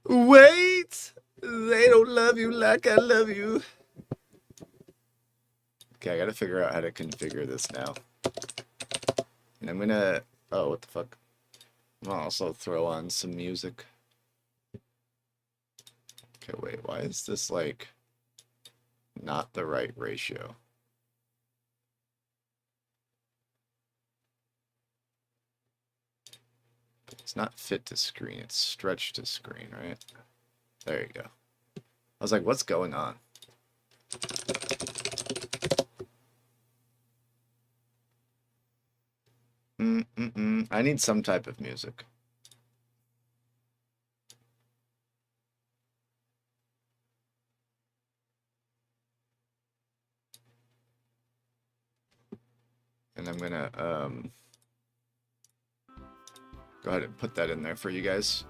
Wait! They don't love you like I love you. Okay, I gotta figure out how to configure this now. And I'm gonna... Oh, what the fuck? I'll also throw on some music. Okay, wait, why is this, like, not the right ratio? It's not fit to screen, it's stretched to screen, right? There you go. I was like, what's going on? I need some type of music. And I'm gonna, go ahead and put that in there for you guys.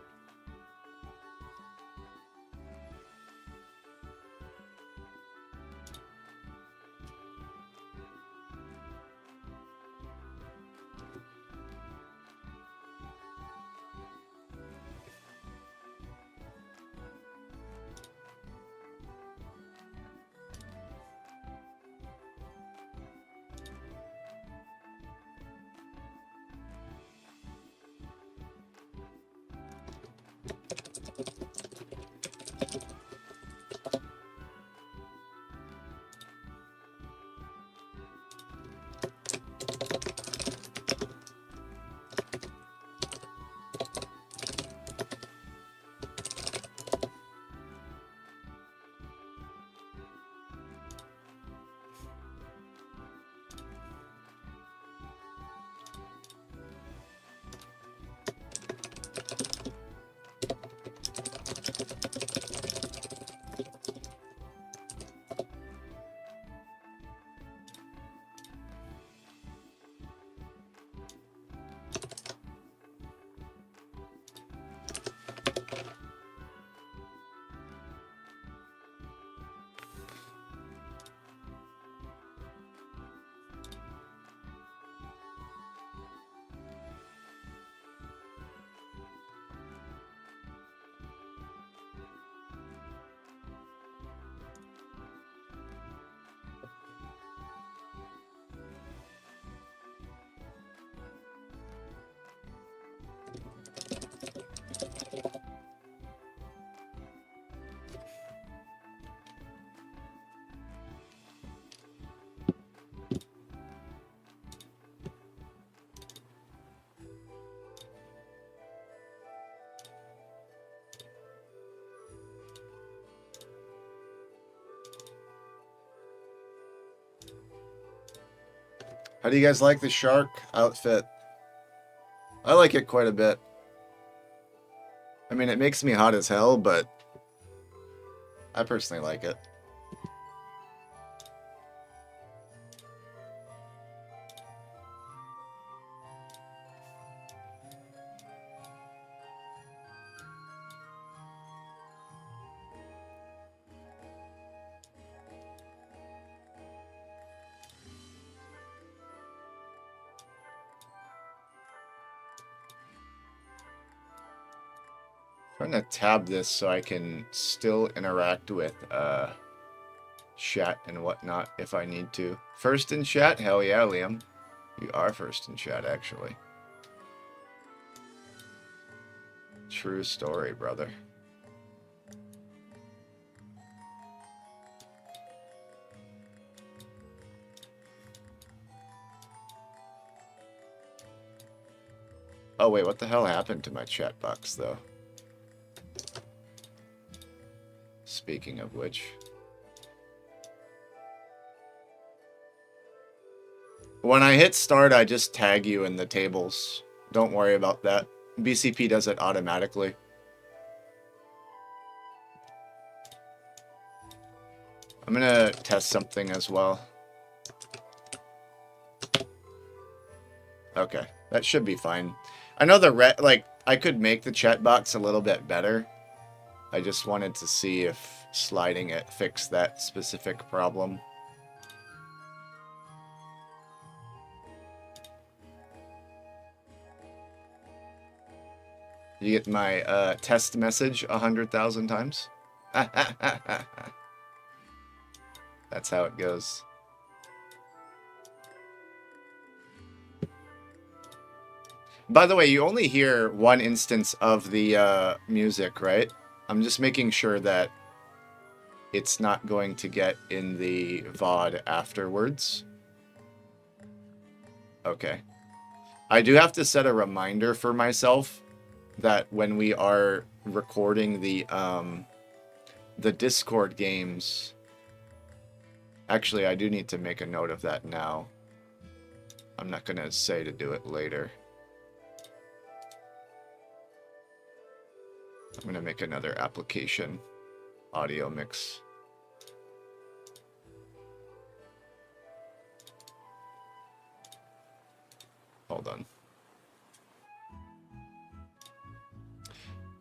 How do you guys like the shark outfit? I like it quite a bit. I mean, it makes me hot as hell, but I personally like it. I'm trying to tab this so I can still interact with chat and whatnot if I need to. First in chat? Hell yeah, Liam. You are first in chat, actually. True story, brother. Oh, wait, what the hell happened to my chat box, though? Speaking of which. When I hit start, I just tag you in the tables. Don't worry about that. BCP does it automatically. I'm gonna test something as well. Okay, that should be fine. I know I could make the chat box a little bit better. I just wanted to see if sliding it fixed that specific problem. You get my test message 100,000 times? That's how it goes. By the way, you only hear one instance of the music, right? I'm just making sure that it's not going to get in the VOD afterwards. Okay. I do have to set a reminder for myself that when we are recording the Discord games... Actually, I do need to make a note of that now. I'm not going to say to do it later. I'm going to make another application audio mix. Hold on.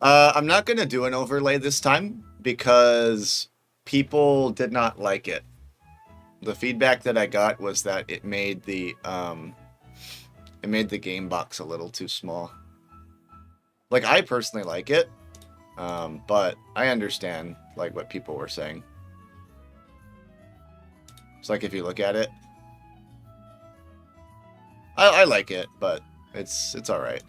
I'm not going to do an overlay this time because people did not like it. The feedback that I got was that it made the game box a little too small. Like, I personally like it, but I understand like what people were saying. It's like if you look at it, I like it, but it's all right.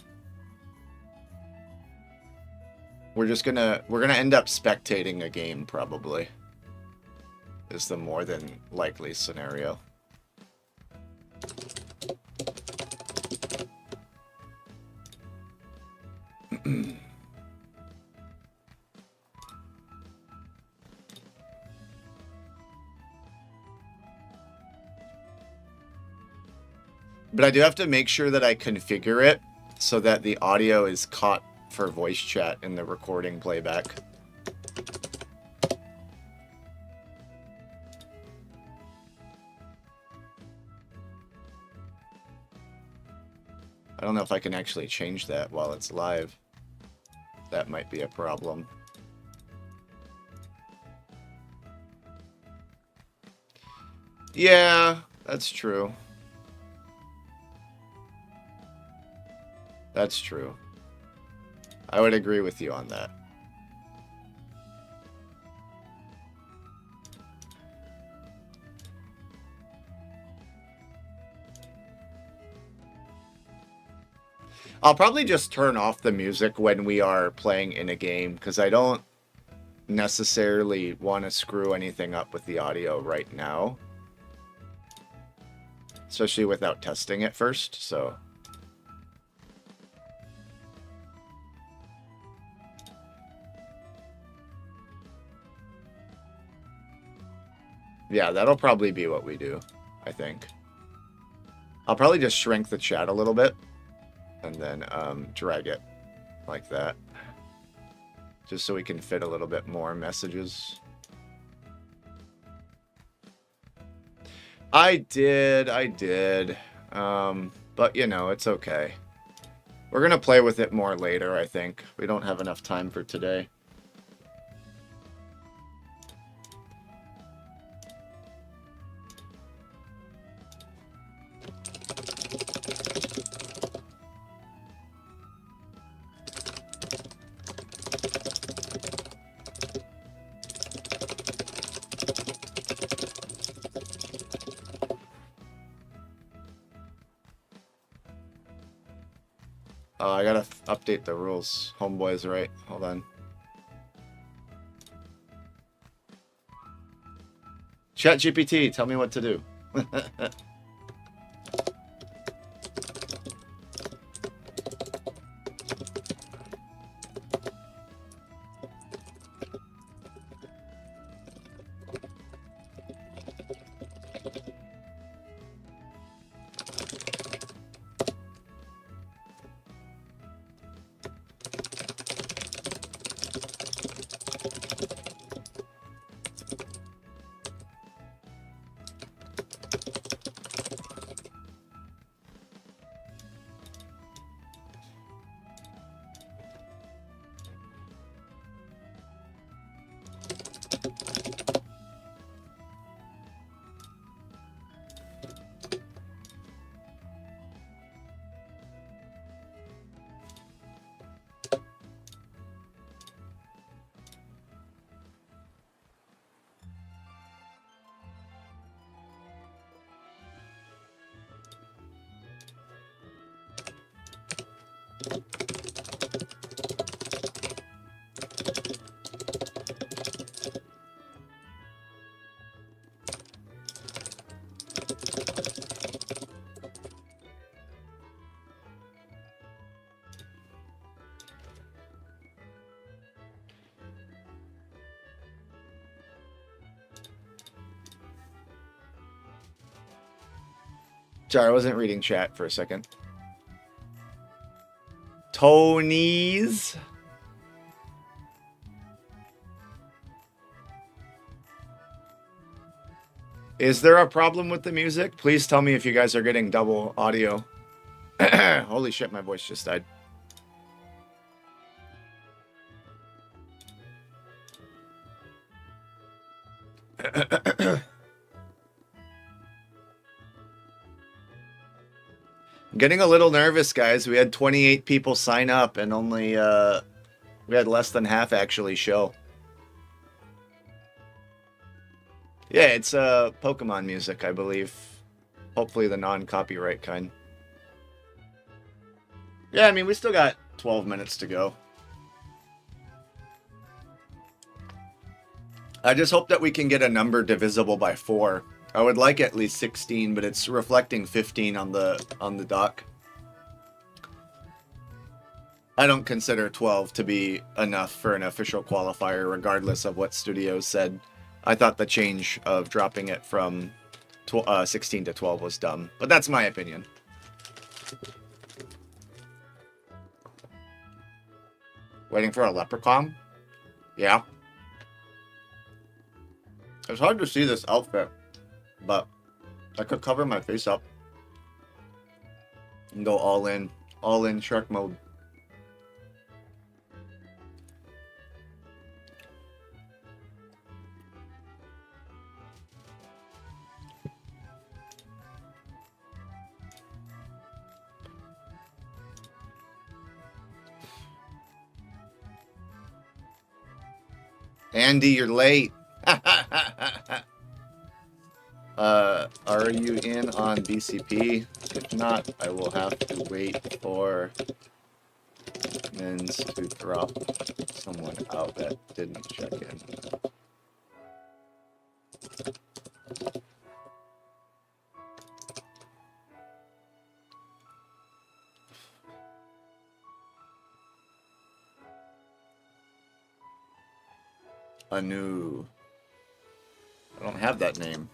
We're gonna end up spectating a game probably. Is the more than likely scenario. But I do have to make sure that I configure it so that the audio is caught for voice chat in the recording playback. I don't know if I can actually change that while it's live. That might be a problem. Yeah, that's true. That's true. I would agree with you on that. I'll probably just turn off the music when we are playing in a game because I don't necessarily want to screw anything up with the audio right now. Especially without testing it first, so... Yeah, that'll probably be what we do, I think. I'll probably just shrink the chat a little bit and then drag it like that. Just so we can fit a little bit more messages. I did. But, you know, it's okay. We're going to play with it more later, I think. We don't have enough time for today. I gotta update the rules. Homeboy's right. Hold on. ChatGPT, tell me what to do. Sorry, I wasn't reading chat for a second. Tony's. Is there a problem with the music? Please tell me if you guys are getting double audio. Holy shit, my voice just died. I'm getting a little nervous, guys. We had 28 people sign up and only we had less than half actually show. Yeah, it's Pokemon music, I believe. Hopefully the non-copyright kind. Yeah, I mean, we still got 12 minutes to go. I just hope that we can get a number divisible by 4. I would like at least 16, but it's reflecting 15 on the dock. I don't consider 12 to be enough for an official qualifier, regardless of what studios said. I thought the change of dropping it from 16 to 12 was dumb, but that's my opinion. Waiting for a leprechaun? Yeah. It's hard to see this outfit, but I could cover my face up and go all in shark mode. Andy, you're late. Are you in on BCP? If not, I will have to wait for Men's to drop someone out that didn't check in. Anu. I don't have that name.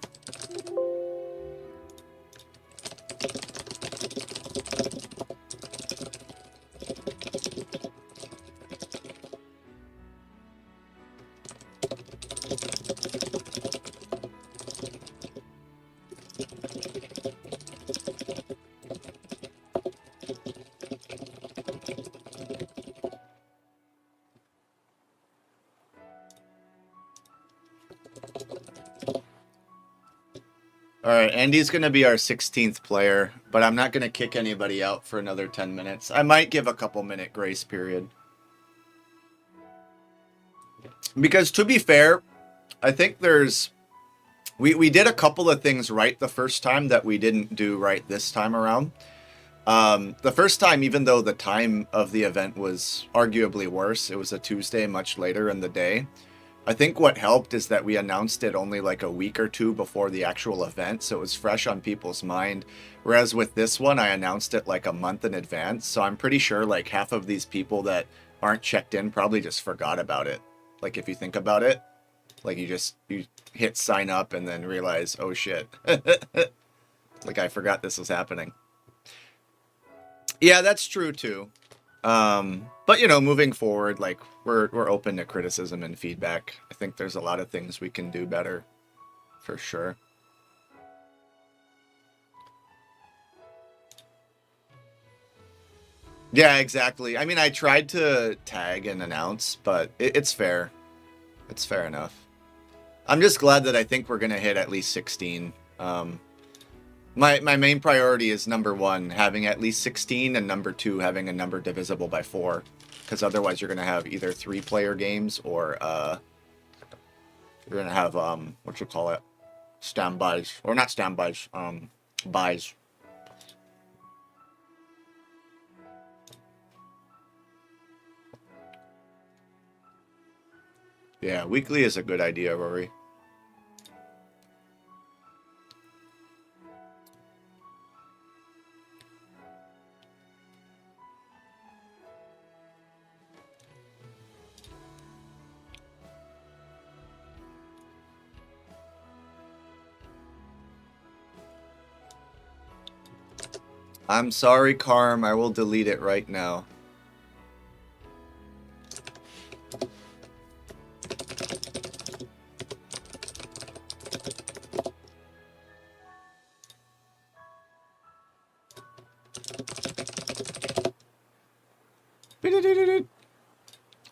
Alright, Andy's going to be our 16th player, but I'm not going to kick anybody out for another 10 minutes. I might give a couple minute grace period. Because to be fair, I think there's... We did a couple of things right the first time that we didn't do right this time around. The first time, even though the time of the event was arguably worse, it was a Tuesday much later in the day. I think what helped is that we announced it only like a week or two before the actual event, so it was fresh on people's mind. Whereas with this one, I announced it like a month in advance, so I'm pretty sure like half of these people that aren't checked in probably just forgot about it. Like if you think about it, like you hit sign up and then realize, oh shit, like I forgot this was happening. Yeah, that's true too. But you know, moving forward, like we're open to criticism and feedback. I think there's a lot of things we can do better, for sure. Yeah, exactly. I mean, I tried to tag and announce, but it's fair. It's fair enough. I'm just glad that I think we're gonna hit at least 16. My main priority is number 1, having at least 16, and number 2, having a number divisible by 4. Because otherwise you're going to have either 3-player games or you're going to have, standbys. Or not standbys, buys. Yeah, weekly is a good idea, Rory. I'm sorry, Carm. I will delete it right now.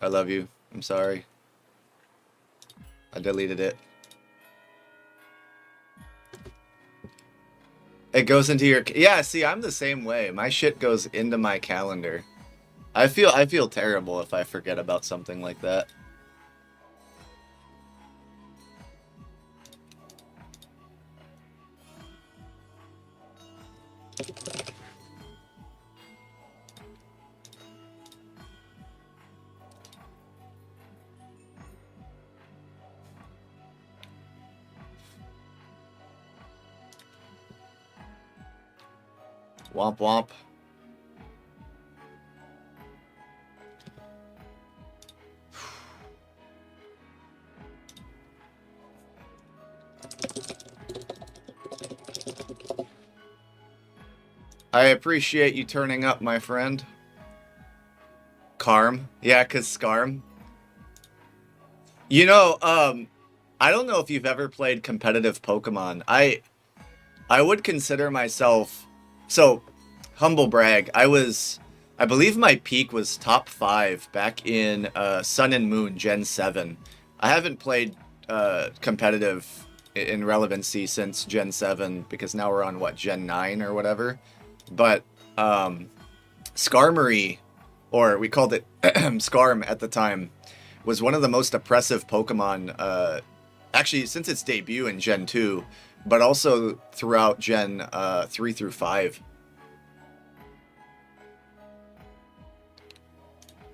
I love you. I'm sorry. I deleted it. It goes into your... Yeah, see, I'm the same way. My shit goes into my calendar. I feel terrible if I forget about something like that. Womp womp. I appreciate you turning up, my friend. Carm. Yeah, 'cause Scarm. You know, I don't know if you've ever played competitive Pokemon. I would consider myself... So, humble brag, I believe my peak was top 5 back in Sun and Moon Gen 7. I haven't played competitive in relevancy since Gen 7, because now we're on, what, Gen 9 or whatever? But Skarmory, or we called it Scarm at the time, was one of the most oppressive Pokemon, actually since its debut in Gen 2, but also throughout Gen 3 through 5.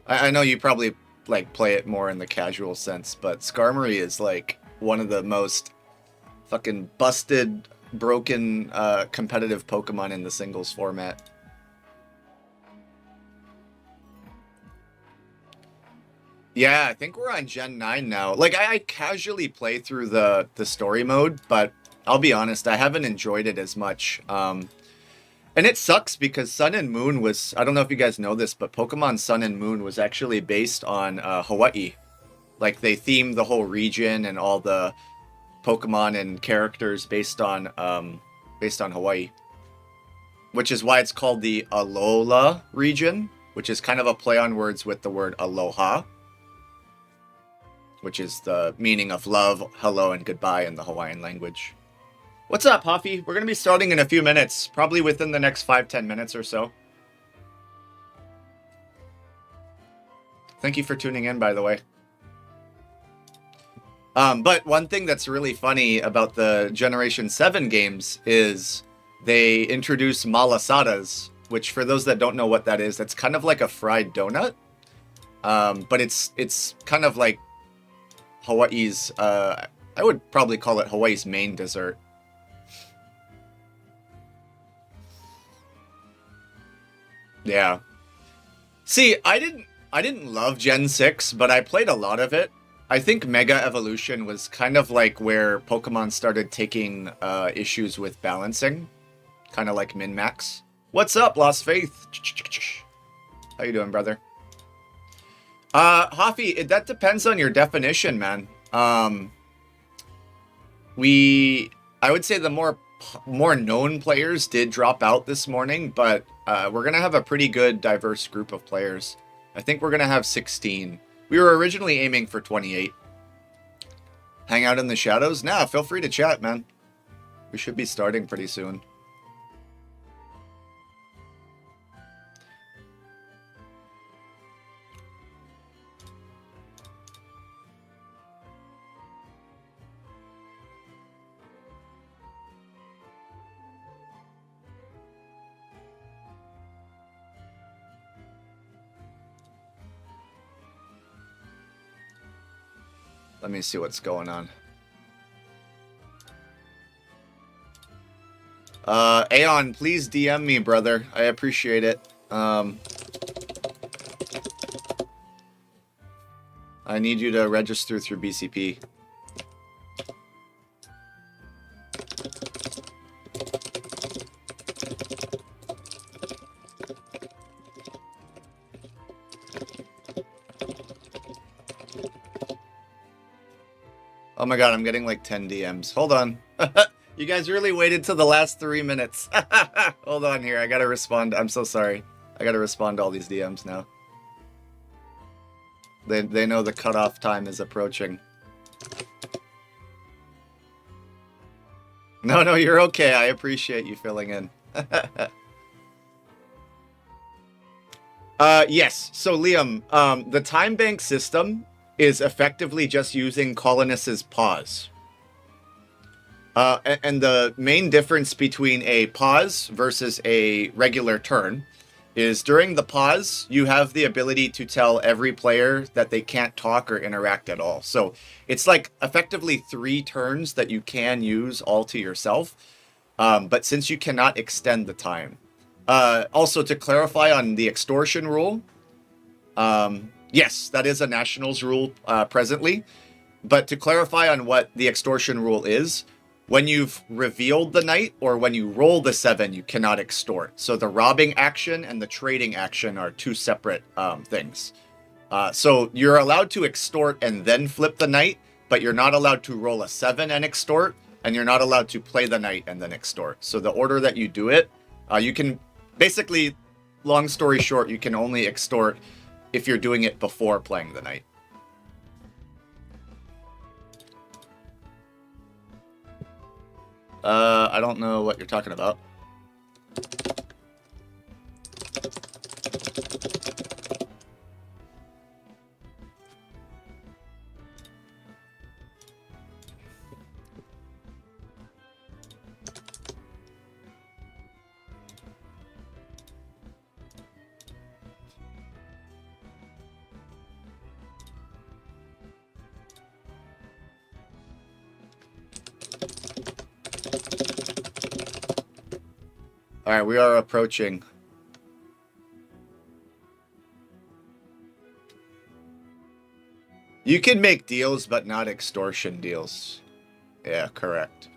I know you probably like play it more in the casual sense, but Skarmory is like one of the most fucking busted, broken competitive Pokemon in the singles format. Yeah, I think we're on Gen 9 now. Like, I casually play through the story mode, but I'll be honest, I haven't enjoyed it as much. And it sucks because Sun and Moon was... I don't know if you guys know this, but Pokemon Sun and Moon was actually based on Hawaii. Like, they themed the whole region and all the Pokemon and characters based on Hawaii. Which is why it's called the Alola region, which is kind of a play on words with the word aloha, which is the meaning of love, hello, and goodbye in the Hawaiian language. What's up, Huffy? We're going to be starting in a few minutes, probably within the next 5-10 minutes or so. Thank you for tuning in, by the way. But one thing that's really funny about the Generation 7 games is they introduce malasadas, which for those that don't know what that is, that's kind of like a fried donut. But it's kind of like Hawaii's, I would probably call it Hawaii's main dessert. Yeah. See, I didn't love Gen 6, but I played a lot of it. I think Mega Evolution was kind of like where Pokemon started taking issues with balancing. Kind of like Min-Max. What's up, Lost Faith? How you doing, brother? Hoffy, that depends on your definition, man. I would say the more known players did drop out this morning, but we're going to have a pretty good diverse group of players. I think we're going to have 16. We were originally aiming for 28. Hang out in the shadows? Nah, feel free to chat, man. We should be starting pretty soon. Let me see what's going on. Aeon, please DM me, brother. I appreciate it. I need you to register through BCP. Oh my god, I'm getting like 10 DMs. Hold on. You guys really waited till the last 3 minutes. Hold on here. I gotta respond. I'm so sorry. I gotta respond to all these DMs now. They know the cutoff time is approaching. No, you're okay. I appreciate you filling in. Yes. So Liam, the time bank system is effectively just using colonists' pause. And the main difference between a pause versus a regular turn is during the pause, you have the ability to tell every player that they can't talk or interact at all. So it's like effectively 3 turns that you can use all to yourself. But since you cannot extend the time. Also, to clarify on the extortion rule, yes, that is a nationals rule presently. But to clarify on what the extortion rule is, when you've revealed the knight or when you roll the 7, you cannot extort. So the robbing action and the trading action are 2 separate things. So you're allowed to extort and then flip the knight, but you're not allowed to roll a 7 and extort, and you're not allowed to play the knight and then extort. So the order that you do it, you can basically, long story short, you can only extort if you're doing it before playing the knight. I don't know what you're talking about. All right, we are approaching. You can make deals, but not extortion deals. Yeah, correct.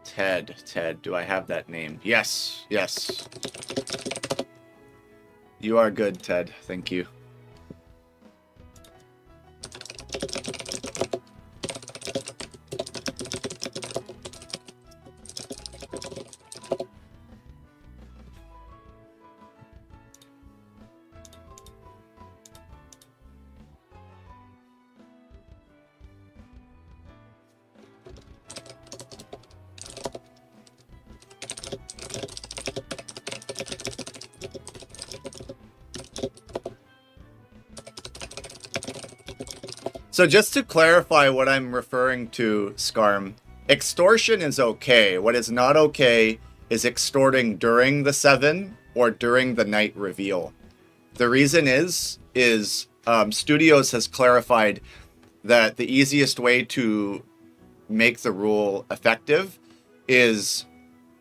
Ted, do I have that name? Yes. You are good, Ted. Thank you. So just to clarify what I'm referring to, Scarm, extortion is okay. What is not okay is extorting during the 7 or during the night reveal. The reason is Studios has clarified that the easiest way to make the rule effective is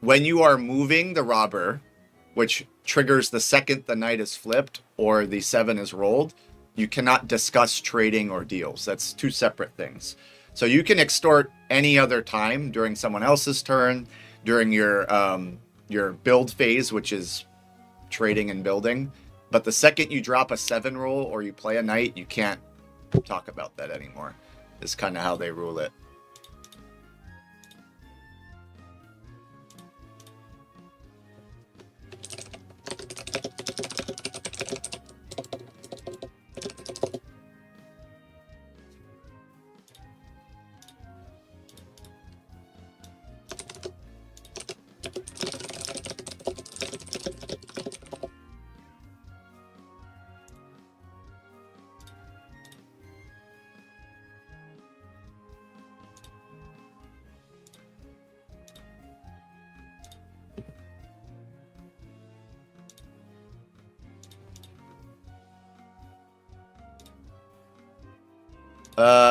when you are moving the robber, which triggers the second the knight is flipped or the 7 is rolled, you cannot discuss trading or deals. That's 2 separate things. So you can extort any other time during someone else's turn, during your build phase, which is trading and building. But the second you drop a 7 roll or you play a knight, you can't talk about that anymore. Is kind of how they rule it.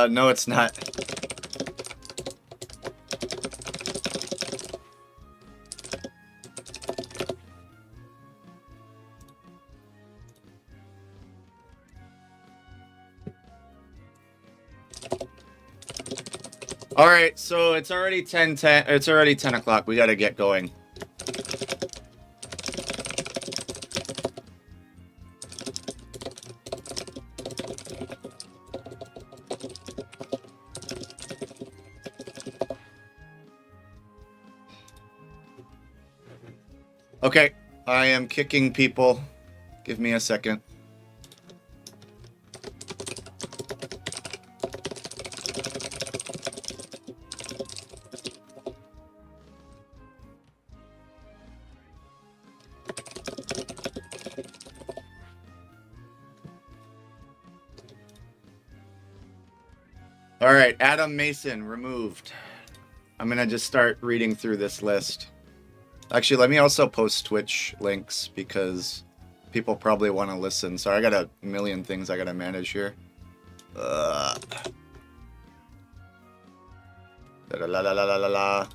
No, it's not. All right, so it's already 10. It's already 10 o'clock. We got to get going. Okay, I am kicking people. Give me a second. All right, Adam Mason removed. I'm going to just start reading through this list. Actually, let me also post Twitch links because people probably want to listen. So I got a million things I got to manage here. La la la la la la la.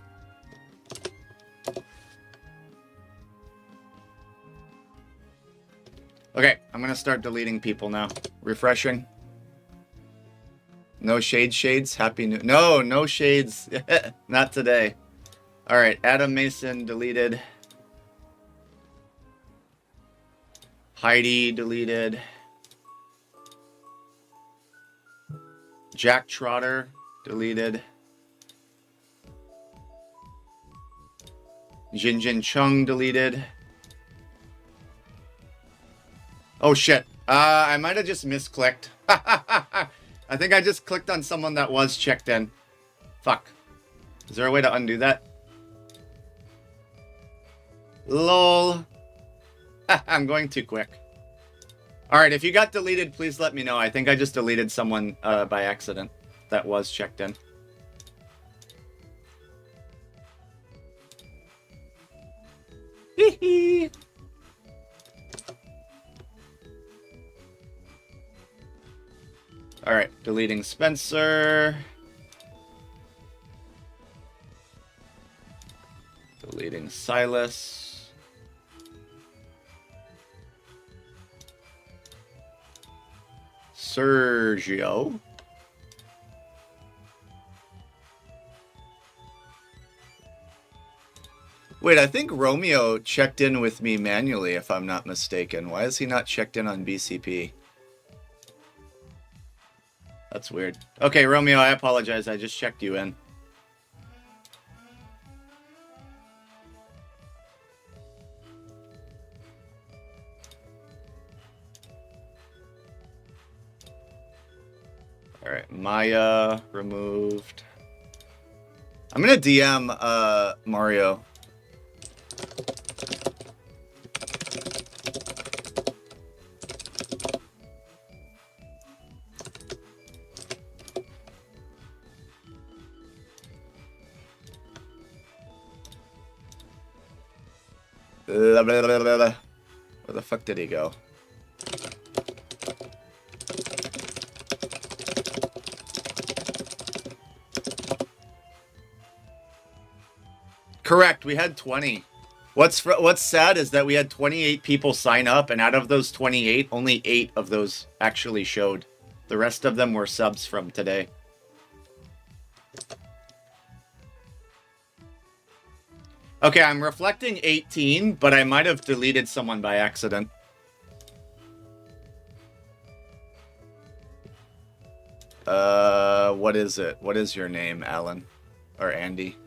Okay, I'm going to start deleting people now. Refreshing. No shades. Happy New... No shades. Not today. All right, Adam Mason deleted. Heidi deleted. Jack Trotter deleted. Jin Chung deleted. Oh shit. I might have just misclicked. I think I just clicked on someone that was checked in. Fuck. Is there a way to undo that? LOL. I'm going too quick. Alright, if you got deleted, please let me know. I think I just deleted someone by accident that was checked in. Hee hee. All right, deleting Spencer. Deleting Silas. Sergio. Wait, I think Romeo checked in with me manually, if I'm not mistaken. Why is he not checked in on BCP? That's weird. Okay, Romeo, I apologize. I just checked you in. All right, Maya removed. I'm gonna DM Mario. Blah, blah, blah, blah, blah. Where the fuck did he go? Correct, we had 20. What's sad is that we had 28 people sign up, and out of those 28, only 8 of those actually showed. The rest of them were subs from today. Okay, I'm reflecting 18, but I might have deleted someone by accident. What is it? What is your name, Alan? Or Andy?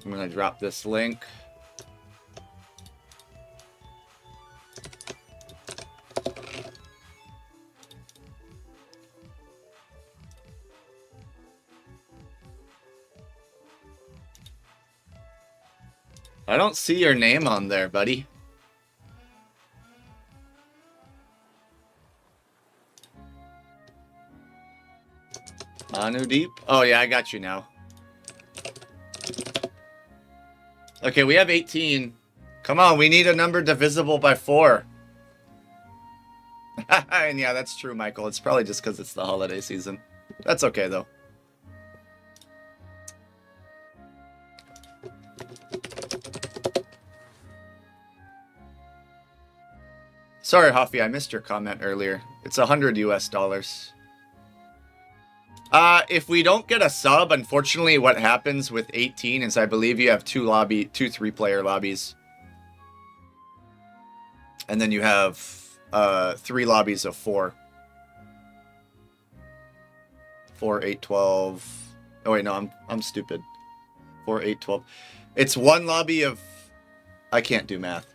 I'm gonna drop this link. I don't see your name on there, buddy. Anudeep? Oh yeah, I got you now. Okay, we have 18. Come on, we need a number divisible by 4. And yeah, that's true, Michael. It's probably just because it's the holiday season. That's okay, though. Sorry, Hoffy, I missed your comment earlier. It's $100 US. If we don't get a sub, unfortunately, what happens with 18 is I believe you have two 3-player lobbies. And then you have 3 lobbies of 4. 4, 8, 12. Oh wait, no, I'm stupid. 4, 8, 12. It's 1 lobby of, I can't do math.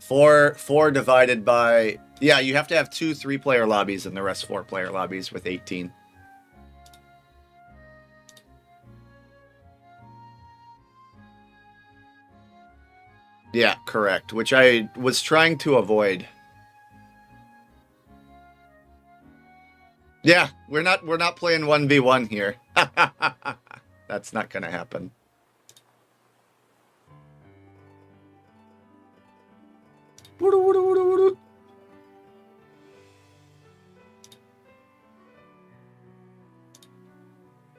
4 divided by, yeah, you have to have 2 3-player lobbies and the rest 4-player lobbies with 18. Yeah, correct, which I was trying to avoid. Yeah, we're not playing 1v1 here. That's not gonna happen.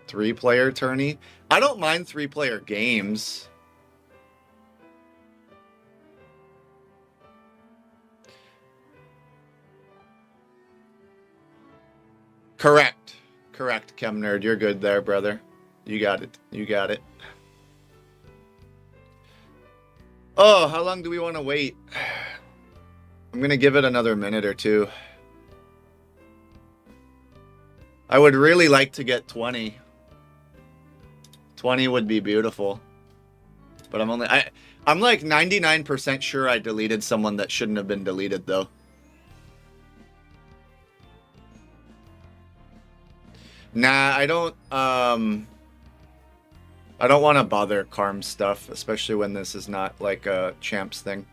Three-player tourney? I don't mind 3-player games. Correct. Correct, Chem Nerd. You're good there, brother. You got it. You got it. Oh, how long do we want to wait? I'm going to give it another minute or two. I would really like to get 20. 20 would be beautiful. But I'm like 99% sure I deleted someone that shouldn't have been deleted, though. Nah, I don't want to bother Karm stuff, especially when this is not like a champs thing.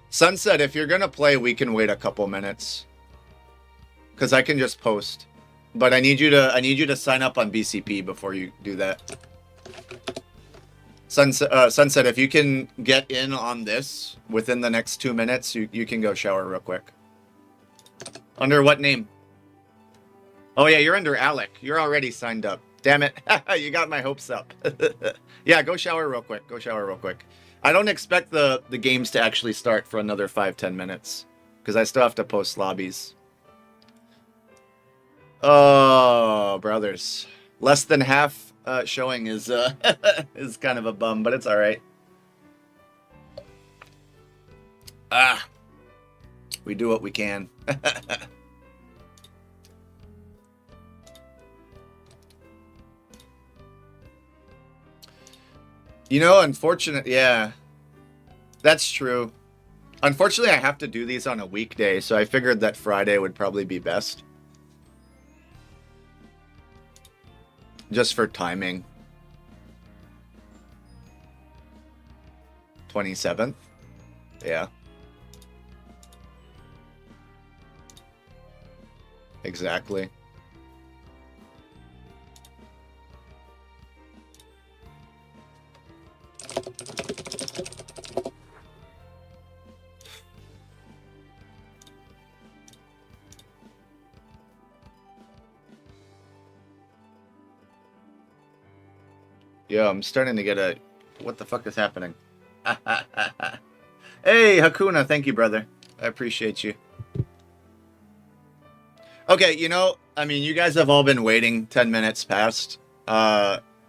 Sunset, if you're gonna play, we can wait a couple minutes. Cause I can just post. But I need you to sign up on BCP before you do that. Sunset, if you can get in on this within the next 2 minutes, you can go shower real quick. Under what name? Oh yeah, you're under Alec. You're already signed up. Damn it. You got my hopes up. Yeah, go shower real quick. Go shower real quick. I don't expect the games to actually start for another 5-10 minutes. Because I still have to post lobbies. Oh, brothers. Less than half showing is is kind of a bum, but it's alright. We do what we can. You know, yeah, that's true. Unfortunately, I have to do these on a weekday, so I figured that Friday would probably be best. Just for timing. 27th? Yeah. Exactly. Yo, I'm starting to get a... What the fuck is happening? Hey, Hakuna, thank you, brother. I appreciate you. Okay, you know, I mean, you guys have all been waiting 10 minutes past.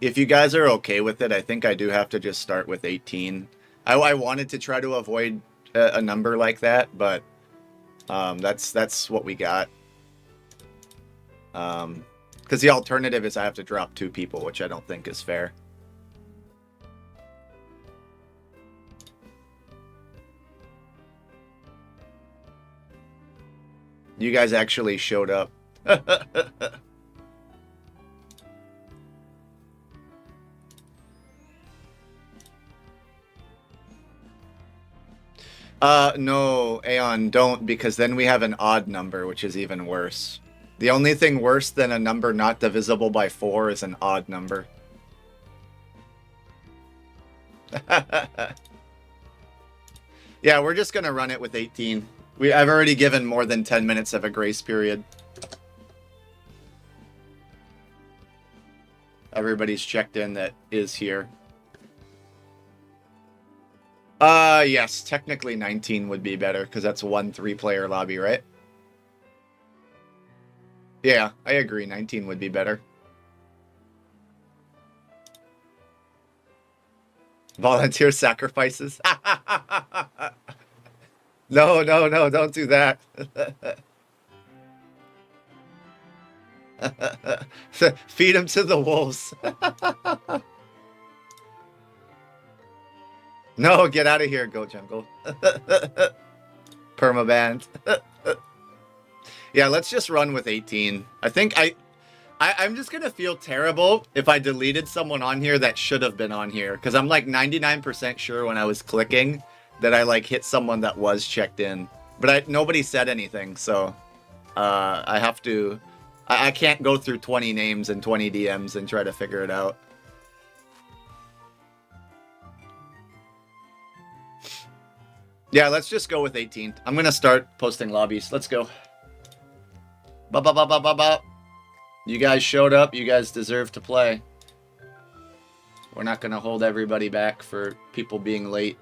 If you guys are okay with it, I think I do have to just start with 18. I wanted to try to avoid a number like that, but that's what we got. Because the alternative is I have to drop 2 people, which I don't think is fair. You guys actually showed up. No, Aeon, don't, because then we have an odd number, which is even worse. The only thing worse than a number not divisible by 4 is an odd number. Yeah, we're just gonna run it with 18. I've already given more than 10 minutes of a grace period. Everybody's checked in that is here. Yes, technically 19 would be better because that's one 3-player lobby, right? Yeah, I agree. 19 would be better. Volunteer sacrifices. No, no, no, don't do that. Feed him to the wolves. No, get out of here, Goat Jungle. Permaband. Yeah, let's just run with 18. I think I'm just gonna feel terrible if I deleted someone on here that should have been on here, because I'm like 99% sure when I was clicking that I like hit someone that was checked in, but nobody said anything, so I have to. I can't go through 20 names and 20 DMs and try to figure it out. Yeah, let's just go with 18. I'm gonna start posting lobbies. Let's go. Ba ba ba ba ba ba. You guys showed up. You guys deserve to play. We're not gonna hold everybody back for people being late.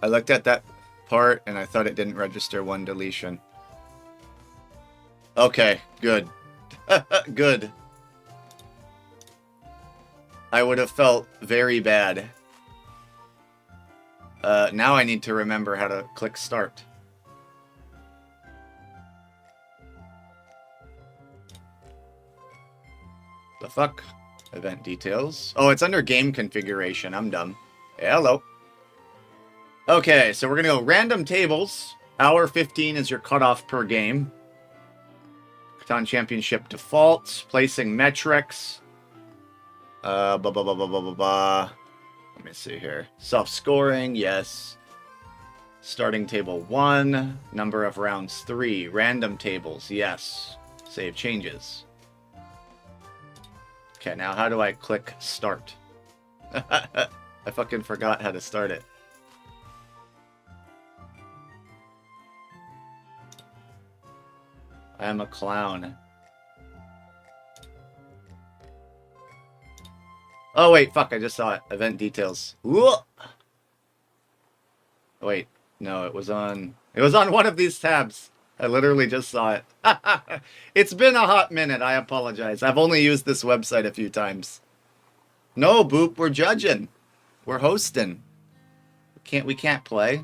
I looked at that part and I thought it didn't register one deletion. Okay, good. Good. I would have felt very bad. Now I need to remember how to click start. The fuck? Event details. Oh, it's under game configuration. I'm dumb. Hello. Okay, so we're gonna go random tables. Hour 15 is your cutoff per game. Catan Championship default. Placing metrics. Let me see here. Self-scoring, yes. Starting table 1. Number of rounds 3. Random tables, yes. Save changes. Okay, now how do I click start? I fucking forgot how to start it. I am a clown. Oh, wait, fuck, I just saw it. Event details. Ooh. Wait, no, it was on one of these tabs. I literally just saw it. It's been a hot minute, I apologize. I've only used this website a few times. No, Boop, we're judging. We're hosting. We can't play.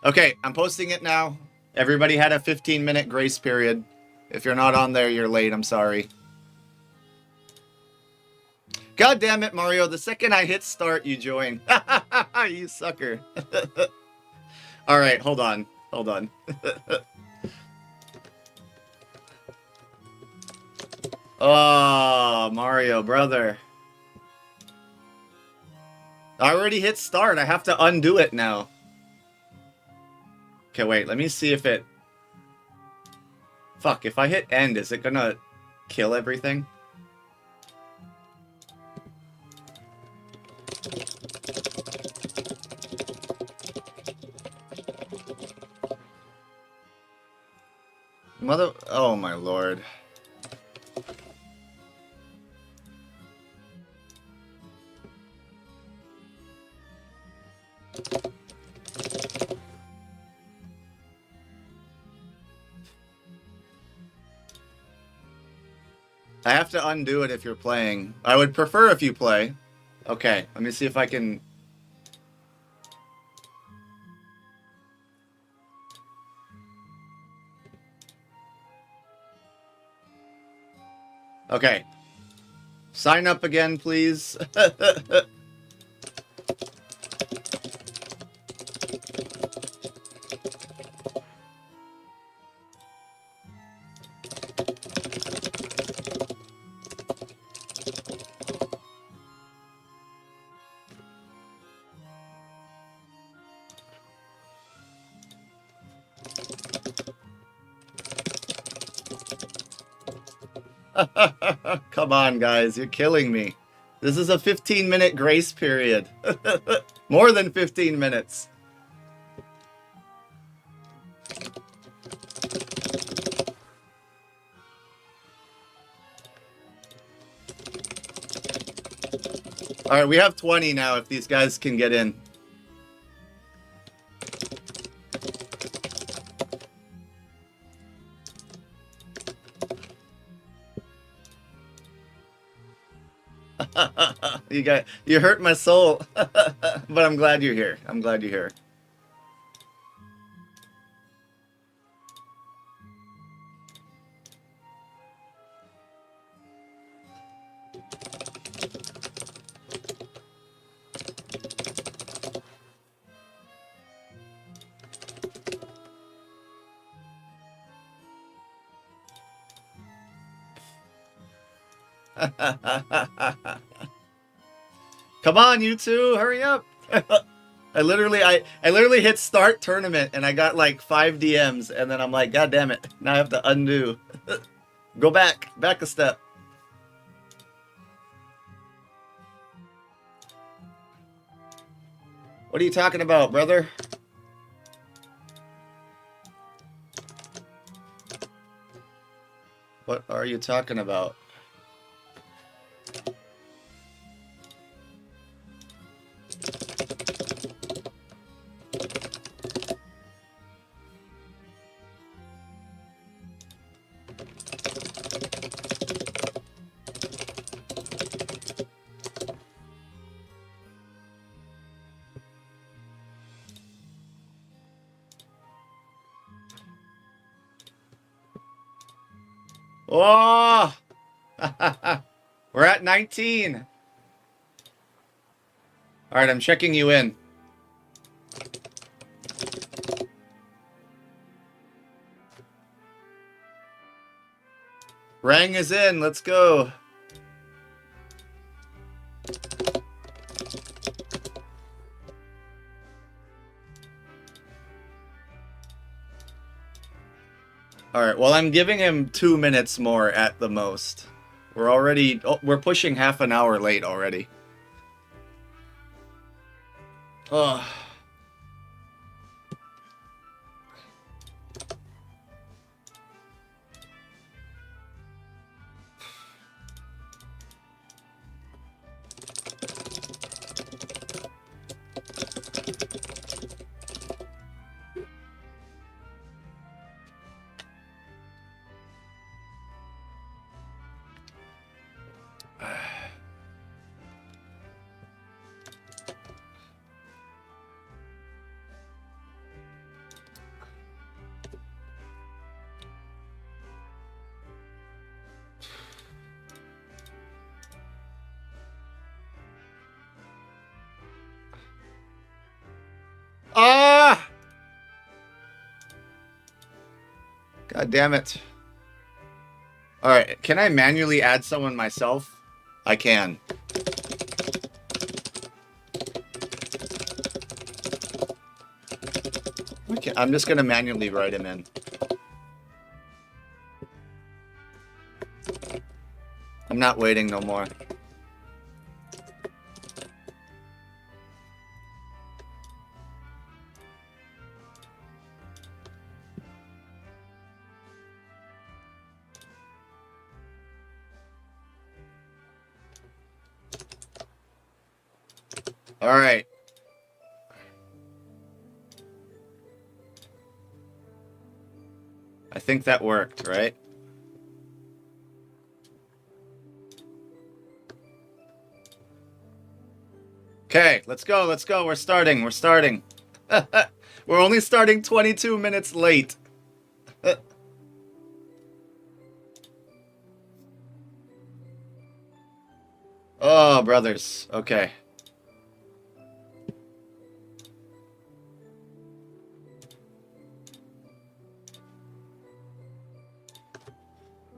Okay, I'm posting it now. Everybody had a 15-minute grace period. If you're not on there, you're late. I'm sorry. God damn it, Mario. The second I hit start, you join. You sucker. All right, hold on. Hold on. Oh, Mario, brother. I already hit start. I have to undo it now. Okay, wait. Let me see if it... Fuck, if I hit end, is it gonna kill everything? Oh my lord. I have to undo it if you're playing. I would prefer if you play. Okay, let me see if I can... Okay. Sign up again, please. Come on, guys. You're killing me. This is a 15-minute grace period. More than 15 minutes. All right, we have 20 now if these guys can get in. You hurt my soul. But I'm glad you're here. I'm glad you're here. Come on, you two, hurry up. I literally hit start tournament and I got like 5 DMs and then I'm like, God damn it. Now I have to undo. Go back a step. What are you talking about, brother? What are you talking about? Oh! We're at 19. All right, I'm checking you in. Rang is in. Let's go. All right, well, I'm giving him 2 minutes more at the most. We're already, we're pushing half an hour late already. Oh. Ah! God damn it. All right, can I manually add someone myself? I can. Okay, I'm just gonna manually write him in. I'm not waiting no more. All right. I think that worked, right? Okay, let's go, let's go. We're starting, we're starting. We're only starting 22 minutes late. Oh, brothers. Okay.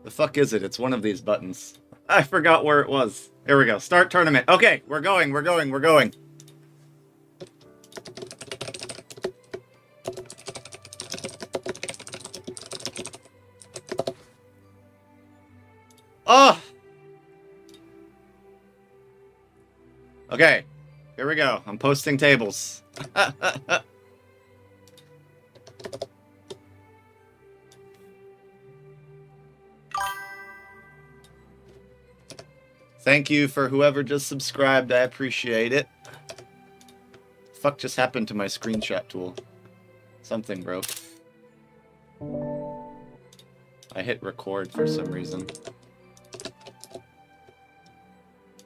The fuck is it? It's one of these buttons. I forgot where it was. Here we go. Start tournament. Okay, we're going, we're going, we're going. Oh! Okay, here we go. I'm posting tables. Thank you for whoever just subscribed. I appreciate it. Fuck just happened to my screenshot tool? Something broke. I hit record for some reason.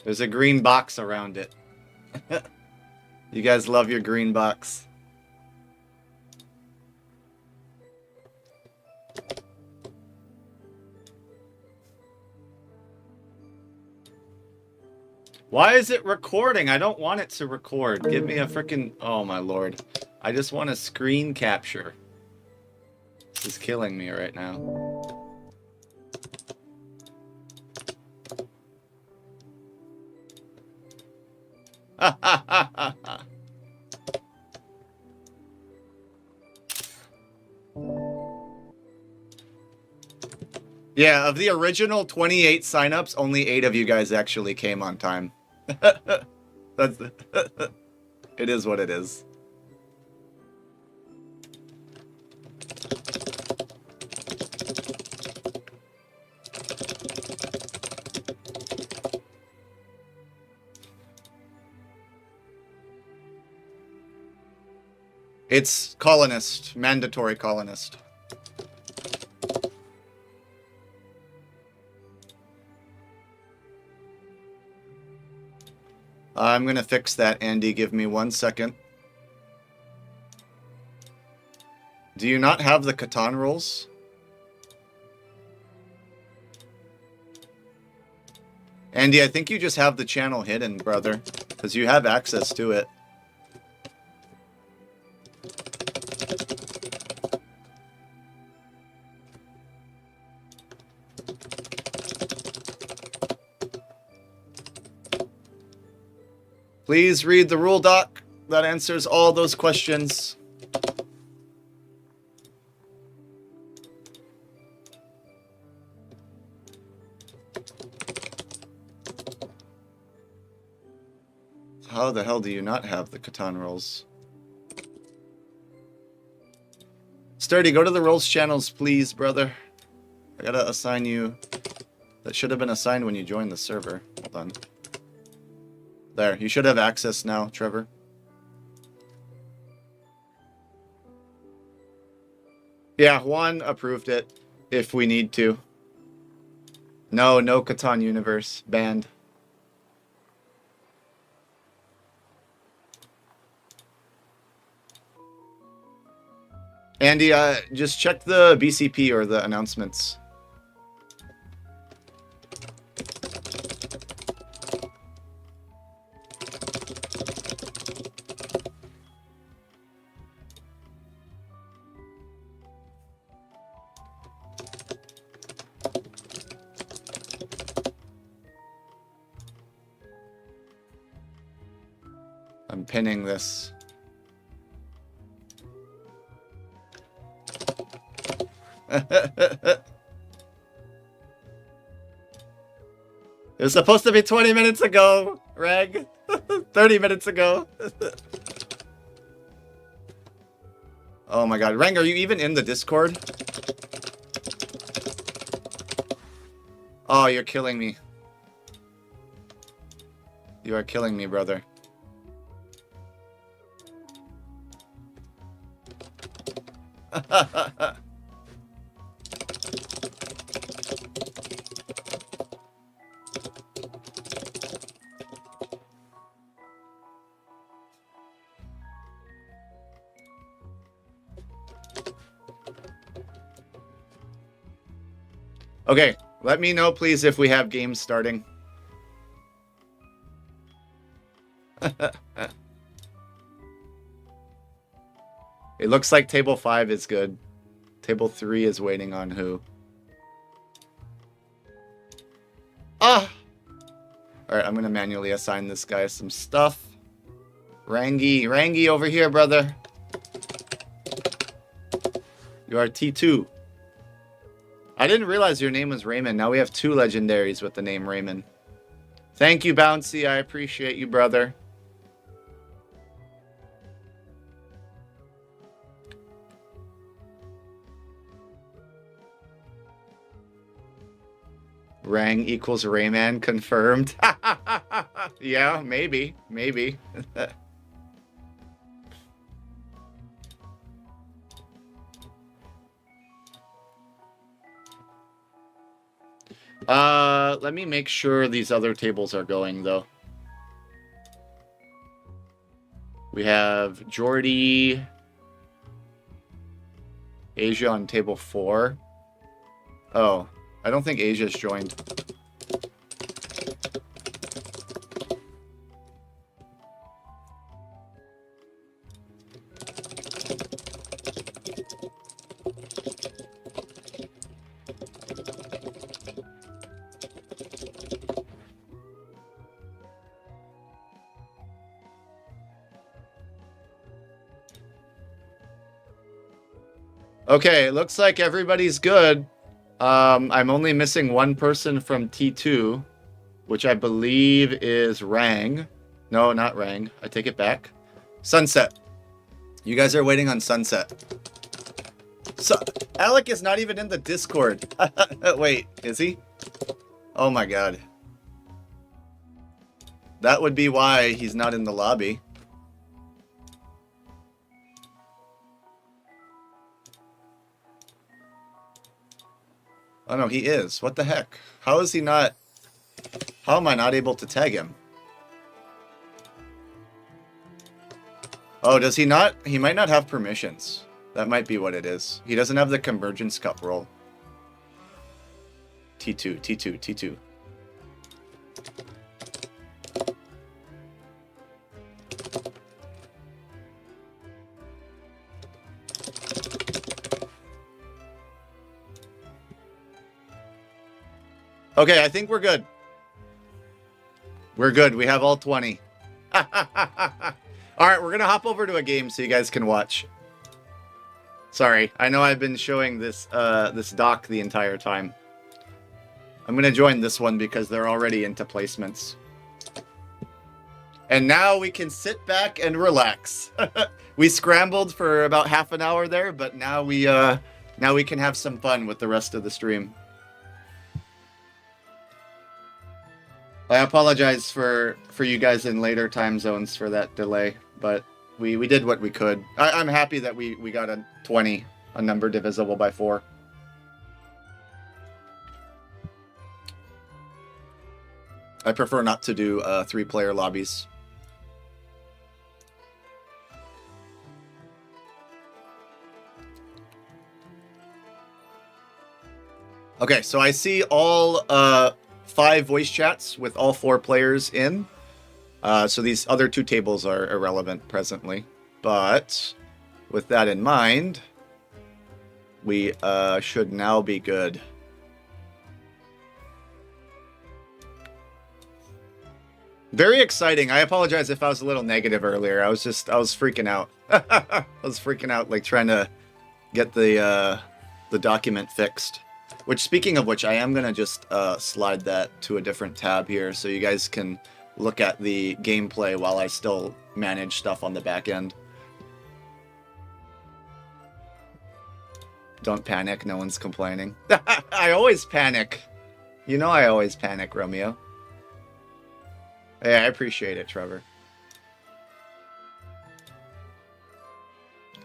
There's a green box around it. You guys love your green box. Why is it recording? I don't want it to record. Give me a freaking... Oh my lord. I just want a screen capture. This is killing me right now. Yeah, of the original 28 signups, only 8 of you guys actually came on time. That's it is what it is. It's colonist, mandatory colonist. I'm gonna fix that, Andy. Give me 1 second. Do you not have the Catan rules? Andy, I think you just have the channel hidden, brother, because you have access to it. Please read the rule doc. That answers all those questions. How the hell do you not have the Catan rules? Sturdy, go to the roles channels, please, brother. I gotta assign you. That should have been assigned when you joined the server. Hold on. There, you should have access now, Trevor. Yeah, Juan approved it, if we need to. No Catan universe. Banned. Andy, just check the BCP or the announcements. I'm pinning this. It was supposed to be 20 minutes ago, Reg. 30 minutes ago. Oh my god. Reng, are you even in the Discord? Oh, you're killing me. You are killing me, brother. Okay, let me know, please, if we have games starting. It looks like table 5 is good. Table 3 is waiting on who? Ah! Alright, I'm gonna manually assign this guy some stuff. Rangi over here, brother. You are T2. I didn't realize your name was Raymond. Now we have 2 legendaries with the name Raymond. Thank you, Bouncy. I appreciate you, brother. Rang equals Rayman confirmed. Yeah, maybe. Let me make sure these other tables are going, though. We have Jordy, Asia on table 4. Oh, I don't think Asia's joined. Okay, looks like everybody's good. I'm only missing one person from T2, which I believe is Rang. No, not Rang. I take it back. Sunset. You guys are waiting on Sunset. So, Alec is not even in the Discord. Wait, is he? Oh my god. That would be why he's not in the lobby. Oh no, he is. What the heck? How is he not... How am I not able to tag him? Oh, does he not? He might not have permissions. That might be what it is. He doesn't have the Convergence Cup role. T2. Okay, I think we're good. We're good. We have all 20. All right, we're going to hop over to a game so you guys can watch. Sorry, I know I've been showing this this doc the entire time. I'm going to join this one because they're already into placements. And now we can sit back and relax. We scrambled for about half an hour there, but now we can have some fun with the rest of the stream. I apologize for you guys in later time zones for that delay, but we did what we could. I'm happy that we got a 20, a number divisible by 4. I prefer not to do 3-player lobbies. Okay, so I see all 5 voice chats with all 4 players in. So these other 2 tables are irrelevant presently. But with that in mind, we should now be good. Very exciting. I apologize if I was a little negative earlier. I was freaking out. I was freaking out, like trying to get the document fixed. Which, speaking of which, I am going to just slide that to a different tab here so you guys can look at the gameplay while I still manage stuff on the back end. Don't panic, no one's complaining. I always panic. You know I always panic, Romeo. Yeah, I appreciate it, Trevor.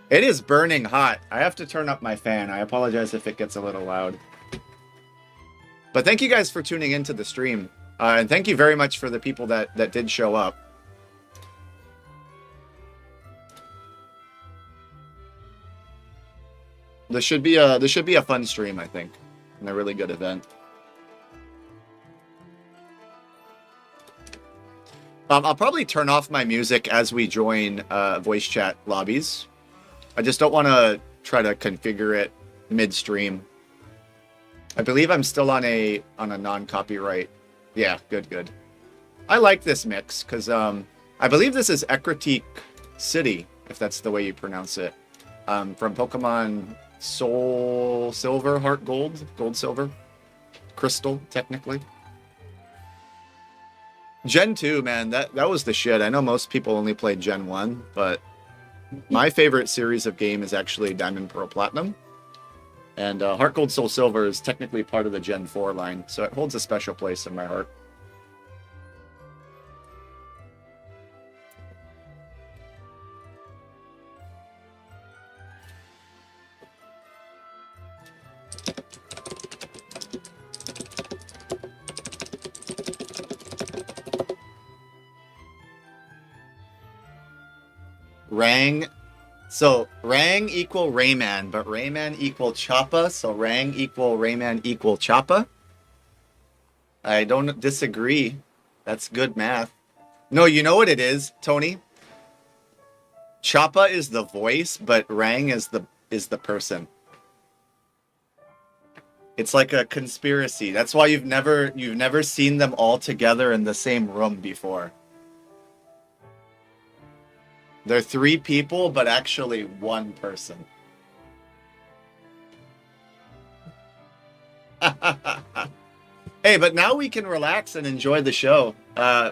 It is burning hot. I have to turn up my fan. I apologize if it gets a little loud. But thank you guys for tuning into the stream. And thank you very much for the people that did show up. This should be a fun stream, I think. And a really good event. I'll probably turn off my music as we join voice chat lobbies. I just don't want to try to configure it midstream. I believe I'm still on a non-copyright. Yeah, good. I like this mix because I believe this is Ekritique City, if that's the way you pronounce it, from Pokemon Soul Silver, Heart Gold, Gold Silver, Crystal, technically. Gen 2, man, that was the shit. I know most people only played Gen 1, but my favorite series of game is actually Diamond, Pearl, Platinum. And Heart Gold Soul Silver is technically part of the Gen 4 line, so it holds a special place in my heart. Rang. So Rang equal Rayman, but Rayman equal Choppa, so Rang equal Rayman equal Choppa. I don't disagree. That's good math. No, you know what it is, Tony? Choppa is the voice, but Rang is the person. It's like a conspiracy. That's why you've never seen them all together in the same room before. They're three people, but actually one person. Hey, but now we can relax and enjoy the show.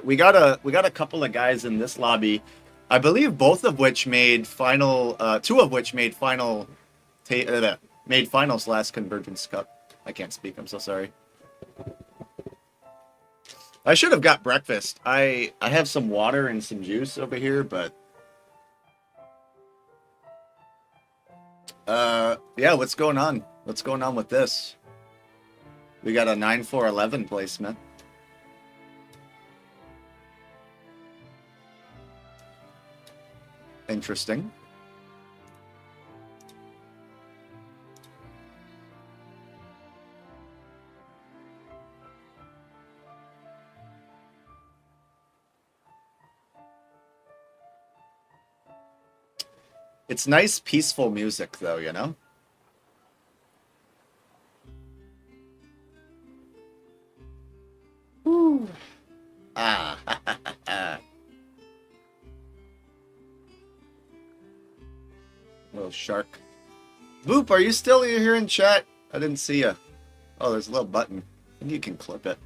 We got a couple of guys in this lobby, I believe, both of which made final, two of which made finals last Convergence Cup. I can't speak. I'm so sorry. I should have got breakfast. I have some water and some juice over here, but yeah, what's going on? What's going on with this? We got a 9-4-11 placement. Interesting. It's nice, peaceful music, though, you know? Ooh. Ah. Little shark. Boop, are you still here in chat? I didn't see you. Oh, there's a little button. I think you can clip it.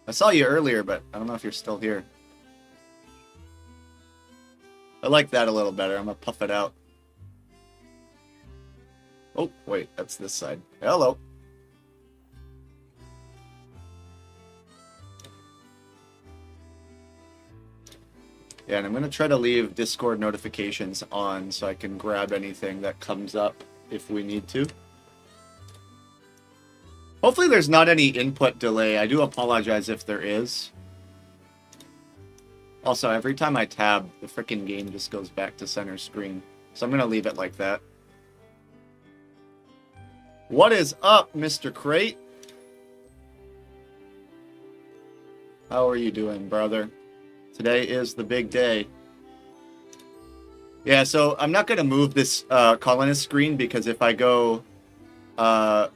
I saw you earlier, but I don't know if you're still here. I like that a little better. I'm gonna puff it out. Oh, wait, that's this side. Hello. Yeah, and I'm gonna try to leave Discord notifications on so I can grab anything that comes up if we need to. Hopefully there's not any input delay. I do apologize if there is. Also, every time I tab, the frickin' game just goes back to center screen. So I'm gonna leave it like that. What is up, Mr. Crate? How are you doing, brother? Today is the big day. Yeah, so I'm not gonna move this colonist screen because if I go out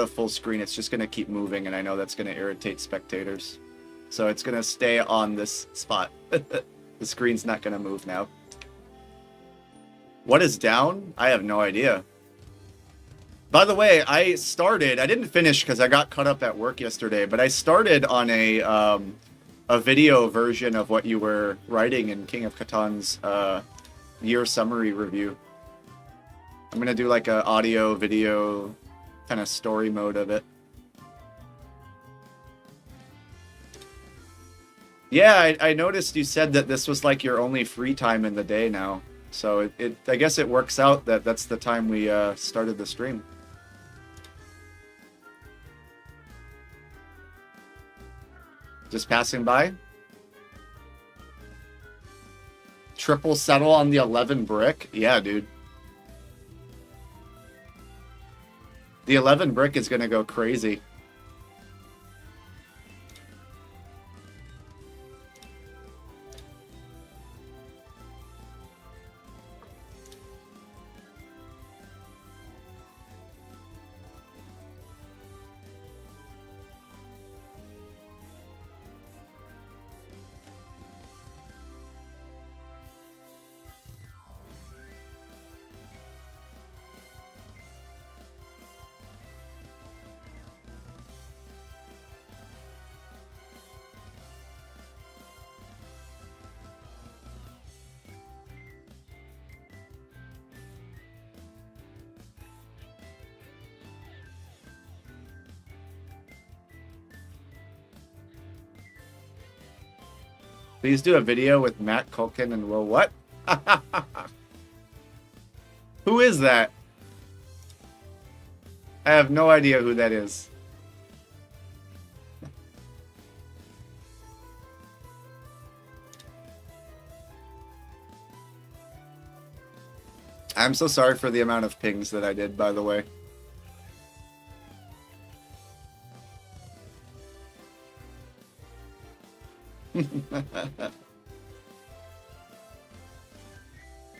of full screen, it's just gonna keep moving, and I know that's gonna irritate spectators. So it's gonna stay on this spot. The screen's not gonna move now. What is down? I have no idea. By the way, I didn't finish because I got caught up at work yesterday, but I started on a video version of what you were writing in King of Catan's year summary review. I'm gonna do like a audio, video kind of story mode of it. Yeah, I noticed you said that this was like your only free time in the day now. So I guess it works out that that's the time we started the stream. Just passing by. Triple settle on the 11 brick? Yeah, dude. The 11 brick is gonna go crazy. Please do a video with Matt Culkin and Will what? Who is that? I have no idea who that is. I'm so sorry for the amount of pings that I did, by the way.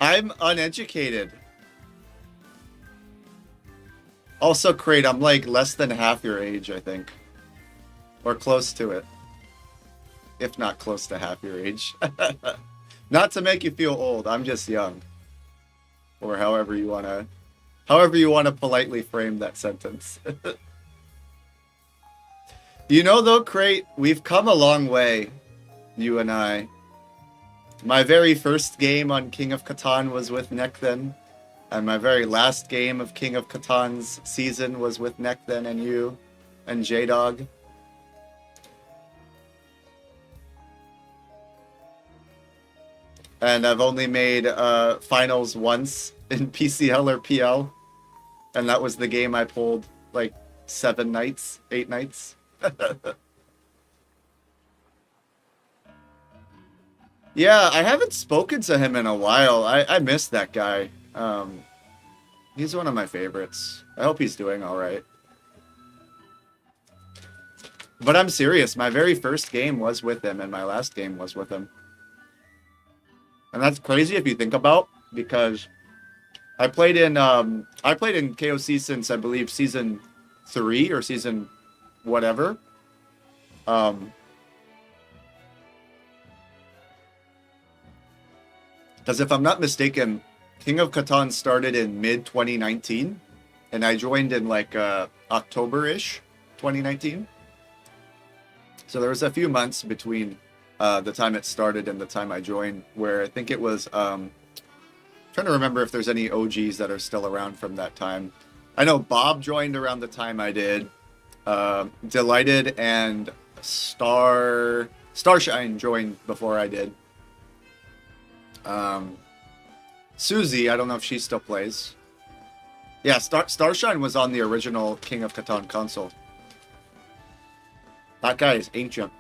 I'm uneducated. Also, Crate, I'm like less than half your age, I think. Or close to it. If not close to half your age. Not to make you feel old, I'm just young. Or however you wanna politely frame that sentence. You know though, Crate, we've come a long way, you and I. My very first game on King of Catan was with Necthen, and my very last game of King of Catan's season was with Necthen and you and J-Dog. And I've only made finals once in PCL or PL, and that was the game I pulled like 8 nights. Yeah, I haven't spoken to him in a while. I miss that guy. He's one of my favorites. I hope he's doing all right. But I'm serious. My very first game was with him, and my last game was with him. And that's crazy if you think about, because I played in KOC since I believe season 3 or season whatever. Because if I'm not mistaken, King of Catan started in mid-2019, and I joined in like October-ish 2019. So there was a few months between the time it started and the time I joined, where I think it was... trying to remember if there's any OGs that are still around from that time. I know Bob joined around the time I did. Delighted and Starshine joined before I did. Susie, I don't know if she still plays. Yeah, Starshine was on the original King of Catan console. That guy is ancient.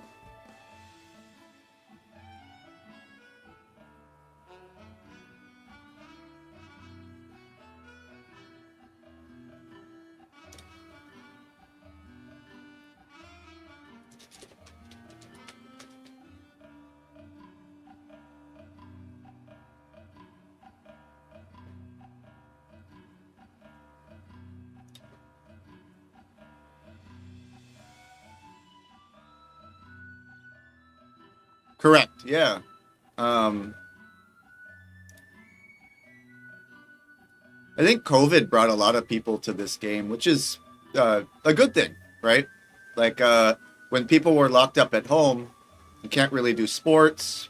Correct, yeah. I think COVID brought a lot of people to this game, which is a good thing, right? Like, when people were locked up at home, you can't really do sports.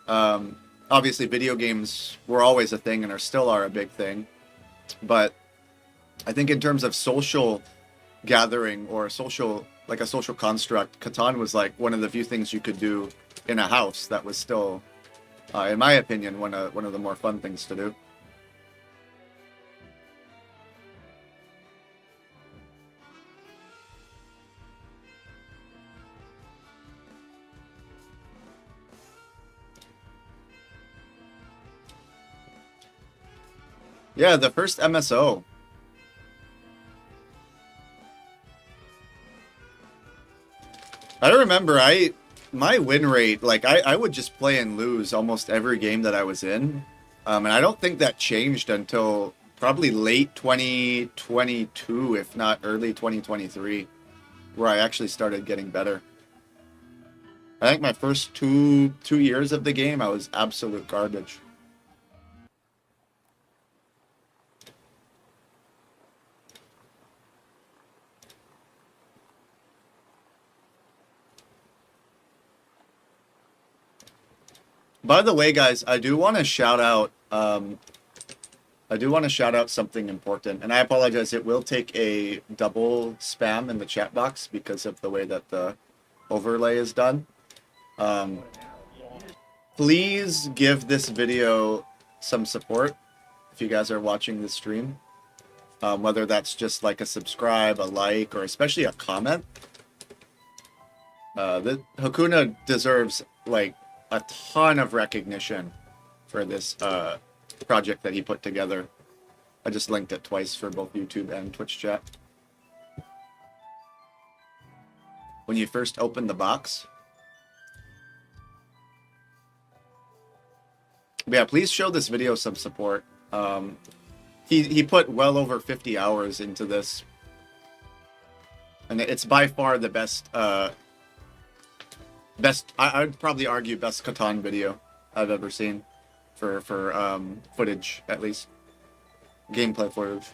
Obviously, video games were always a thing and still are a big thing. But I think in terms of social gathering or social construct, Catan was like one of the few things you could do in a house that was still, in my opinion, one of the more fun things to do. Yeah, the first MSO. I remember my win rate, like I would just play and lose almost every game that I was in. And I don't think that changed until probably late 2022, if not early 2023, where I actually started getting better. I think my first two years of the game, I was absolute garbage. By the way, guys, I do want to shout out something important, and I apologize. It will take a double spam in the chat box because of the way that the overlay is done. Please give this video some support if you guys are watching this stream. Whether that's just like a subscribe, a like, or especially a comment. The Hakuna deserves like a ton of recognition for this project that he put together. I just linked it twice for both YouTube and Twitch chat. When you first open the box. But yeah, please show this video some support. He put well over 50 hours into this. And it's by far the best, I'd probably argue best Catan video I've ever seen for footage, at least. Gameplay footage.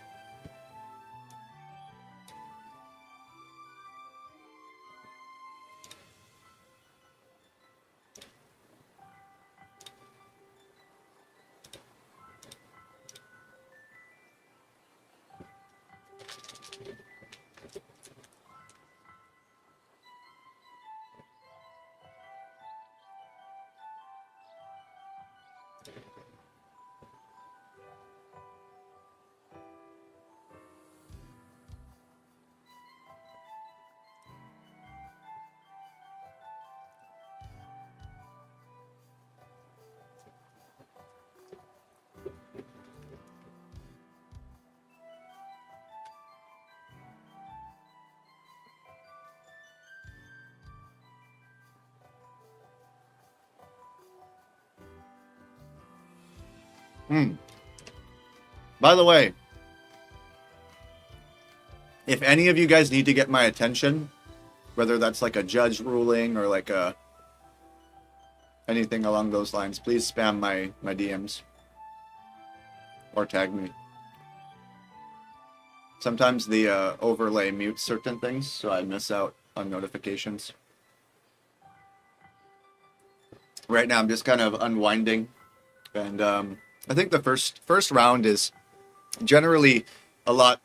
By the way, if any of you guys need to get my attention, whether that's like a judge ruling or like a anything along those lines, please spam my DMs or tag me. Sometimes the overlay mutes certain things, so I miss out on notifications. Right now I'm just kind of unwinding, and I think the first round is generally a lot,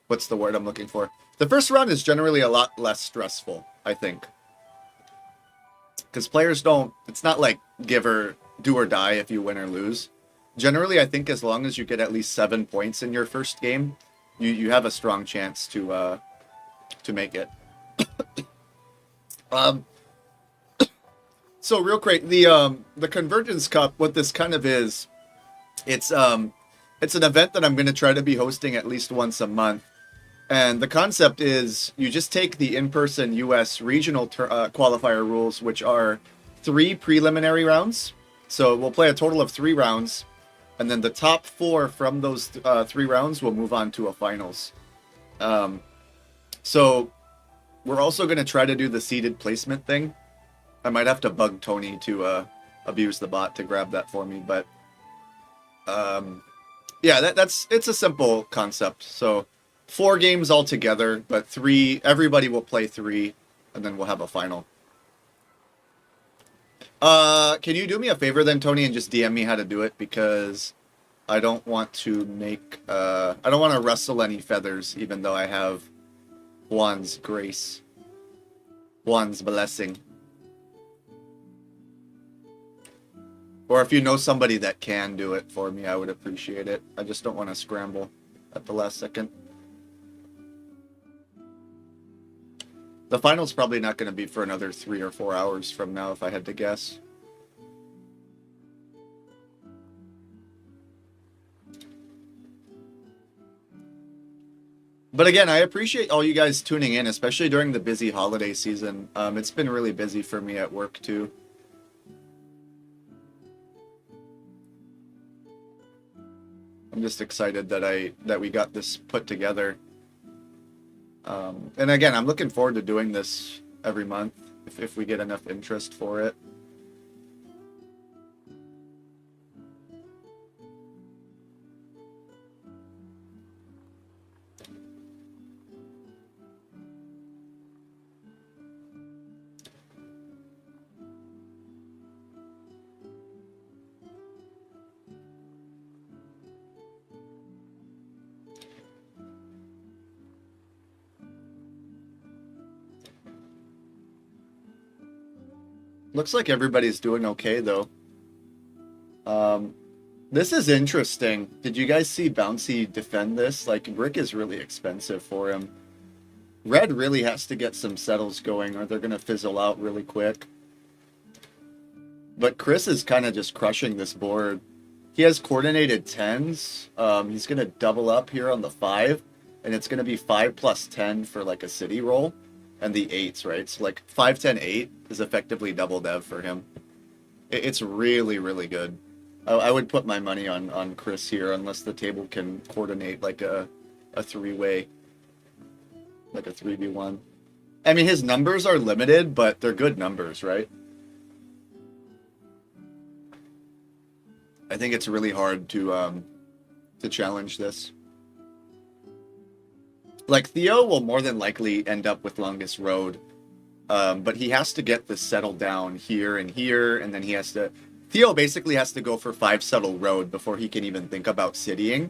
what's the word I'm looking for? The first round is generally a lot less stressful, I think. Because players don't, it's not like do or die if you win or lose. Generally, I think as long as you get at least 7 points in your first game, you have a strong chance to make it. So real quick, the Convergence Cup, what this kind of is, it's an event that I'm going to try to be hosting at least once a month. And the concept is you just take the in-person US regional qualifier rules, which are 3 preliminary rounds. So we'll play a total of 3 rounds. And then the top 4 from those 3 rounds will move on to a finals. So we're also going to try to do the seeded placement thing. I might have to bug Tony to abuse the bot to grab that for me. But yeah, it's a simple concept. So 4 games altogether, but 3, everybody will play 3, and then we'll have a final. Can you do me a favor then, Tony, and just DM me how to do it? Because I don't want to make, I don't want to rustle any feathers, even though I have Juan's grace. Juan's blessing. Or if you know somebody that can do it for me, I would appreciate it. I just don't want to scramble at the last second. The final's probably not going to be for another 3 or 4 hours from now, if I had to guess. But again, I appreciate all you guys tuning in, especially during the busy holiday season. It's been really busy for me at work, too. I'm just excited that we got this put together. And again, I'm looking forward to doing this every month if we get enough interest for it. Looks like everybody's doing okay, though. This is interesting. Did you guys see Bouncy defend this? Like, Rick is really expensive for him. Red really has to get some settles going, or they're going to fizzle out really quick. But Chris is kind of just crushing this board. He has coordinated 10s. He's going to double up here on the 5, and it's going to be 5 plus 10 for, like, a city roll, and the 8s, right? So, like, 5, 10, 8 is effectively double dev for him. It's really, really good. I would put my money on Chris here, unless the table can coordinate like a three-way, like a 3v1. I mean, his numbers are limited, but they're good numbers, right? I think it's really hard to challenge this. Like, Theo will more than likely end up with longest road, but he has to get this settled down here, and then he has to... Theo basically has to go for 5 settle road before he can even think about citying.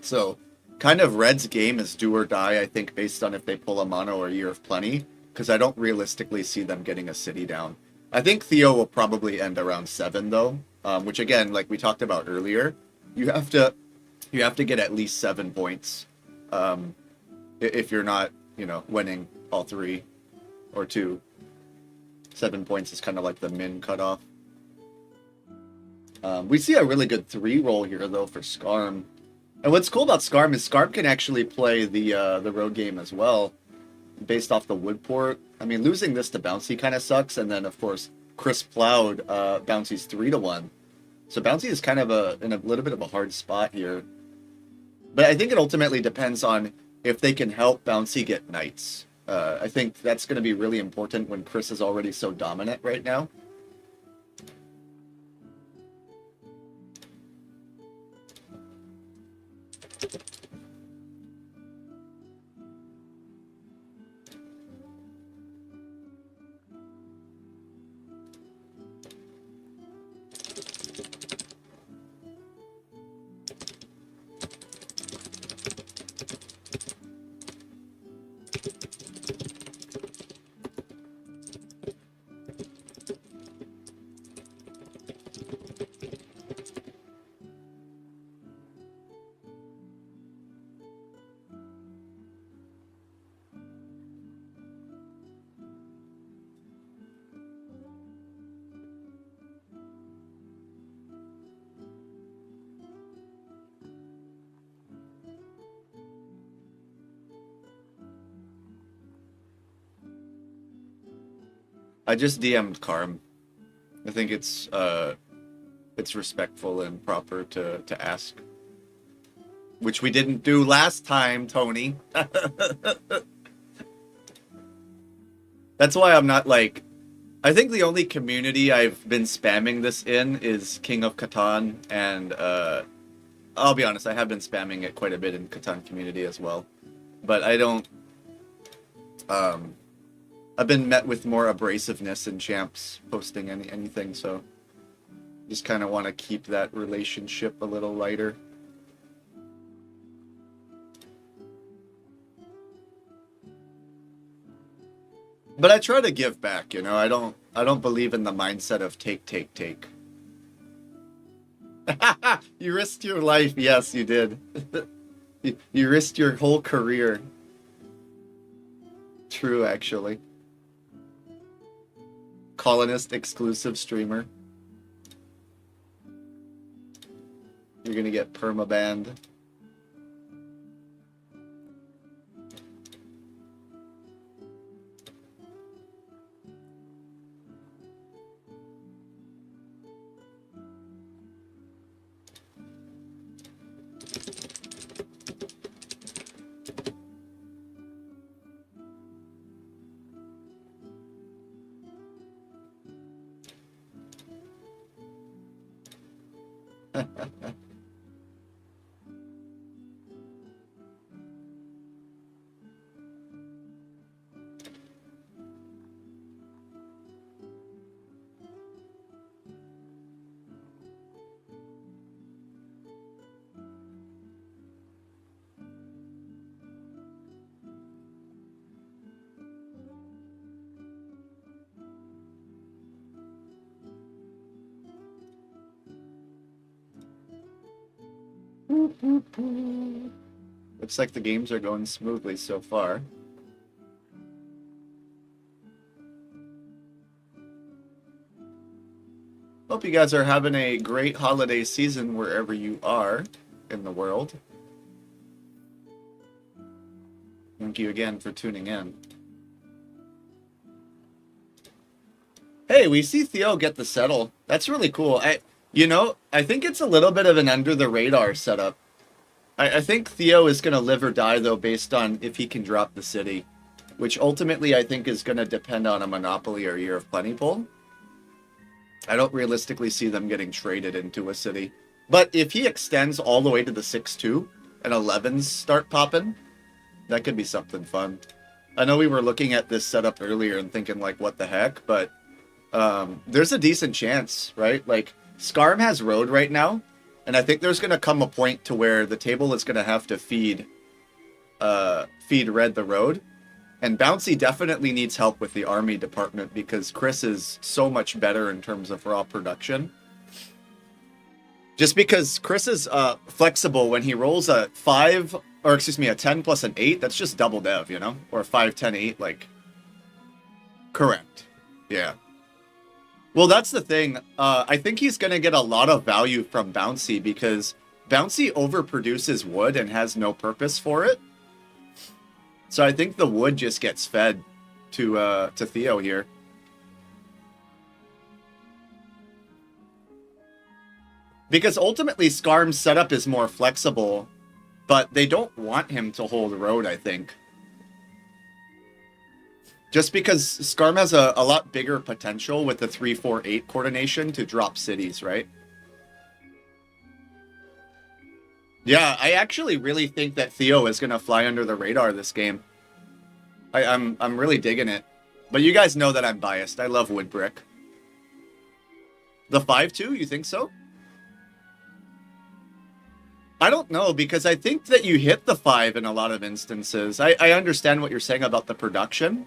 So, kind of Red's game is do or die, I think, based on if they pull a mono or Year of Plenty, because I don't realistically see them getting a city down. I think Theo will probably end around 7, though, which, again, like we talked about earlier, you have to get at least 7 points if you're not, you know, winning all 3 or 2. 7 points is kind of like the min cutoff. We see a really good 3 roll here, though, for Skarm. And what's cool about Skarm is Skarm can actually play the road game as well, based off the Woodport. I mean, losing this to Bouncy kind of sucks, and then, of course, Chris Plowed Bouncy's 3-1. So Bouncy is kind of in a little bit of a hard spot here. But I think it ultimately depends on if they can help Bouncy get knights. I think that's going to be really important when Chris is already so dominant right now. I just DM'd Karm. I think it's respectful and proper to ask. Which we didn't do last time, Tony. That's why I'm not like... I think the only community I've been spamming this in is King of Catan, and I'll be honest, I have been spamming it quite a bit in Catan community as well. But I don't... I've been met with more abrasiveness in champs posting anything, so just kind of want to keep that relationship a little lighter. But I try to give back, you know. I don't believe in the mindset of take. You risked your life. Yes, you did. You risked your whole career. True, actually. Colonist exclusive streamer. You're gonna get permabanned. Looks like the games are going smoothly so far. Hope you guys are having a great holiday season wherever you are in the world. Thank you again for tuning in. Hey, we see Theo get the settle. That's really cool. I think it's a little bit of an under the radar setup. I think Theo is going to live or die, though, based on if he can drop the city, which ultimately I think is going to depend on a Monopoly or Year of Plentiful. I don't realistically see them getting traded into a city. But if he extends all the way to the 6-2 and 11s start popping, that could be something fun. I know we were looking at this setup earlier and thinking, like, what the heck? But there's a decent chance, right? Like, Scarm has road right now. And I think there's going to come a point to where the table is going to have to feed Red the road. And Bouncy definitely needs help with the army department because Chris is so much better in terms of raw production. Just because Chris is flexible when he rolls a 10 plus an 8, that's just double dev, you know? Or 5, 10, 8, like... Correct. Yeah. Well, that's the thing. I think he's going to get a lot of value from Bouncy because Bouncy overproduces wood and has no purpose for it. So I think the wood just gets fed to Theo here. Because ultimately Scarm's setup is more flexible, but they don't want him to hold road, I think. Just because Scarm has a lot bigger potential with the 3-4-8 coordination to drop cities, right? Yeah, I actually really think that Theo is going to fly under the radar this game. I'm really digging it. But you guys know that I'm biased. I love wood brick. The 5-2, you think so? I don't know, because I think that you hit the 5 in a lot of instances. I understand what you're saying about the production.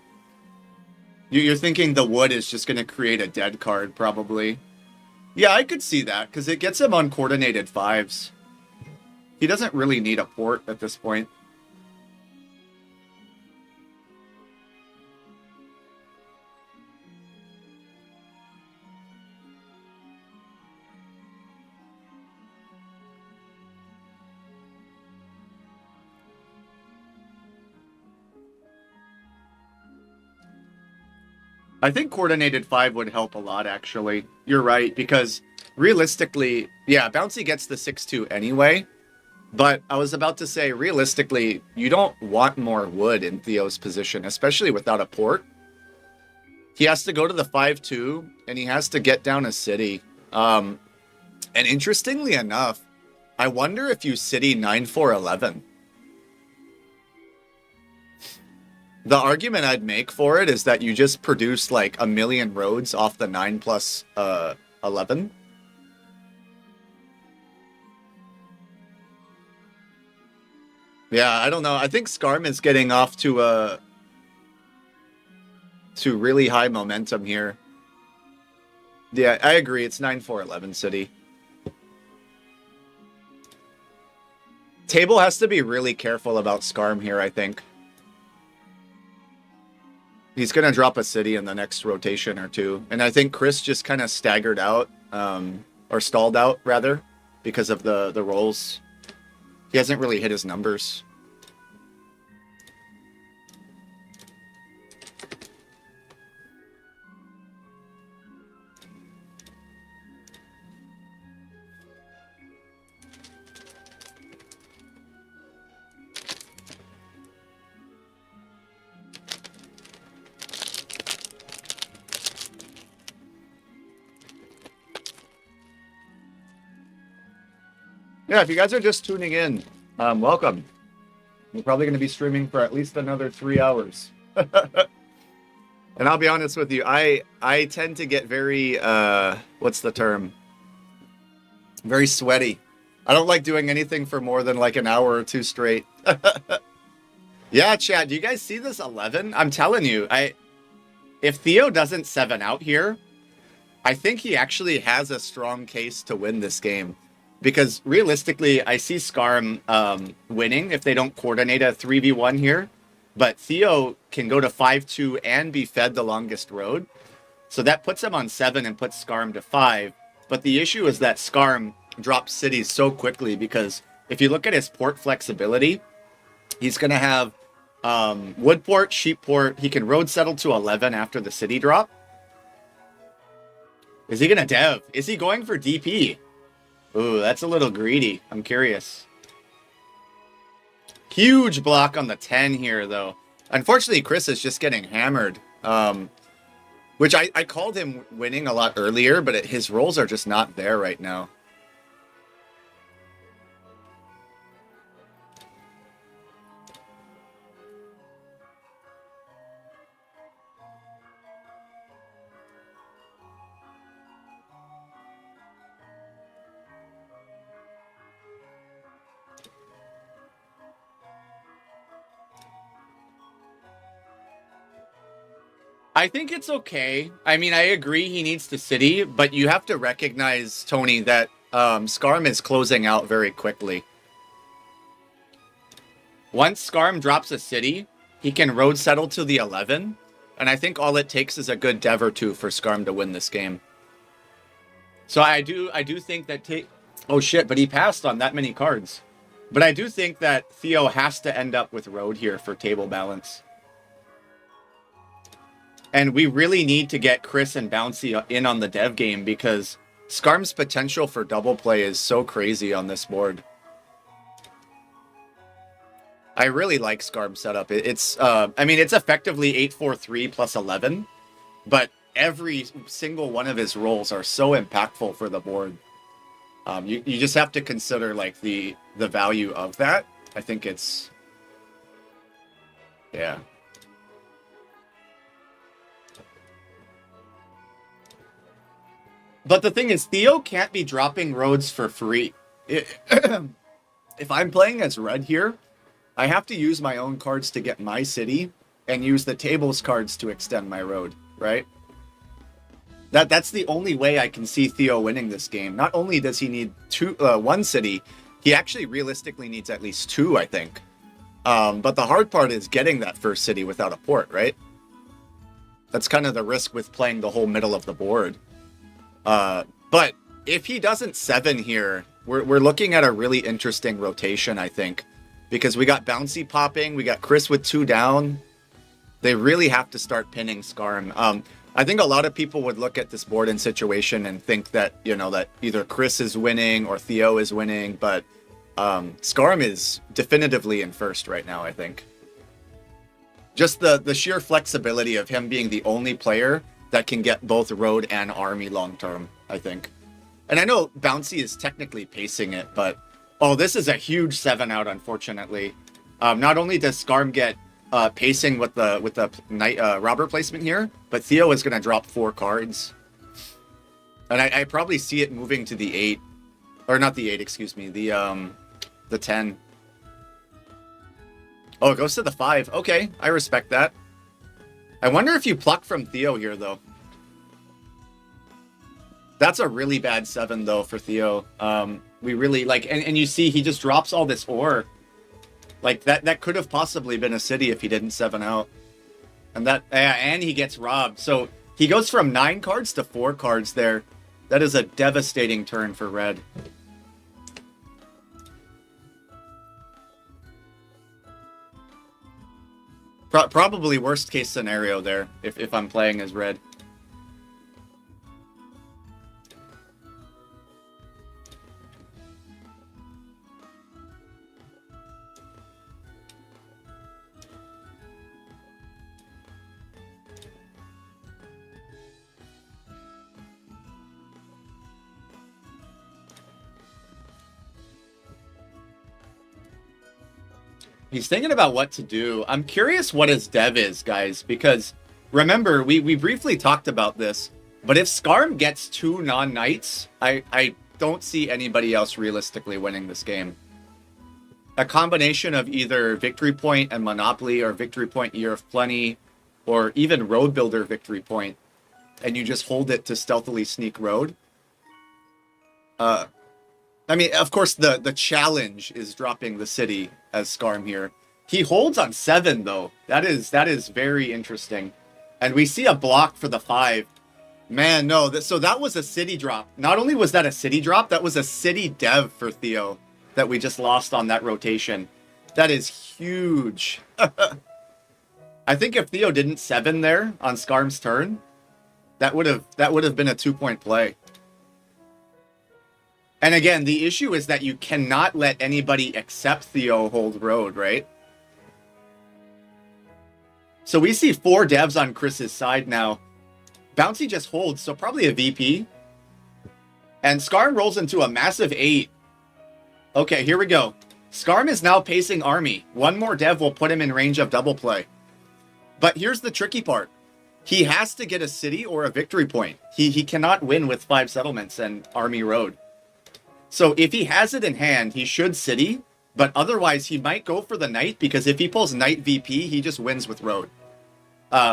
You're thinking the wood is just going to create a dead card, probably. Yeah, I could see that, because it gets him uncoordinated 5s. He doesn't really need a port at this point. I think coordinated 5 would help a lot, actually. You're right, because realistically, yeah, Bouncy gets the 6-2 anyway. But I was about to say, realistically, you don't want more wood in Theo's position, especially without a port. He has to go to the 5-2, and he has to get down a city. And interestingly enough, I wonder if you city 9-4-11. The argument I'd make for it is that you just produce like a million roads off the 9 plus 11. Yeah, I don't know. I think Scarm is getting off to really high momentum here. Yeah, I agree. It's 9-4-11 city. Table has to be really careful about Scarm here, I think. He's going to drop a city in the next rotation or two. And I think Chris just kind of staggered out, or stalled out, rather, because of the rolls. He hasn't really hit his numbers. Yeah, if you guys are just tuning in, welcome. We're probably going to be streaming for at least another 3 hours. And I'll be honest with you, I tend to get very, what's the term? Very sweaty. I don't like doing anything for more than like an hour or two straight. Yeah, Chad, do you guys see this 11? I'm telling you, if Theo doesn't 7 out here, I think he actually has a strong case to win this game. because realistically, I see Scarm winning if they don't coordinate a 3v1 here. But Theo can go to 5-2 and be fed the longest road. So that puts him on 7 and puts Scarm to 5. But the issue is that Scarm drops cities so quickly because if you look at his port flexibility, he's going to have Woodport, Sheepport. He can road settle to 11 after the city drop. Is he going to dev? Is he going for DP? Ooh, that's a little greedy. I'm curious. Huge block on the 10 here, though. Unfortunately, Chris is just getting hammered. Which I called him winning a lot earlier, but his rolls are just not there right now. I think it's okay. I mean, I agree he needs the city, but you have to recognize, Tony, that Scarm is closing out very quickly. Once Scarm drops a city, he can road settle to the 11, and I think all it takes is a good dev or two for Scarm to win this game. So I do think that... Oh shit, but he passed on that many cards. But I do think that Theo has to end up with road here for table balance. And we really need to get Chris and Bouncy in on the dev game because Scarm's potential for double play is so crazy on this board. I really like Scarm's setup. It's I mean, it's effectively 8-4-3 plus 11, but every single one of his rolls are so impactful for the board. You just have to consider like the value of that. I think it's... Yeah. But the thing is, Theo can't be dropping roads for free. If I'm playing as red here, I have to use my own cards to get my city and use the tables cards to extend my road, right? That's the only way I can see Theo winning this game. Not only does he need one city, he actually realistically needs at least 2, I think. But the hard part is getting that first city without a port, right? That's kind of the risk with playing the whole middle of the board. But if he doesn't 7 here, we're looking at a really interesting rotation, I think. Because we got Bouncy popping, we got Chris with 2 down. They really have to start pinning Scarm. I think a lot of people would look at this board and situation and think that, you know, that either Chris is winning or Theo is winning, but Scarm is definitively in first right now, I think. Just the sheer flexibility of him being the only player that can get both road and army long term, I think. And I know Bouncy is technically pacing it, but oh, this is a huge 7 out, unfortunately. Not only does Scarm get pacing with the knight robber placement here, but Theo is going to drop 4 cards. And I probably see it moving to the 8. Or not the 8, excuse me, the 10. Oh, it goes to the 5. Okay, I respect that. I wonder if you pluck from Theo here, though. That's a really bad 7, though, for Theo. We really, like, and you see he just drops all this ore. Like, that could have possibly been a city if he didn't 7 out. And he gets robbed. So he goes from 9 cards to 4 cards there. That is a devastating turn for red. Probably worst case scenario there, if I'm playing as red. He's thinking about what to do. I'm curious what his dev is, guys, because remember, we briefly talked about this, but if Scarm gets 2 non-knights, I don't see anybody else realistically winning this game. A combination of either Victory Point and Monopoly, or Victory Point Year of Plenty, or even Road Builder Victory Point, and you just hold it to stealthily sneak road. I mean, of course, the challenge is dropping the city as Skarm here. He holds on 7, though. That is very interesting. And we see a block for the 5. Man, no. So that was a city drop. Not only was that a city drop, that was a city dev for Theo that we just lost on that rotation. That is huge. I think if Theo didn't 7 there on Skarm's turn, that would have been a 2-point play. And again, the issue is that you cannot let anybody except Theo hold road, right? So we see 4 devs on Chris's side now. Bouncy just holds, so probably a VP. And Skarm rolls into a massive 8. Okay, here we go. Skarm is now pacing Army. 1 more dev will put him in range of double play. But here's the tricky part. He has to get a city or a victory point. He cannot win with 5 settlements and Army road. So if he has it in hand, he should city, but otherwise he might go for the knight, because if he pulls knight VP, he just wins with road.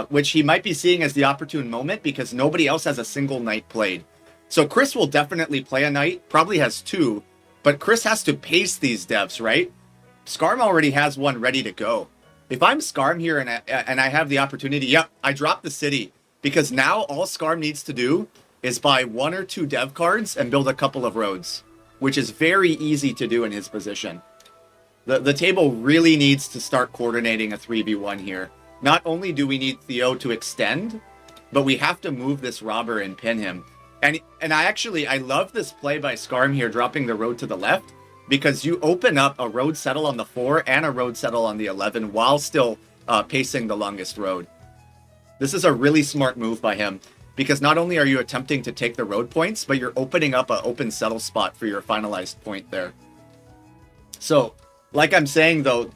Which he might be seeing as the opportune moment because nobody else has a single knight played. So Chris will definitely play a knight, probably has 2, but Chris has to pace these devs, right? Skarm already has 1 ready to go. If I'm Skarm here and I have the opportunity, yep, I drop the city, because now all Skarm needs to do is buy 1 or 2 dev cards and build a couple of roads, which is very easy to do in his position. The table really needs to start coordinating a 3v1 here. Not only do we need Theo to extend, but we have to move this robber and pin him. And I love this play by Skarm here, dropping the road to the left, because you open up a road settle on the 4 and a road settle on the 11 while still pacing the longest road. This is a really smart move by him, because not only are you attempting to take the road points, but you're opening up an open settle spot for your finalized point there. So, like I'm saying though,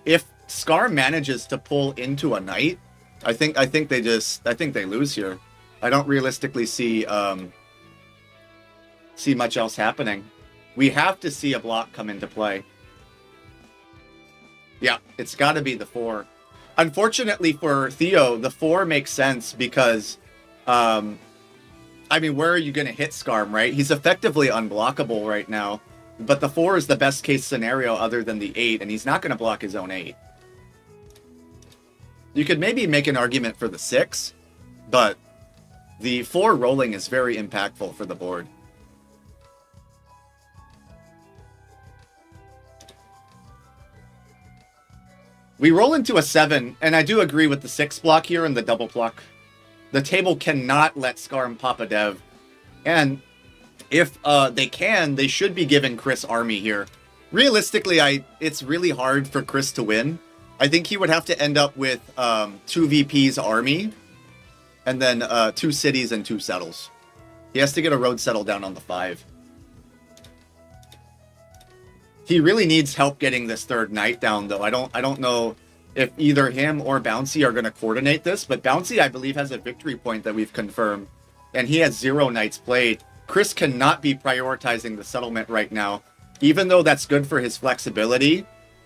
if Skarm manages to pull into a knight, I think they lose here. I don't realistically see much else happening. We have to see a block come into play. Yeah, it's got to be the 4. Unfortunately for Theo, the 4 makes sense because, I mean, where are you going to hit Skarm, right? He's effectively unblockable right now, but the 4 is the best case scenario other than the 8, and he's not going to block his own 8. You could maybe make an argument for the 6, but the 4 rolling is very impactful for the board. We roll into a 7, and I do agree with the 6 block here and the double block. The table cannot let Skarm pop a dev. And if they can, they should be giving Chris Army here. Realistically, it's really hard for Chris to win. I think he would have to end up with 2 VPs Army, and then 2 cities and 2 settles. He has to get a road settle down on the 5. He really needs help getting this 3rd knight down, though. I don't know if either him or Bouncy are going to coordinate this, but Bouncy, I believe, has a victory point that we've confirmed, and he has 0 knights played. Chris cannot be prioritizing the settlement right now. Even though that's good for his flexibility,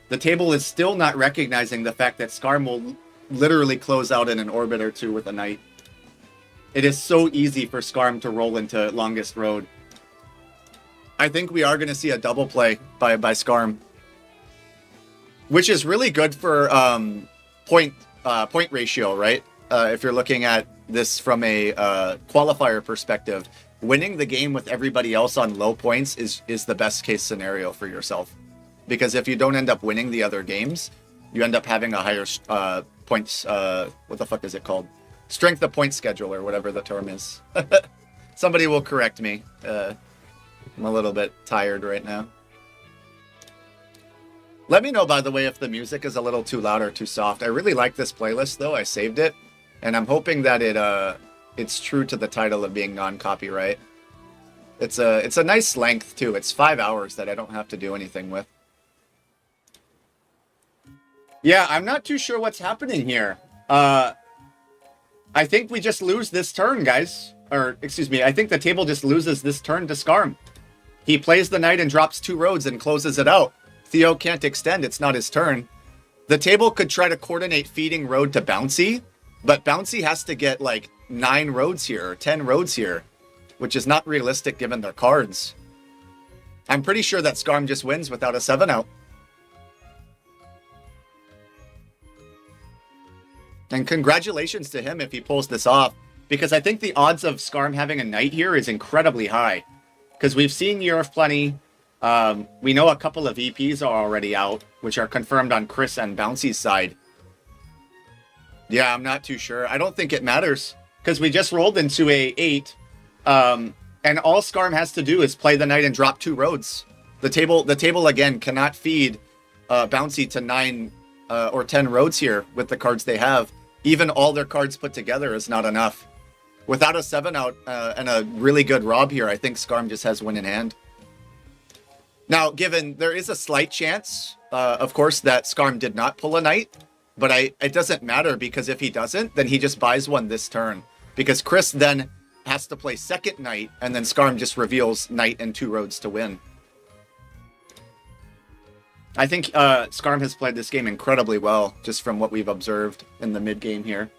the table is still not recognizing the fact that Skarm will literally close out in an orbit or 2 with a knight. It is so easy for Skarm to roll into longest road. I think we are going to see a double play by Skarm, which is really good for point ratio, right? If you're looking at this from a qualifier perspective, winning the game with everybody else on low points is the best case scenario for yourself. Because if you don't end up winning the other games, you end up having a higher points, what the fuck is it called? Strength of point schedule, or whatever the term is. Somebody will correct me. I'm a little bit tired right now. Let me know, by the way, if the music is a little too loud or too soft. I really like this playlist, though. I saved it, and I'm hoping that it's true to the title of being non-copyright. It's a nice length, too. It's 5 hours that I don't have to do anything with. Yeah, I'm not too sure what's happening here. I think we just lose this turn, guys. Or, excuse me, I think the table just loses this turn to Skarm. He plays the knight and drops 2 roads and closes it out. Theo can't extend, it's not his turn. The table could try to coordinate feeding road to Bouncy, but Bouncy has to get like 9 roads here, or 10 roads here, which is not realistic given their cards. I'm pretty sure that Scarm just wins without a 7-out. And congratulations to him if he pulls this off, because I think the odds of Scarm having a knight here is incredibly high. Because we've seen Year of Plenty. We know a couple of VPs are already out, which are confirmed on Chris and Bouncy's side. Yeah, I'm not too sure. I don't think it matters, because we just rolled into a 8. And all Scarm has to do is play the knight and drop 2 roads. The table again cannot feed Bouncy to 9 or 10 roads here with the cards they have. Even all their cards put together is not enough. Without a 7-out and a really good Rob here, I think Scarm just has win in hand. Now, given there is a slight chance, of course, that Scarm did not pull a knight, but it doesn't matter, because if he doesn't, then he just buys one this turn. Because Chris then has to play second knight, and then Scarm just reveals knight and 2 roads to win. I think Scarm has played this game incredibly well, just from what we've observed in the mid-game here.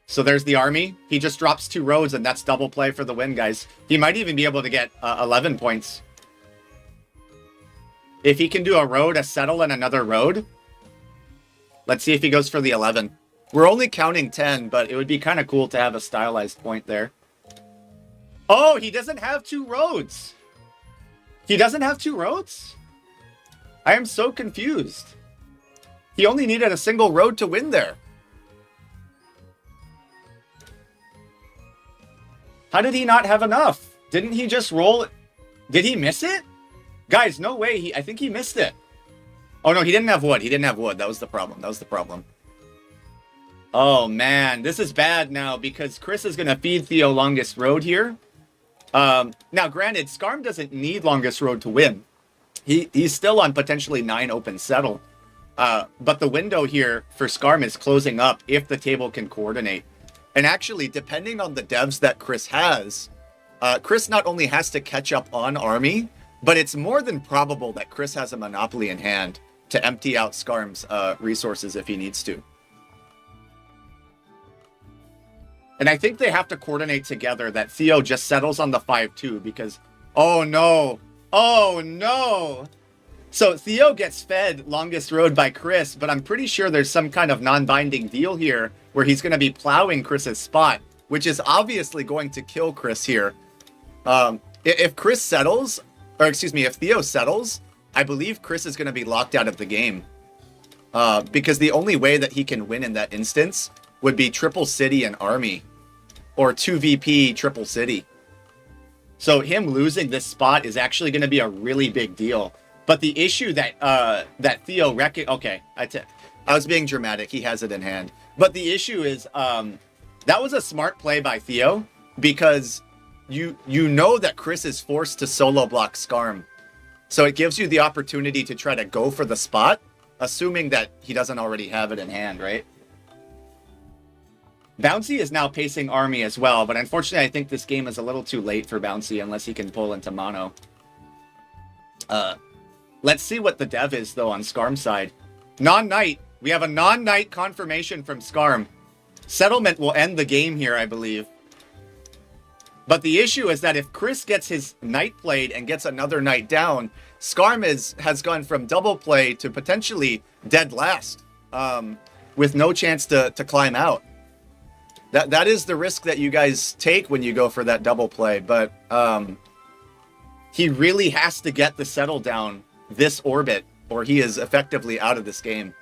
So there's the army. He just drops 2 roads, and that's double play for the win, guys. He might even be able to get 11 points. If he can do a road, a settle, and another road. Let's see if he goes for the 11. We're only counting 10, but it would be kind of cool to have a stylized point there. Oh, he doesn't have 2 roads. He doesn't have 2 roads? I am so confused. He only needed a single road to win there. How did he not have enough? Didn't he just roll? Did he miss it? Guys, no way. I think he missed it. Oh, no, he didn't have wood. He didn't have wood. That was the problem. That was the problem. Oh, man. This is bad now, because Chris is going to feed Theo longest road here. Now, granted, Scarm doesn't need longest road to win. He's still on potentially 9 open settle. But the window here for Scarm is closing up if the table can coordinate. And actually, depending on the devs that Chris has, Chris not only has to catch up on army, but it's more than probable that Chris has a monopoly in hand to empty out Scarm's resources if he needs to. And I think they have to coordinate together that Theo just settles on the 5-2 because, oh no, oh no. So Theo gets fed longest road by Chris, but I'm pretty sure there's some kind of non-binding deal here where he's going to be plowing Chris's spot, which is obviously going to kill Chris here. If Chris settles, or excuse me, if Theo settles, I believe Chris is going to be locked out of the game. Because the only way that he can win in that instance would be triple city and army, or 2 VP triple city. So him losing this spot is actually going to be a really big deal. But the issue that that Theo okay, I was being dramatic. He has it in hand. But the issue is that was a smart play by Theo, because you know that Chris is forced to solo block Scarm. So it gives you the opportunity to try to go for the spot, assuming that he doesn't already have it in hand, right? Bouncy is now pacing army as well, but unfortunately I think this game is a little too late for Bouncy unless he can pull into mono. Let's see what the dev is, though, on Scarm's side. Non-knight. We have a non-knight confirmation from Scarm. Settlement will end the game here, I believe. But the issue is that if Chris gets his knight played and gets another knight down, Scarm has gone from double play to potentially dead last, with no chance to climb out. That is the risk that you guys take when you go for that double play, but he really has to get the settle down this orbit, or he is effectively out of this game.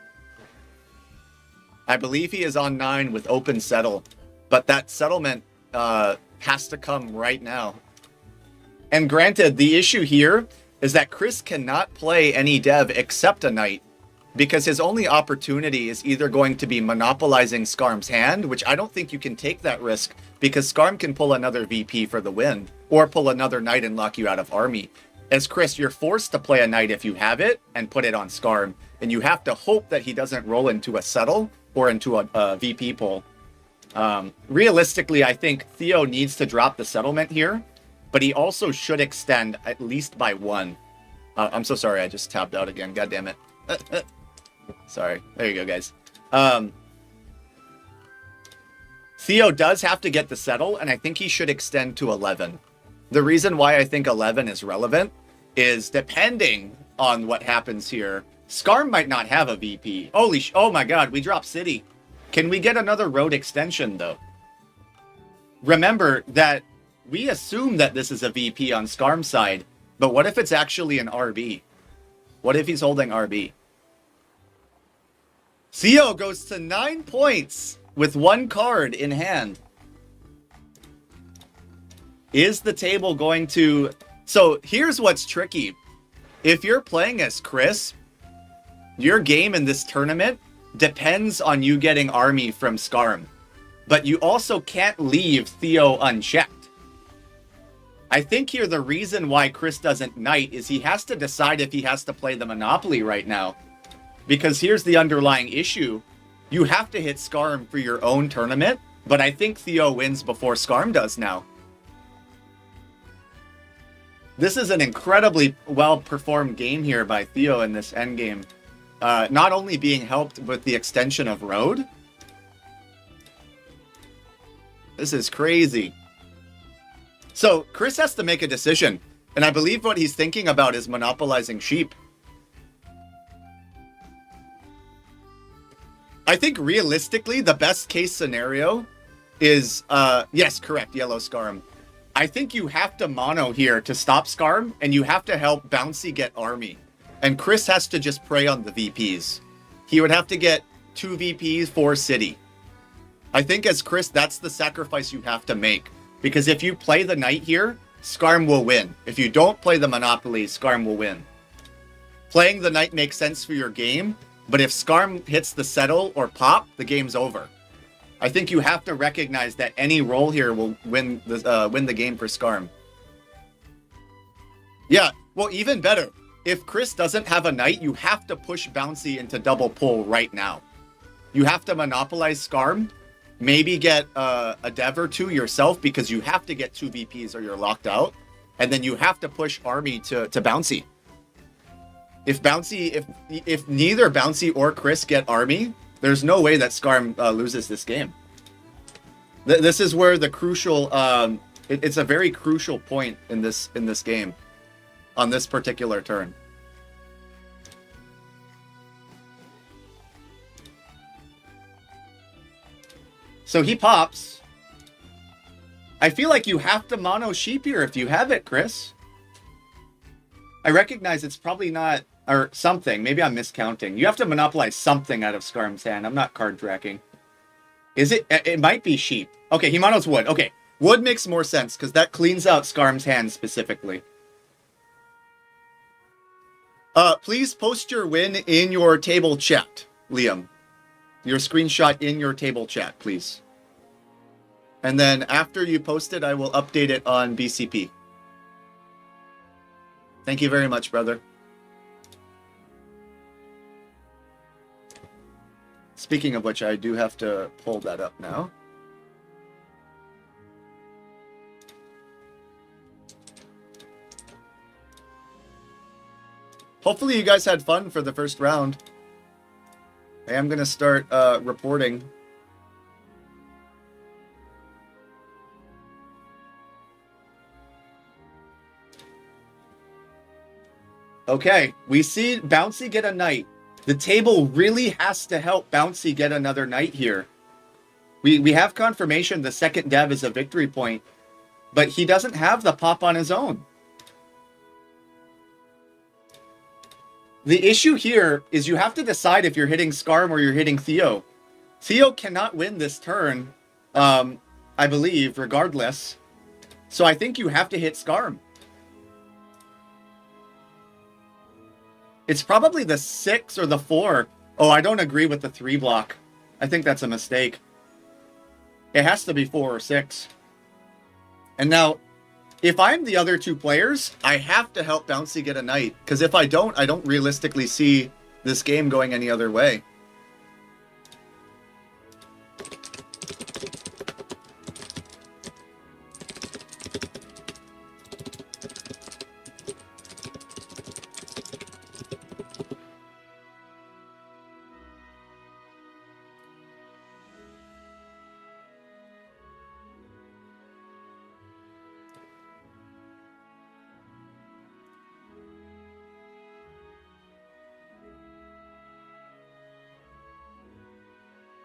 I believe he is on 9 with open settle, but that settlement has to come right now. And granted, the issue here is that Chris cannot play any dev except a knight, because his only opportunity is either going to be monopolizing Scarm's hand, which I don't think you can take that risk, because Scarm can pull another VP for the win, or pull another knight and lock you out of army. As Chris, you're forced to play a knight if you have it, and put it on Scarm, and you have to hope that he doesn't roll into a settle, or into a VP pull. Realistically, I think Theo needs to drop the settlement here, but he also should extend at least by 1. I'm so sorry, I just tapped out again, god damn it. Sorry, there you go, guys. Theo does have to get the settle, and I think he should extend to 11. The reason why I think 11 is relevant is depending on what happens here, Scarm might not have a VP. Oh my god, we dropped City. Can we get another road extension, though? Remember that we assume that this is a VP on Scarm's side, but what if it's actually an RB? What if he's holding RB? Theo goes to 9 points with 1 card in hand. Is the table going to... So here's what's tricky. If you're playing as Chris, your game in this tournament depends on you getting army from Scarm. But you also can't leave Theo unchecked. I think here the reason why Chris doesn't knight is he has to decide if he has to play the Monopoly right now. Because here's the underlying issue. You have to hit Scarm for your own tournament, but I think Theo wins before Scarm does now. This is an incredibly well-performed game here by Theo in this endgame. Not only being helped with the extension of road. This is crazy. So, Chris has to make a decision. And I believe what he's thinking about is monopolizing sheep. I think realistically, the best case scenario is... yes, correct, yellow Scarm. I think you have to mono here to stop Scarm, and you have to help Bouncy get army. And Chris has to just prey on the VPs. He would have to get 2 VPs for City. I think as Chris, that's the sacrifice you have to make. Because if you play the knight here, Scarm will win. If you don't play the Monopoly, Scarm will win. Playing the knight makes sense for your game, but if Scarm hits the settle or pop, the game's over. I think you have to recognize that any roll here will win the game for Scarm. Yeah, well, even better. If Chris doesn't have a knight, you have to push Bouncy into double pull right now. You have to monopolize Scarm, maybe get a dev or 2 yourself because you have to get 2 VPs or you're locked out. And then you have to push army to Bouncy. If neither Bouncy or Chris get army, there's no way that Scarm loses this game. This is where the crucial, it's a very crucial point in this game, on this particular turn. So he pops. I feel like you have to mono sheep here if you have it, Chris. I recognize it's probably not, or something. Maybe I'm miscounting. You have to monopolize something out of Scarm's hand. I'm not card tracking. Is it? It might be sheep. Okay, he monos wood. Okay, wood makes more sense because that cleans out Scarm's hand specifically. Please post your win in your table chat, Liam. Your screenshot in your table chat, please. And then after you post it, I will update it on BCP. Thank you very much, brother. Speaking of which, I do have to pull that up now. Hopefully you guys had fun for the first round. I am going to start reporting. Okay, we see Bouncy get a knight. The table really has to help Bouncy get another knight here. We have confirmation the second dev is a victory point, but he doesn't have the pop on his own. The issue here is you have to decide if you're hitting Scarm or you're hitting Theo. Theo cannot win this turn, I believe, regardless. So I think you have to hit Scarm. It's probably the 6 or the 4. Oh, I don't agree with the 3 block. I think that's a mistake. It has to be 4 or 6. And now, if I'm the other 2 players, I have to help Bouncy get a knight. Because if I don't realistically see this game going any other way.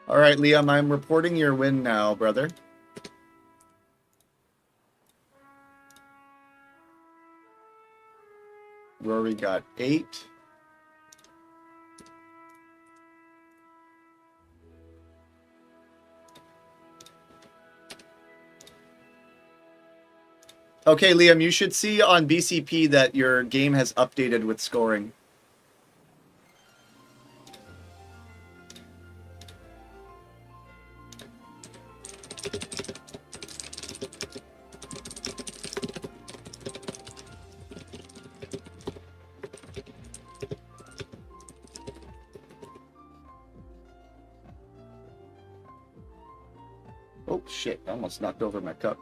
All right, Liam, I'm reporting your win now, brother. Rory got 8. Okay, Liam, you should see on BCP that your game has updated with scoring. Oh, shit. I almost knocked over my cup.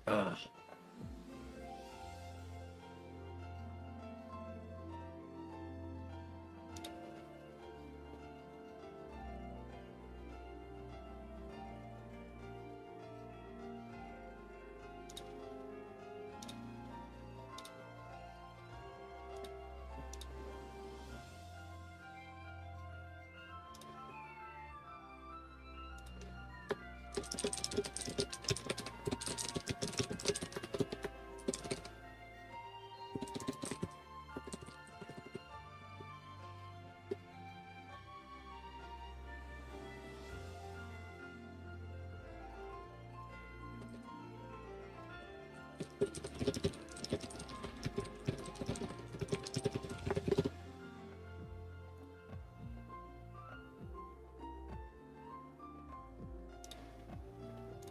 Ugh.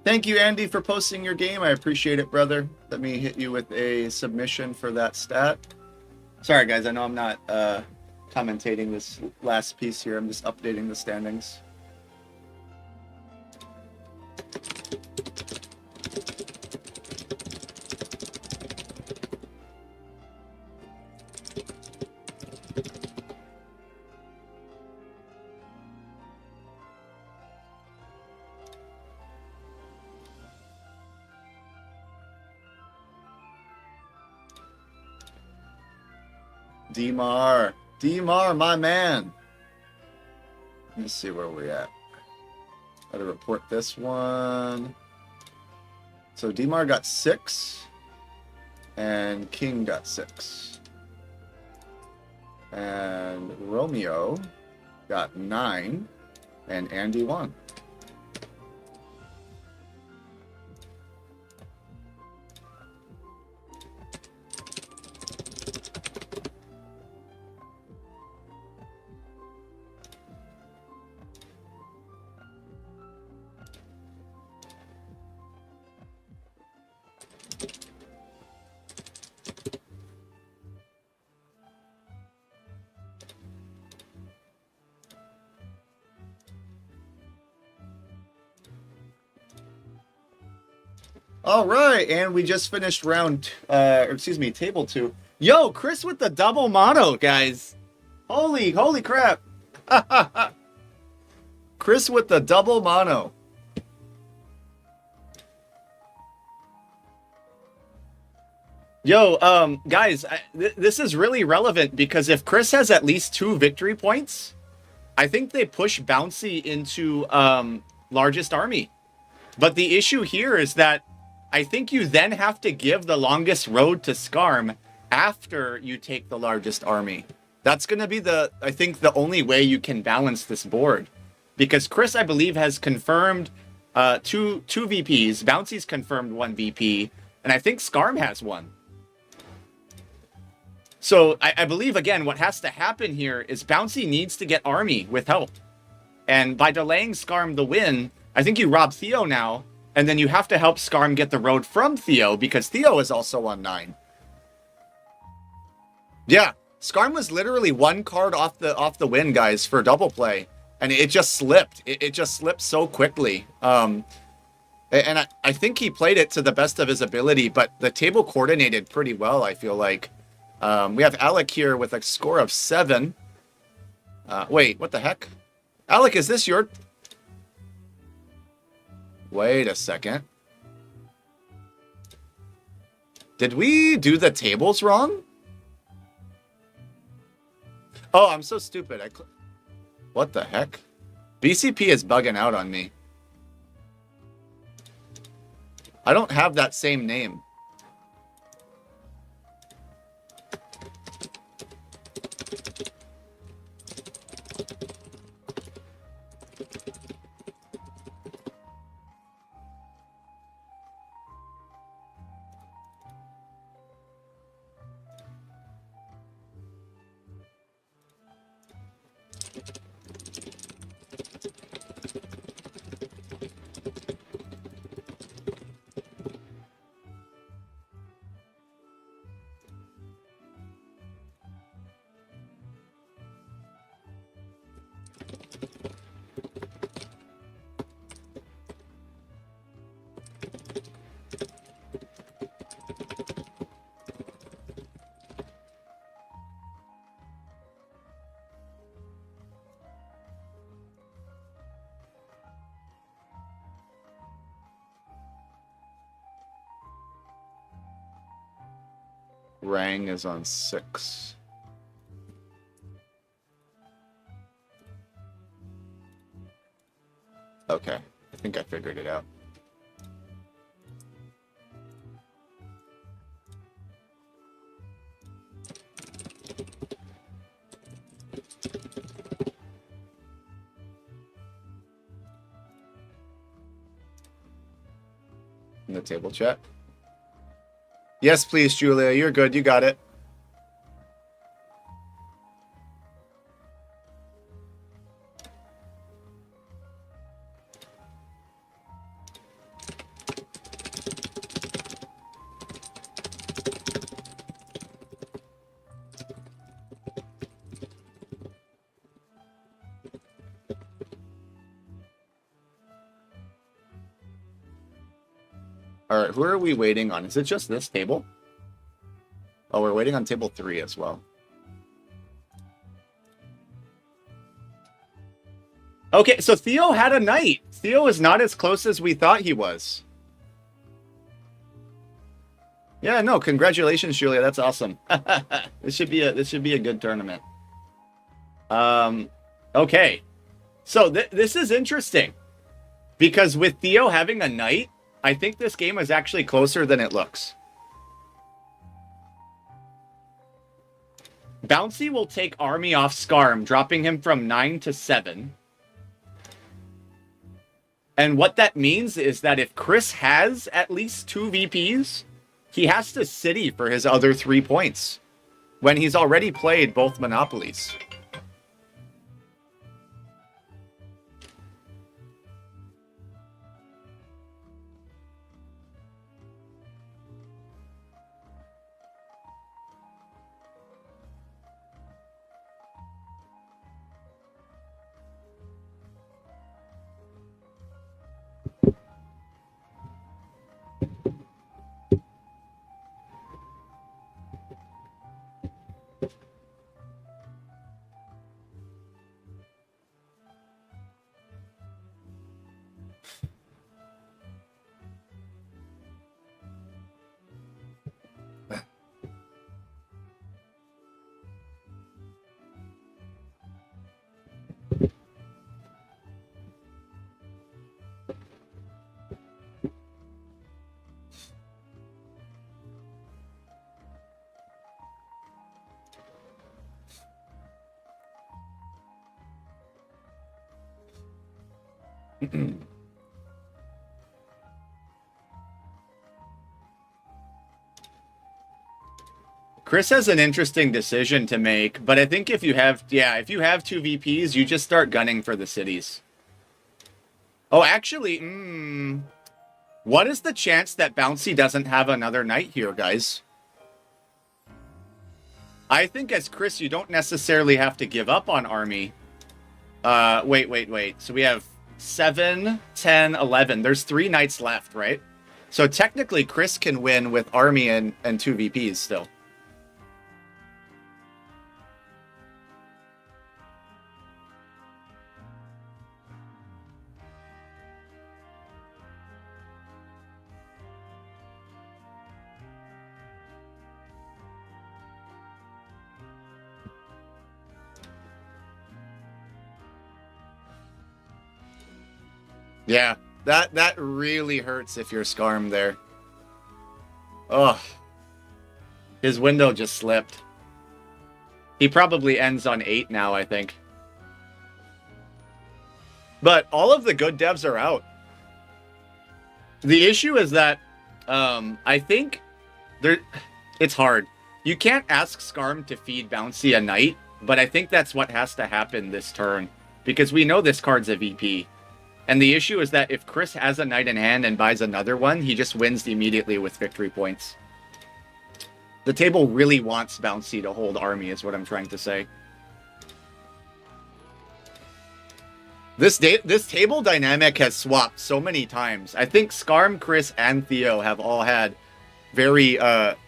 Thank you, Andy, for posting your game. I appreciate it, brother. Let me hit you with a submission for that stat. Sorry, guys. I know I'm not commentating this last piece here. I'm just updating the standings. Demar, my man. Let me see where we're at. Gotta report this one. So Demar got 6, and King got 6. And Romeo got 9, and Andy won. All right, and we just finished table 2. Yo, Chris with the double mono, guys. Holy crap. Chris with the double mono. Yo, guys, this is really relevant because if Chris has at least 2 victory points, I think they push Bouncy into largest army. But the issue here is that I think you then have to give the longest road to Scarm after you take the largest army. That's going to be I think the only way you can balance this board. Because Chris, I believe, has confirmed two VPs. Bouncy's confirmed 1 VP. And I think Scarm has 1. So I believe, again, what has to happen here is Bouncy needs to get army with help. And by delaying Scarm the win, I think you rob Theo now. And then you have to help Scarm get the road from Theo because Theo is also on 9. Yeah, Scarm was literally 1 card off the win, guys, for double play, and it just slipped. It just slipped so quickly. And I think he played it to the best of his ability, but the table coordinated pretty well. I feel like we have Alec here with a score of 7. Wait, what the heck? Alec, is this your? Wait a second. Did we do the tables wrong? Oh, I'm so stupid. What the heck? BCP is bugging out on me. I don't have that same name. Rang is on 6. Okay, I think I figured it out. In the table chat. Yes, please, Julia. You're good. You got it. All right, who are we waiting on? Is it just this table? Oh, we're waiting on table 3 as well. Okay, so Theo had a night. Theo is not as close as we thought he was. Yeah, no, congratulations, Julia. That's awesome. This should be a good tournament. Okay. So this is interesting. Because with Theo having a night, I think this game is actually closer than it looks. Bouncy will take Army off Scarm, dropping him from 9 to 7. And what that means is that if Chris has at least 2 VPs, he has to city for his other 3 points when he's already played both Monopolies. Chris has an interesting decision to make, but I think if you have 2 VPs, you just start gunning for the cities. Oh, actually, what is the chance that Bouncy doesn't have another night here, guys? I think as Chris, you don't necessarily have to give up on Army. Wait. So we have 7, 10, 11. There's 3 nights left, right? So technically, Chris can win with Army and 2 VPs still. Yeah, that really hurts if you're Scarm there. Oh, his window just slipped. He probably ends on 8 now, I think. But all of the good devs are out. The issue is that I think it's hard. You can't ask Scarm to feed Bouncy a knight, but I think that's what has to happen this turn. Because we know this card's a VP. And the issue is that if Chris has a knight in hand and buys another one, he just wins immediately with victory points. The table really wants Bouncy to hold army, is what I'm trying to say. This table dynamic has swapped so many times. I think Scarm, Chris, and Theo have all had very,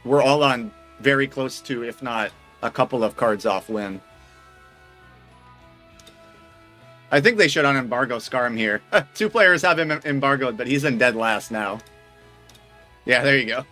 we're all on very close to, if not a couple of cards off win. I think they should unembargo Scarm here. 2 players have him embargoed, but he's in dead last now. Yeah, there you go.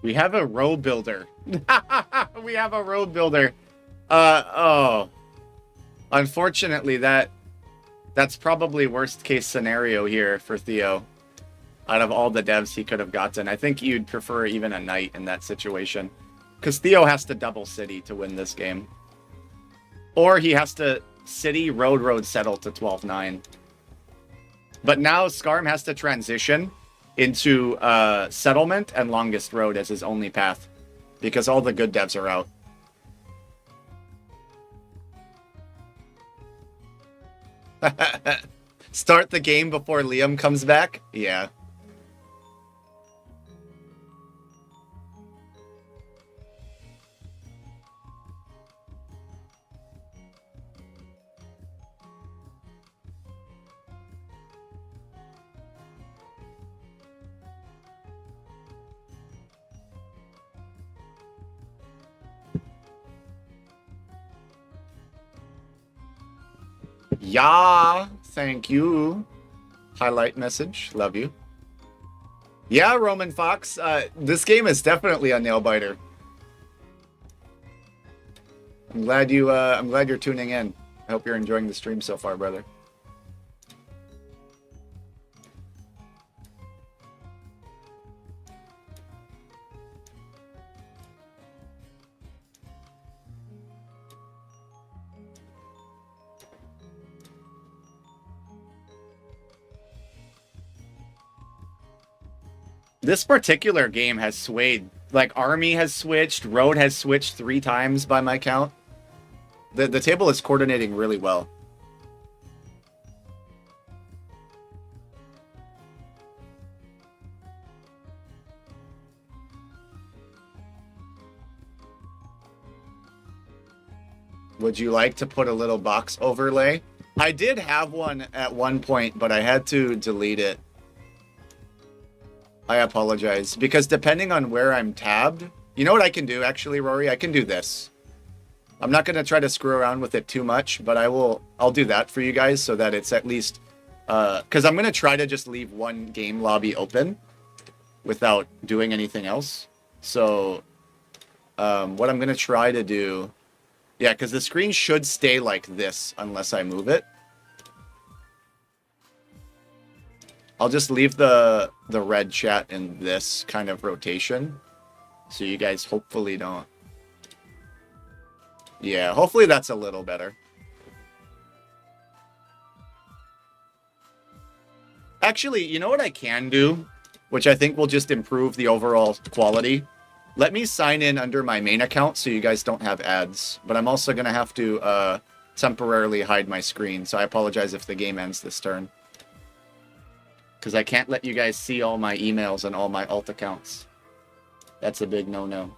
We have a road builder. We have a road builder. Oh. Unfortunately, that's probably worst case scenario here for Theo. Out of all the devs he could have gotten, I think you'd prefer even a knight in that situation. Because Theo has to double city to win this game. Or he has to city, road, settle to 12-9. But now Scarm has to transition into settlement and longest road as his only path. Because all the good devs are out. Start the game before Liam comes back? Yeah. Yeah, thank you. Highlight message, love you. Yeah, Roman Fox, this game is definitely a nail biter. I'm glad you're tuning in. I hope you're enjoying the stream so far, brother. This particular game has swayed. Like, Army has switched, Road has switched 3 times by my count. The table is coordinating really well. Would you like to put a little box overlay? I did have one at one point, but I had to delete it. I apologize, because depending on where I'm tabbed, you know what I can do, actually, Rory? I can do this. I'm not going to try to screw around with it too much, but I'll do that for you guys so that it's at least, because I'm going to try to just leave one game lobby open. without doing anything else. So what I'm going to try to do... Yeah, because the screen should stay like this unless I move it. I'll just leave the red chat in this kind of rotation. So you guys hopefully don't... Yeah, hopefully that's a little better. Actually, you know what I can do? Which I think will just improve the overall quality. Let me sign in under my main account so you guys don't have ads. But I'm also going to have to temporarily hide my screen. So I apologize if the game ends this turn. Because I can't let you guys see all my emails and all my alt accounts. That's a big no-no.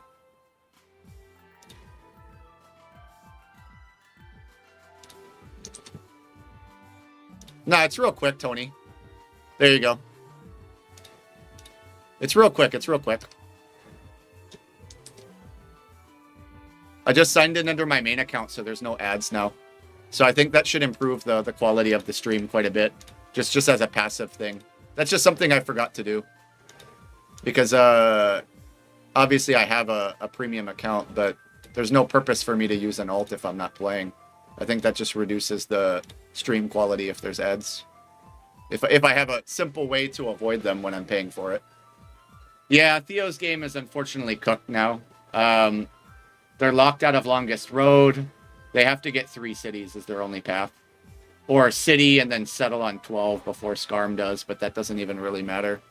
Nah, it's real quick, Tony. There you go. It's real quick. It's real quick. I just signed in under my main account, so there's no ads now. So I think that should improve the quality of the stream quite a bit. Just as a passive thing. That's just something I forgot to do. Because obviously I have a premium account, but there's no purpose for me to use an alt if I'm not playing. I think that just reduces the stream quality if there's ads. If I have a simple way to avoid them when I'm paying for it. Yeah, Theo's game is unfortunately cooked now. They're locked out of Longest Road. They have to get 3 cities as their only path. Or a city and then settle on 12 before Scarm does, but that doesn't even really matter.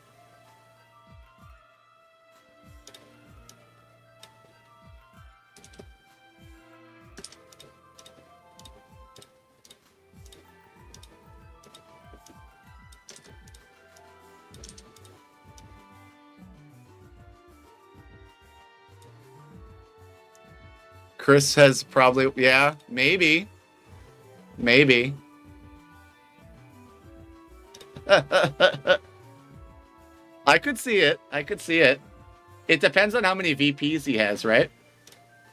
Chris has probably... Yeah, maybe. Maybe. I could see it. I could see it. It depends on how many VPs he has, right?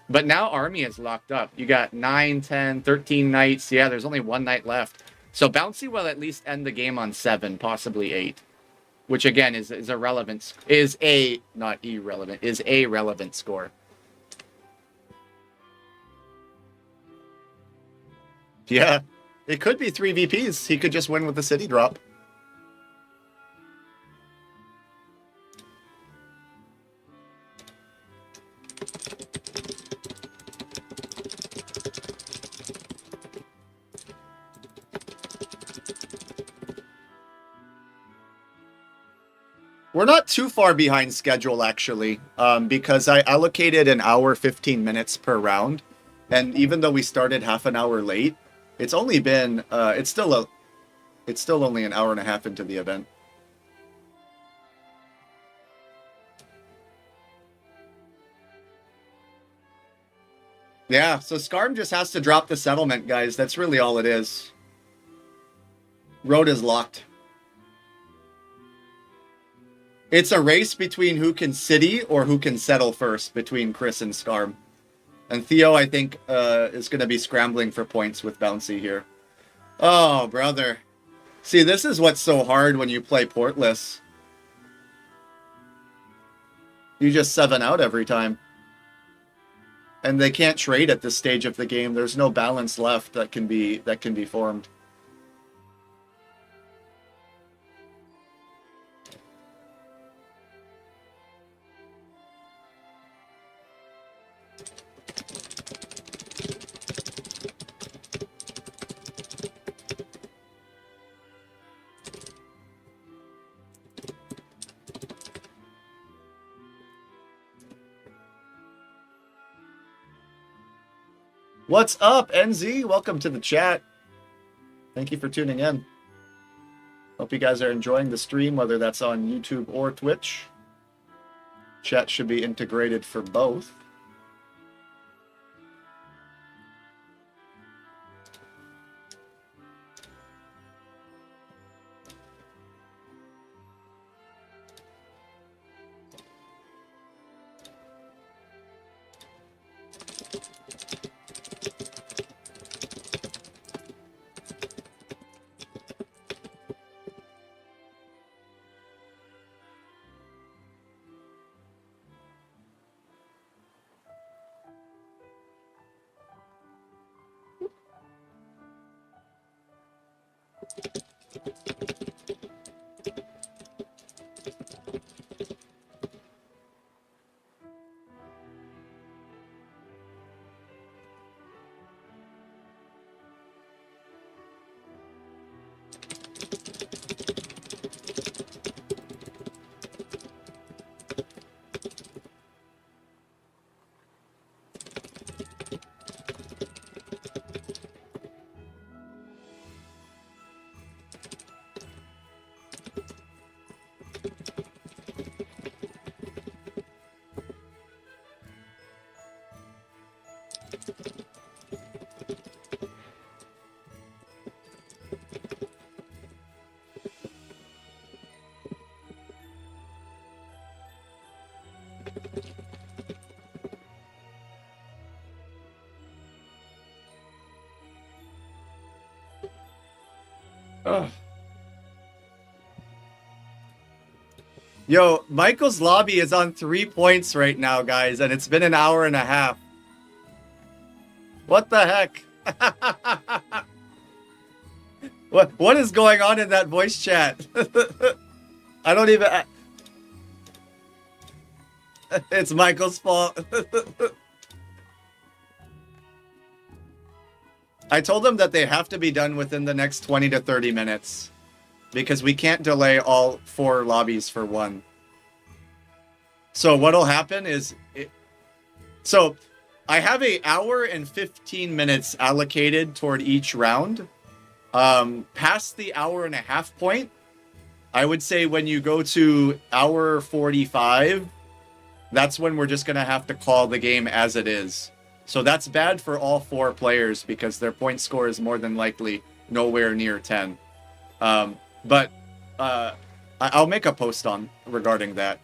But now Army is locked up. You got 9, 10, 13 knights. Yeah, there's only 1 knight left. So Bouncy will at least end the game on 7, possibly 8. Which, again, is a relevant... Not irrelevant. Is a relevant score. Yeah. It could be 3 VPs. He could just win with the city drop. We're not too far behind schedule, actually, because I allocated an hour, 15 minutes per round. And even though we started half an hour late, it's only been, it's still only an hour and a half into the event. Yeah, so Scarm just has to drop the settlement, guys. That's really all it is. Road is locked. It's a race between who can city or who can settle first between Chris and Scarm. And Theo, I think, is going to be scrambling for points with Bouncy here. Oh, brother. See, this is what's so hard when you play portless. You just 7 out every time. And they can't trade at this stage of the game. There's no balance left that can be formed. What's up, NZ? Welcome to the chat. Thank you for tuning in. Hope you guys are enjoying the stream, whether that's on YouTube or Twitch. Chat should be integrated for both. Ugh. Yo, Michael's lobby is on 3 points right now, guys, and it's been an hour and a half. What the heck? What is going on in that voice chat? I don't even... It's Michael's fault. I told them that they have to be done within the next 20 to 30 minutes because we can't delay all 4 lobbies for one. So what'll happen is... So I have an hour and 15 minutes allocated toward each round. Past the hour and a half point, I would say when you go to hour 45, that's when we're just going to have to call the game as it is. So that's bad for all 4 players because their point score is more than likely nowhere near 10. But I'll make a post on regarding that.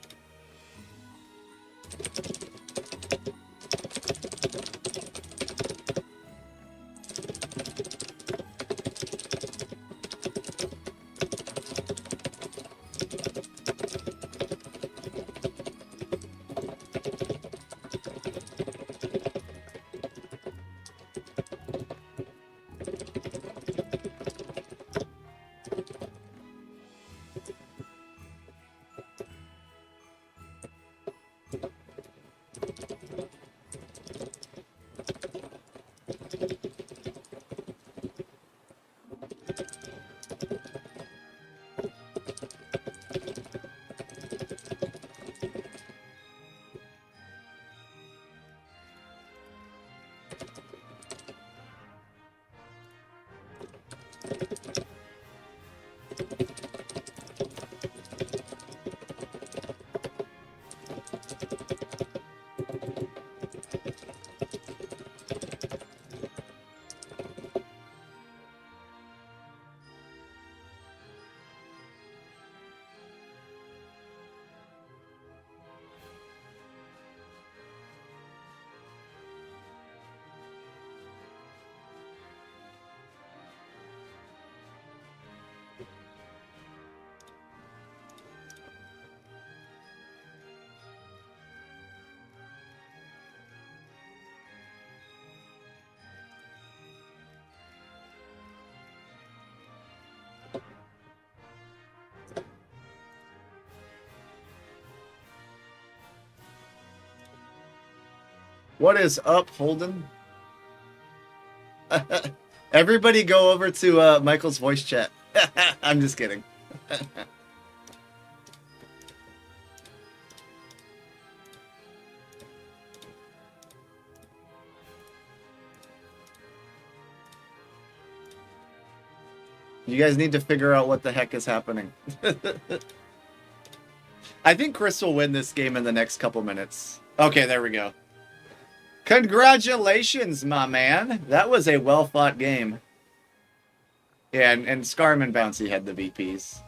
What is up, Holden? Everybody go over to Michael's voice chat. I'm just kidding. You guys need to figure out what the heck is happening. I think Chris will win this game in the next couple minutes. Okay, there we go. Congratulations, my man. That was a well-fought game. Yeah, and Scarm and Bouncy had the VPs.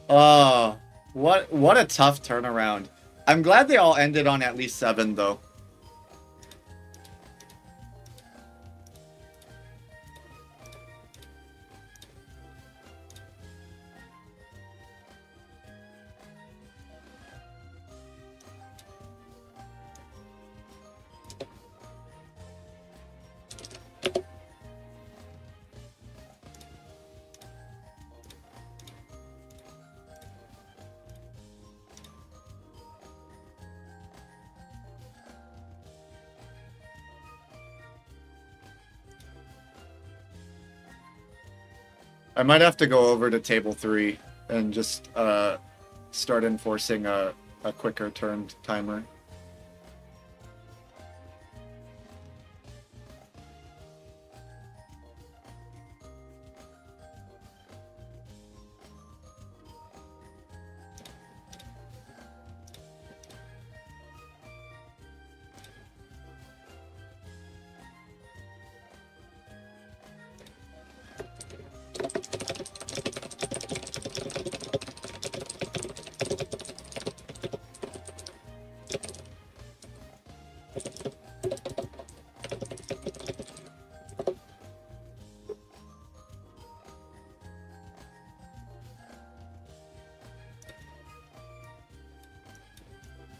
Oh, what a tough turnaround. I'm glad they all ended on at least 7, though. I might have to go over to table 3 and just start enforcing a quicker turned timer.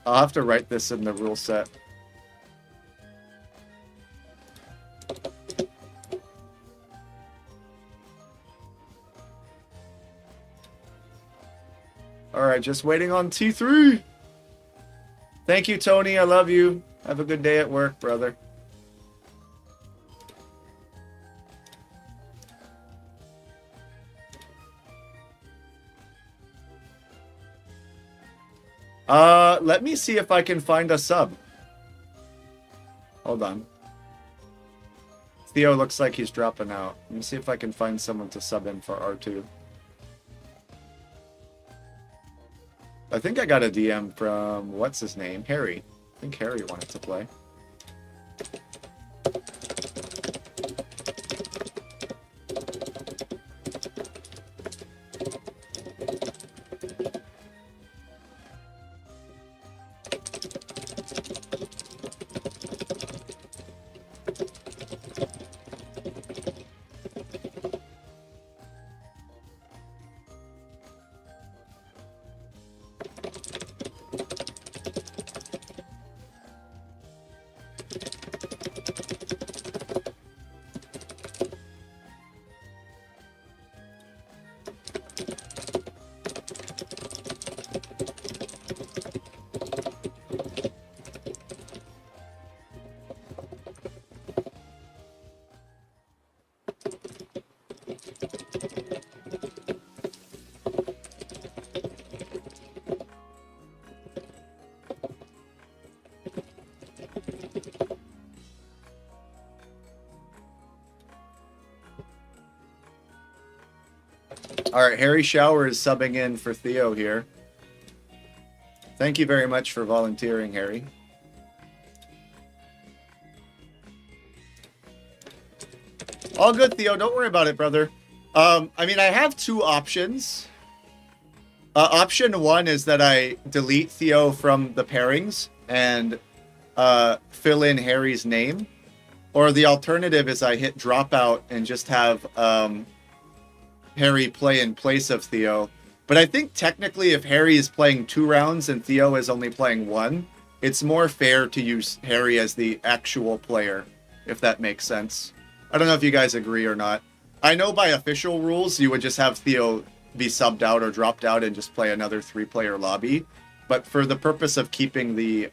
I'll have to write this in the rule set. Alright, just waiting on T3. Thank you, Tony. I love you. Have a good day at work, brother. Let me see if I can find a sub. Hold on. Theo looks like he's dropping out. Let me see if I can find someone to sub in for R2. I think I got a DM from, what's his name? Harry. I think Harry wanted to play. All right, Harry Shower is subbing in for Theo here. Thank you very much for volunteering, Harry. All good, Theo. Don't worry about it, brother. I mean, I have two options. Option one is that I delete Theo from the pairings and fill in Harry's name. Or the alternative is I hit dropout and just have Harry play in place of Theo. But I think technically if Harry is playing 2 rounds and Theo is only playing 1, it's more fair to use Harry as the actual player, if that makes sense. I don't know if you guys agree or not. I know by official rules you would just have Theo be subbed out or dropped out and just play another 3-player lobby. But for the purpose of keeping the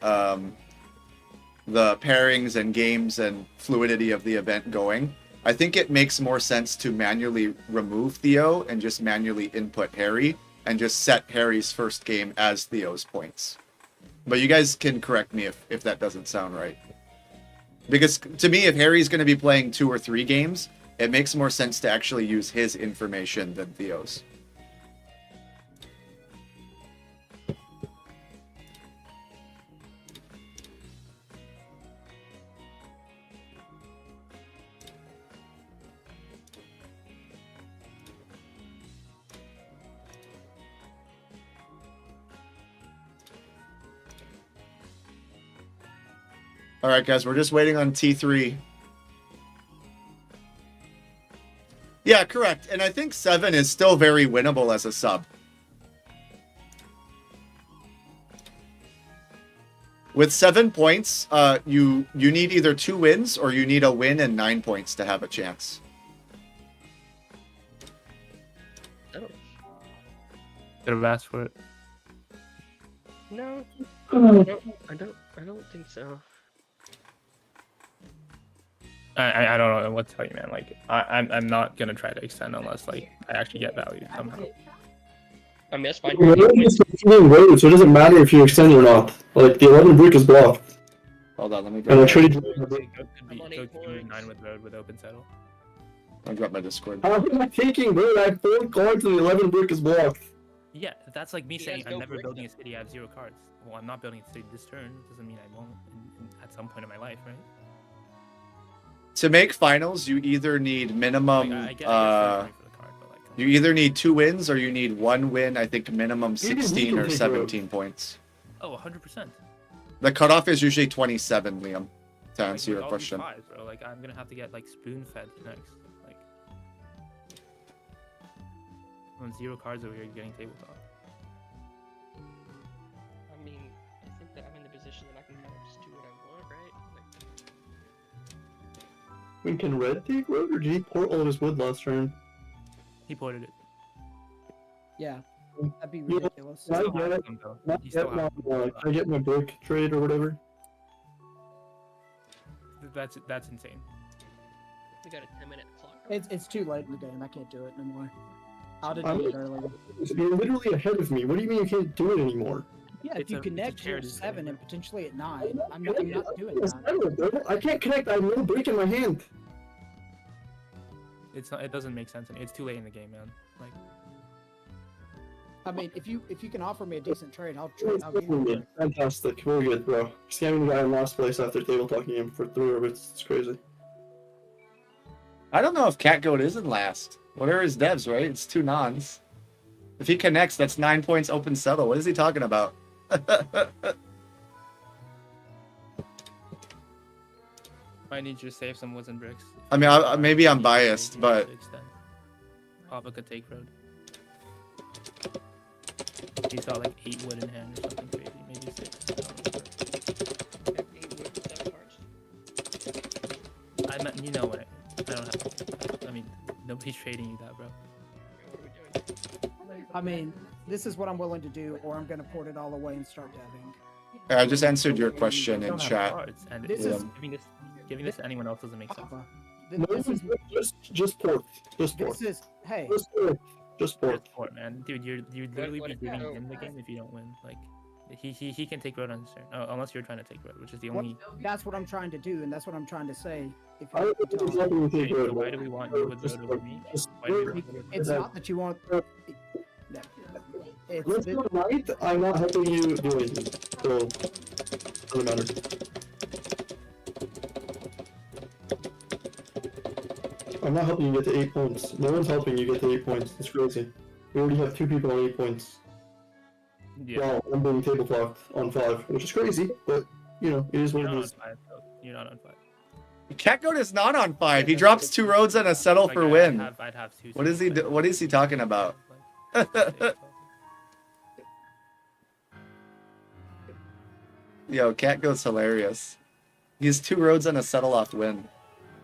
pairings and games and fluidity of the event going, I think it makes more sense to manually remove Theo and just manually input Harry and just set Harry's first game as Theo's points. But you guys can correct me if that doesn't sound right. Because to me, if Harry's going to be playing 2 or 3 games, it makes more sense to actually use his information than Theo's. All right, guys, we're just waiting on T3. Yeah, correct. And I think 7 is still very winnable as a sub. With 7 points, you need either 2 wins or you need a win and 9 points to have a chance. Oh. Could have asked for it. No, I don't think so. I don't know what to tell you, man. Like I'm not gonna try to extend unless like I actually get value somehow. I mean, that's fine. Well, it's competing road, so it doesn't matter if you extend or not. Like, the 11 brick is blocked. Hold on, let me And grab I my, traded. Goat could be I'm on 8 points. 9 with road with open settle. I'll grab my Discord. How am I taking road? I have 4 cards and the 11 brick is blocked. Yeah, that's like me He saying has I'm no never brick building then. a city. I have 0 cards. Well, I'm not building a city this turn. Doesn't mean I won't at some point in my life, right? To make finals, you either need minimum. Like, I get frustrated for the card, but like, You either need 2 wins or you need 1 win. I think minimum 16 or 17 points. oh, 100%. The cutoff is usually 27, Liam. To answer your all these question. fives, bro. Like I'm gonna have to get like spoon fed next. Like on 0 cards over here getting tabletop. I mean, I think that I'm in the position that I can kind of just do what I want, right? Like, Wait, can red take road, or did he port all of his wood last turn? He ported it. Yeah, that'd be Yeah, ridiculous. I Still get has it. them, though. Not He yet, still has not them. Can I get my brick trade or whatever? That's insane. we got a 10-minute clock. It's too late in the game. I can't do it anymore. I did I'm- do it earlier. You're literally ahead of me. What do you mean you can't do it anymore? Yeah, if It's you a- it's a connect, you're at charity 7 thing. and potentially at 9. I'm not doing It's that. better, bro. I can't connect. I have no brick in my hand. It's not. It doesn't make sense. It's too late in the game, man. Like I mean, if you can offer me a decent trade, I'll trade. I'll give you Yeah, it. fantastic. Very good, bro. Scamming the guy in last place after table talking him for 3 orbits. It's crazy. I don't know if Catgoat is in last. What are his devs, right? It's 2 nons. If he connects, that's 9 points open settle. What is he talking about? I need you to save some woods and bricks. I mean, maybe I'm biased, but Papa could take road. He's got like 8 wood in hand or something crazy, maybe 6. We have 8 wood with 7 cards. I meant, you know what? I don't have. I mean, nobody's trading you that, bro. What are we doing? I mean, this is what I'm willing to do, or I'm gonna port it all away and start dabbing. I just answered your question You in don't have chat. cards, and This is- giving this to anyone else doesn't make sense. Papa, No, this is just port. Just port. this is hey. Just port. Just port. Just port, man, dude. You'd literally what be if giving you- him the game if you don't win. Like, he can take road on his turn, unless you're trying to take road, which is the What- only. That's what I'm trying to do, and that's what I'm trying to say. If I you don't think he's helping me take So road. why do we want you with Just road over me? just Why do we port. want you with it's road? not that you want. It's Let's go right. I'm not helping you do anything. So, doesn't matter. I'm not helping you get to 8 points. No one's helping you get to 8 points. It's crazy. We already have 2 people on 8 points. Yeah. Wow, I'm being table clocked on 5, which is crazy, but, you know, it is what You're it not on is. 5, though. You're not on 5. Catgoat is not on 5. He drops 2 roads and a settle Like, for win. I'd have 2. What is he? What is he talking about? Yo, Catgoat's hilarious. He's 2 roads and a settle off win,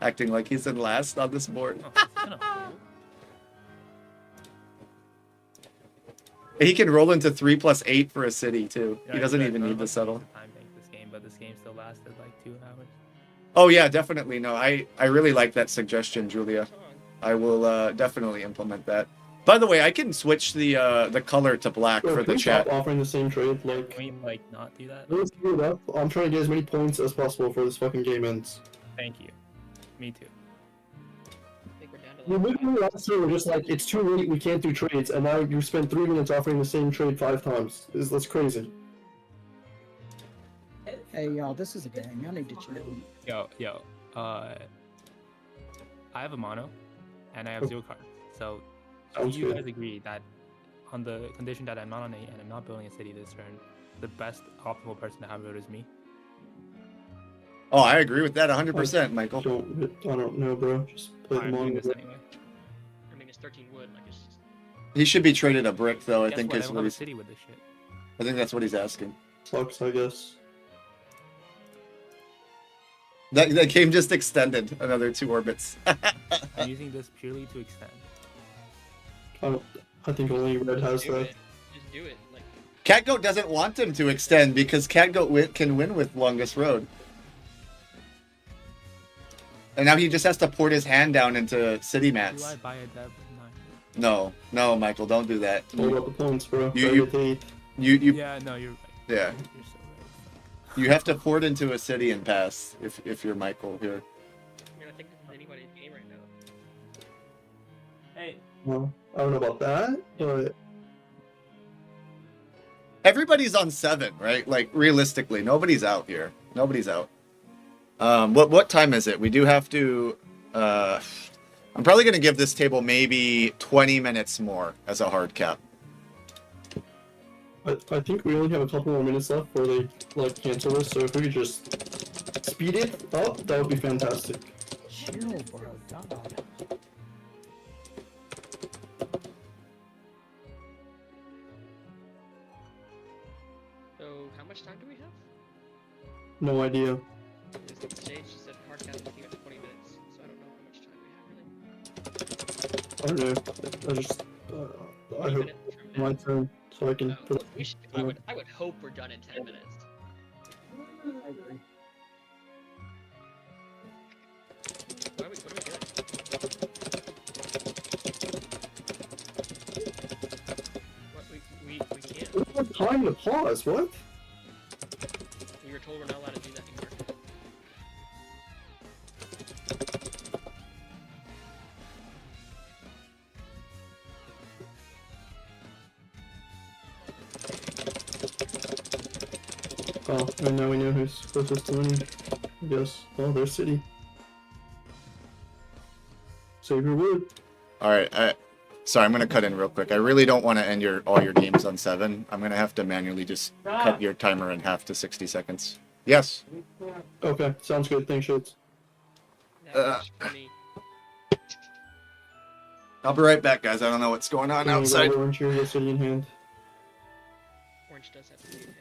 acting like he's in last on this board. He can roll into 3+8 for a city too. He doesn't even need to settle. Time bank this game, but this game still lasted like 2 hours. Oh yeah, definitely. No, I really like that suggestion, Julia. I will definitely implement that. By the way, I can switch the color to black Bro, for can the we stop chat. offering the same trade, like, Can we like not do that? let's give it up. I'm trying to get as many points as possible before this fucking game ends. Thank you. Me too. I think we're down to You like literally last year were just like, it's too late, we can't do trades, and now you spent 3 minutes offering the same trade 5 times. That's crazy. Hey y'all, this is a game. Y'all need to chill. Yo. I have a mono, and I have 0 cards. So, Sounds you good. guys agree that on the condition that I'm not on 8 and I'm not building a city this turn, the best optimal person to have road is me. Oh, I agree with that 100%, Michael. I don't know, bro. Just play I'm them doing on. this anyway. I mean, it's 13 wood. Like, it's just, He should be traded a brick though. I Guess think what? I is don't what have a he's. city with this shit. I think that's what he's asking. Sucks, I guess. That game just extended another 2 orbits. I'm using this purely to extend. I think only red has do that. it. Just do it. Like, Catgoat doesn't want him to extend because Catgoat can win with longest road. And now he just has to port his hand down into city Do mats. I buy a dev? No, no, Michael, don't do that. All about the points, bro. You- Try you- to get to 8. You Yeah, no, you're right. yeah. You're so right. You have to port into a city and pass if you're Michael here. I mean, I think this is anybody's game right now. Hey, Well, I don't know about that, but Everybody's on 7, right? Like realistically, nobody's out here. Nobody's out. What time is it? We do have to. I'm probably gonna give this table maybe 20 minutes more as a hard cap. I think we only have a couple more minutes left before they like cancel this. So if we could just speed it up, that would be fantastic. Chill, bro. God. So, how much time do we have? No idea. Because the stage said hard cap is looking at 20 minutes, so I don't know how much time we have really. I don't know. I just I 20 hope minutes from my now. turn so I can. No, we should, I would hope we're done in 10 minutes. I agree. What are we doing? What, we can't. We don't have time to pause. What? We were told we're not allowed to do that anymore. Oh, and now we know who's closest to winning. I guess. Oh, there's City. Savior Wood. All right. Sorry, I'm gonna cut in real quick. I really don't want to end all your games on 7. I'm gonna have to manually just cut your timer in half to 60 seconds. Yes. Okay, sounds good. Thanks, Shades. That was funny. I'll be right back, guys. I don't know what's going on outside. Orange here, get City in hand. Orange does have to be in hand.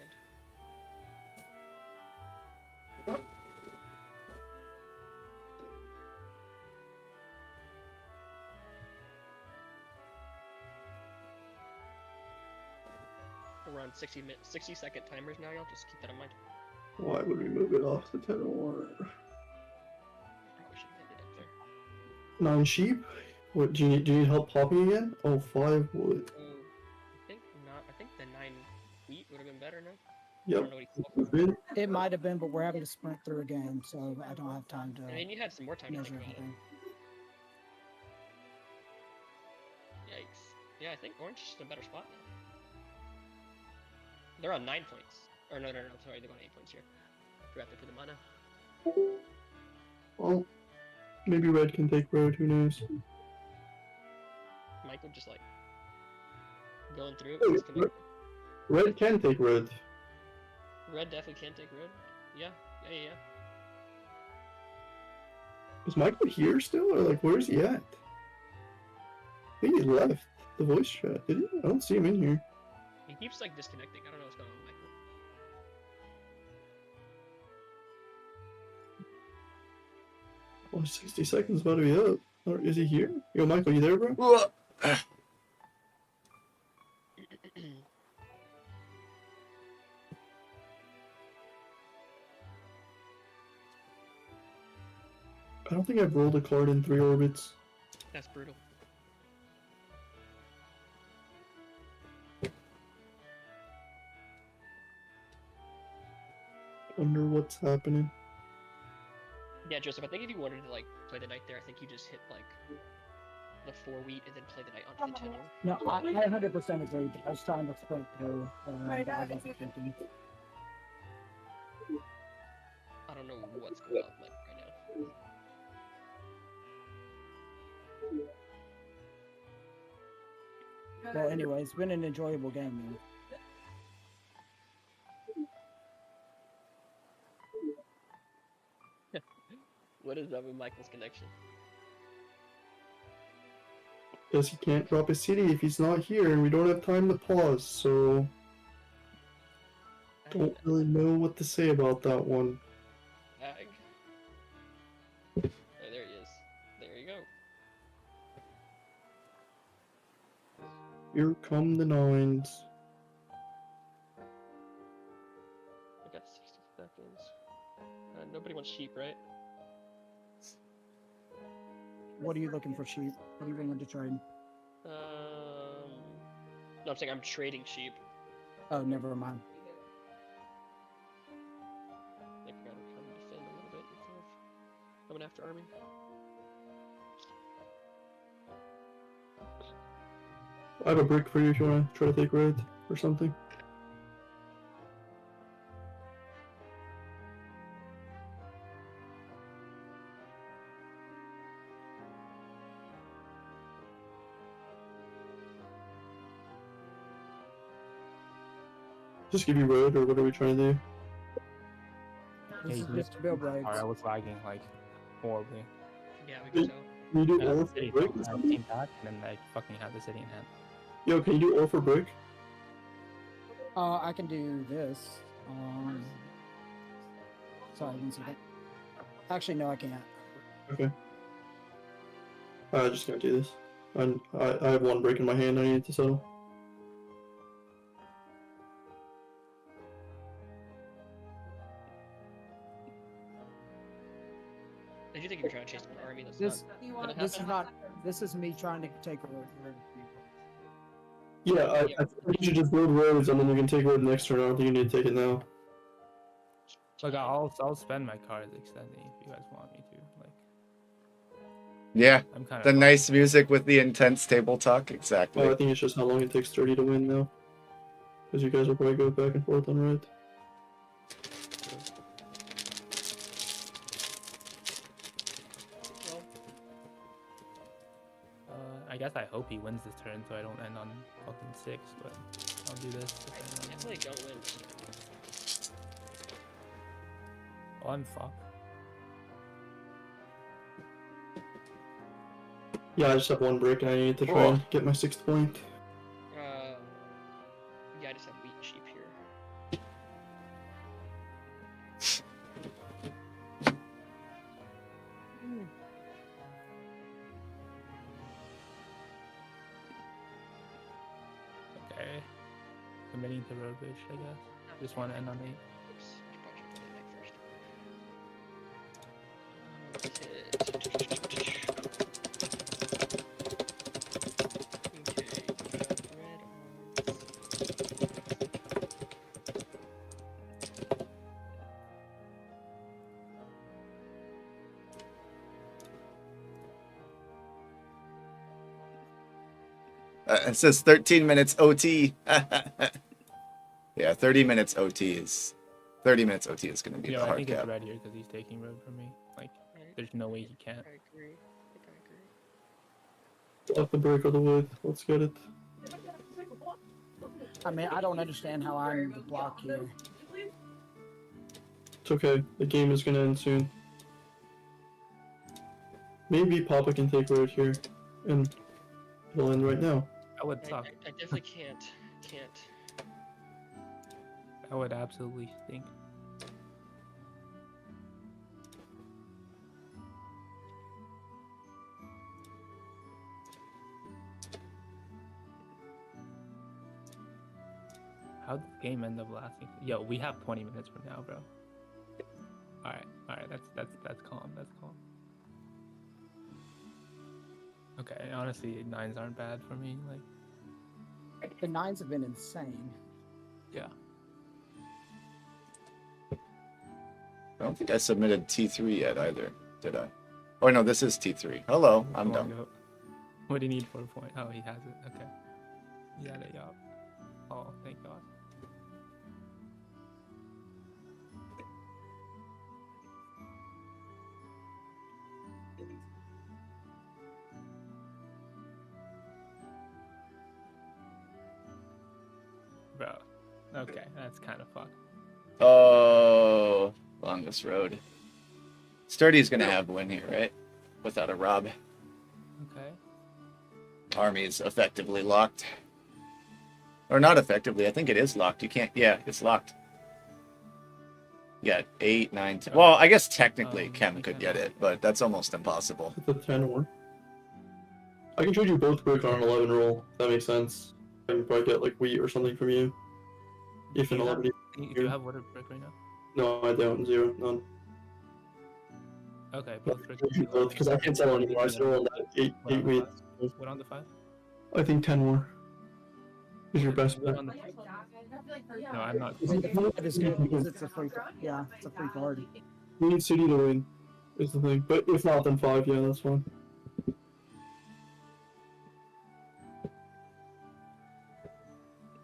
We're on 60-second timers now, y'all. Just keep that in mind. Why would we move it off the 10 or Probably shouldn't end it up there. 9 sheep? What do you need help popping again? Oh, 5 wood. Oh, I think not. I think the 9 wheat would have been better, no? I Yep. don't know what he called for. Good. It might have been, but we're having to sprint through a game, so I don't have time to I mean, you had some more time to measure think about it. everything. Yikes. Yeah, I think Orange is in a better spot now. They're on 9 points. Or no, sorry, they're going 8 points here. Forgot to put them on now. Well, maybe red can take road, who knows? Michael just like going through Oh, it. Disconnect. Red can take road. Red definitely can take red. Yeah. Is Michael here still, or like, where is he at? I think he left the voice chat, did he? I don't see him in here. He keeps like disconnecting. I don't know what's going on with Michael. Oh, 60 seconds about to be up. Or is he here? Yo, Michael, you there, bro? I don't think I've rolled a card in 3 orbits. That's brutal. Wonder what's happening. Yeah, Joseph, I think if you wanted to like play the knight there, I think you just hit like the 4 wheat and then play the knight onto the 10 orb. No, I 100% agree. I was trying to sprint through. I wasn't thinking. I don't know what's going on with Mike right now. Well, anyway, it's been an enjoyable game, man. What is up with Michael's connection? Guess he can't drop a city if he's not here, and we don't have time to pause, so don't really know what to say about that one. Ag. Oh, there he is. There you go. Here come the 9s. I got 60 seconds. Nobody wants sheep, right? What are you looking for, sheep? What are you willing to trade? No, I'm saying I'm trading sheep. Oh, never mind. I think I gotta come defend a little bit instead of coming after army. I have a brick for you if you want to try to take red or something. Just give you red, or what are we trying to do? This Yeah, is you just to build raids. Sorry, I was lagging like horribly. Yeah, we can tell. Can you do I had ore the for city brick? I came back and then I fucking had the city in hand. Yo, can you do ore for brick? I can do this. Sorry, 1 second. Actually, no, I can't. Okay. I just gotta do this. And I have one brick in my hand I need to settle. I do think if you're trying to chase an army, that's This not this is happen. not. This is me trying to take a road. Yeah, I think you should just build roads and then you can take road next turn. I don't think you need to take it now. Look, I'll spend my cards extending if you guys want me to. Like, Yeah, I'm kind of the nice music with the intense table talk. Exactly. I think it's just how long it takes 30 to win now. Because you guys will probably go back and forth on red. I guess I hope he wins this turn so I don't end on fucking 6, but I'll do this. I definitely don't win. Oh, I'm fucked. Yeah, I just have one brick and I need to try and get my 6th point. Yeah, I just have wheat sheep here. Okay. Committing to road bridge, I guess. Just want to end on 8. Oops, I should probably check the night first. It says 13 minutes OT. Yeah, 30 minutes OT is 30 minutes OT is going to be Yeah, the I hard think cap. it's red here because he's taking road from me. Like, there's no way he can't. I agree. I think I agree. Off the brick of the wood. Let's get it. I mean, I don't understand how I'm the block here. It's okay. The game is gonna end soon. Maybe Papa can take road here. And it'll end right now. That would suck. I definitely can't. That would absolutely stink. How did the game end up lasting? Yo, we have 20 minutes from now, bro. Alright, that's calm, that's calm. Okay, honestly, 9s aren't bad for me, like, The 9s have been insane. yeah. I don't think I submitted T3 yet either, did I? Oh no, this is T3. Hello, I'm Come on, done. go. What do you need for a point? Oh, he has it, okay. Yeah, there you go. Oh, thank God. Bro, okay, that's kind of fucked. Oh, longest road. Sturdy's gonna have win here, right? Without a Rob. Okay. Army's effectively locked. Or not effectively, I think it is locked. You can't, yeah, it's locked. Yeah, 8, 9, 10. Well, I guess technically Chem you could can- get it, but that's almost impossible. It's a 10 or. I can trade you both brick on an 11 roll. If that makes sense. I can probably get like wheat or something from you. If an Do you 11. Do you have water brick right now? No, I don't. 0. None. Okay, both Because I can't settle anymore. I settle on that eight weight. What on the 5? I think 10 more is your best What bet. on the... No, I'm not. That is good because it's a free. Yeah, it's a free card. We need City to win, is the thing. But if not, then 5, yeah, that's fine.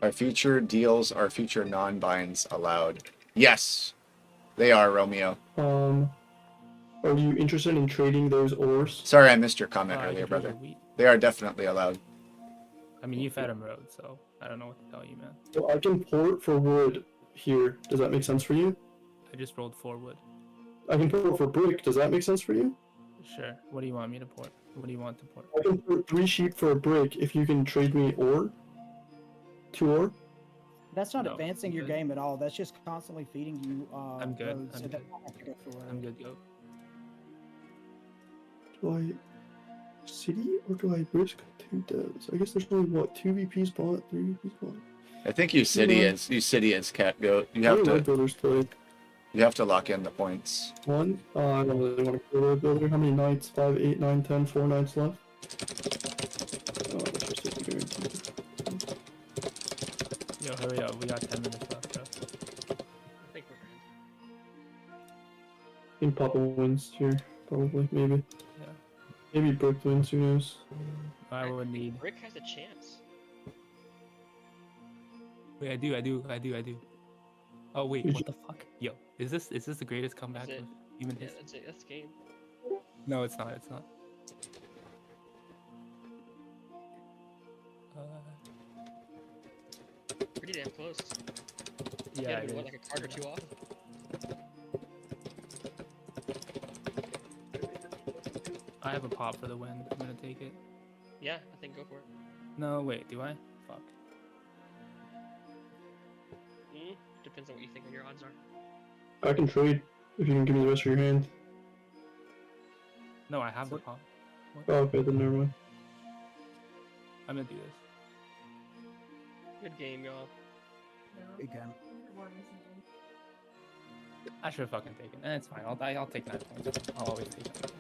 Are future deals, are future non-binds allowed? Yes, they are, Romeo. Are you interested in trading those ores? Sorry, I missed your comment I earlier, can trade brother. your wheat. They are definitely allowed. I mean, you fed him road, so I don't know what to tell you, man. So I can port for wood here. Does that make sense for you? I just rolled 4 wood. I can port for brick. Does that make sense for you? Sure. What do you want me to port? What do you want to port? I can port 3 sheep for a brick if you can trade me ore. 2 ore. That's not No, advancing I'm your good. game at all. That's just constantly feeding you. I'm good, roads, I'm so that good. you don't have to go for it. I'm good, go. Do I city or do I risk 2 devs? I guess there's only what 2 VPs bought, 3 VPs bought. I think you city as cat goat. You have to builders play. lock in the points. 1. I don't really want to kill a builder. How many knights? 5, 8, 9, 10. 4 knights left. Let's just take the guarantee. Yo, hurry up. We got 10 minutes left, bro. I think we're grand. I think Papa wins here, probably, maybe. Yeah. Maybe Brick wins, who knows? I would need... Rick has a chance. Wait, I do. Oh, wait, You what the fuck? Yo, is this the greatest comeback Is it? of human Yeah, history? that's it. That's the game. No, it's not. Pretty damn close. Yeah, You it gotta be, is. what, like a card or 2 off? I have a pop for the win. I'm gonna take it. Yeah, I think go for it. No, wait, do I? Fuck. Depends on what you think your odds are. I can trade if you can give me the rest of your hand. No, I have the pop. Oh, okay, then never mind. I'm gonna do this. Good game, y'all. Big game. I should have fucking taken it. It's fine. I'll take 9 points. I'll always take it.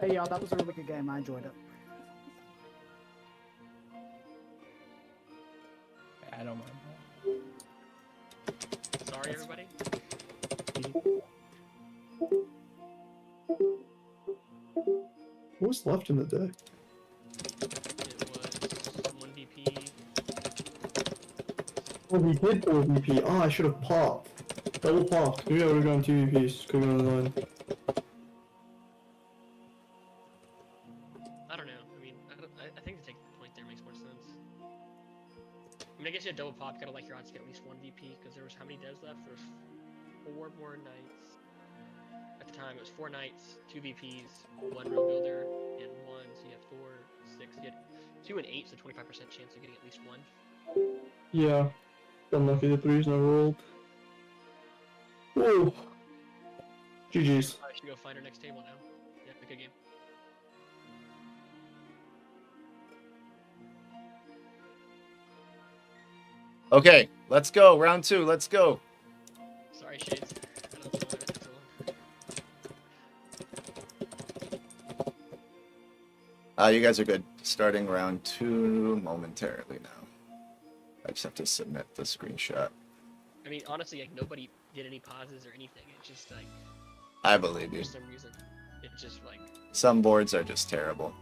Hey, y'all, that was a really good game. I enjoyed it. I don't mind. Sorry, everybody. What's left in the deck? It was 1 VP. Oh, we did pull VP. Oh, I should have popped. Double popped. Maybe I would have gone 2 VPs. Could have gone on the line. I don't know. I mean, I think to take the point there makes more sense. I mean, I guess you had double pop. You gotta like your odds to get at least 1 VP because there was how many devs left? There was 4 more knights. At the time, it was 4 knights, 2 VPs, 1 real builder, and 1. So you have 4, 6. You had 2 and 8, so 25% chance of getting at least 1. Yeah. Unlucky the 3's never rolled. Whoa. GG's. I should go find our next table now. Yeah, good game. Okay, let's go. Round 2. Let's go. Sorry, Shades. I don't know why that took so long. You guys are good. Starting round 2 momentarily now. I just have to submit the screenshot. I mean, honestly, like nobody did any pauses or anything. It's just like I believe you. for some reason, it's just like Some boards are just terrible.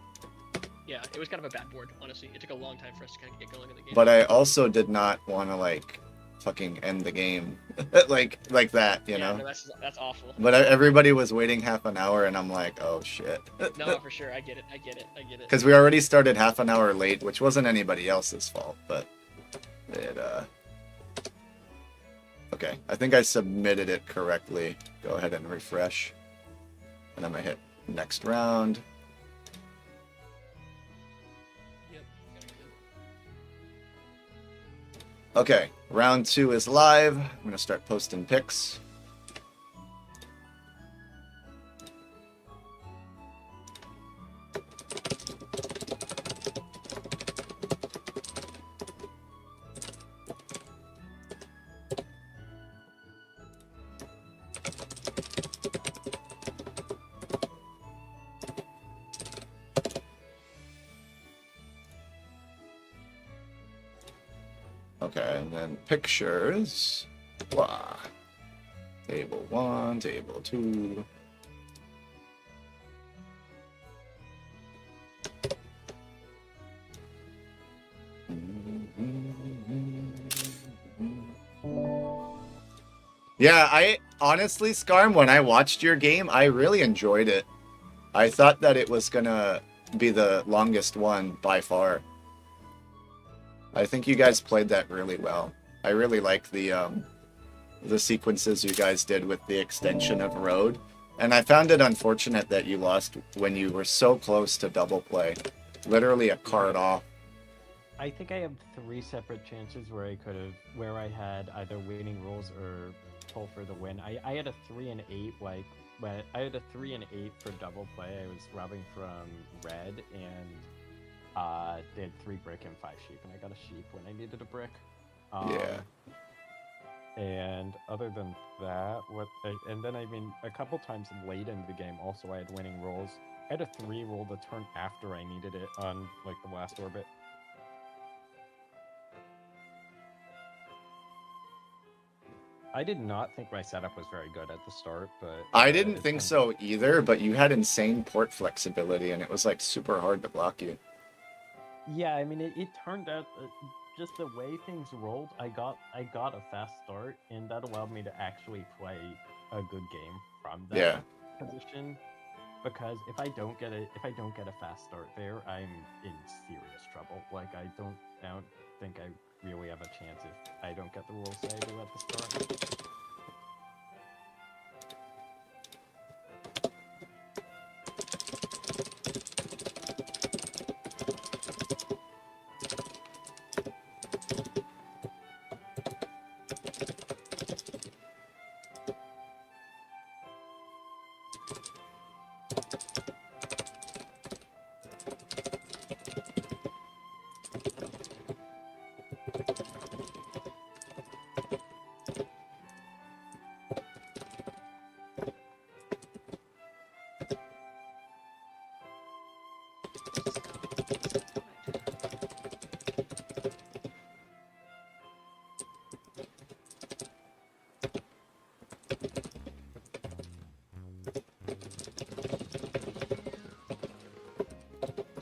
yeah, it was kind of a bad board. Honestly, it took a long time for us to kind of get going in the game. But I also did not want to like fucking end the game like that, you know. No, that's awful. But everybody was waiting half an hour, and I'm like, oh shit. No, for sure, I get it. Because we already started half an hour late, which wasn't anybody else's fault, but it okay, I think I submitted it correctly. Go ahead and refresh. And I'm gonna hit next round. Yep. Okay, round 2 is live. I'm gonna start posting pics. Okay, and then pictures. Blah. Table 1, table 2. Yeah, I honestly, Scarm, when I watched your game, I really enjoyed it. I thought that it was gonna be the longest one by far. I think you guys played that really well. I really like the sequences you guys did with the extension of road. And I found it unfortunate that you lost when you were so close to double play. Literally a card off. I think I have 3 separate chances where I had either winning rolls or pull for the win. I had a 3 and 8, like, when I had a 3 and 8 for double play. I was robbing from red, and they had 3 brick and 5 sheep, and I got a sheep when I needed a brick. Yeah. And other than that, and then I mean, a couple times late in the game, also I had winning rolls. I had a 3 roll the turn after I needed it on like the last orbit. I did not think my setup was very good at the start, but I didn't think so either, but you had insane port flexibility, and it was like super hard to block you. Yeah, I mean, it turned out just the way things rolled. I got a fast start, and that allowed me to actually play a good game from that position. Because if I don't get a fast start there, I'm in serious trouble. Like I don't think I really have a chance if I don't get the rolls I do at the start.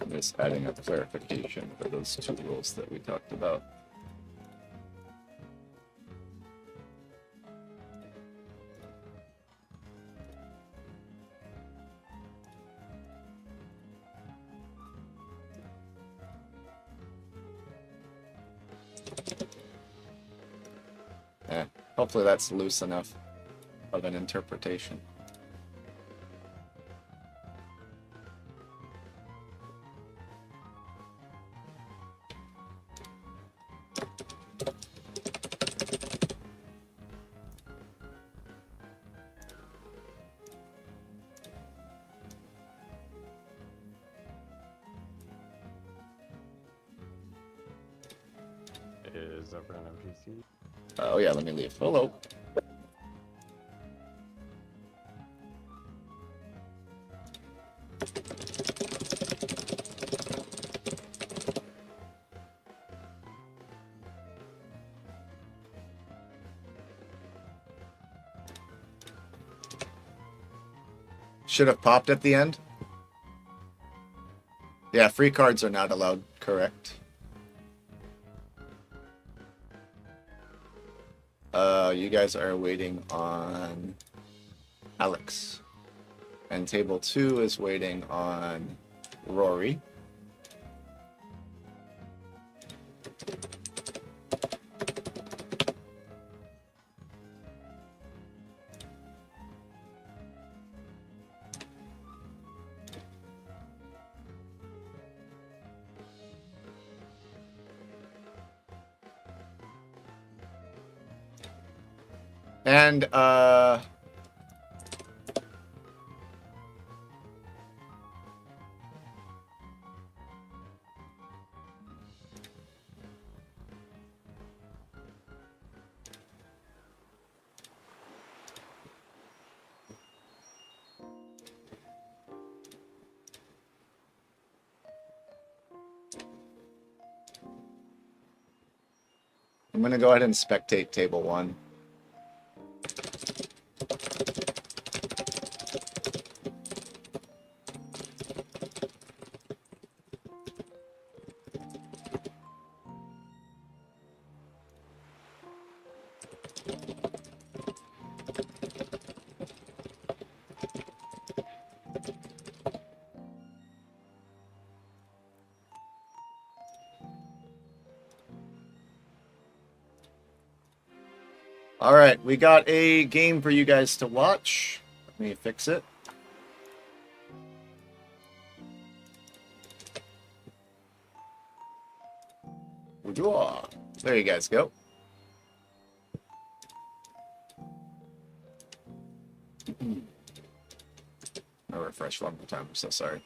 Just adding a clarification for those 2 rules that we talked about. Hopefully that's loose enough of an interpretation. Is over an NPC. Oh yeah, let me leave. Hello. Should have popped at the end. Yeah, free cards are not allowed, correct. You guys are waiting on Alex. And table 2 is waiting on Rory. And I'm gonna go ahead and spectate table 1. All right, we got a game for you guys to watch. Let me fix it. There you guys go. I'll refresh one more time. I'm so sorry.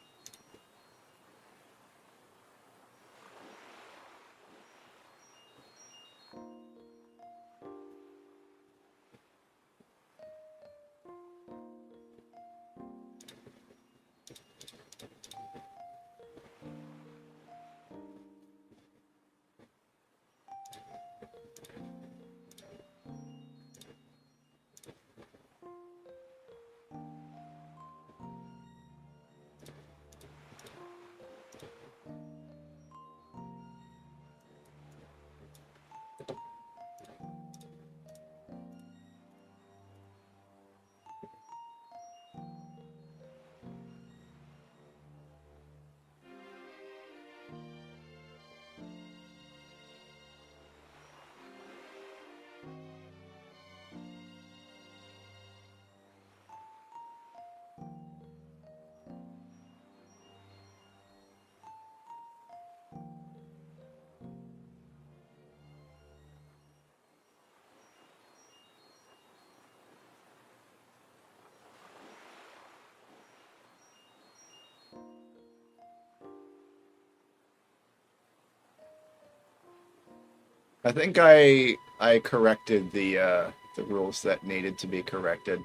I think I corrected the rules that needed to be corrected.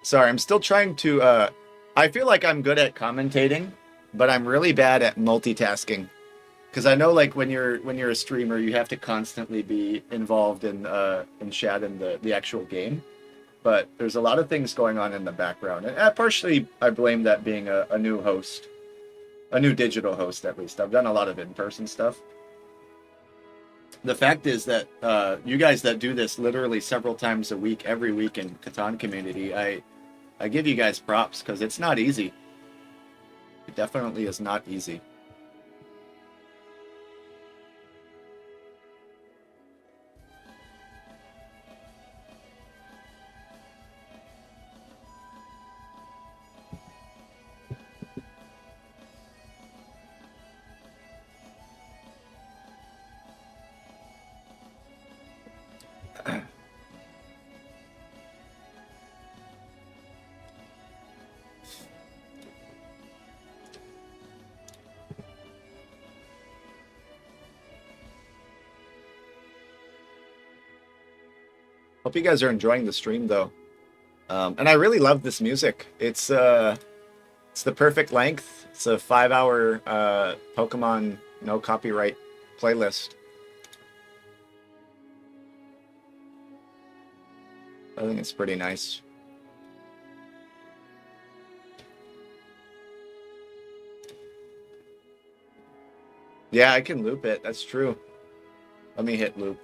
Sorry, I'm still trying to I feel like I'm good at commentating, but I'm really bad at multitasking. Because I know, like, when you're a streamer, you have to constantly be involved in chat and the actual game. But there's a lot of things going on in the background, and partially I blame that being a new host, a new digital host at least. I've done a lot of in-person stuff. The fact is that you guys that do this literally several times a week, every week in Catan community, I give you guys props because it's not easy. It definitely is not easy. Hope you guys are enjoying the stream, though. And I really love this music. It's the perfect length. It's a 5-hour Pokemon no copyright playlist. I think it's pretty nice. Yeah, I can loop it. That's true. Let me hit loop.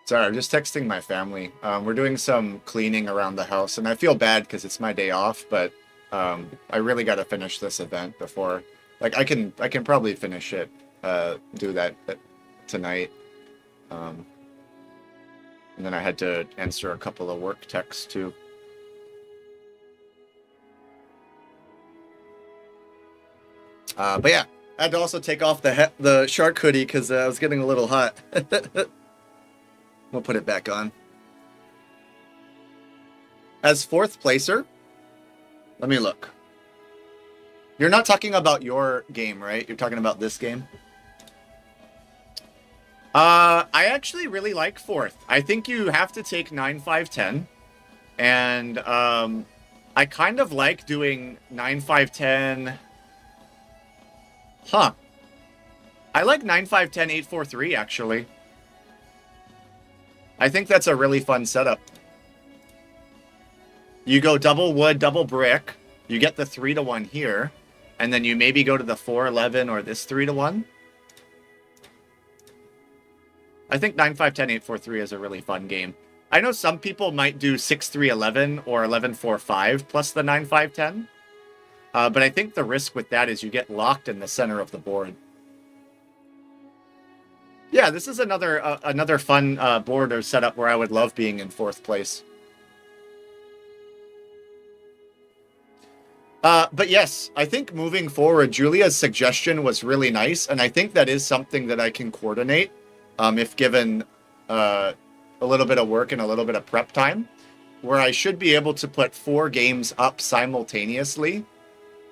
Sorry, I'm just texting my family. We're doing some cleaning around the house, and I feel bad because it's my day off, but I really got to finish this event before. Like, I can probably finish it do that tonight. And then I had to answer a couple of work texts too. But yeah, I had to also take off the shark hoodie because I was getting a little hot. We'll put it back on. As fourth placer, let me look. You're not talking about your game, right? You're talking about this game? I actually really like fourth. I think you have to take 9, 5, 10. And I kind of like doing 9, 5, 10. Huh. I like 9, 5, 10, 8, 4, 3, actually. I think that's a really fun setup. You go double wood, double brick. You get the 3-1 here. And then you maybe go to the 4-11 or this 3-1. I think 9, 5, 10, 8, 4, 3 is a really fun game. I know some people might do 6, 3, 11 or 11, 4, 5 plus the 9, 5, 10. But I think the risk with that is you get locked in the center of the board. Yeah, this is another fun board or setup where I would love being in fourth place. But yes, I think moving forward, Julia's suggestion was really nice, and I think that is something that I can coordinate if given a little bit of work and a little bit of prep time, where I should be able to put 4 games up simultaneously,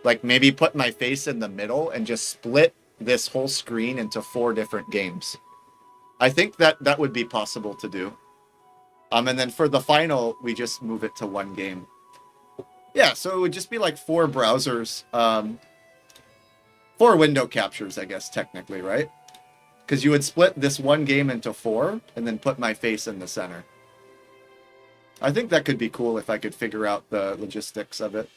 like maybe put my face in the middle and just split this whole screen into 4 different games. I think that would be possible to do. And then for the final, we just move it to 1 game. Yeah, so it would just be like 4 browsers, 4 window captures, I guess, technically, right? Because you would split this 1 game into 4 and then put my face in the center. I think that could be cool if I could figure out the logistics of it.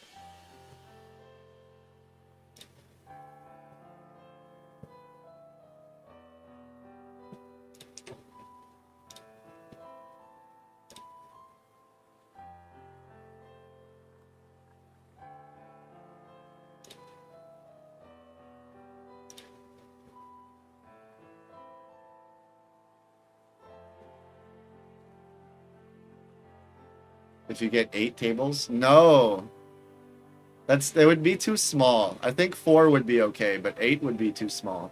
If you get 8 tables? No. It would be too small. I think 4 would be okay, but 8 would be too small.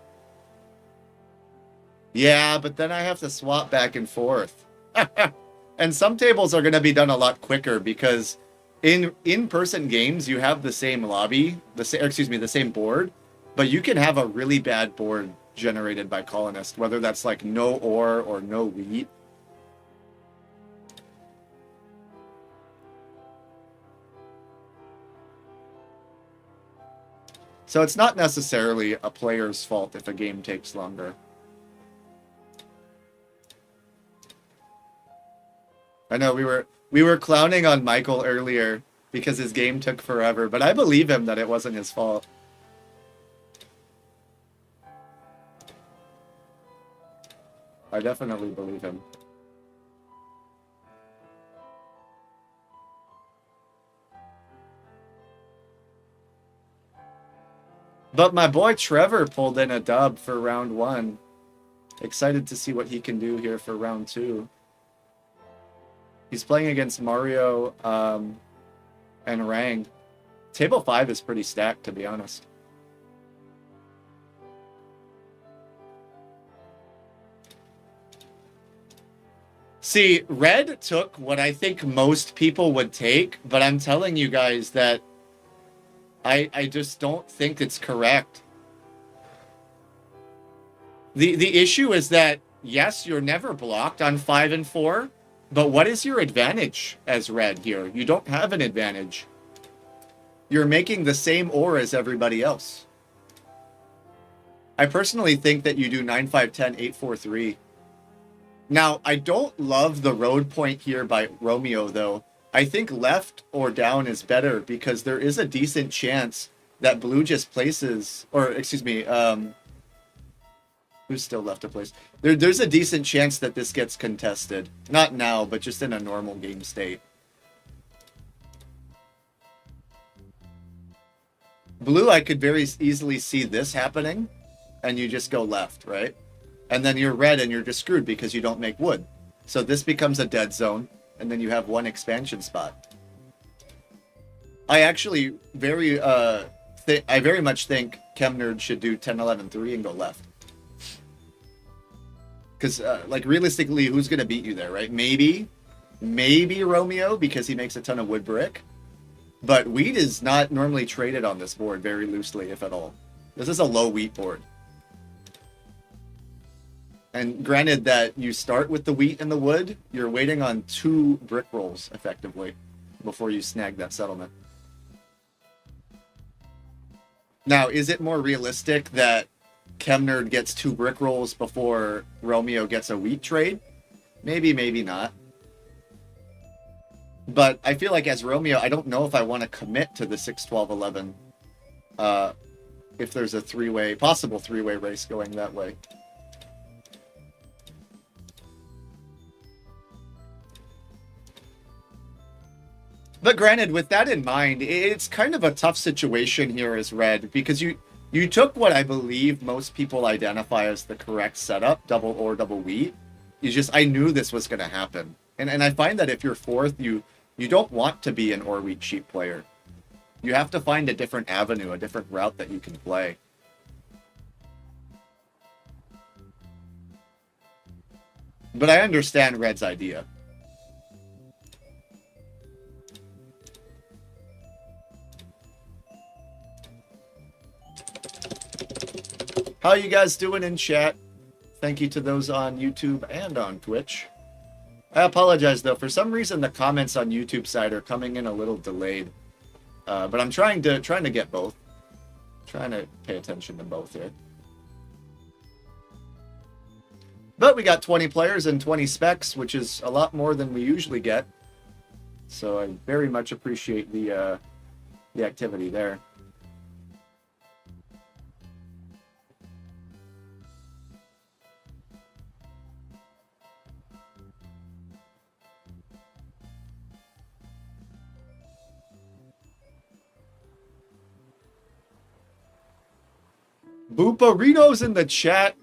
Yeah, but then I have to swap back and forth. And some tables are going to be done a lot quicker because in-person games, you have the same lobby, the same board, but you can have a really bad board generated by Colonist, whether that's like no ore or no wheat. So it's not necessarily a player's fault if a game takes longer. I know we were clowning on Michael earlier because his game took forever, but I believe him that it wasn't his fault. I definitely believe him. But my boy Trevor pulled in a dub for round 1. Excited to see what he can do here for round 2. He's playing against Mario and Rang. Table 5 is pretty stacked, to be honest. See, Red took what I think most people would take, but I'm telling you guys that I just don't think it's correct. The issue is that, yes, you're never blocked on 5 and 4, but what is your advantage as Red here? You don't have an advantage. You're making the same ore as everybody else. I personally think that you do 9, 5, 10, 8, 4, 3. Now, I don't love the road point here by Romeo, though. I think left or down is better because there is a decent chance that blue just places, or excuse me, who's still left to place? There's a decent chance that this gets contested. Not now, but just in a normal game state. Blue, I could very easily see this happening. and you just go left, right? And then you're red and you're just screwed because you don't make wood. So this becomes a dead zone, and then you have one expansion spot. I actually I very much think ChemNerd should do 10-11-3 and go left. Because, like, realistically, who's going to beat you there, right? Maybe Romeo, because he makes a ton of wood brick. But wheat is not normally traded on this board very loosely, if at all. This is a low wheat board. And granted that you start with the wheat and the wood, you're waiting on 2 brick rolls, effectively, before you snag that settlement. Now, is it more realistic that ChemNerd gets 2 brick rolls before Romeo gets a wheat trade? Maybe, maybe not. But I feel like as Romeo, I don't know if I want to commit to the 6-12-11 if there's a possible three-way race going that way. But granted, with that in mind, it's kind of a tough situation here as red, because you took what I believe most people identify as the correct setup, double or double wheat. I knew this was going to happen. And I find that if you're fourth, you don't want to be an or wheat sheep player. You have to find a different avenue, a different route that you can play. But I understand red's idea. How you guys doing in chat? Thank you to those on YouTube and on Twitch. I apologize though, for some reason the comments on YouTube side are coming in a little delayed. But I'm trying to get both. Trying to pay attention to both here. But we got 20 players and 20 specs, which is a lot more than we usually get. So I very much appreciate the activity there. Booparino's in the chat.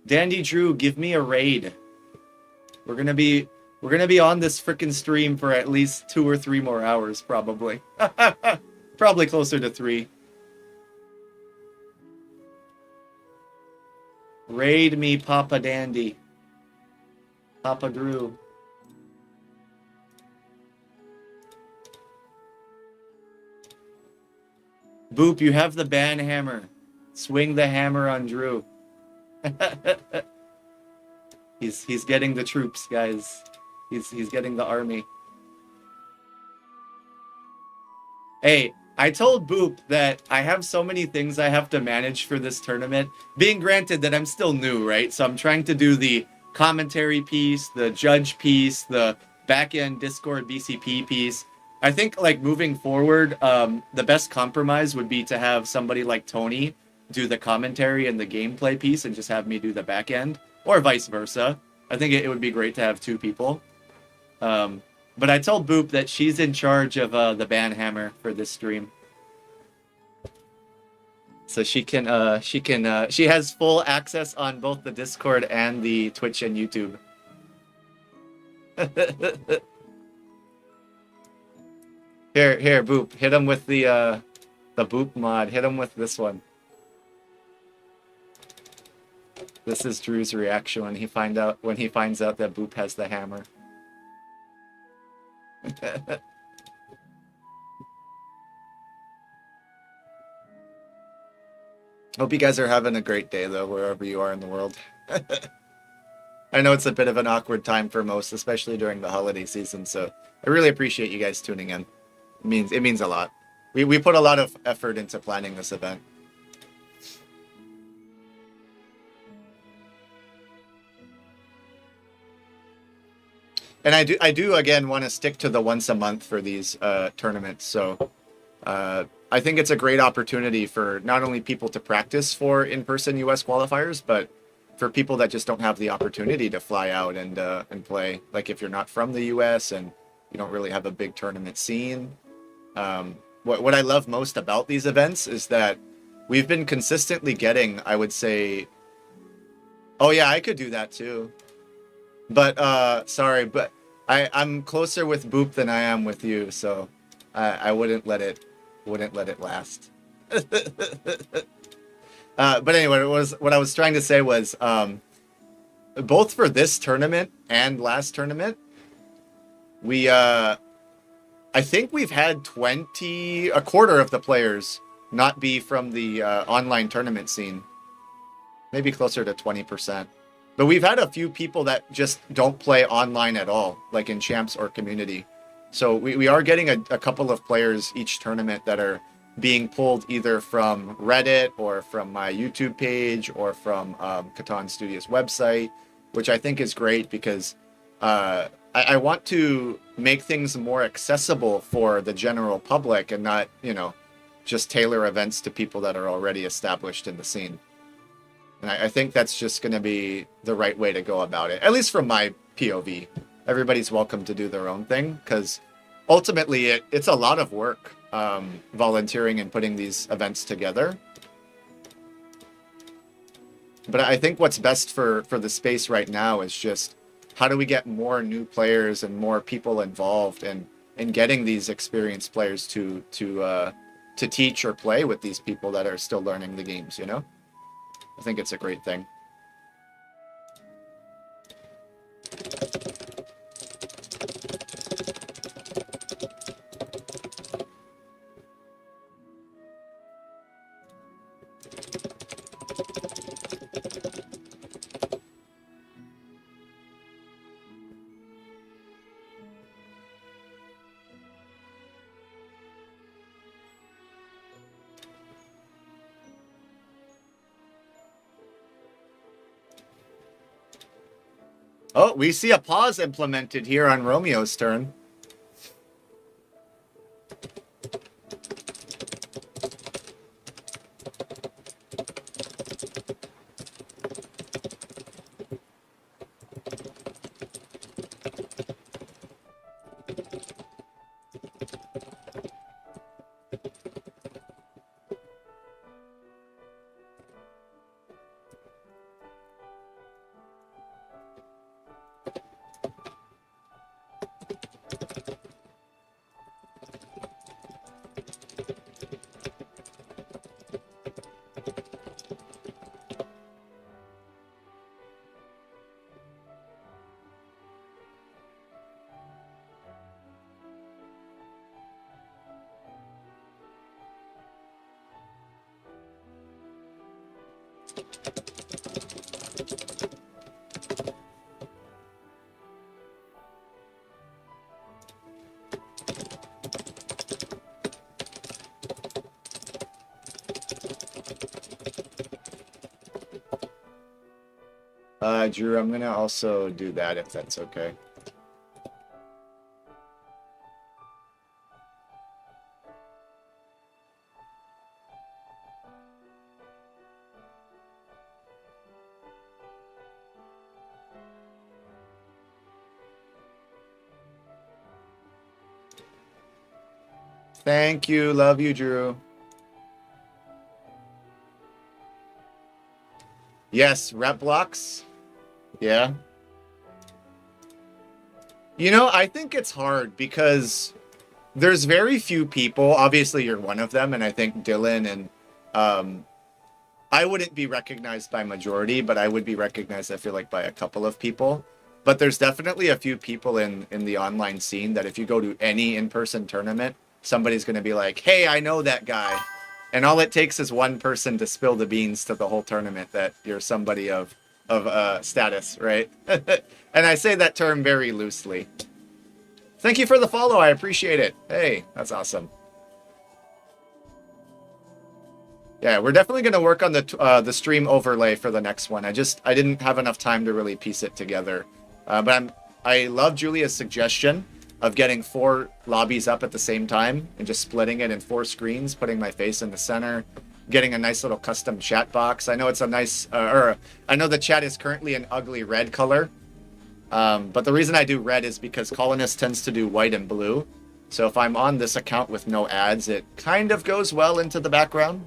Dandy Drew, give me a raid. We're gonna be on this frickin' stream for at least 2 or 3 more hours, probably. Probably closer to 3. Raid me, Papa Dandy. Papa Drew. Boop, you have the ban hammer. Swing the hammer on Drew. He's getting the troops, guys. He's getting the army. Hey, I told Boop that I have so many things I have to manage for this tournament. Being granted that I'm still new, right? So I'm trying to do the commentary piece, the judge piece, the back-end Discord BCP piece. I think, like, moving forward, the best compromise would be to have somebody like Tony do the commentary and the gameplay piece and just have me do the back end, or vice versa. I think it would be great to have 2 people. But I told Boop that she's in charge of the ban hammer for this stream. So she has full access on both the Discord and the Twitch and YouTube. Here, Boop, hit him with the Boop mod. Hit him with this one. This is Drew's reaction when he finds out that Boop has the hammer. Hope you guys are having a great day though, wherever you are in the world. I know it's a bit of an awkward time for most, especially during the holiday season, so I really appreciate you guys tuning in. It means a lot. We put a lot of effort into planning this event. And I do again want to stick to the once a month for these tournaments. So I think it's a great opportunity for not only people to practice for in-person US qualifiers, but for people that just don't have the opportunity to fly out and play. Like if you're not from the US and you don't really have a big tournament scene. What I love most about these events is that we've been consistently getting, I would say. Oh yeah, I could do that too. But sorry, but I'm closer with Boop than I am with you, so I wouldn't let it last. But anyway, what I was trying to say was both for this tournament and last tournament, we I think we've had a quarter of the players not be from the online tournament scene. Maybe closer to 20%. But we've had a few people that just don't play online at all, like in champs or community. So we are getting a couple of players each tournament that are being pulled either from Reddit or from my YouTube page or from Catan Studios website, which I think is great because I want to make things more accessible for the general public and not, just tailor events to people that are already established in the scene. And I think that's just going to be the right way to go about it, at least from my POV. Everybody's welcome to do their own thing because ultimately it's a lot of work volunteering and putting these events together. But I think what's best for the space right now is just how do we get more new players and more people involved in getting these experienced players to teach or play with these people that are still learning the games, I think it's a great thing. Oh, we see a pause implemented here on Romeo's turn. Drew, I'm gonna also do that if that's okay. Thank you. Love you, Drew. Yes, rep blocks. Yeah. I think it's hard because there's very few people. Obviously, you're one of them, and I think Dylan and I wouldn't be recognized by majority, but I would be recognized, I feel like, by a couple of people. But there's definitely a few people in the online scene that if you go to any in-person tournament, somebody's going to be like, hey, I know that guy. And all it takes is one person to spill the beans to the whole tournament that you're somebody of status, right? And I say that term very loosely. Thank you for the follow. I appreciate it. Hey, that's awesome. Yeah, we're definitely going to work on the stream overlay for the next one. I didn't have enough time to really piece it together. But I love Julia's suggestion of getting 4 lobbies up at the same time and just splitting it in 4 screens, putting my face in the center, getting a nice little custom chat box. I know it's a nice, I know the chat is currently an ugly red color, but the reason I do red is because Colonist tends to do white and blue. So if I'm on this account with no ads, it kind of goes well into the background.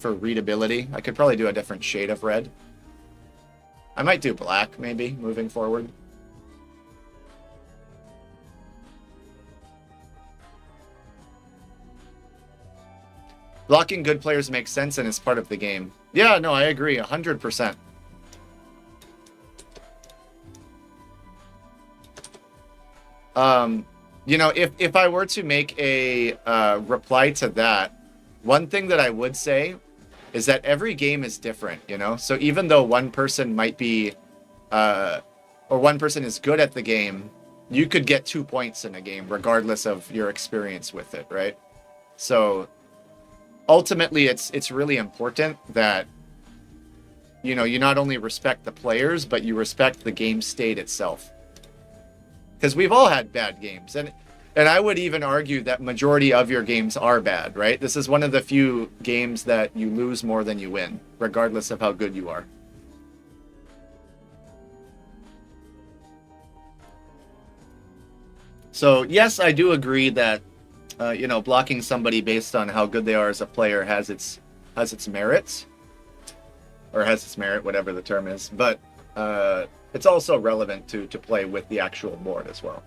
for readability. I could probably do a different shade of red. I might do black, maybe, moving forward. Blocking good players makes sense and is part of the game. Yeah, no, I agree, 100%. You know, if I were to make a reply to that, one thing that I would say is that every game is different, you know? So even though one person might be, or one person is good at the game, you could get 2 points in a game, regardless of your experience with it, right? So ultimately, it's really important that, you know, you not only respect the players, but you respect the game state itself. Because we've all had bad games, and I would even argue that majority of your games are bad, right? This is one of the few games that you lose more than you win, regardless of how good you are. So yes, I do agree that you know, blocking somebody based on how good they are as a player has its merits, or has its merit, whatever the term is. But it's also relevant to play with the actual board as well.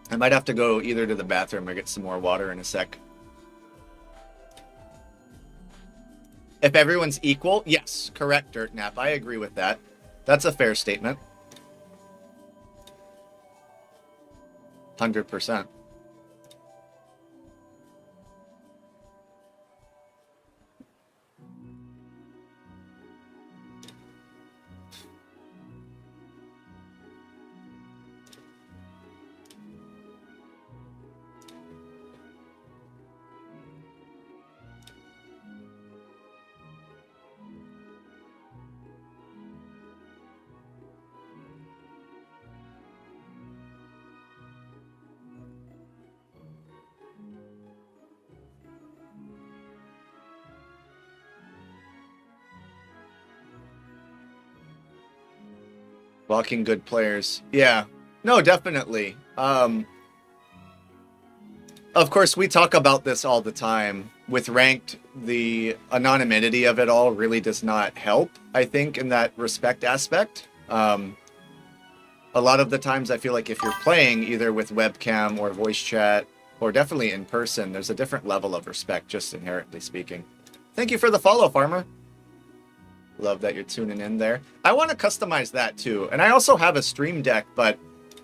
I might have to go either to the bathroom or get some more water in a sec. If everyone's equal, yes, correct, Dirtnap. I agree with that. That's a fair statement. 100%. Blocking good players. Yeah. No, definitely. Of course, we talk about this all the time. With ranked, the anonymity of it all really does not help, I think, in that respect aspect. A lot of the times I feel like if you're playing either with webcam or voice chat, or definitely in person, there's a different level of respect, just inherently speaking. Thank you for the follow, Farmer. Love that you're tuning in there. I want to customize that too. And I also have a stream deck, but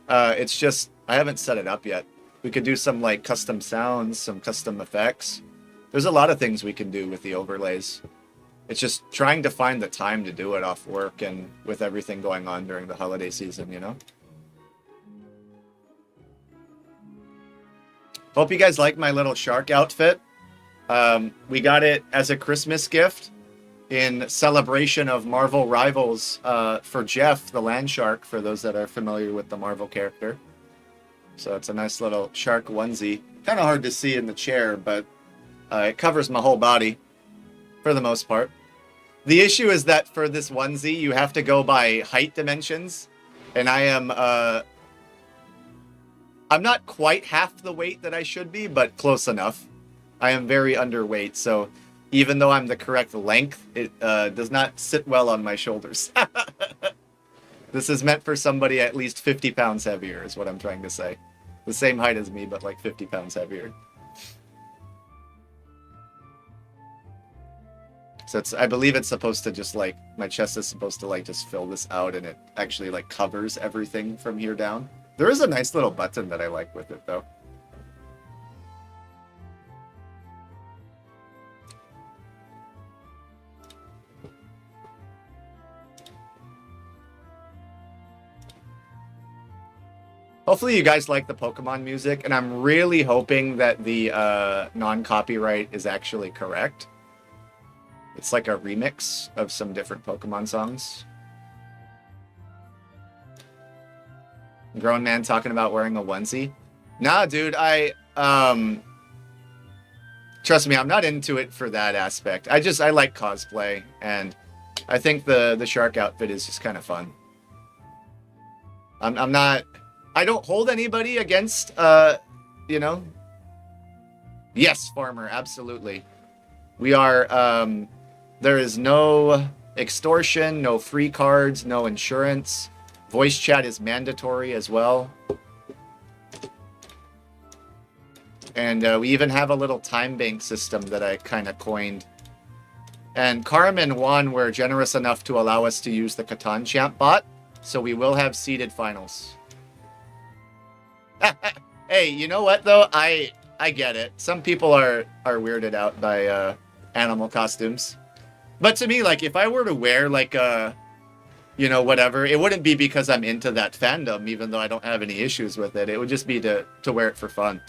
it's just, I haven't set it up yet. We could do some like custom sounds, some custom effects. There's a lot of things we can do with the overlays. It's just trying to find the time to do it off work and with everything going on during the holiday season, you know? Hope you guys like my little shark outfit. We got it as a Christmas gift in celebration of Marvel Rivals for Jeff, the land shark, for those that are familiar with the Marvel character. So it's a nice little shark onesie. Kind of hard to see in the chair, but it covers my whole body for the most part. The issue is that for this onesie, you have to go by height dimensions, and I am I'm not quite half the weight that I should be, but close enough. I am very underweight, so even though I'm the correct length, it does not sit well on my shoulders. This is meant for somebody at least 50 pounds heavier, is what I'm trying to say. The same height as me, but like 50 pounds heavier. So it's, I believe it's supposed to just like, my chest is supposed to like just fill this out, and it actually like covers everything from here down. There is a nice little button that I like with it though. Hopefully you guys like the Pokemon music, and I'm really hoping that the non-copyright is actually correct. It's like a remix of some different Pokemon songs. Grown man talking about wearing a onesie. Nah, dude, trust me, I'm not into it for that aspect. I like cosplay, and I think the shark outfit is just kind of fun. I'm not I don't hold anybody against, you know. Yes, Farmer, absolutely. We are, there is no extortion, no free cards, no insurance. Voice chat is mandatory as well. And we even have a little time bank system that I kind of coined. And Karim and Juan were generous enough to allow us to use the Catan Champ bot, so we will have seeded finals. Hey, you know what though? I get it. Some people are weirded out by animal costumes. But to me, like, if I were to wear like a, you know, whatever, it wouldn't be because I'm into that fandom, even though I don't have any issues with it. It would just be to wear it for fun.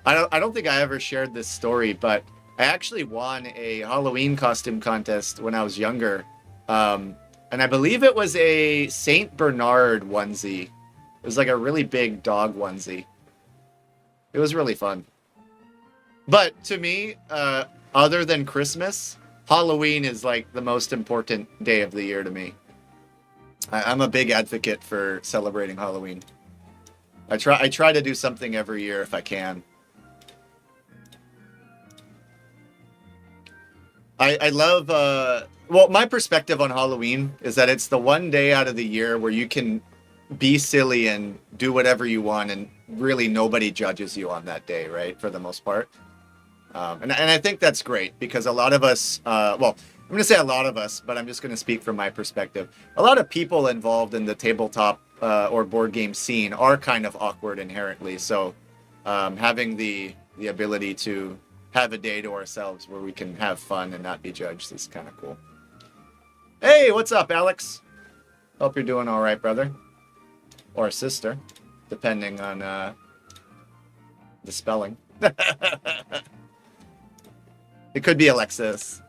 I don't think I ever shared this story, but I actually won a Halloween costume contest when I was younger. And I believe it was a Saint Bernard onesie. It was like a really big dog onesie. It was really fun. But to me, other than Christmas, Halloween is like the most important day of the year to me. I'm a big advocate for celebrating Halloween. I try to do something every year if I can. I love, well, my perspective on Halloween is that it's the one day out of the year where you can be silly and do whatever you want, and really nobody judges you on that day, right? For the most part. And I think that's great, because a lot of us, well, I'm going to say a lot of us, but I'm just going to speak from my perspective. A lot of people involved in the tabletop or board game scene are kind of awkward inherently. So having the ability to have a day to ourselves where we can have fun and not be judged is kind of cool. Hey, what's up, Alex? Hope you're doing all right, brother. Or sister, depending on the spelling. It could be Alexis.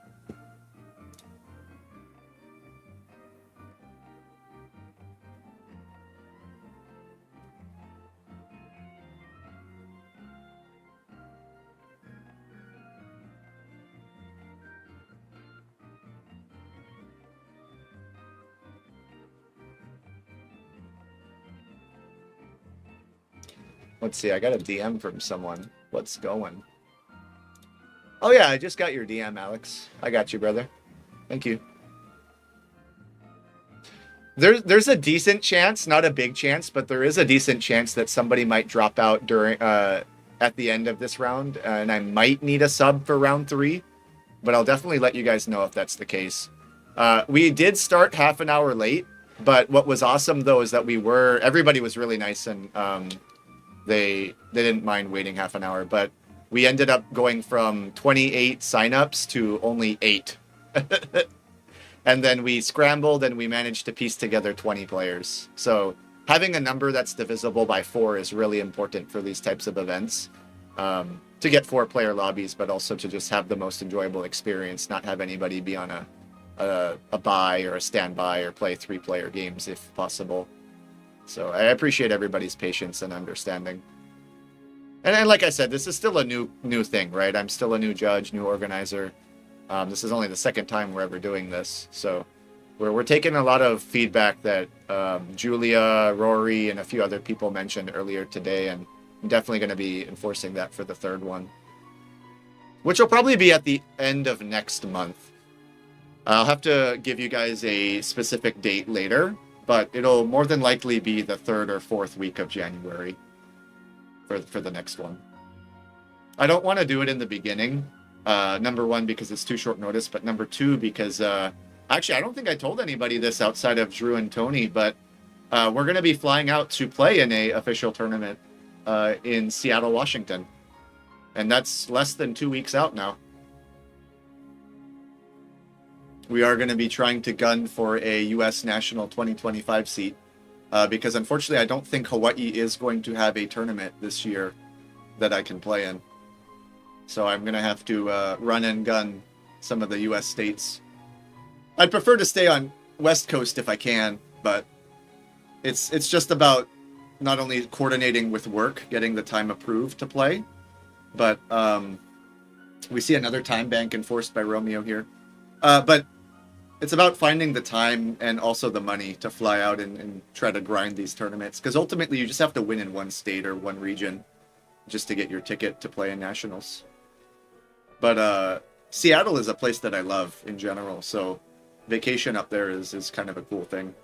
Let's see, I got a DM from someone. What's going? Oh yeah, I just got your DM, Alex. I got you, brother. Thank you. There's a decent chance, not a big chance, but there is a decent chance that somebody might drop out during at the end of this round, and I might need a sub for round 3, but I'll definitely let you guys know if that's the case. We did start half an hour late, but what was awesome though is that everybody was really nice, and they didn't mind waiting half an hour, but we ended up going from 28 signups to only 8. And then we scrambled and we managed to piece together 20 players. So having a number that's divisible by 4 is really important for these types of events. To get 4-player lobbies, but also to just have the most enjoyable experience, not have anybody be on a buy or a standby or play 3-player games if possible. So I appreciate everybody's patience and understanding. And like I said, this is still a new thing, right? I'm still a new judge, new organizer. This is only the second time we're ever doing this. So we're taking a lot of feedback that Julia, Rory, and a few other people mentioned earlier today. And I'm definitely going to be enforcing that for the third one, which will probably be at the end of next month. I'll have to give you guys a specific date later, but it'll more than likely be the 3rd or 4th week of January for the next one. I don't want to do it in the beginning. Number 1, because it's too short notice, but number 2, because actually, I don't think I told anybody this outside of Drew and Tony, but we're going to be flying out to play in a official tournament in Seattle, Washington. And that's less than 2 weeks out now. We are going to be trying to gun for a U.S. National 2025 seat. Because unfortunately, I don't think Hawaii is going to have a tournament this year that I can play in. So I'm going to have to run and gun some of the U.S. states. I'd prefer to stay on West Coast if I can, but it's just about not only coordinating with work, getting the time approved to play, but we see another time bank enforced by Romeo here. But it's about finding the time and also the money to fly out and try to grind these tournaments. Because ultimately, you just have to win in one state or one region just to get your ticket to play in nationals. But Seattle is a place that I love in general, so vacation up there is kind of a cool thing.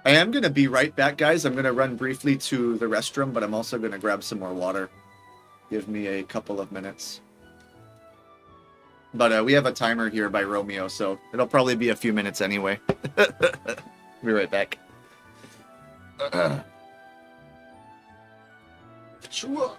I am going to be right back, guys. I'm going to run briefly to the restroom, but I'm also going to grab some more water. Give me a couple of minutes. But we have a timer here by Romeo, so it'll probably be a few minutes anyway. Be right back. Sure.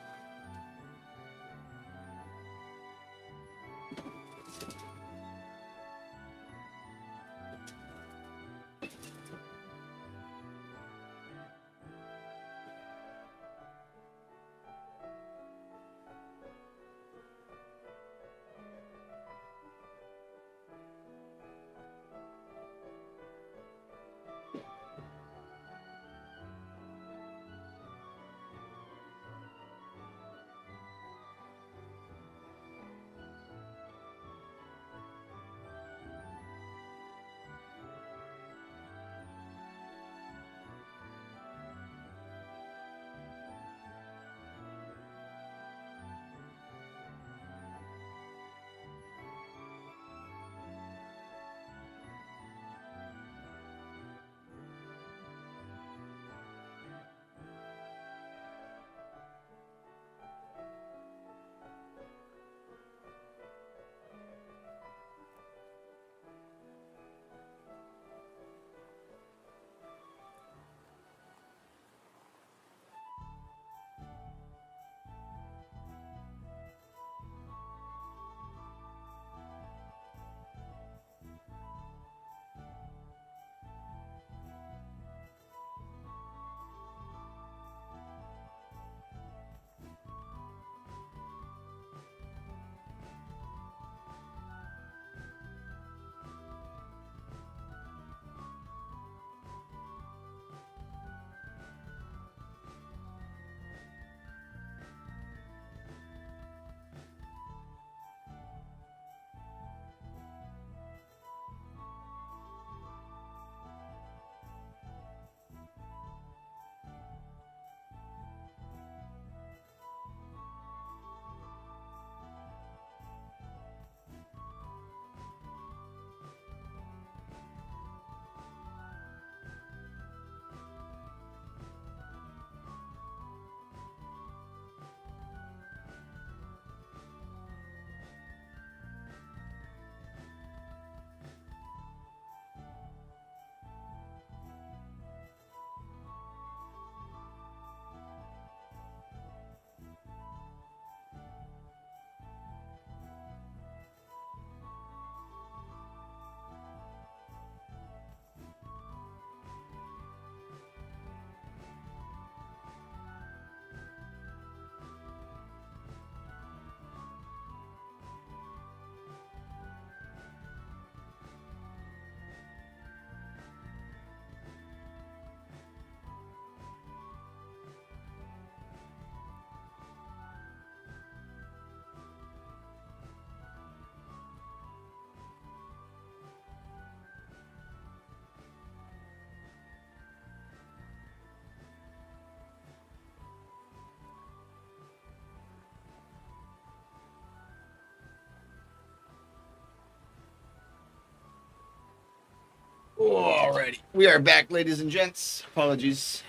Alrighty, we are back, ladies and gents. Apologies.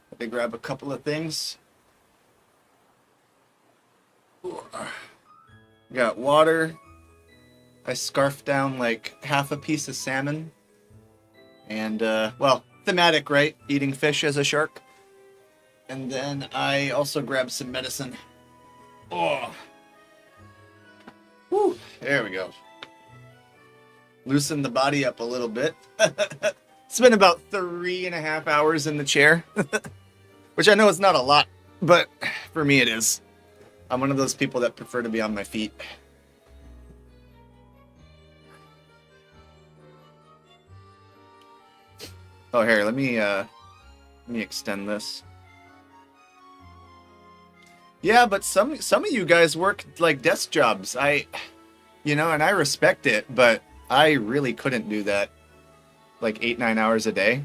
Had to grab a couple of things. Got water. I scarfed down like half a piece of salmon. And, well, thematic, right? Eating fish as a shark. And then I also grabbed some medicine. Oh. Whew, there we go. Loosen the body up a little bit. It's been about 3.5 hours in the chair, which I know is not a lot, but for me it is. I'm one of those people that prefer to be on my feet. Oh, here, let me extend this. Yeah, but some of you guys work like desk jobs. you know, and I respect it, but I really couldn't do that like 8-9 hours a day.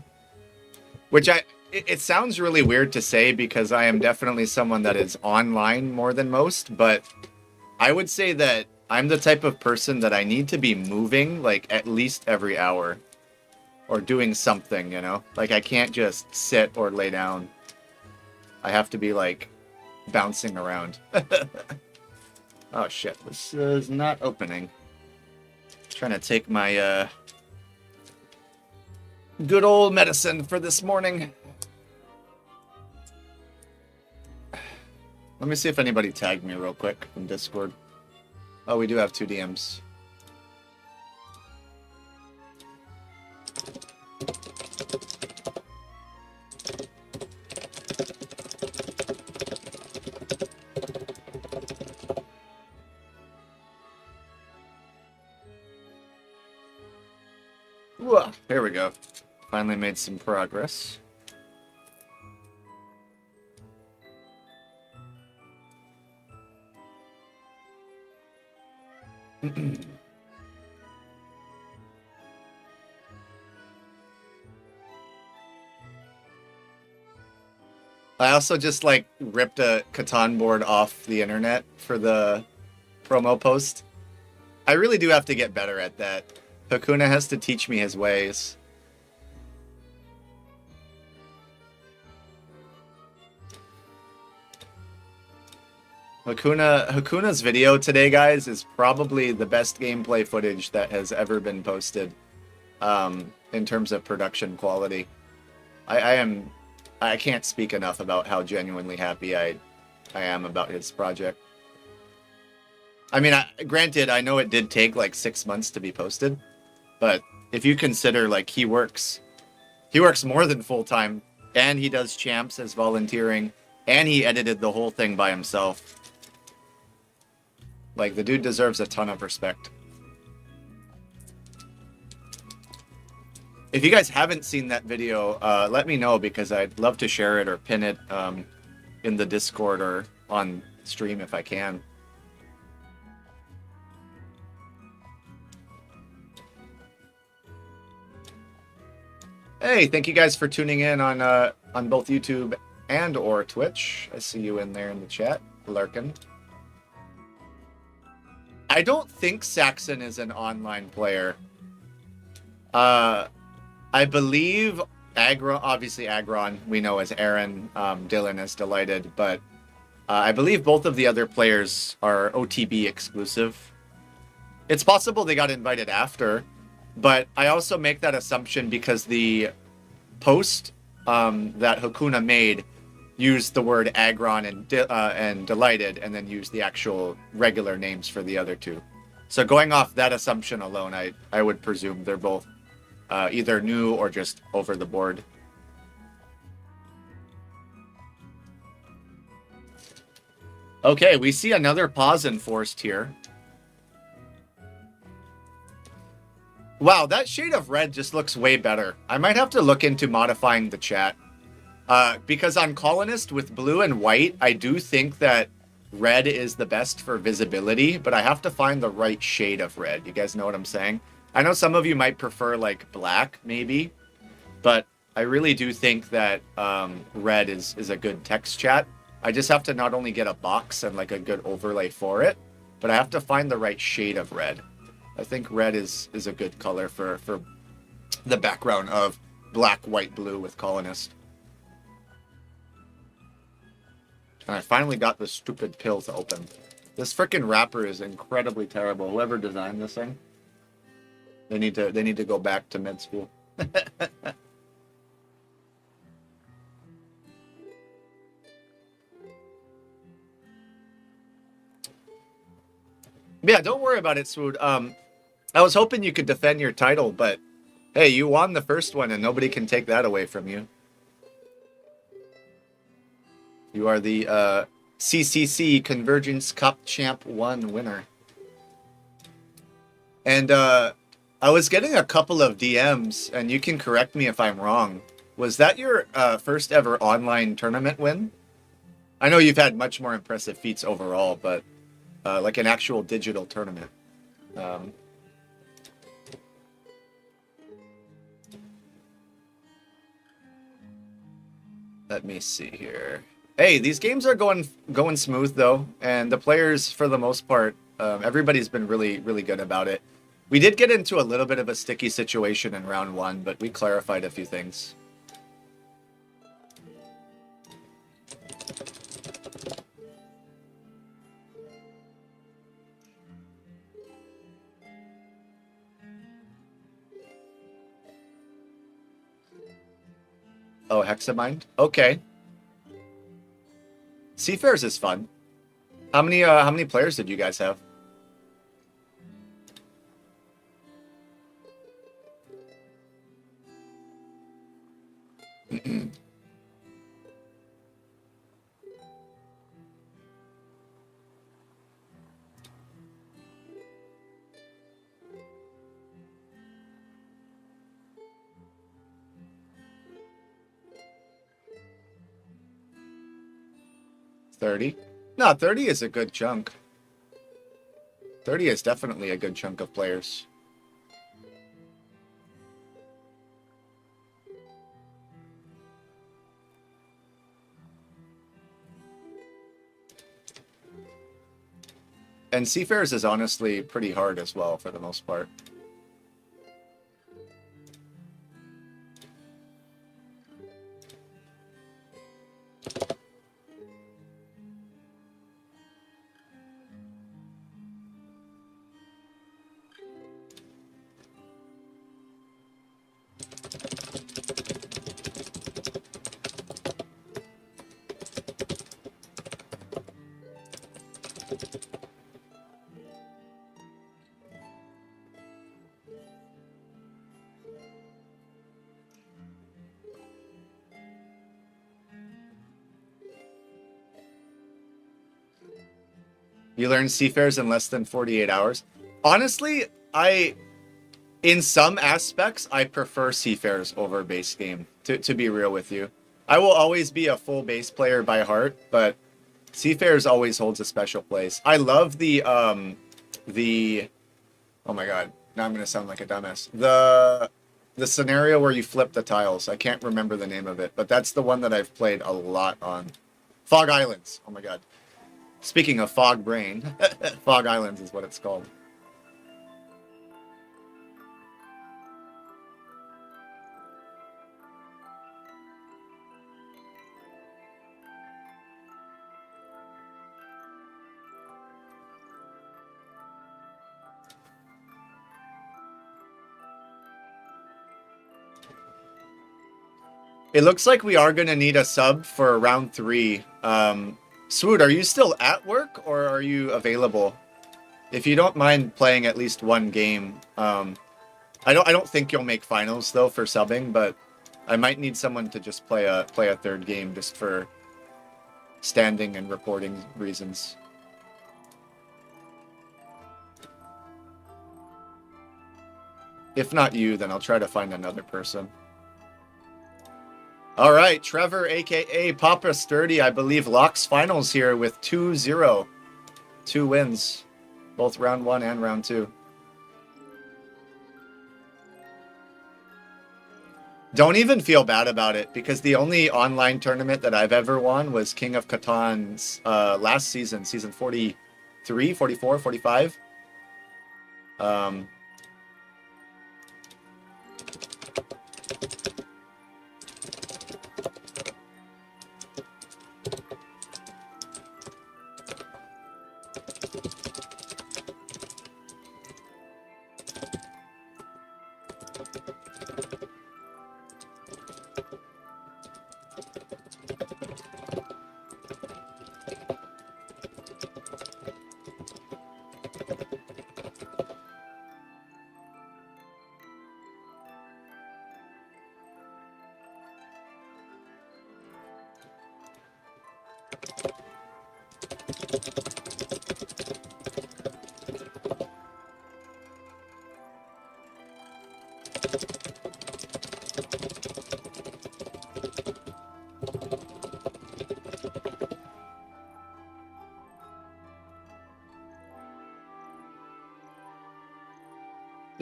Which it sounds really weird to say because I am definitely someone that is online more than most, but I would say that I'm the type of person that I need to be moving like at least every hour or doing something, you know? Like I can't just sit or lay down. I have to be like bouncing around. Oh shit, this is not opening. Trying to take my good old medicine for this morning. Let me see if anybody tagged me real quick in Discord. Oh, we do have 2 DMs. Whoa, there we go. Finally made some progress. I also just like ripped a Catan board off the internet for the promo post. I really do have to get better at that. Hakuna has to teach me his ways. Hakuna's video today, guys, is probably the best gameplay footage that has ever been posted in terms of production quality. I can't speak enough about how genuinely happy I am about his project. I mean, granted, I know it did take like 6 months to be posted, but if you consider like he works more than full time, and he does champs as volunteering, and he edited the whole thing by himself. Like, the dude deserves a ton of respect. If you guys haven't seen that video, let me know because I'd love to share it or pin it in the Discord or on stream if I can. Hey, thank you guys for tuning in on both YouTube and or Twitch. I see you in there in the chat, lurking. I don't think Saxon is an online player. I believe obviously Agron, we know as Aaron, Dylan as Delighted, but I believe both of the other players are OTB exclusive. It's possible they got invited after, but I also make that assumption because the post that Hakuna made used the word Agron and Delighted, and then used the actual regular names for the other two. So going off that assumption alone, I would presume they're both either new or just over the board. Okay, we see another pause enforced here. Wow, that shade of red just looks way better. I might have to look into modifying the chat. Because on Colonist with blue and white, I do think that red is the best for visibility, but I have to find the right shade of red. You guys know what I'm saying? I know some of you might prefer like black, maybe, but I really do think that red is a good text chat. I just have to not only get a box and like a good overlay for it, but I have to find the right shade of red. I think red is a good color for the background of black, white, blue with Colonist. And I finally got this stupid pill to open. This frickin' wrapper is incredibly terrible. Whoever designed this thing, they need to go back to med school. Yeah, don't worry about it, Swood. I was hoping you could defend your title, but hey, you won the first one and nobody can take that away from you. You are the CCC Convergence Cup Champ 1 winner. And I was getting a couple of DMs, and you can correct me if I'm wrong. Was that your first ever online tournament win? I know you've had much more impressive feats overall, but like an actual digital tournament. Um, let me see here. Hey, these games are going smooth though, and the players, for the most part, everybody's been really good about it. We did get into a little bit of a sticky situation in round 1, but we clarified a few things. Oh, Hexamind? Okay. Seafarers is fun. How many players did you guys have? $30? No, 30 is a good chunk. 30 is definitely a good chunk of players. And Seafarers is honestly pretty hard as well, for the most part. You learn Seafarers in less than 48 hours. Honestly, in some aspects, I prefer Seafarers over base game, to be real with you. I will always be a full base player by heart, but Seafarers always holds a special place. I love the oh my god, now I'm gonna sound like a dumbass. The scenario where you flip the tiles. I can't remember the name of it, but that's the one that I've played a lot on. Fog Islands. Oh my god. Speaking of fog brain, Fog Islands is what it's called. It looks like we are going to need a sub for round 3. Swoot, are you still at work or are you available? If you don't mind playing at least one game, I don't think you'll make finals though for subbing, but I might need someone to just play a third game just for standing and reporting reasons. If not you, then I'll try to find another person. All right, Trevor, aka Papa Sturdy, I believe locks finals here with 2-0. 2 wins, both round 1 and round 2. Don't even feel bad about it, because the only online tournament that I've ever won was King of Catan's last season, season 43, 44, 45.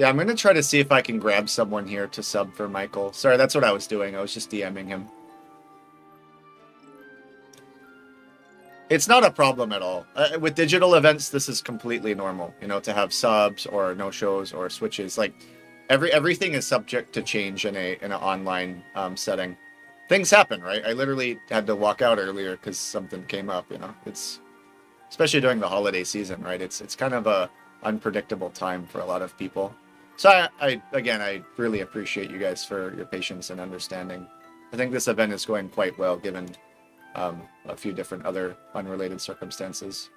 Yeah, I'm gonna try to see if I can grab someone here to sub for Michael. Sorry, that's what I was doing. I was just DMing him. It's not a problem at all. With digital events, this is completely normal. You know, to have subs or no shows or switches. Like everything is subject to change in an online setting. Things happen, right? I literally had to walk out earlier because something came up. You know, it's especially during the holiday season, right? It's kind of a unpredictable time for a lot of people. So I really appreciate you guys for your patience and understanding. I think this event is going quite well given a few different other unrelated circumstances.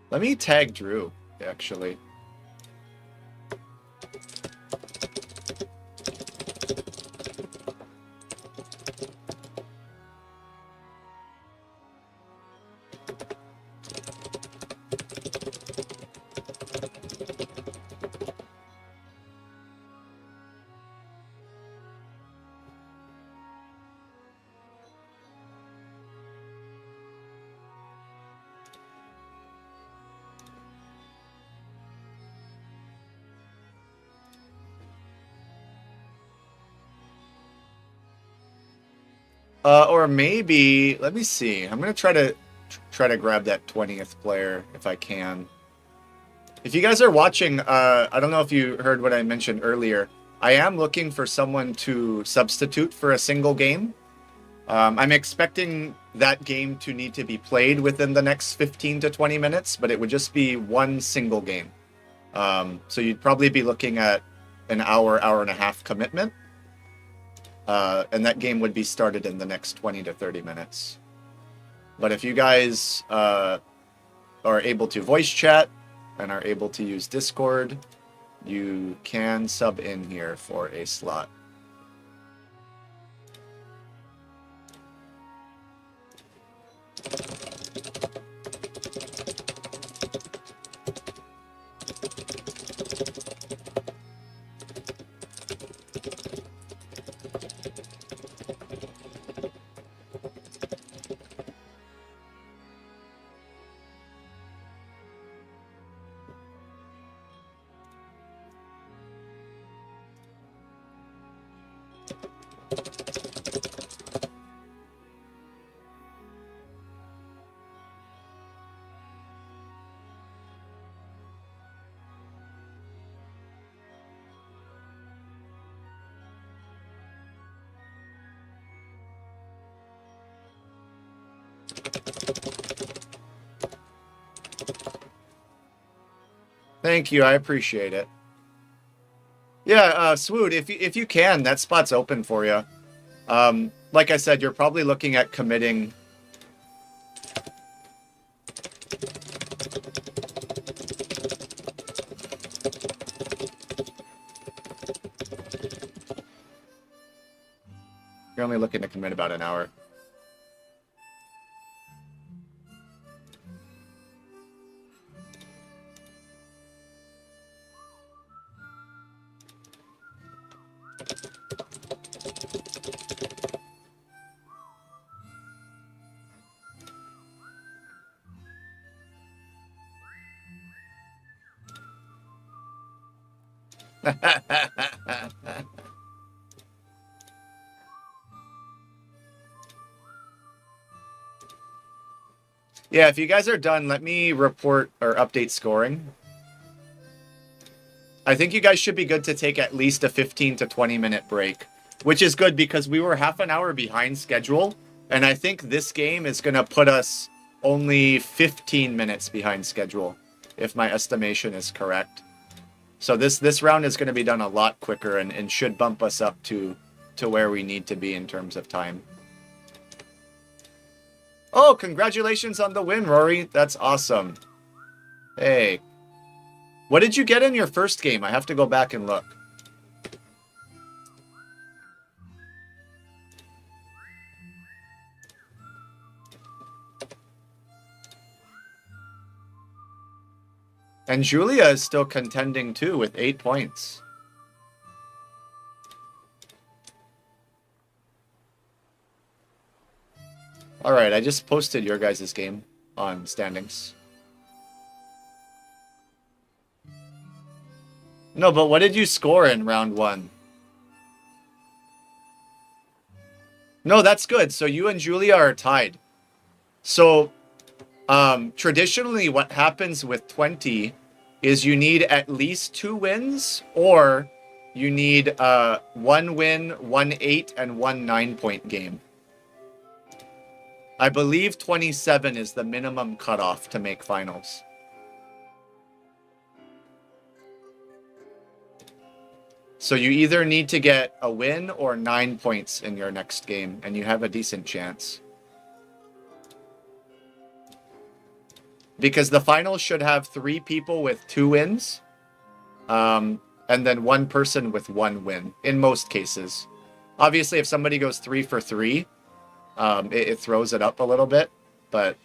Let me tag Drew, actually. Or maybe, let me see. I'm gonna try to grab that 20th player if I can. If you guys are watching, I don't know if you heard what I mentioned earlier. I am looking for someone to substitute for a single game. I'm expecting that game to need to be played within the next 15 to 20 minutes, but it would just be one single game. So you'd probably be looking at an hour and a half commitment. And that game would be started in the next 20 to 30 minutes. But if you guys are able to voice chat and are able to use Discord, you can sub in here for a slot. Thank you, I appreciate it. Yeah, Swoot, if you can, that spot's open for you. Like I said, you're probably looking at committing. You're only looking to commit about an hour. Yeah, if you guys are done, let me report or update scoring. I think you guys should be good to take at least a 15 to 20 minute break, which is good because we were half an hour behind schedule, and I think this game is going to put us only 15 minutes behind schedule, if my estimation is correct. So this round is going to be done a lot quicker and should bump us up to where we need to be in terms of time. Oh, congratulations on the win, Rory. That's awesome. Hey. What did you get in your first game? I have to go back and look. And Julia is still contending too with 8 points. All right, I just posted your guys' game on standings. No, but what did you score in round 1? No, that's good. So you and Julia are tied. So traditionally what happens with 20 is you need at least 2 wins, or you need 1 win, 1 8, and 1 9-point game. I believe 27 is the minimum cutoff to make finals. So you either need to get a win or 9 points in your next game, and you have a decent chance. Because the finals should have 3 people with 2 wins, and then 1 person with 1 win, in most cases. Obviously, if somebody goes 3 for 3, it throws it up a little bit, but...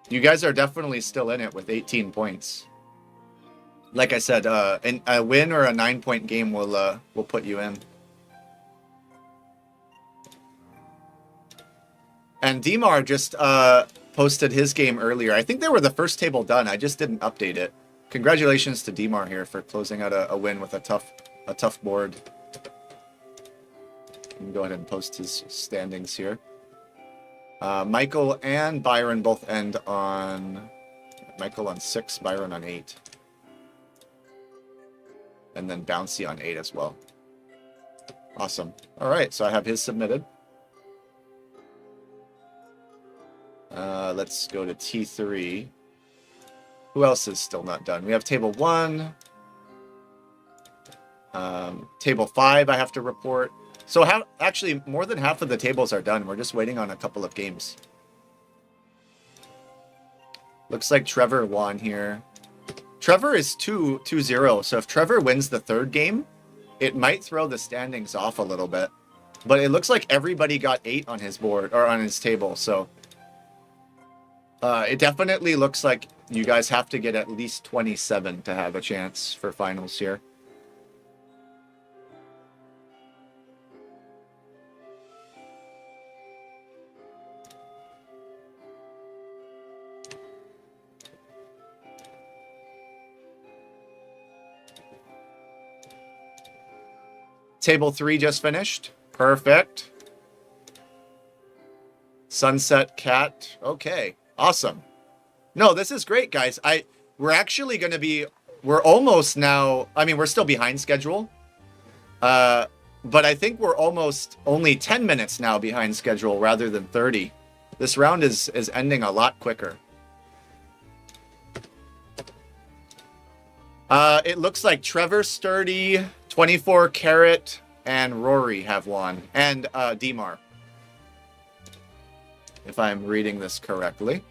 You guys are definitely still in it with 18 points. Like I said, a win or a 9-point game will put you in. And Dimar just posted his game earlier. I think they were the first table done. I just didn't update it. Congratulations to Dimar here for closing out a win with a tough board. You can go ahead and post his standings here. Michael and Byron both end on... Michael on 6, Byron on 8. And then Bouncy on 8 as well. Awesome. All right, so I have his submitted. Let's go to T3. Who else is still not done? We have table 1. Table 5 I have to report. So actually, more than half of the tables are done. We're just waiting on a couple of games. Looks like Trevor won here. Trevor is 2-0, so if Trevor wins the 3rd game, it might throw the standings off a little bit. But it looks like everybody got 8 on his board, or on his table, so... it definitely looks like you guys have to get at least 27 to have a chance for finals here. Table 3 just finished. Perfect. Sunset Cat. Okay. Awesome. No, this is great, guys. We're actually going to be... We're almost now... I mean, we're still behind schedule. But I think we're almost only 10 minutes now behind schedule rather than 30. This round is ending a lot quicker. It looks like Trevor Sturdy, 24 Carat, and Rory have won. And Dimar. If I'm reading this correctly.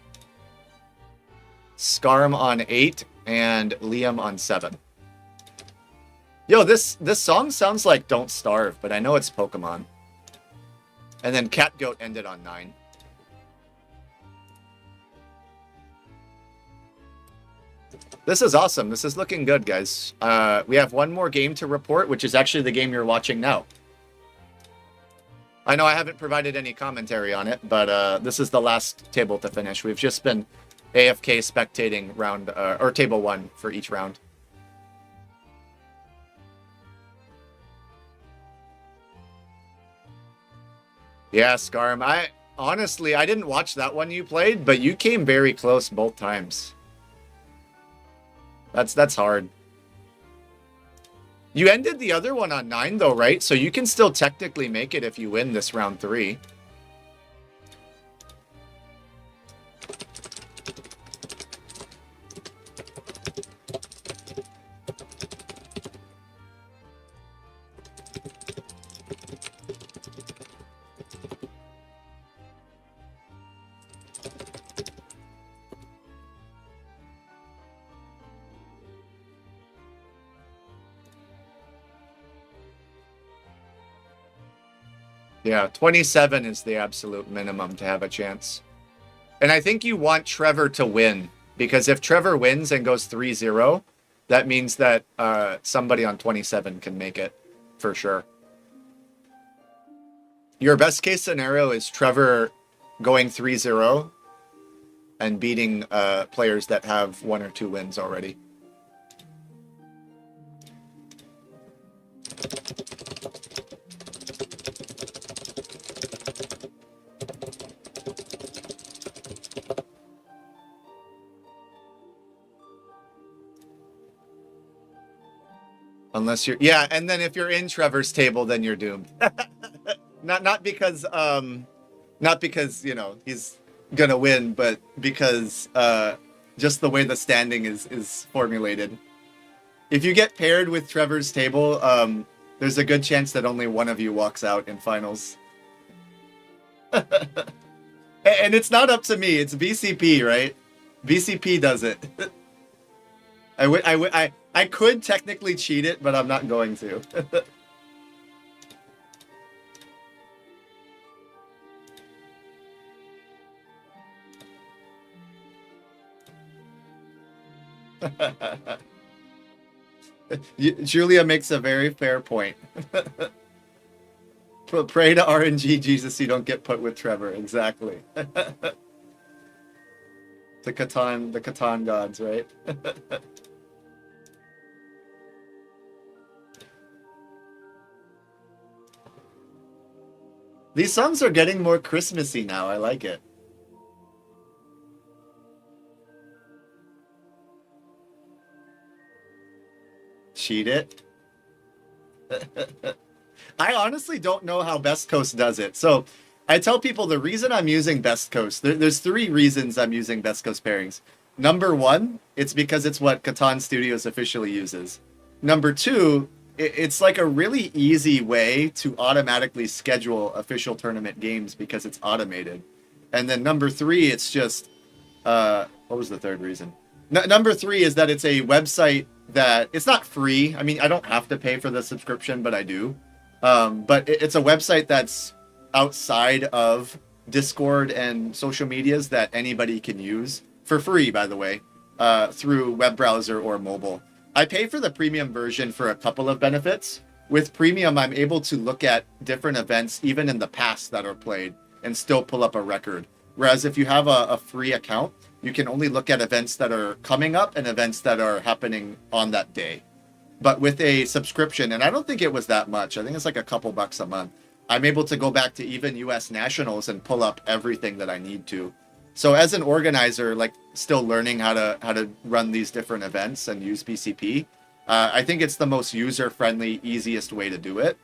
Scarm on 8 and Liam on 7. Yo, this song sounds like Don't Starve, but I know it's Pokemon. And then Cat Goat ended on 9. This is awesome. This is looking good, guys. We have one more game to report, which is actually the game you're watching now. I know I haven't provided any commentary on it, but this is the last table to finish. We've just been AFK spectating round, or table 1 for each round. Yeah, Scarm. Honestly, I didn't watch that one you played, but you came very close both times. That's hard. You ended the other one on 9 though, right? So you can still technically make it if you win this round 3. Yeah, 27 is the absolute minimum to have a chance. And I think you want Trevor to win, because if Trevor wins and goes 3-0, that means that somebody on 27 can make it, for sure. Your best case scenario is Trevor going 3-0, and beating players that have 1 or 2 wins already. Unless you're, yeah, and then if you're in Trevor's table, then you're doomed. not because you know he's gonna win, but because just the way the standing is formulated. If you get paired with Trevor's table, there's a good chance that only one of you walks out in finals. And it's not up to me; it's BCP, right? BCP does it. I could technically cheat it, but I'm not going to. Julia makes a very fair point. Pray to RNG, Jesus, you don't get put with Trevor. Exactly. The Catan gods, right? These songs are getting more Christmassy now. I like it. Cheat it. I honestly don't know how Best Coast does it. So I tell people the reason I'm using Best Coast, there's 3 reasons I'm using Best Coast pairings. Number 1, it's because it's what Catan Studios officially uses. Number 2, it's like a really easy way to automatically schedule official tournament games because it's automated. And then number 3, it's just, what was the 3rd reason? Number 3 is that it's a website that, it's not free. I mean, I don't have to pay for the subscription, but I do. But it's a website that's outside of Discord and social medias that anybody can use for free, by the way, through web browser or mobile. I pay for the premium version for a couple of benefits. With premium, I'm able to look at different events, even in the past that are played, and still pull up a record. Whereas if you have a free account, you can only look at events that are coming up and events that are happening on that day. But with a subscription, and I don't think it was that much, I think it's like a couple bucks a month, I'm able to go back to even US Nationals and pull up everything that I need to. So as an organizer, like still learning how to run these different events and use BCP, I think it's the most user-friendly, easiest way to do it,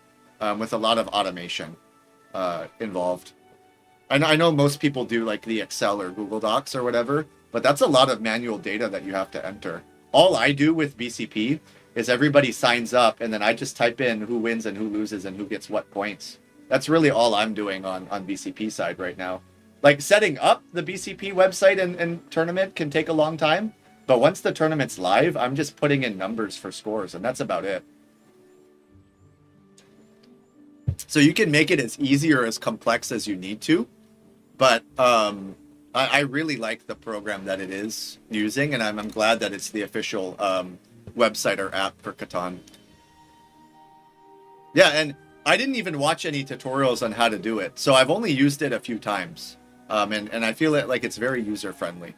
with a lot of automation involved. I know most people do like the Excel or Google Docs or whatever, but that's a lot of manual data that you have to enter. All I do with BCP is everybody signs up, and then I just type in who wins and who loses and who gets what points. That's really all I'm doing on BCP side right now. Like setting up the BCP website and tournament can take a long time, but once the tournament's live, I'm just putting in numbers for scores, and that's about it. So you can make it as easy or as complex as you need to, but I really like the program that it is using, and I'm glad that it's the official website or app for Catan. Yeah, and I didn't even watch any tutorials on how to do it, so I've only used it a few times. And I feel like it's very user-friendly.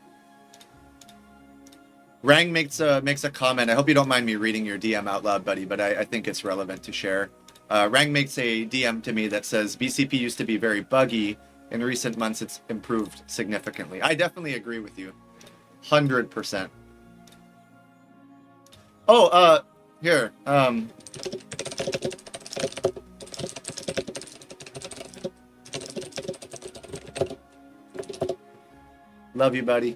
Rang makes a comment. I hope you don't mind me reading your DM out loud, buddy, but I think it's relevant to share. Rang makes a DM to me that says, BCP used to be very buggy. In recent months, it's improved significantly. I definitely agree with you. 100%. Oh, here. Love you, buddy.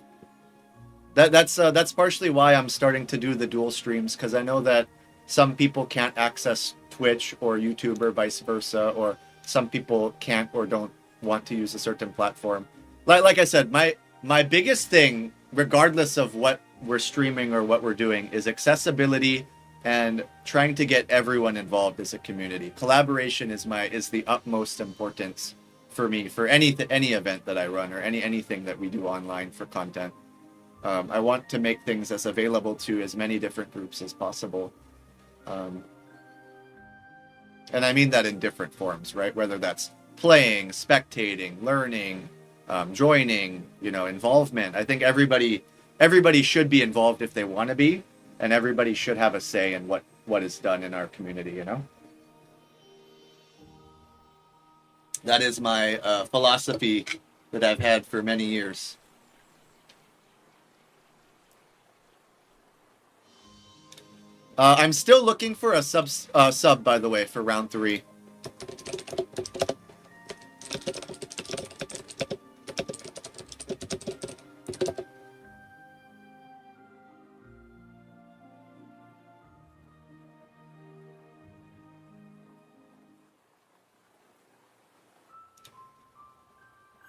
That's partially why I'm starting to do the dual streams, because I know that some people can't access Twitch or YouTube or vice versa, or some people can't or don't want to use a certain platform. Like I said, my biggest thing, regardless of what we're streaming or what we're doing, is accessibility and trying to get everyone involved as a community. Collaboration is the utmost importance for me, for any event that I run or anything that we do online for content. I want to make things as available to as many different groups as possible. And I mean that in different forms, right? Whether that's playing, spectating, learning, joining, you know, involvement. I think everybody should be involved if they want to be, and everybody should have a say in what is done in our community, you know? That is my philosophy that I've had for many years. I'm still looking for a sub, by the way, for round 3.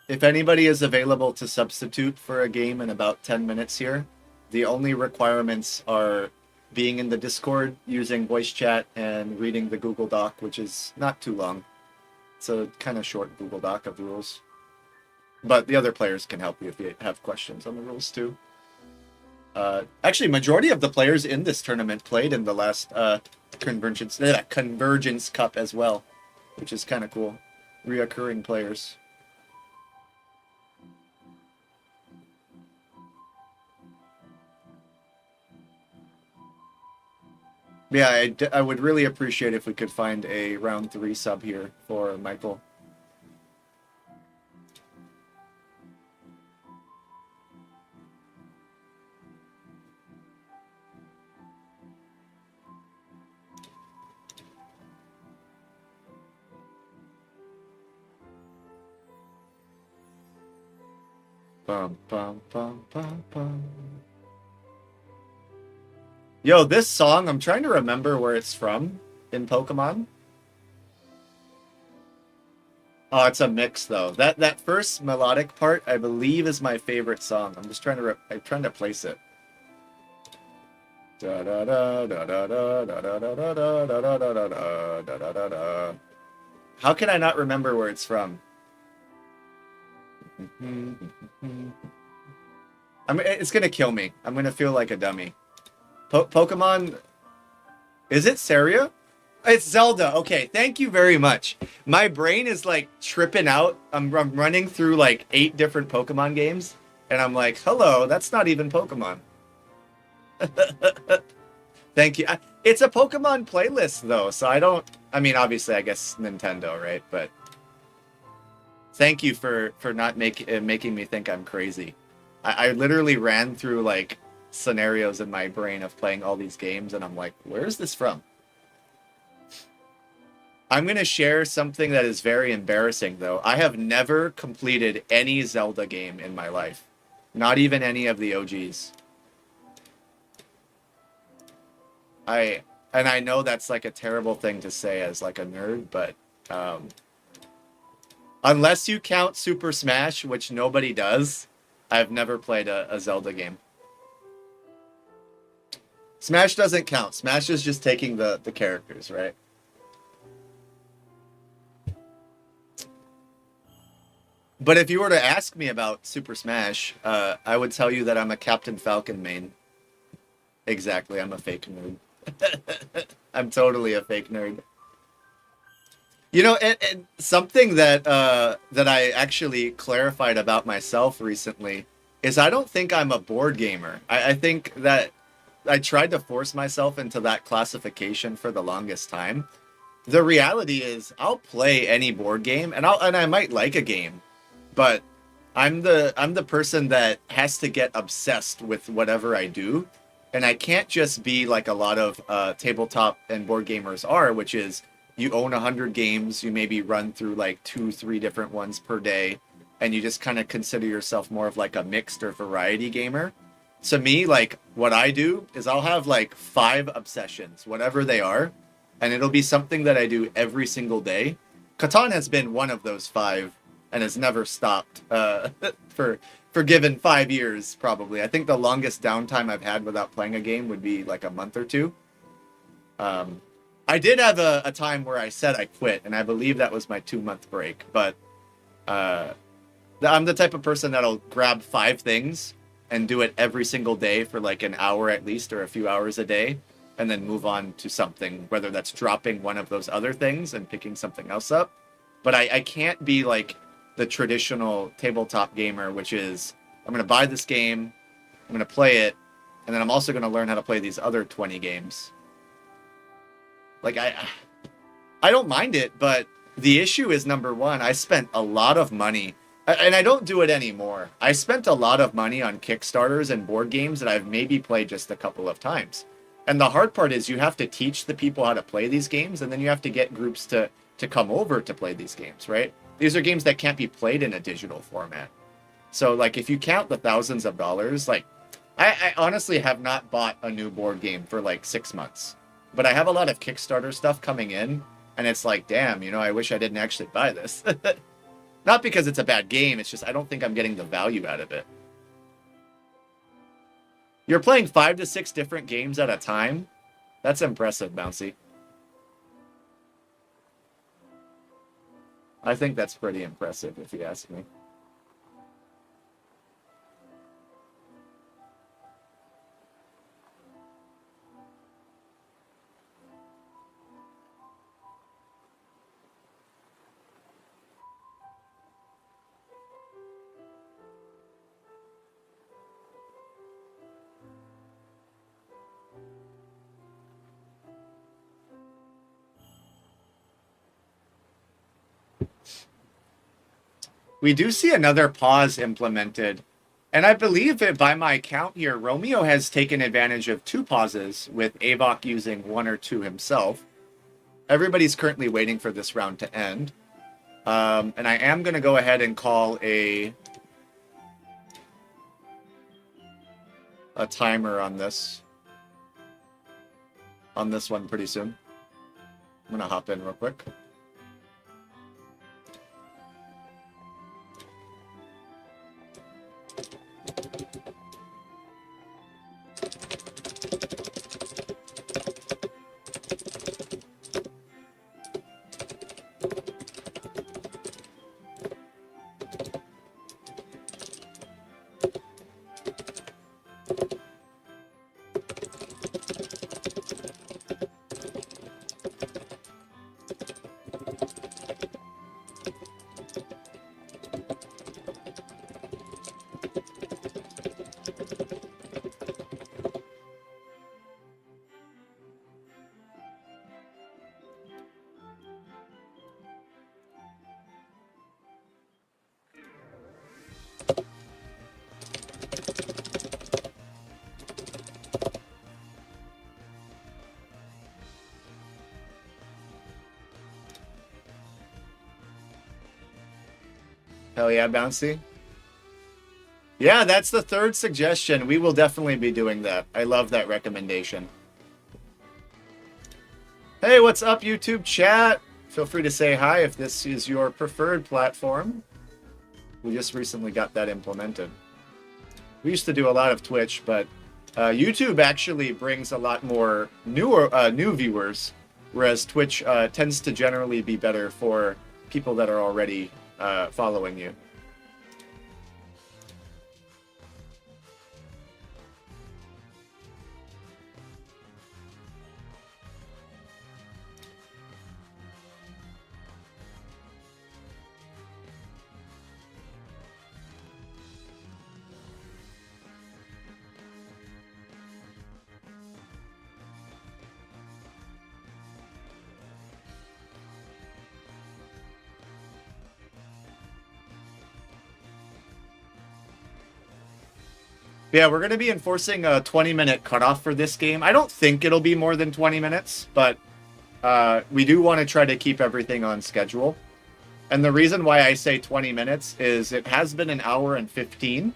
If anybody is available to substitute for a game in about 10 minutes here, the only requirements are being in the Discord, using voice chat, and reading the Google Doc, which is not too long. It's a kind of short Google Doc of rules. But the other players can help you if you have questions on the rules too. Actually, majority of the players in this tournament played in the last Convergence Cup as well, which is kind of cool. Reoccurring players. Yeah, I would really appreciate if we could find a round 3 sub here for Michael. Bum, bum, bum, bum, bum. Yo, this song, I'm trying to remember where it's from in Pokemon. Oh, it's a mix though. That first melodic part, I believe, is my favorite song. I'm just trying to place it. Da da da da da da da da da da da da da da da da da. How can I not remember where it's from? It's gonna kill me. I'm gonna feel like a dummy. Pokemon, is it Saria? It's Zelda. Okay, thank you very much. My brain is like tripping out. I'm running through like 8 different Pokemon games, and I'm like, hello, that's not even Pokemon. Thank you. It's a Pokemon playlist though, so I mean, obviously, I guess Nintendo, right? But thank you for not making me think I'm crazy. I literally ran through like scenarios in my brain of playing all these games, and I'm like, where is this from? I'm going to share something that is very embarrassing, though. I have never completed any Zelda game in my life. Not even any of the OGs. And I know that's like a terrible thing to say as like a nerd, but unless you count Super Smash, which nobody does, I've never played a Zelda game. Smash doesn't count. Smash is just taking the characters, right? But if you were to ask me about Super Smash, I would tell you that I'm a Captain Falcon main. Exactly, I'm a fake nerd. I'm totally a fake nerd. You know, and something that that I actually clarified about myself recently is I don't think I'm a board gamer. I think that I tried to force myself into that classification for the longest time. The reality is I'll play any board game and I might like a game, but I'm the person that has to get obsessed with whatever I do. And I can't just be like a lot of tabletop and board gamers are, which is you own 100 games, you maybe run through like 2-3 different ones per day, and you just kind of consider yourself more of like a mixed or variety gamer. To me, like what I do is I'll have like 5 obsessions, whatever they are, and it'll be something that I do every single day. Catan has been one of those 5 and has never stopped for given 5 years, probably. I think the longest downtime I've had without playing a game would be like a month or 2. I did have a time where I said I quit, and I believe that was my 2-month break, but I'm the type of person that'll grab 5 things and do it every single day for like an hour at least, or a few hours a day, and then move on to something, whether that's dropping one of those other things and picking something else up. But I can't be like the traditional tabletop gamer, which is I'm going to buy this game, I'm going to play it, and then I'm also going to learn how to play these other 20 games. Like, I don't mind it, but the issue is, number one, I spent a lot of money, and I don't do it anymore. I spent a lot of money on Kickstarters and board games that I've maybe played just a couple of times. And the hard part is you have to teach the people how to play these games, and then you have to get groups to come over to play these games, right? These are games that can't be played in a digital format. So, like, if you count the thousands of dollars, like, I honestly have not bought a new board game for, like, 6 months. But I have a lot of Kickstarter stuff coming in, and it's like, damn, you know, I wish I didn't actually buy this. Not because it's a bad game, it's just I don't think I'm getting the value out of it. You're playing 5 to 6 different games at a time? That's impressive, Bouncy. I think that's pretty impressive, if you ask me. We do see another pause implemented. And I believe that by my count here, Romeo has taken advantage of 2 pauses, with Avok using 1 or 2 himself. Everybody's currently waiting for this round to end. And I am going to go ahead and call a timer on this one pretty soon. I'm going to hop in real quick. Hell yeah, Bouncy. Yeah, that's the 3rd suggestion. We will definitely be doing that. I love that recommendation. Hey, what's up, YouTube chat? Feel free to say hi if this is your preferred platform. We just recently got that implemented. We used to do a lot of Twitch, but YouTube actually brings a lot more new viewers, whereas Twitch tends to generally be better for people that are already following you. Yeah, we're going to be enforcing a 20-minute cutoff for this game. I don't think it'll be more than 20 minutes, but we do want to try to keep everything on schedule. And the reason why I say 20 minutes is it has been an hour and 15.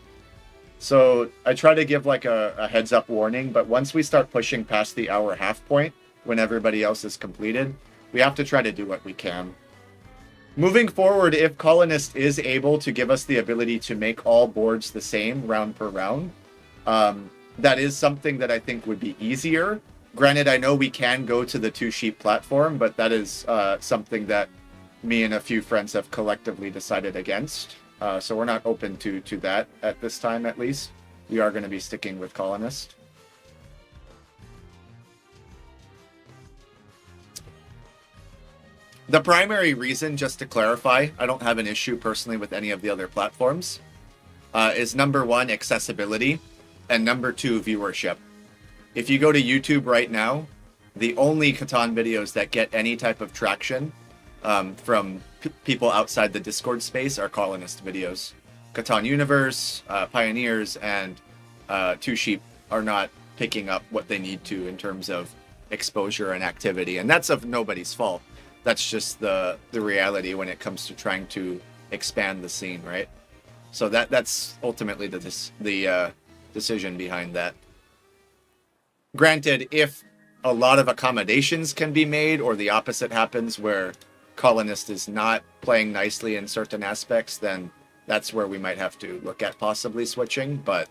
So I try to give like a heads-up warning, but once we start pushing past the hour half point, when everybody else is completed, we have to try to do what we can. Moving forward, if Colonist is able to give us the ability to make all boards the same round per round, that is something that I think would be easier. Granted, I know we can go to the 2-sheet platform, but that is something that me and a few friends have collectively decided against. So we're not open to that at this time, at least. We are going to be sticking with Colonist. The primary reason, just to clarify, I don't have an issue personally with any of the other platforms, is number one, accessibility, and number two, viewership. If you go to YouTube right now, the only Catan videos that get any type of traction from people outside the Discord space are colonist videos. Catan Universe, Pioneers, and Two Sheep are not picking up what they need to in terms of exposure and activity, and that's of nobody's fault. That's just the reality when it comes to trying to expand the scene, right? So that's ultimately the decision behind that. Granted, if a lot of accommodations can be made, or the opposite happens where Colonist is not playing nicely in certain aspects, then that's where we might have to look at possibly switching. But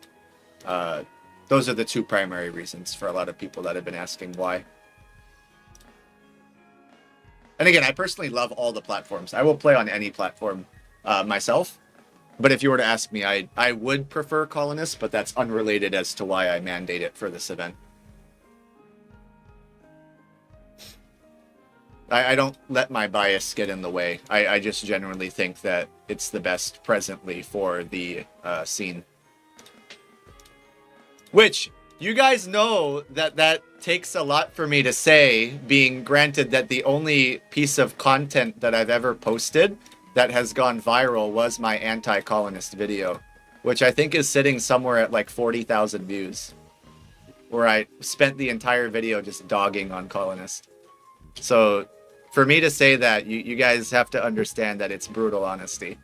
those are the two primary reasons for a lot of people that have been asking why. And again, I personally love all the platforms. I will play on any platform myself. But if you were to ask me, I would prefer Colonist, but that's unrelated as to why I mandate it for this event. I don't let my bias get in the way. I just genuinely think that it's the best presently for the scene. Which, you guys know that takes a lot for me to say, being granted that the only piece of content that I've ever posted that has gone viral was my anti-colonist video, which I think is sitting somewhere at like 40,000 views, where I spent the entire video just dogging on colonist. So for me to say that, you guys have to understand that it's brutal honesty.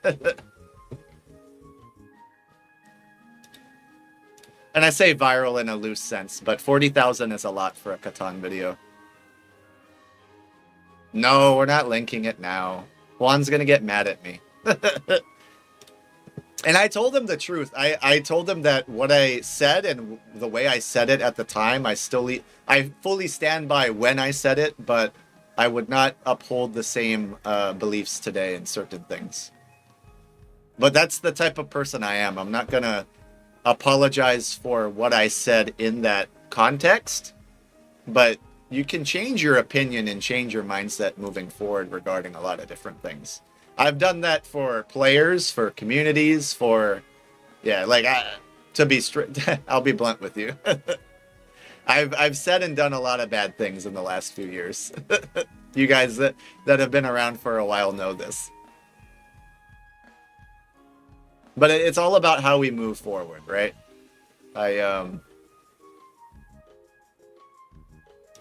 And I say viral in a loose sense, but 40,000 is a lot for a Catan video. No, we're not linking it now. Juan's gonna get mad at me. And I told him the truth. I told him that what I said and the way I said it at the time, I fully stand by when I said it, but I would not uphold the same beliefs today in certain things. But that's the type of person I am. I'm not gonna apologize for what I said in that context, but you can change your opinion and change your mindset moving forward regarding a lot of different things. I've done that for players, for communities, for, yeah, like, to be strict, I'll be blunt with you. I've said and done a lot of bad things in the last few years. You guys that have been around for a while know this. But it's all about how we move forward, right?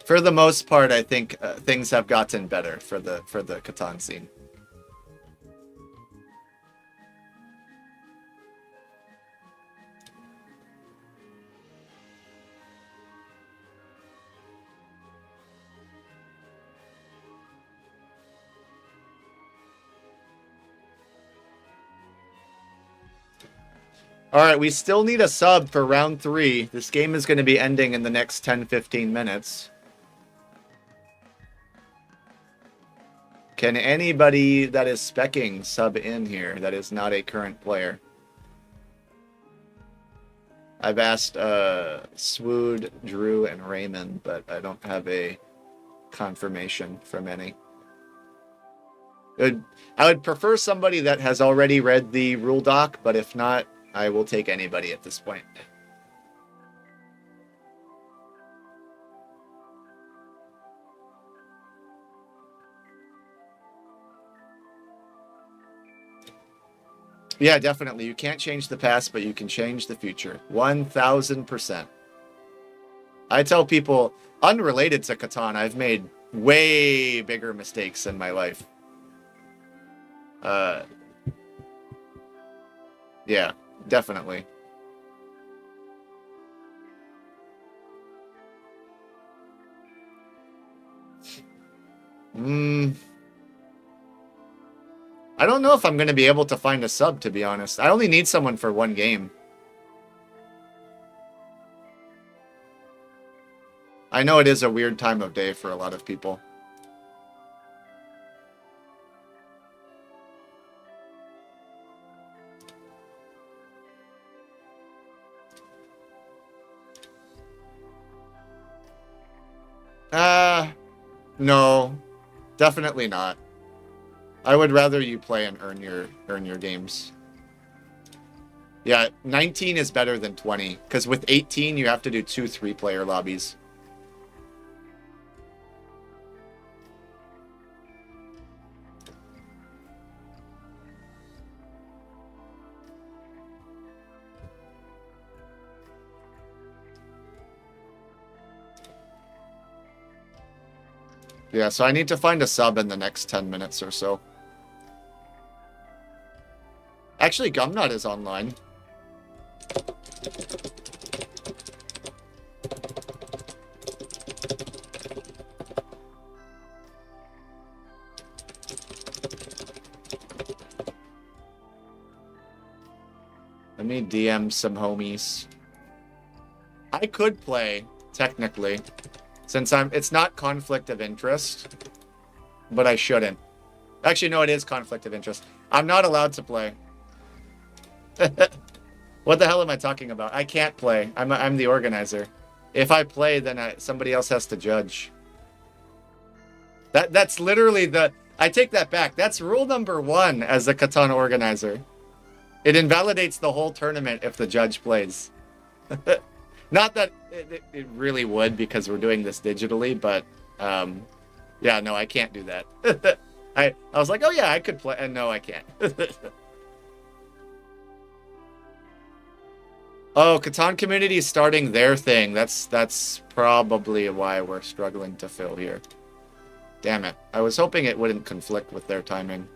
For the most part, I think things have gotten better for the Catan scene. All right, we still need a sub for round 3. This game is going to be ending in the next 10-15 minutes. Can anybody that is speccing sub in here that is not a current player? I've asked Swood, Drew, and Raymond, but I don't have a confirmation from any. I would prefer somebody that has already read the rule doc, but if not, I will take anybody at this point. Yeah, definitely. You can't change the past, but you can change the future. 1000%. I tell people, unrelated to Catan, I've made way bigger mistakes in my life. Yeah, definitely. I don't know if I'm going to be able to find a sub, to be honest. I only need someone for one game. I know it is a weird time of day for a lot of people. No, definitely not. I would rather you play and earn your games. Yeah, 19 is better than 20, because with 18 you have to do 2 3-player lobbies. Yeah, so I need to find a sub in the next 10 minutes or so. Actually, Gumnut is online. Let me DM some homies. I could play, technically, since it's not conflict of interest, but I shouldn't. Actually, no, it is conflict of interest. I'm not allowed to play. What the hell am I talking about? I can't play. I'm the organizer. If I play, then somebody else has to judge. That's literally I take that back. That's rule number 1 as a Catan organizer. It invalidates the whole tournament if the judge plays. Not that it really would, because we're doing this digitally, but yeah, no, I can't do that. I was like, oh yeah, I could play, and no, I can't. Oh, Catan community is starting their thing. That's probably why we're struggling to fill here. Damn it. I was hoping it wouldn't conflict with their timing.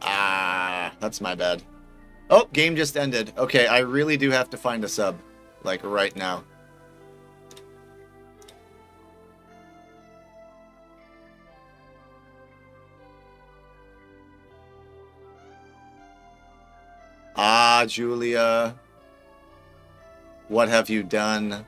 Ah, that's my bad. Oh, game just ended. Okay, I really do have to find a sub. Like, right now. Ah, Julia. What have you done?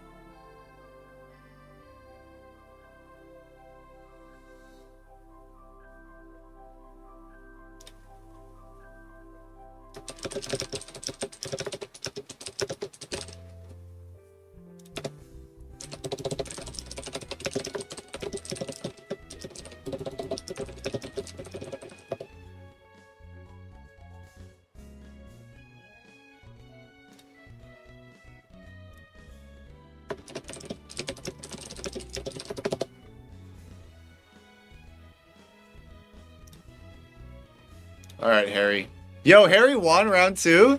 All right, Harry. Yo, Harry won round 2?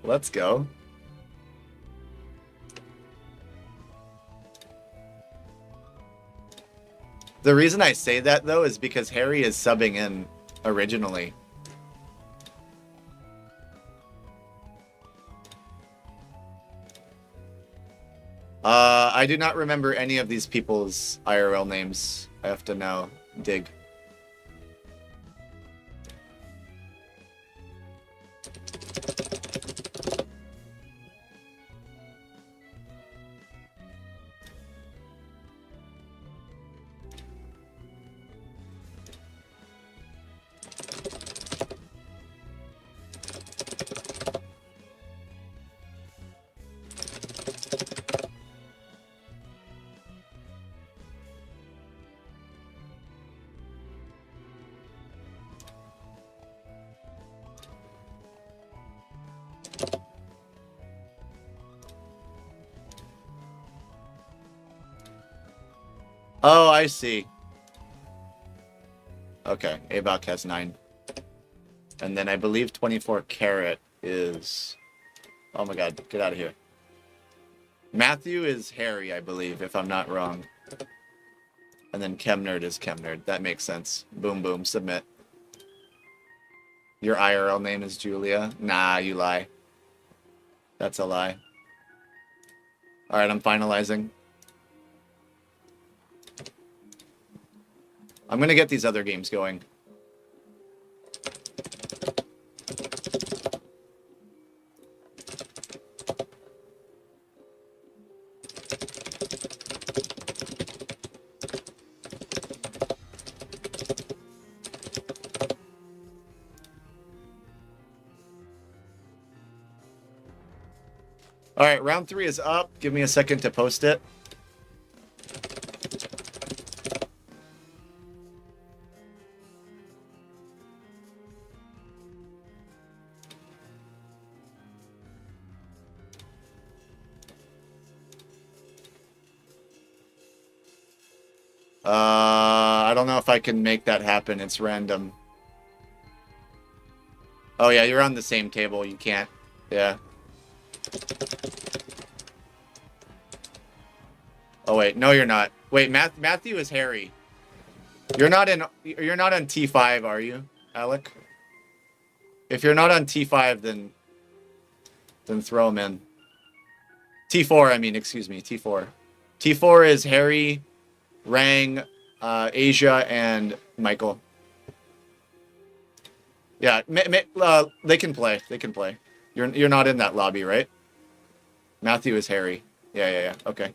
Let's go. The reason I say that, though, is because Harry is subbing in originally. I do not remember any of these people's IRL names. I have to now dig. Oh, I see. Okay, Abok has 9. And then I believe 24 Carat is... Oh my god, get out of here. Matthew is Harry, I believe, if I'm not wrong. And then Chemnerd is Chemnerd. That makes sense. Boom, boom, submit. Your IRL name is Julia? Nah, you lie. That's a lie. Alright, I'm finalizing. I'm gonna get these other games going. All right, round 3 is up. Give me a second to post it. I don't know if I can make that happen. It's random. Oh yeah, you're on the same table. You can't. Yeah. Oh wait, no, you're not. Wait, Matthew is Harry. You're not on T5, are you, Alec? If you're not on T5, then throw him in. T4, I mean, excuse me, T4. T4 is Harry, Rang, Asia, and Michael. Yeah, they can play. They can play. You're not in that lobby, right? Matthew is Harry. Yeah. Okay.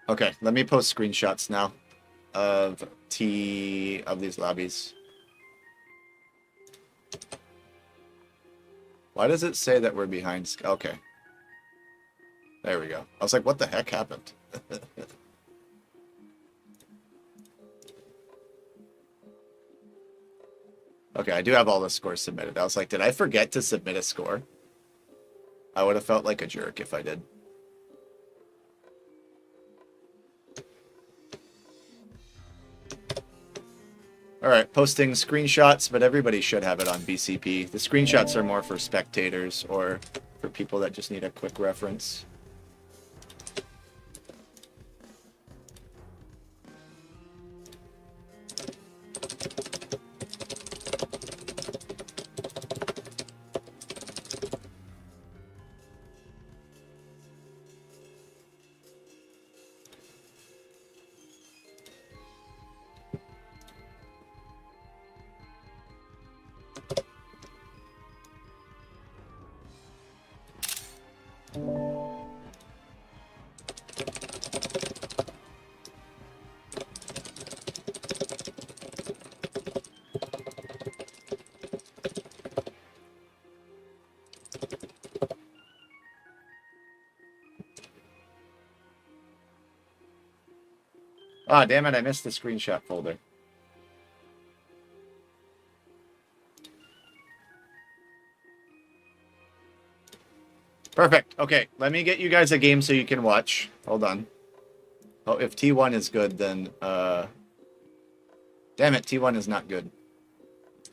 Okay, let me post screenshots now of these lobbies. Why does it say that we're behind? Okay. There we go. I was like, what the heck happened? Okay, I do have all the scores submitted. I was like, did I forget to submit a score? I would have felt like a jerk if I did. All right, posting screenshots, but everybody should have it on BCP. The screenshots are more for spectators or for people that just need a quick reference. Ah, damn it, I missed the screenshot folder. Perfect. Okay, let me get you guys a game so you can watch. Hold on. Oh, if T1 is good, then... Damn it, T1 is not good.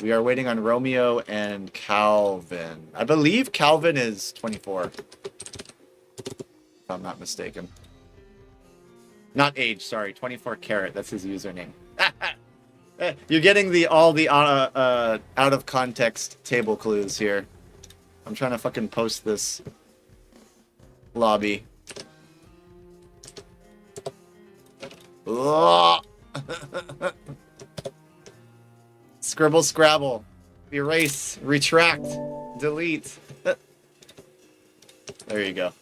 We are waiting on Romeo and Calvin. I believe Calvin is 24. If I'm not mistaken. Not age, sorry. 24 carat. That's his username. You're getting all the out of context table clues here. I'm trying to fucking post this lobby. Scribble, scrabble. Erase, retract, delete. There you go.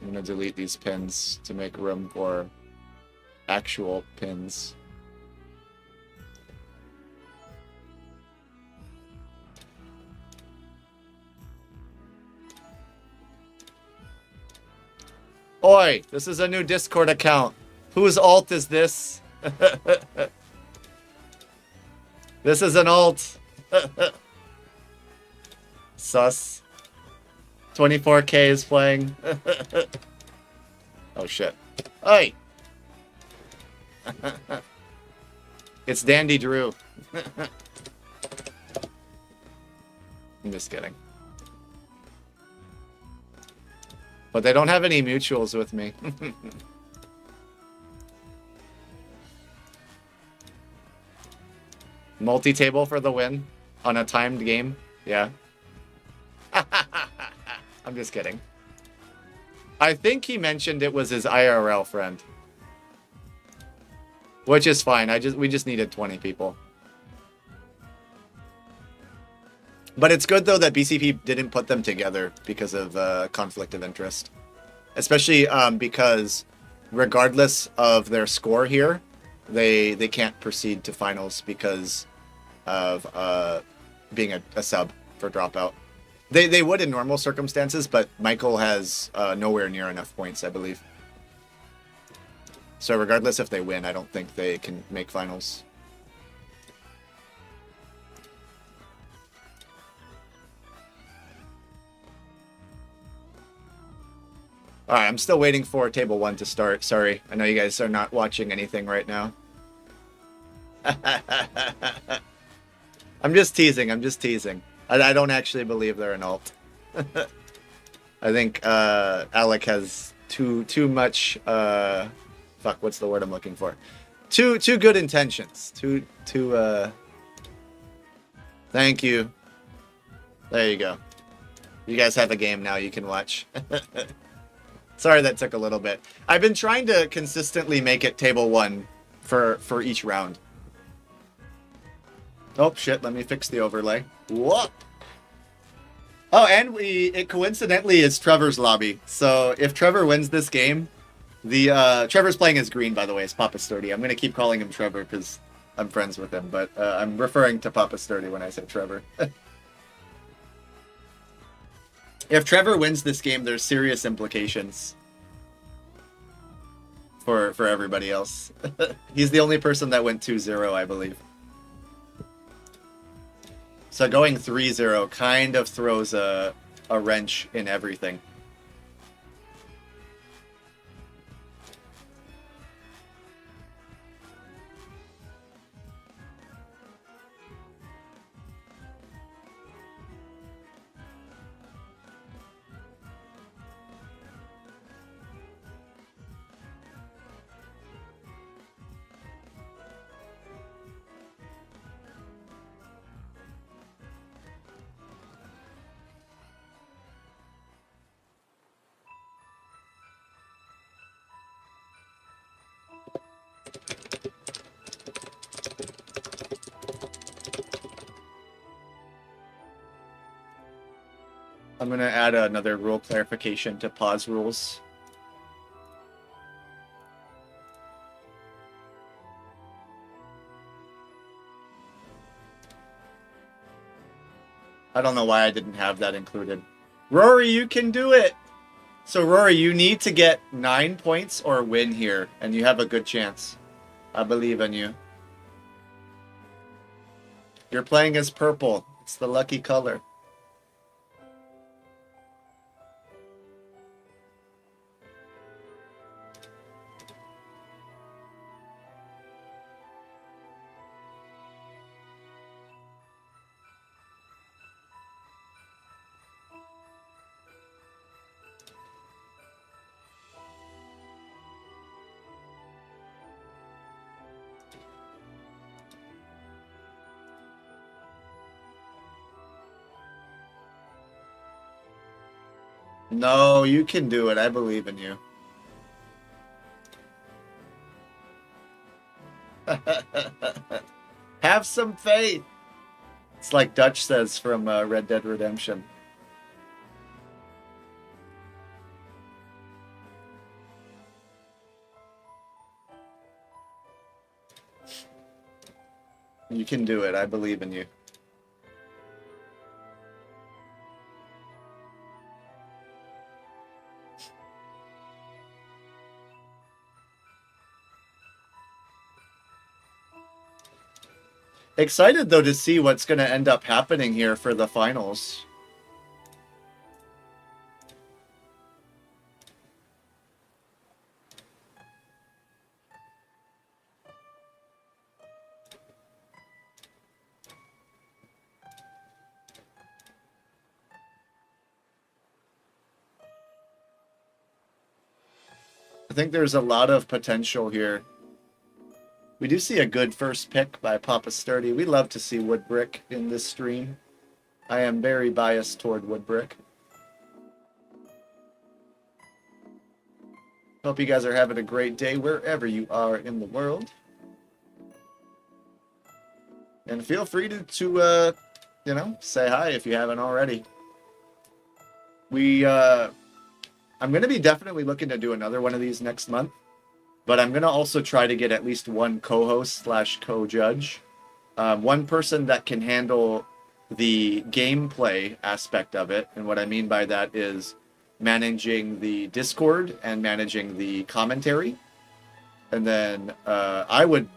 I'm gonna delete these pins to make room for actual pins. Oi, this is a new Discord account. Whose alt is this? This is an alt. Sus. 24K is playing. Oh shit. Oi! It's Dandy Drew. I'm just kidding. But they don't have any mutuals with me. Multi-table for the win on a timed game. Yeah. I'm just kidding. I think he mentioned it was his IRL friend. Which is fine. We just needed 20 people. But it's good though that BCP didn't put them together because of conflict of interest. Especially because regardless of their score here, they can't proceed to finals because of being a sub for dropout. They would in normal circumstances, but Michael has nowhere near enough points, I believe. So regardless if they win, I don't think they can make finals. Alright, I'm still waiting for table 1 to start. Sorry, I know you guys are not watching anything right now. I'm just teasing, I don't actually believe they're an alt. I think Alec has too much fuck, what's the word I'm looking for? Too good intentions. Thank you. There you go. You guys have a game now you can watch. Sorry that took a little bit. I've been trying to consistently make it table 1 for each round. Oh shit, let me fix the overlay. Whoa! Oh, and it coincidentally is Trevor's lobby. So if Trevor wins this game, Trevor's playing as green, by the way, as Papa Sturdy. I'm gonna keep calling him Trevor because I'm friends with him, but I'm referring to Papa Sturdy when I say Trevor. If Trevor wins this game, there's serious implications for everybody else. He's the only person that went 2-0, I believe. So going 3-0 kind of throws a wrench in everything. I'm going to add another rule clarification to pause rules. I don't know why I didn't have that included. Rory, you can do it! So Rory, you need to get 9 points or win here, and you have a good chance. I believe in you. You're playing as purple. It's the lucky color. No, you can do it. I believe in you. Have some faith. It's like Dutch says from Red Dead Redemption. You can do it. I believe in you. Excited though to see what's going to end up happening here for the finals. I think there's a lot of potential here. We do see a good first pick by Papa Sturdy. We love to see Woodbrick in this stream. I am very biased toward Woodbrick. Hope you guys are having a great day wherever you are in the world. And feel free to you know, say hi if you haven't already. I'm going to be definitely looking to do another one of these next month. But I'm going to also try to get at least one co-host / co-judge. One person that can handle the gameplay aspect of it. And what I mean by that is managing the Discord and managing the commentary. And then I would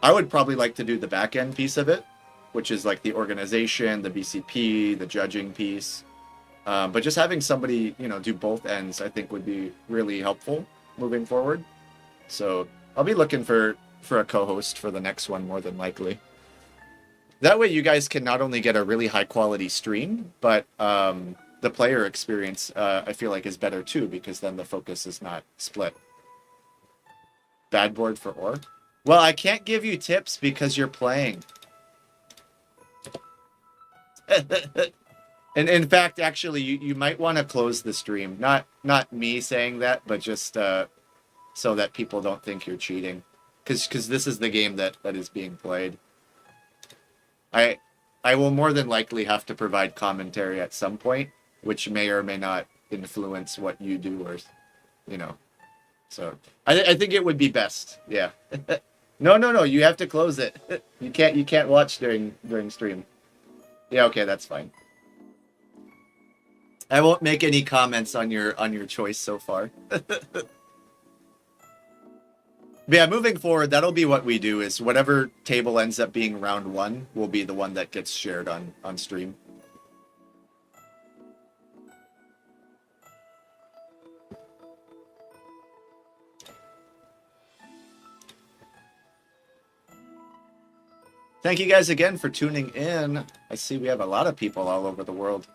probably like to do the back end piece of it, which is like the organization, the BCP, the judging piece. But just having somebody, you know, do both ends, I think would be really helpful moving forward. So I'll be looking for a co-host for the next one more than likely. That way you guys can not only get a really high quality stream, but the player experience I feel like is better too, because then the focus is not split. Bad board for Ore? Well, I can't give you tips because you're playing. And in fact, actually, you might want to close the stream. Not me saying that, but just so that people don't think you're cheating. Because this is the game that is being played. I will more than likely have to provide commentary at some point, which may or may not influence what you do, or, you know. So I think it would be best. Yeah. No. You have to close it. You can't watch during stream. Yeah. Okay, that's fine. I won't make any comments on your choice so far. But yeah, moving forward, that'll be what we do, is whatever table ends up being round one will be the one that gets shared on stream. Thank you guys again for tuning in. I see we have a lot of people all over the world.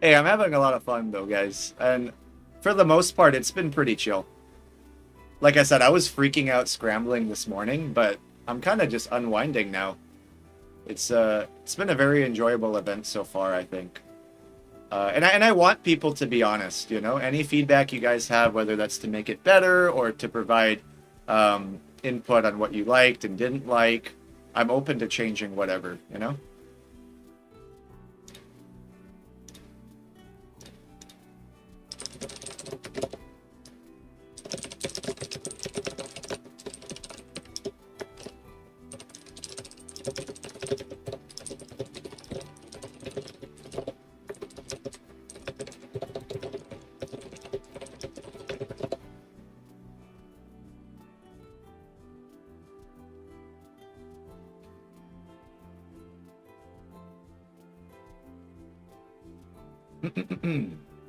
Hey, I'm having a lot of fun though, guys. And for the most part, it's been pretty chill. Like I said, I was freaking out scrambling this morning, but I'm kind of just unwinding now. It's been a very enjoyable event so far, I think. And I want people to be honest, you know? Any feedback you guys have, whether that's to make it better or to provide input on what you liked and didn't like, I'm open to changing whatever, you know?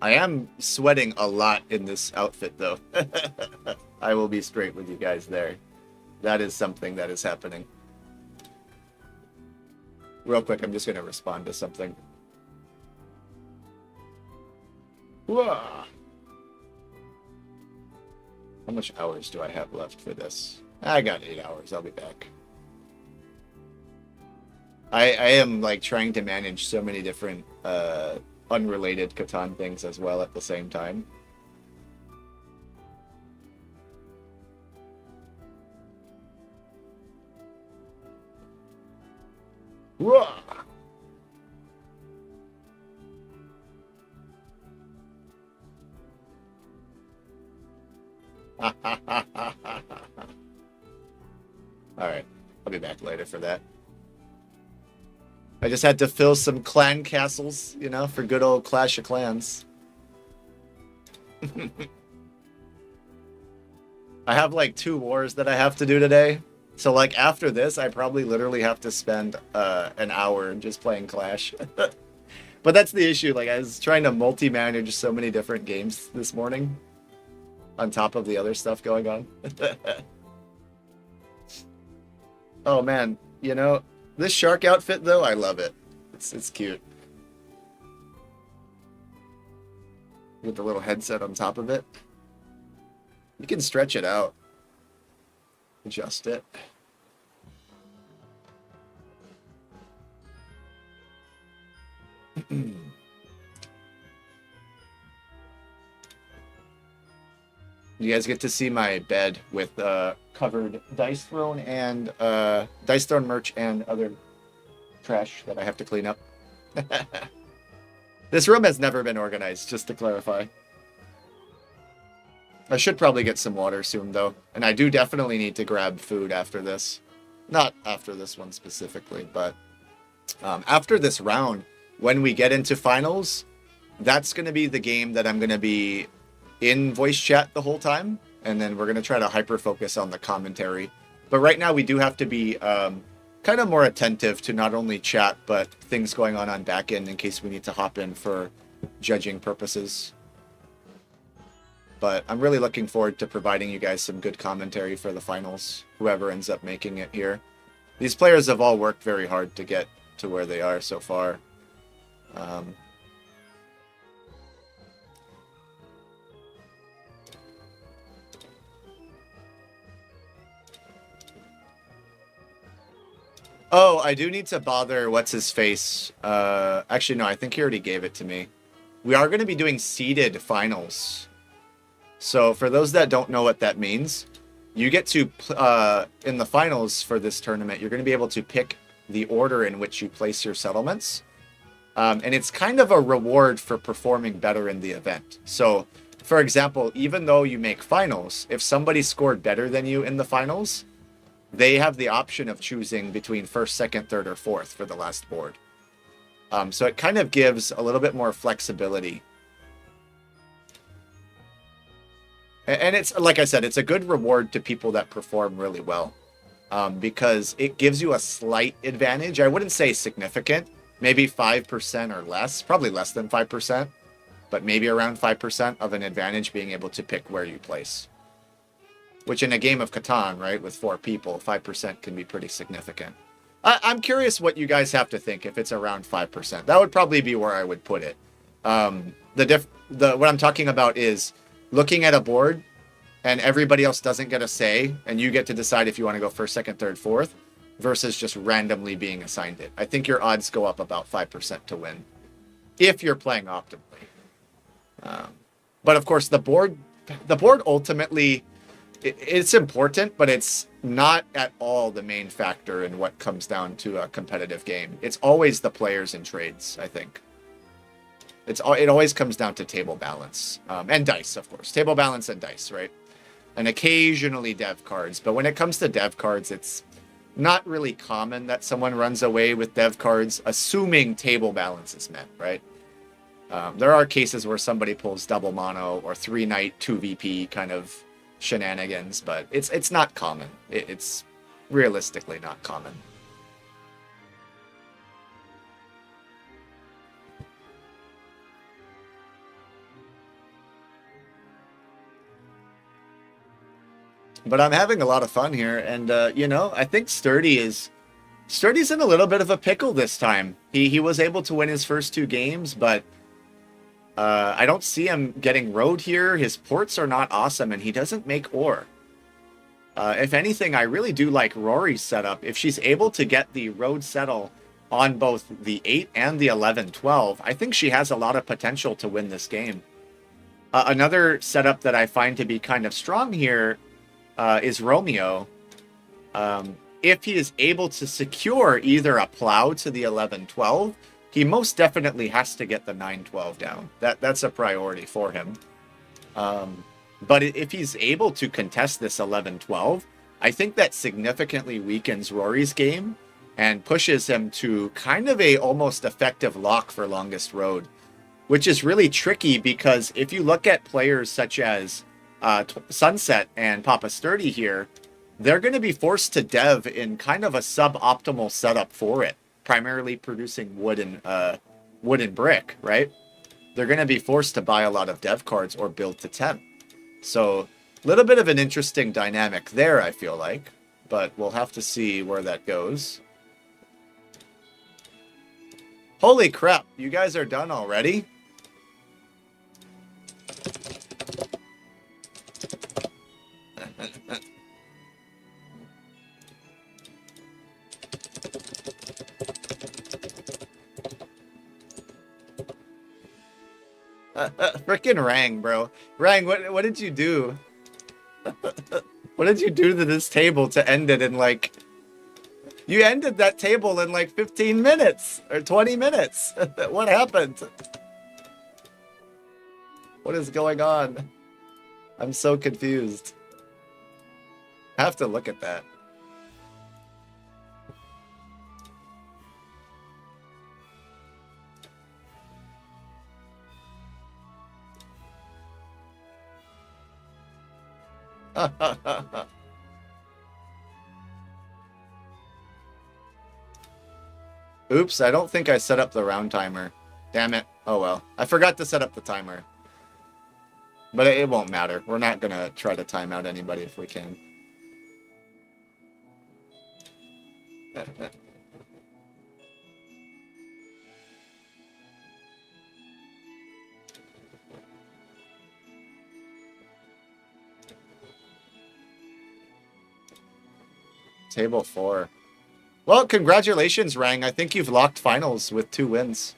I am sweating a lot in this outfit, though. I will be straight with you guys there. That is something that is happening. Real quick, I'm just going to respond to something. Whoa. How much hours do I have left for this? I got 8 hours. I'll be back. I am like trying to manage so many different unrelated Catan things as well at the same time. Whoa. Alright, I'll be back later for that. I just had to fill some clan castles, you know, for good old Clash of Clans. I have like 2 wars that I have to do today. So like after this, I probably literally have to spend an hour just playing Clash. But that's the issue. Like I was trying to multi-manage so many different games this morning on top of the other stuff going on. Oh man, you know, this shark outfit though, I love it. It's cute. With the little headset on top of it. You can stretch it out. Adjust it. You guys get to see my bed with covered dice thrown and dice thrown merch and other trash that I have to clean up. This room has never been organized, just to clarify. I should probably get some water soon, though. And I do definitely need to grab food after this. Not after this one specifically, but after this round, when we get into finals, that's going to be the game that I'm going to be in voice chat the whole time. And then we're going to try to hyper-focus on the commentary. But right now, we do have to be kind of more attentive to not only chat, but things going on back end in case we need to hop in for judging purposes. But I'm really looking forward to providing you guys some good commentary for the finals, whoever ends up making it here. These players have all worked very hard to get to where they are so far. Oh, I do need to bother what's-his-face. Actually, no, I think he already gave it to me. We are going to be doing seeded finals. So for those that don't know what that means, you get to, in the finals for this tournament, you're going to be able to pick the order in which you place your settlements. And it's kind of a reward for performing better in the event. So, for example, even though you make finals, if somebody scored better than you in the finals, they have the option of choosing between first, second, third, or fourth for the last board. So it kind of gives a little bit more flexibility. And it's, like I said, it's a good reward to people that perform really well. Because it gives you a slight advantage. I wouldn't say significant. Maybe 5% or less. Probably less than 5%. But maybe around 5% of an advantage being able to pick where you place. Which in a game of Catan, right, with 4 people, 5% can be pretty significant. I'm curious what you guys have to think if it's around 5%. That would probably be where I would put it. What I'm talking about is looking at a board and everybody else doesn't get a say and you get to decide if you want to go first, second, third, fourth versus just randomly being assigned it. I think your odds go up about 5% to win if you're playing optimally. But of course, the board ultimately it's important, but it's not at all the main factor in what comes down to a competitive game. It's always the players and trades, I think. It always comes down to table balance and dice, of course. Table balance and dice, right? And occasionally dev cards. But when it comes to dev cards, it's not really common that someone runs away with dev cards, assuming table balance is met, right? There are cases where somebody pulls double mono or 3-night 2VP kind of shenanigans, but it's not common. It's realistically not common. But I'm having a lot of fun here, and you know, I think Sturdy's in a little bit of a pickle this time. He was able to win his first 2 games, but I don't see him getting road here. His ports are not awesome, and he doesn't make ore. If anything, I really do like Rory's setup. If she's able to get the road settle on both the 8 and the 11-12, I think she has a lot of potential to win this game. Another setup that I find to be kind of strong here is Romeo. If he is able to secure either a plow to the 11-12, he most definitely has to get the 9-12 down. That's a priority for him. But if he's able to contest this 11-12, I think that significantly weakens Rory's game and pushes him to kind of a almost effective lock for longest road, which is really tricky because if you look at players such as Sunset and Papa Sturdy here, they're going to be forced to dev in kind of a suboptimal setup for it, primarily producing wood and brick, right? They're going to be forced to buy a lot of dev cards or build to temp. So a little bit of an interesting dynamic there, I feel like, but we'll have to see where that goes. Holy crap, you guys are done already? Frickin' Rang, bro. Rang, what did you do? What did you do to this table to end it in like... You ended that table in like 15 minutes or 20 minutes. What happened? What is going on? I'm so confused. I have to look at that. Oops, I don't think I set up the round timer. Damn it. Oh well. I forgot to set up the timer. But it won't matter. We're not going to try to time out anybody if we can. Table 4. Well, congratulations, Rang. I think you've locked finals with 2 wins.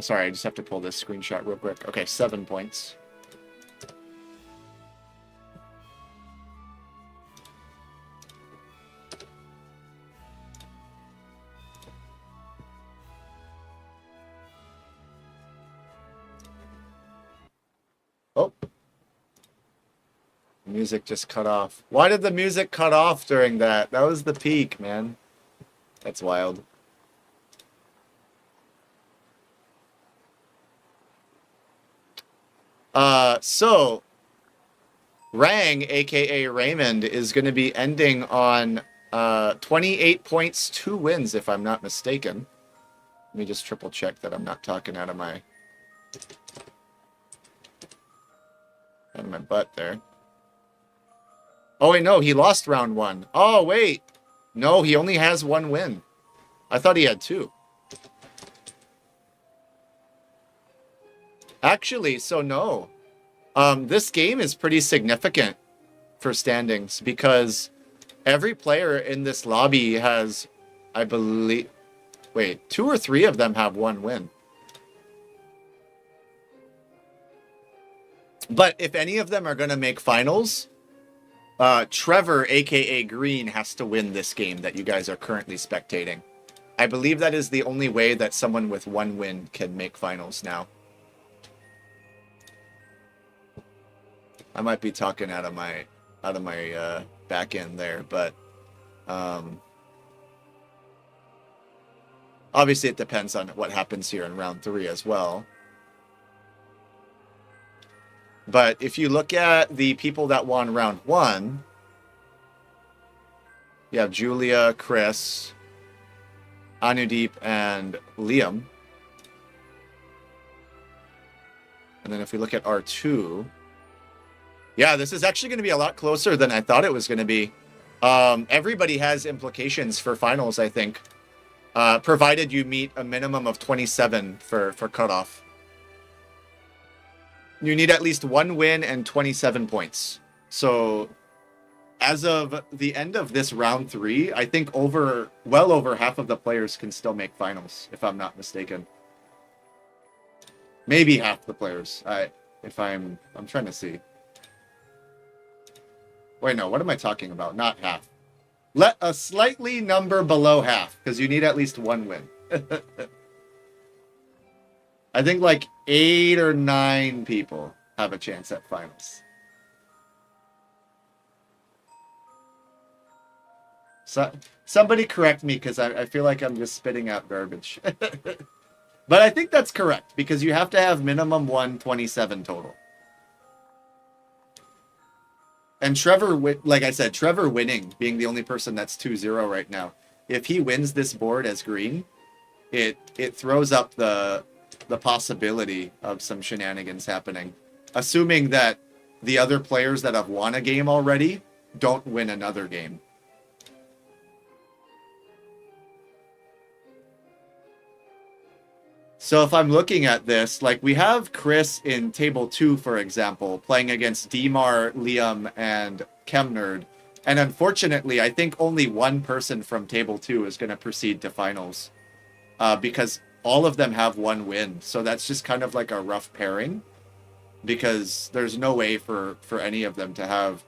Sorry, I just have to pull this screenshot real quick. Okay, 7 points. Oh. Music just cut off. Why did the music cut off during that? That was the peak, man. That's wild. So Rang, aka Raymond, is going to be ending on 28 points, 2 wins, if I'm not mistaken. Let me just triple check that I'm not talking out of my butt there. Oh, wait, no, he lost round 1. Oh, wait. No, he only has 1 win. I thought he had 2. Actually, so no. This game is pretty significant for standings because every player in this lobby has, I believe, wait, 2 or 3 of them have 1 win. But if any of them are going to make finals, Trevor, aka Green, has to win this game that you guys are currently spectating. I believe that is the only way that someone with 1 win can make finals now. I might be talking out of my back end there, but obviously it depends on what happens here in round 3 as well. But if you look at the people that won round 1, you have Julia, Chris, Anudeep, and Liam. And then if we look at R2, yeah, this is actually going to be a lot closer than I thought it was going to be. Everybody has implications for finals, I think, provided you meet a minimum of 27 for cutoff. You need at least 1 win and 27 points. So as of the end of this round 3, I think well over half of the players can still make finals, if I'm not mistaken. Maybe half the players. I'm trying to see. Wait, no, what am I talking about? Not half. Let a slightly number below half, because you need at least 1 win. I think like 8 or 9 people have a chance at finals. So somebody correct me, because I feel like I'm just spitting out garbage. But I think that's correct, because you have to have minimum 127 total. And Trevor, like I said, Trevor winning, being the only person that's 2-0 right now, if he wins this board as green, it throws up the possibility of some shenanigans happening. Assuming that the other players that have won a game already don't win another game. So if I'm looking at this, like we have Chris in table 2, for example, playing against Dimar, Liam, and Chemnerd. And unfortunately, I think only 1 person from table 2 is going to proceed to finals. Because all of them have 1 win. So that's just kind of like a rough pairing. Because there's no way for any of them to have,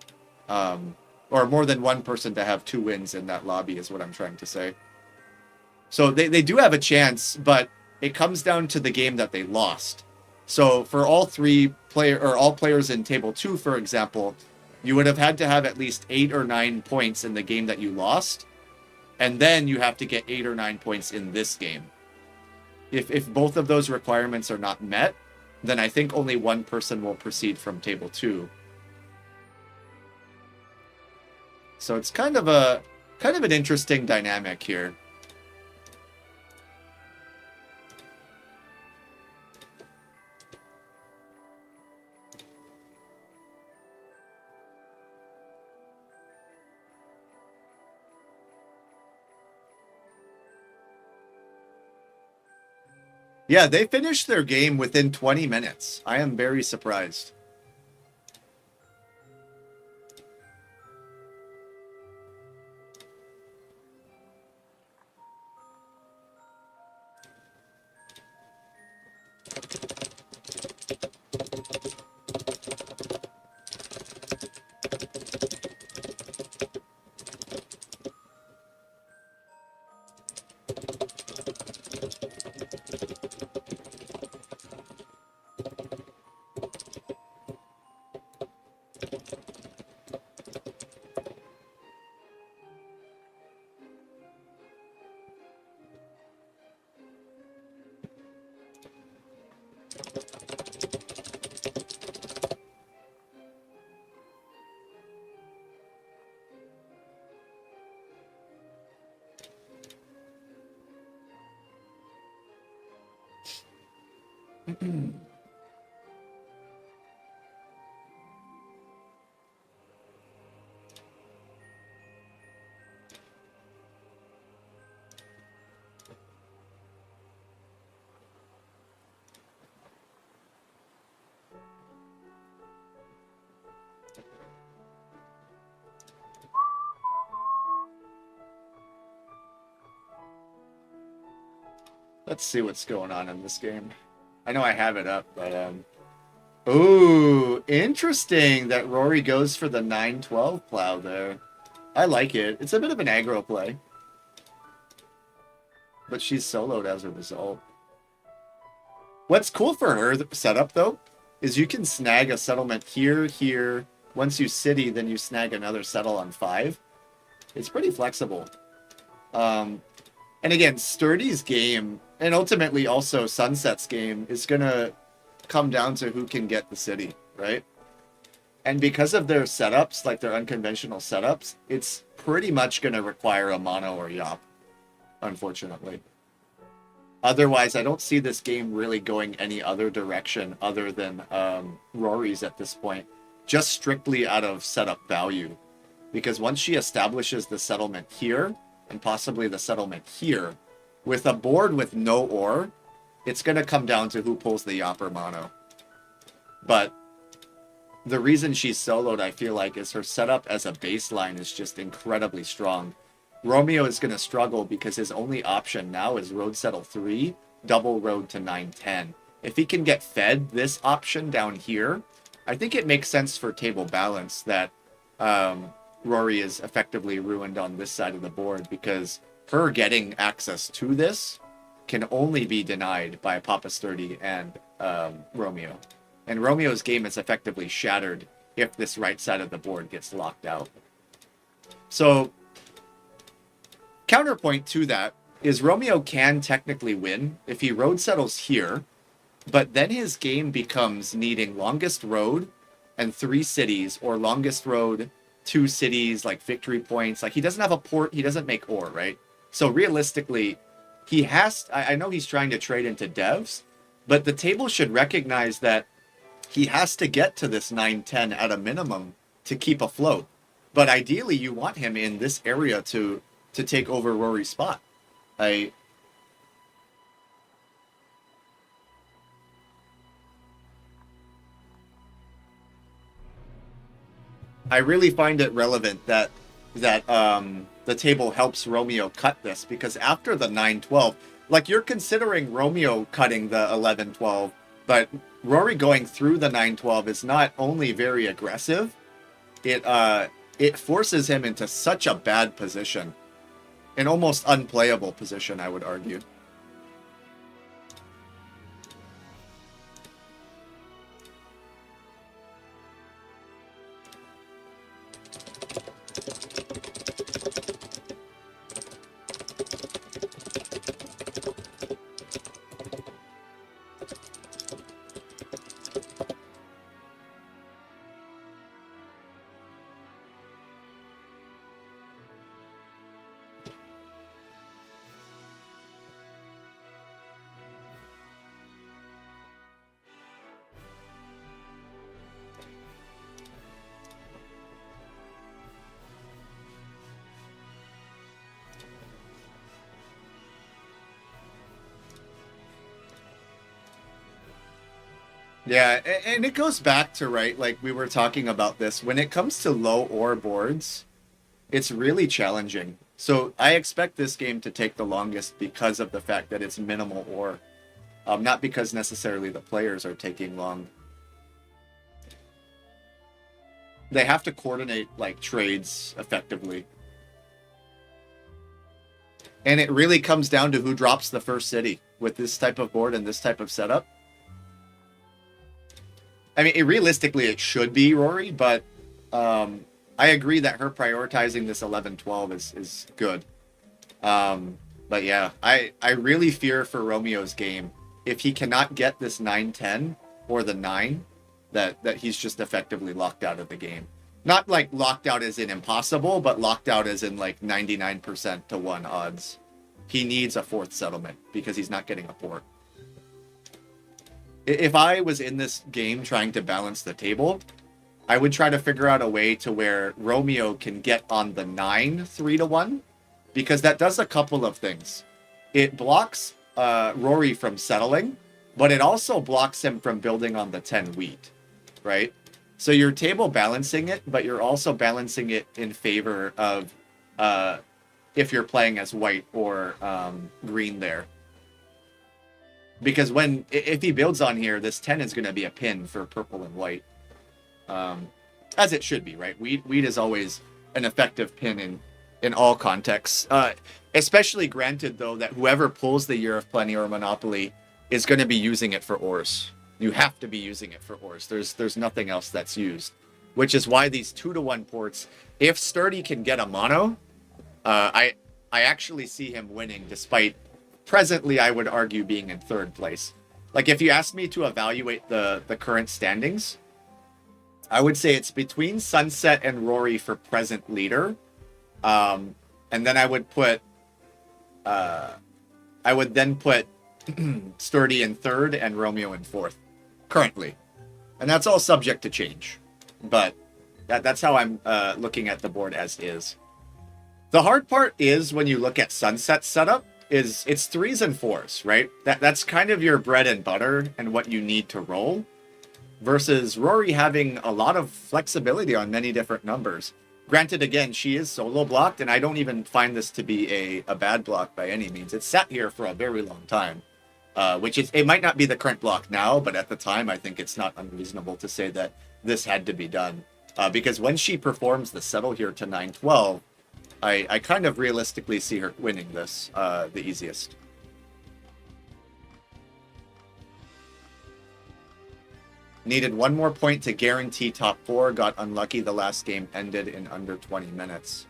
or more than 1 person to have 2 wins in that lobby is what I'm trying to say. So they do have a chance, but it comes down to the game that they lost. So for all players in table 2, for example, you would have had to have at least 8 or 9 points in the game that you lost, and then you have to get 8 or 9 points in this game. If both of those requirements are not met, then I think only 1 person will proceed from table 2. So it's kind of an interesting dynamic here. Yeah, they finished their game within 20 minutes. I am very surprised. Let's see what's going on in this game. I know I have it up, but ooh, interesting that Rory goes for the 9-12 plow there. I like it. It's a bit of an aggro play. But she's soloed as a result. What's cool for her setup, though, is you can snag a settlement here, here. Once you city, then you snag another settle on 5. It's pretty flexible. And again, Sturdy's game, and ultimately also Sunset's game, is going to come down to who can get the city, right? And because of their setups, like their unconventional setups, it's pretty much going to require a mono or yop, unfortunately. Otherwise, I don't see this game really going any other direction other than Rory's at this point, just strictly out of setup value. Because once she establishes the settlement here, and possibly the settlement here, with a board with no ore, it's going to come down to who pulls the yop or mono. But the reason she's soloed, I feel like, is her setup as a baseline is just incredibly strong. Romeo is going to struggle because his only option now is road settle 3, double road to 9-10. If he can get fed this option down here, I think it makes sense for table balance that Rory is effectively ruined on this side of the board, because her getting access to this can only be denied by Papa Sturdy and Romeo. And Romeo's game is effectively shattered if this right side of the board gets locked out. So, counterpoint to that is Romeo can technically win if he road settles here, but then his game becomes needing longest road and 3 cities, or longest road, 2 cities, like victory points. Like, he doesn't have a port, he doesn't make ore, right? So realistically, he has, I know he's trying to trade into devs, but the table should recognize that he has to get to this 9-10 at a minimum to keep afloat. But ideally, you want him in this area to take over Rory's spot. I really find it relevant that the table helps Romeo cut this, because after the 9-12, like, you're considering Romeo cutting the 11-12, but Rory going through the 9-12 is not only very aggressive, it forces him into such a bad position, an almost unplayable position, I would argue. Yeah, and it goes back to, right, like we were talking about this, when it comes to low ore boards, it's really challenging. So I expect this game to take the longest because of the fact that it's minimal ore, not because necessarily the players are taking long. They have to coordinate, like, trades effectively. And it really comes down to who drops the first city with this type of board and this type of setup. I mean, realistically, it should be Rory, but I agree that her prioritizing this 11-12 is good. But yeah, I really fear for Romeo's game. If he cannot get this 9-10 or the 9, that he's just effectively locked out of the game. Not like locked out as in impossible, but locked out as in like 99% to 1 odds. He needs a 4th settlement because he's not getting a port. If I was in this game trying to balance the table, I would try to figure out a way to where Romeo can get on the 9 3-1, because that does a couple of things. It blocks Rory from settling, but it also blocks him from building on the 10 wheat, right? So you're table balancing it, but you're also balancing it in favor of if you're playing as white or green there. Because if he builds on here, this 10 is going to be a pin for purple and white. As it should be, right? Wheat is always an effective pin in all contexts. Especially granted, though, that whoever pulls the Year of Plenty or Monopoly is going to be using it for ores. You have to be using it for ores. There's nothing else that's used. Which is why these 2-to-1 ports, if Sturdy can get a mono, I actually see him winning, despite presently, I would argue, being in third place. Like, if you ask me to evaluate the current standings, I would say it's between Sunset and Rory for present leader. And then I would then put Sturdy in third and Romeo in fourth, currently. And that's all subject to change. But that's how I'm looking at the board as is. The hard part is when you look at Sunset's setup, is it's 3s and 4s, right? That's kind of your bread and butter and what you need to roll. Versus Rory having a lot of flexibility on many different numbers. Granted, again, she is solo blocked, and I don't even find this to be a bad block by any means. It's sat here for a very long time. It might not be the current block now, but at the time, I think it's not unreasonable to say that this had to be done. Because when she performs the settle here to 9-12, I kind of realistically see her winning this the easiest. Needed one more point to guarantee top 4. Got unlucky. The last game ended in under 20 minutes.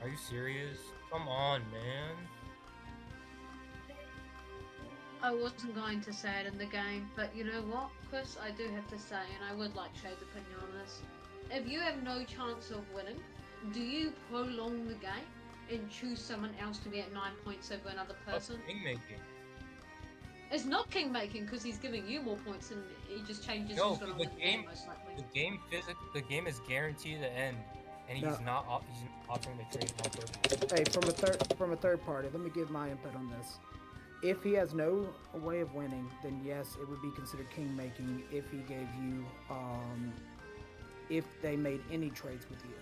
Are you serious? Come on, man. I wasn't going to say it in the game, but you know what, Chris? I do have to say, and I would like Shay's opinion on this. If you have no chance of winning, do you prolong the game and choose someone else to be at 9 points over another person? Kingmaking. It's not kingmaking because he's giving you more points and he just changes No, who's going to win the game most likely. The game is guaranteed to end, and he's not offering the trade offer. Hey, from a third party, let me give my input on this. If he has no way of winning, then yes, it would be considered kingmaking if he gave you, if they made any trades with you.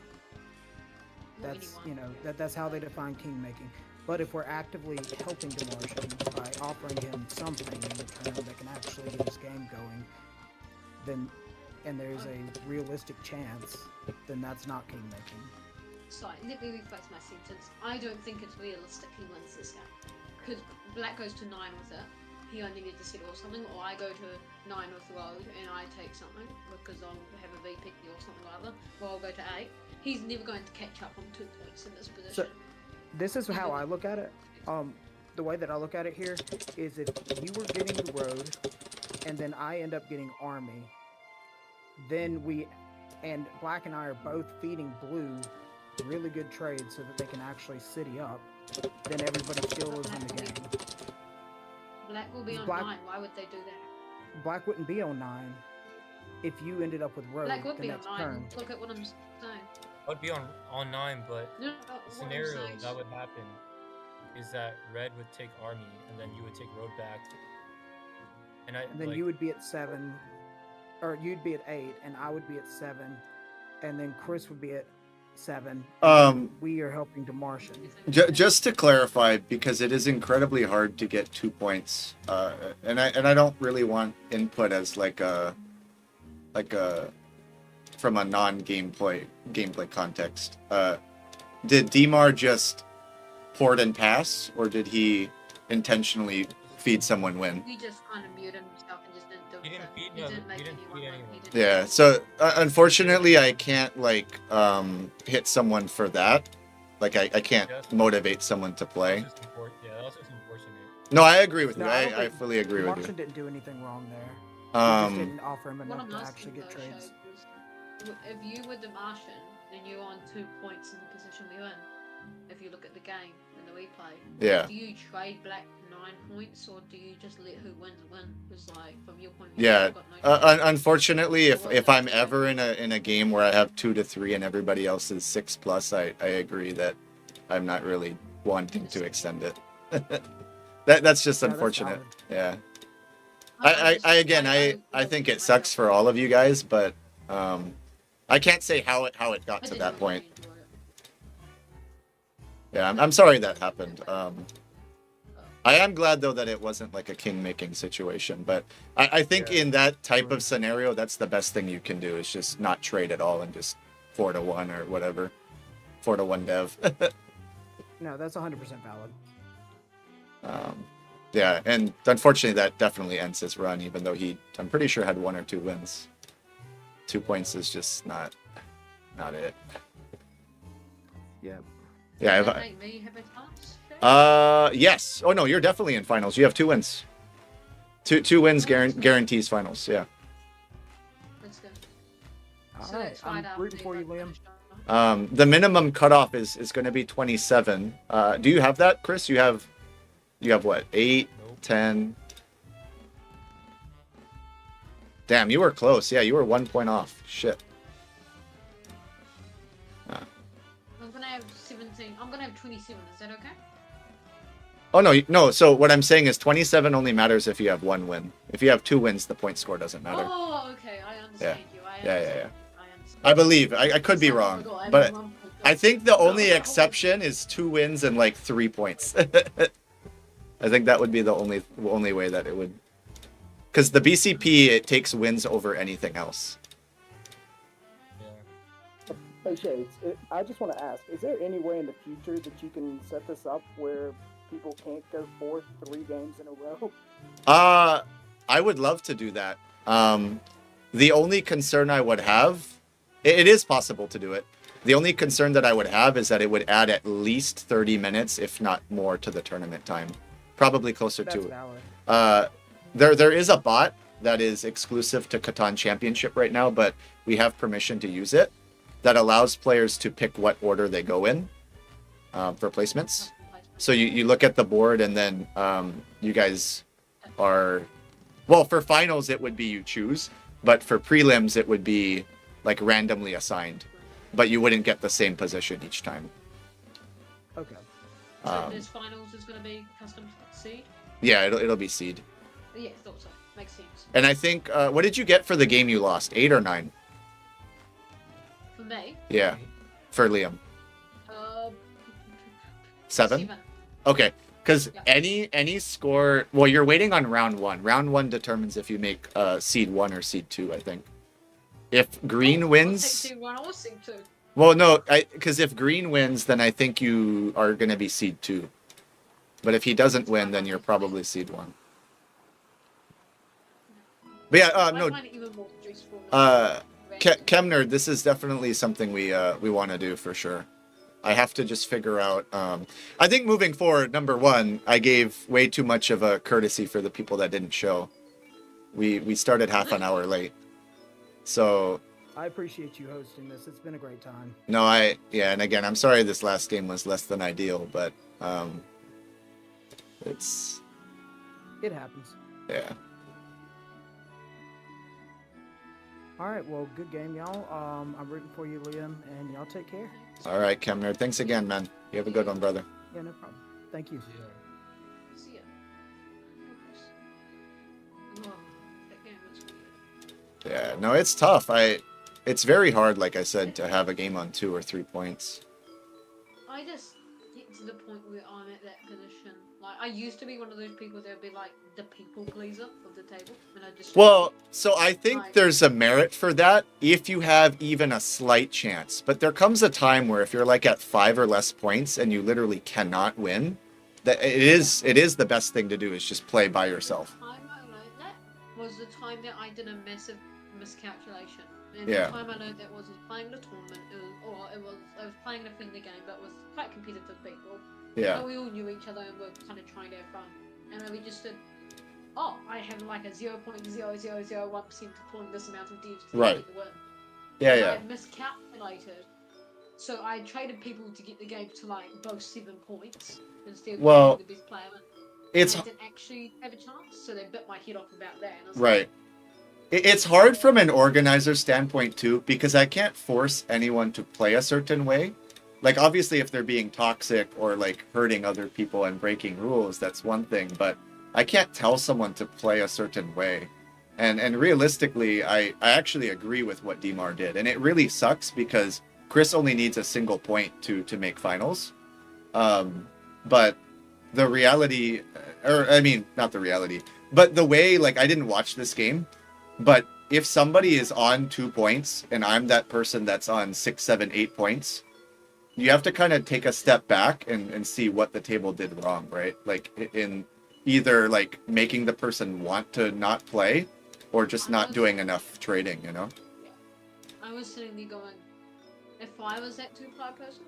That's, you know, that's how they define kingmaking. But if we're actively helping Demartian by offering him something in return that can actually get his game going, then, and there's a realistic chance, then that's not kingmaking. Sorry, let me rephrase my sentence. I don't think it's realistic he wins this game. Because Black goes to 9 with it, he only needs to settle something, or I go to 9 with Road and I take something because I'll have a VP or something like that, or I'll go to 8. He's never going to catch up on 2 points in this position. So, this is how I look at it. The way that I look at it here is if you were getting the Road and then I end up getting Army, then and Black and I are both feeding Blue really good trades so that they can actually city up, then everybody still is in the game. Black will be on 9. Why would they do that? Black wouldn't be on 9 if you ended up with Road Black would the be on next 9. turn. Look at what I'm saying. I would be on 9, but No, the scenario that would happen is that Red would take Army, and then you would take Road back. And then you would be at 7, or you'd be at 8, and I would be at 7, and then Chris would be at 7. We are helping Demartian. Just to clarify, because it is incredibly hard to get 2 points, and I don't really want input as like a from a non-gameplay context. Did Demar just port and pass, or did he intentionally feed someone win? He just kind of muted himself and just didn't do it. He didn't feed He no- didn't make he didn't anyone feed win. anyone. He didn't Yeah, so unfortunately I can't like hit someone for that. Like I can't motivate someone to play. That's just that's just unfortunate. No, I agree with you. No, I don't I think fully agree with Demartian you. didn't do anything wrong there. just didn't offer him What enough I'm to asking actually get though, trades. Shake, is if you were the Martian and you're on 2 points in the position we're in, if you look at the game and the replay, Yeah. do you trade Black 9 points or do you just let who wins win? Because like from your point of view, Yeah. you've got no trade. Unfortunately, So if what if would I'm you ever in a game where I have 2 to 3 and everybody else is 6+, I agree that I'm not really wanting to extend it. That's just Yeah, that's unfortunate. valid. Yeah. just- I think it sucks for all of you guys, but I can't say how it got I to didn't that really point. enjoy it. Yeah, I'm sorry that happened. I am glad though that it wasn't like a king-making situation, but I think in that type of scenario, that's the best thing you can do is just not trade at all and just 4-1 or whatever, 4-1 dev. No, that's 100% valid. Yeah, and unfortunately that definitely ends his run, even though I'm pretty sure had 1 or 2 wins. 2 points is just not it. Yeah. Yeah, Does if that make me have a chance, Shake? yes. Oh no, you're definitely in finals. You have 2 wins. Two wins guarantees finals. Yeah. Let's go. All So right, let's find I'm out rooting the for you, right Liam. finish. The minimum cutoff is going to be 27. Do you have that, Chris? You have what? 8, Nope. 10. Damn, you were close. Yeah, you were 1 point off. Shit. I'm gonna have 17. I'm gonna have 27. Is that okay? Oh no. So what I'm saying is 27 only matters if you have 1 win. If you have 2 wins, the point score doesn't matter. Oh, okay. I understand you. I Yeah. understand. I believe. I could be Oh my wrong, God, I'm but 1 point I off. think the only No. exception is 2 wins and like 3 points. I think that would be the only way that it would, because the BCP it takes wins over anything else. Yeah. Hey Shades, I just want to ask, is there any way in the future that you can set this up where people can't go forth 3 games in a row? I would love to do that. The only concern I would have, it is possible to do it. The only concern that I would have is that it would add at least 30 minutes, if not more, to the tournament time. Probably closer That's to it. valid. There is a bot that is exclusive to Catan Championship right now, but we have permission to use it. That allows players to pick what order they go in for placements. So you look at the board and then you guys are, well, for finals it would be you choose, but for prelims it would be like randomly assigned, but you wouldn't get the same position each time. Okay. So this finals is gonna be custom seed. Yeah, it'll be seed. Yeah, thought so. Makes sense. And I think, what did you get for the game you lost? 8 or 9? For me, Yeah, for Liam. uh, 7? Okay, because Yeah. any score, well, you're waiting on round 1. Round 1 determines if you make seed 1 or seed 2, I think. If green wins, I'll take C1 or C2. well, no, because if green wins, then I think you are going to be seed 2. But if he doesn't win, then you're probably seed 1. But yeah, I no, find it even more stressful than random. Kemner, this is definitely something we want to do for sure. I have to just figure out. I think moving forward, number 1, I gave way too much of a courtesy for the people that didn't show. We started half an hour late, so I appreciate you hosting this. It's been a great time. no, and again, I'm sorry this last game was less than ideal, but it's It happens. yeah. All right. Well, good game, y'all. I'm rooting for you, Liam, and y'all take care. All right, Kemner, thanks again, man. You have a good one, brother. Yeah, no problem. Thank you. Yeah. See ya. Oh, that game was weird. Yeah, no, it's tough. It's very hard, like I said, to have a game on 2 or 3 points. I just get to the point where I'm at that position. Like, I used to be one of those people that would be like the people pleaser of the table, and I just Well, so I think Right. there's a merit for that if you have even a slight chance. But there comes a time where if you're like at 5 or less points and you literally cannot win, that it is the best thing to do is just play by yourself. The time I learned that was the time that I did a massive miscalculation. And Yeah. the time I learned that was playing the tournament, I was playing a friendly game, but with quite competitive people. Yeah. But we all knew each other and were kind of trying to have fun. And we just did oh, I have like a 0.0001% of pulling this amount of divs to Right. get the win. Yeah, And yeah. I had miscalculated. So I traded people to get the game to like both 7 points instead of Well, getting the best player win. It's And I didn't actually have a chance, so they bit my head off about that. And I was right. It's hard from an organizer standpoint too, because I can't force anyone to play a certain way. Like obviously if they're being toxic or like hurting other people and breaking rules, that's one thing, but I can't tell someone to play a certain way. And realistically, I actually agree with what Dimar did. And it really sucks because Chris only needs a single point to make finals. But the reality, or I mean, not the reality, but the way, like, I didn't watch this game, but if somebody is on 2 points and I'm that person that's on 6, 7, 8 points, you have to kind of take a step back and see what the table did wrong, right? Like in either like making the person want to not play or just not doing enough trading, you know? I was sitting there going, if I was that 2-player person,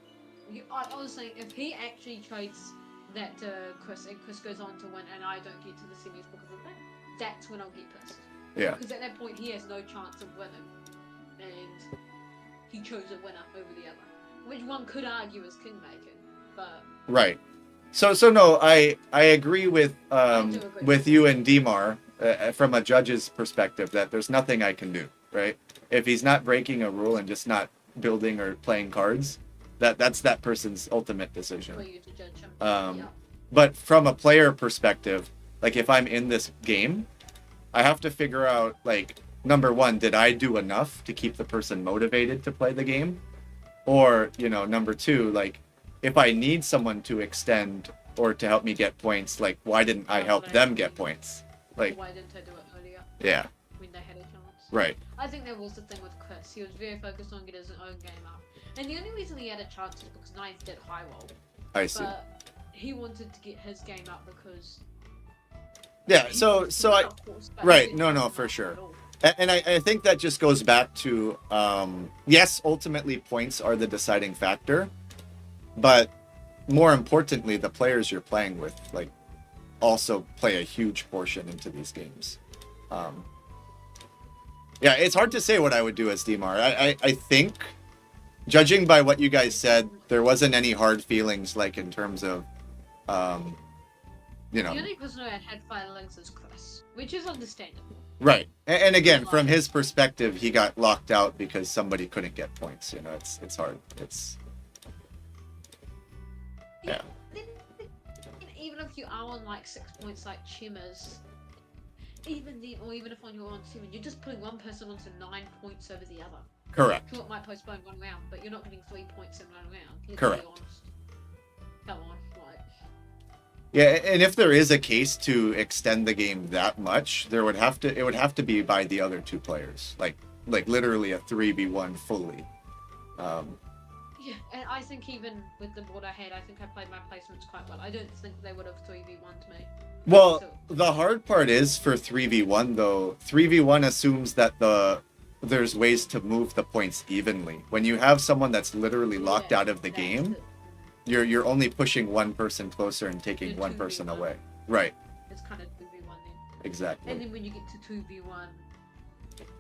I was saying, if he actually trades that to Chris and Chris goes on to win and I don't get to the semis because of that, that's when I'll get pissed. Yeah. Because at that point he has no chance of winning. And he chose a winner over the other. Which one could argue is kingmaking, but... Right. So no, I agree with with you and Dimar from a judge's perspective that there's nothing I can do, right? If he's not breaking a rule and just not building or playing cards, that's that person's ultimate decision. For you to judge him. Yeah. But from a player perspective, like if I'm in this game, I have to figure out, like, number one, did I do enough to keep the person motivated to play the game? Or, you know, number two, like, if I need someone to extend or to help me get points, like, why didn't I help them get points? Like, why didn't I do it earlier? Yeah. When they had a chance. Right. I think that was the thing with Chris. He was very focused on getting his own game up. And the only reason he had a chance is because Ninth did high roll. I see. But he wanted to get his game up because... Yeah, so I... Right, no, for sure. And I think that just goes back to, yes, ultimately points are the deciding factor, but more importantly, the players you're playing with, like, also play a huge portion into these games. Yeah, it's hard to say what I would do as Dimar. I think, judging by what you guys said, there wasn't any hard feelings, like, in terms of, you know... The only person who had feelings is Chris, which is understandable. Right, and again, from his perspective, he got locked out because somebody couldn't get points. You know, it's hard. It's yeah. Even if you are on like 6 points, like Chimmers, even then, or even if on you're on 7, you're just putting one person onto 9 points over the other. Correct. Sure, it might postpone one round, but you're not getting 3 points in one round. Let's Correct. be honest. Come on, like. Yeah, and if there is a case to extend the game that much, it would have to be by the other two players, like literally a 3v1 fully. Yeah, and I think even with the board I had, I think I played my placements quite well. I don't think they would have 3v1'd me. Well, So, the hard part is for 3v1 though. 3v1 assumes that there's ways to move the points evenly. When you have someone that's literally locked out of the that's game, it. you're only pushing one person closer and taking You're one person 2v1. away. Right. It's kind of 2v1 then. Exactly. And then when you get to 2v1,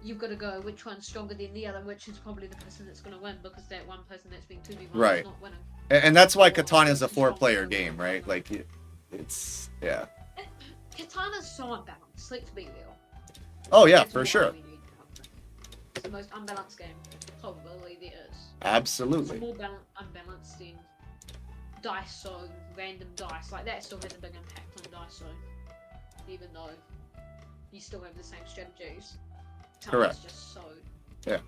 you've got to go which one's stronger than the other, which is probably the person that's going to win, because that one person that's being 2v1 Right. is not winning. And that's why Catan is a 4-player game, right? Like, it's yeah. Katana's so unbalanced, let's be real. Oh yeah, That's for why sure. we need Katana. It's the most unbalanced game probably there is. Absolutely. It's more unbalanced than dice zone, random dice. Like, that still has a big impact on dice zone. Even though you still have the same strategies. Correct. It's just so... Yeah.